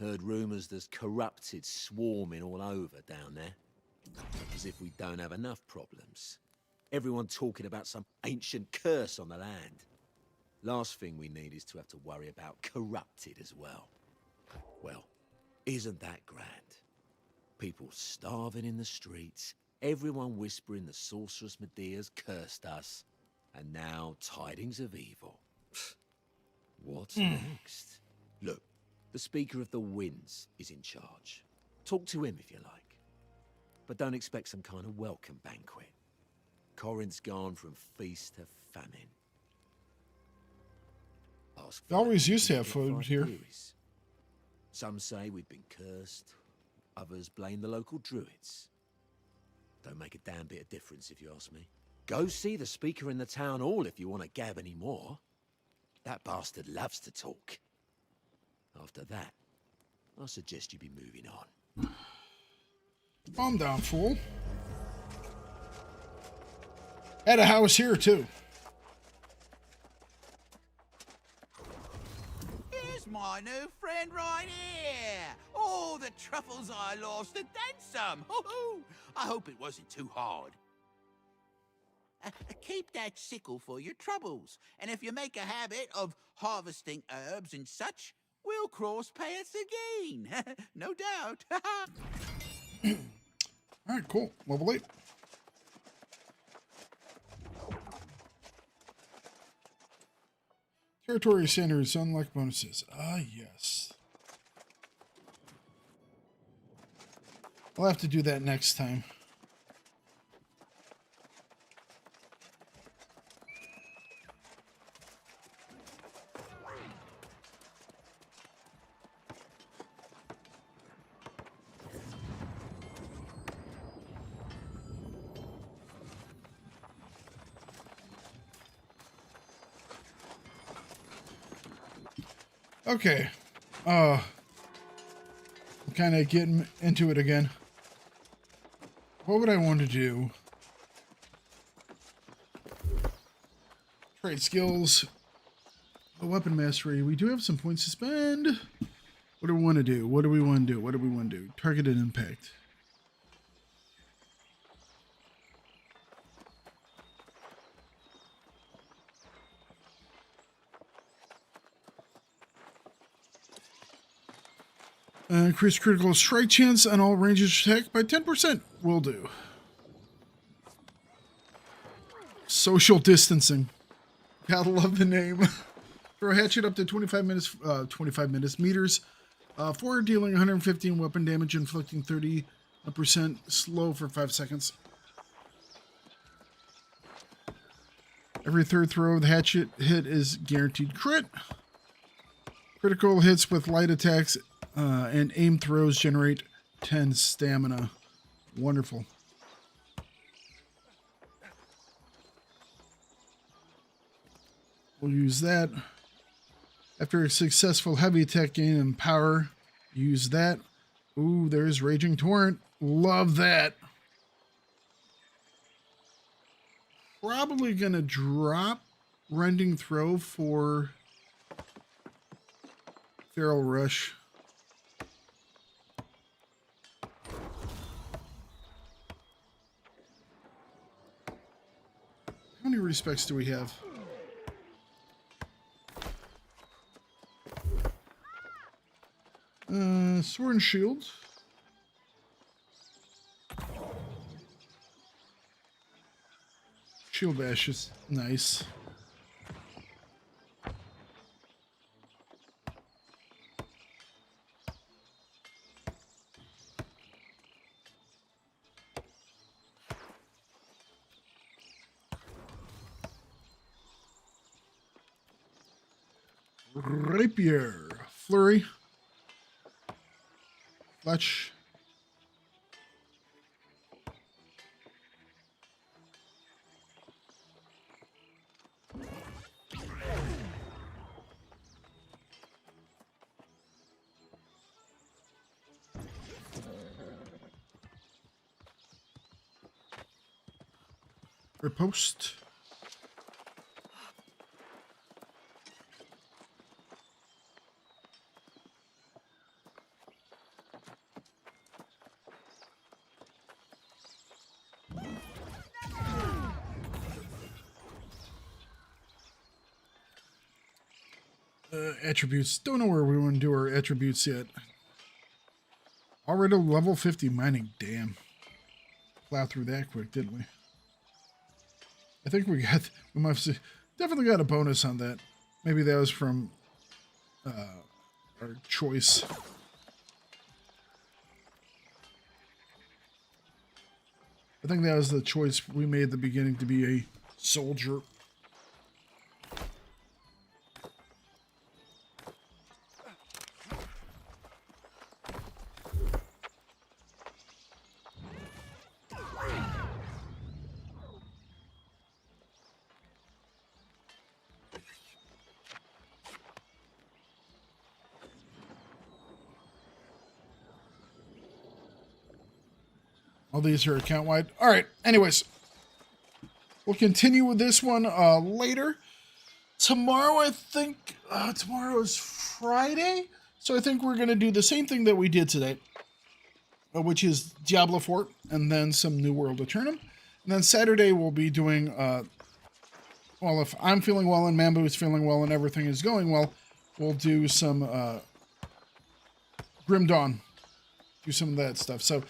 Speaker 10: Heard rumours there's corrupted swarming all over down there. As if we don't have enough problems. Everyone talking about some ancient curse on the land. Last thing we need is to have to worry about corrupted as well. Well, isn't that grand? People starving in the streets, everyone whispering the sorceress Medea's cursed us, and now tidings of evil. What's next? Look, the Speaker of the Winds is in charge. Talk to him if you like. But don't expect some kind of welcome banquet. Corinth's gone from feast to famine. Ask
Speaker 1: They always
Speaker 10: for
Speaker 1: used to have
Speaker 10: get
Speaker 1: food
Speaker 10: five
Speaker 1: here.
Speaker 10: queries. Some say we've been cursed. Others blame the local druids. Don't make a damn bit of difference if you ask me. Go see the speaker in the town hall if you want to gab any more. That bastard loves to talk. After that, I suggest you be moving on.
Speaker 1: Calm down, fool. Had a house here, too.
Speaker 14: Here's my new friend right here. All the truffles I lost and then some. Hoo-hoo. I hope it wasn't too hard. Keep that sickle for your troubles. And if you make a habit of harvesting herbs and such, we'll cross paths again. No doubt.
Speaker 1: All right, cool. Level 8. Territory centers, unlock bonuses. Ah, yes. I'll have to do that next time. Okay. I'm kind of getting into it again. What would I want to do? Trade skills. Weapon mastery. We do have some points to spend. What do we want to do? What do we want to do? What do we want to do? Targeted impact. Increase critical strike chance on all ranges attack by 10%. Will do. Social distancing. Gotta love the name. Throw a hatchet up to 25 meters. 4 dealing 115 weapon damage, inflicting 30% slow for 5 seconds. Every third throw of the hatchet hit is guaranteed crit. Critical hits with light attacks and aim throws generate 10 stamina. Wonderful. We'll use that. After a successful heavy attack gain in power, use that. Ooh, there's Raging Torrent. Love that. Probably gonna drop Rending Throw for Feral Rush. How many respects do we have? Sword and shield. Shield bash is nice. Rapier. Flurry. Fletch. Riposte. Attributes. Don't know where we want to do our attributes yet. Already level 50 mining. Damn. Plow through that quick, didn't we? I think we must have definitely got a bonus on that. Maybe that was from our choice. I think that was the choice we made at the beginning to be a soldier. All these are account wide. All right. Anyways, we'll continue with this one later. Tomorrow, I think, tomorrow is Friday. So I think we're going to do the same thing that we did today, which is Diablo 4 and then some new World Aeternum. And then Saturday, we'll be doing, well, if I'm feeling well and Mambo is feeling well and everything is going well, we'll do some Grim Dawn. Do some of that stuff. So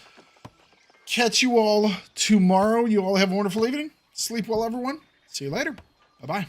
Speaker 1: catch you all tomorrow. You all have a wonderful evening. Sleep well, everyone. See you later. Bye-bye.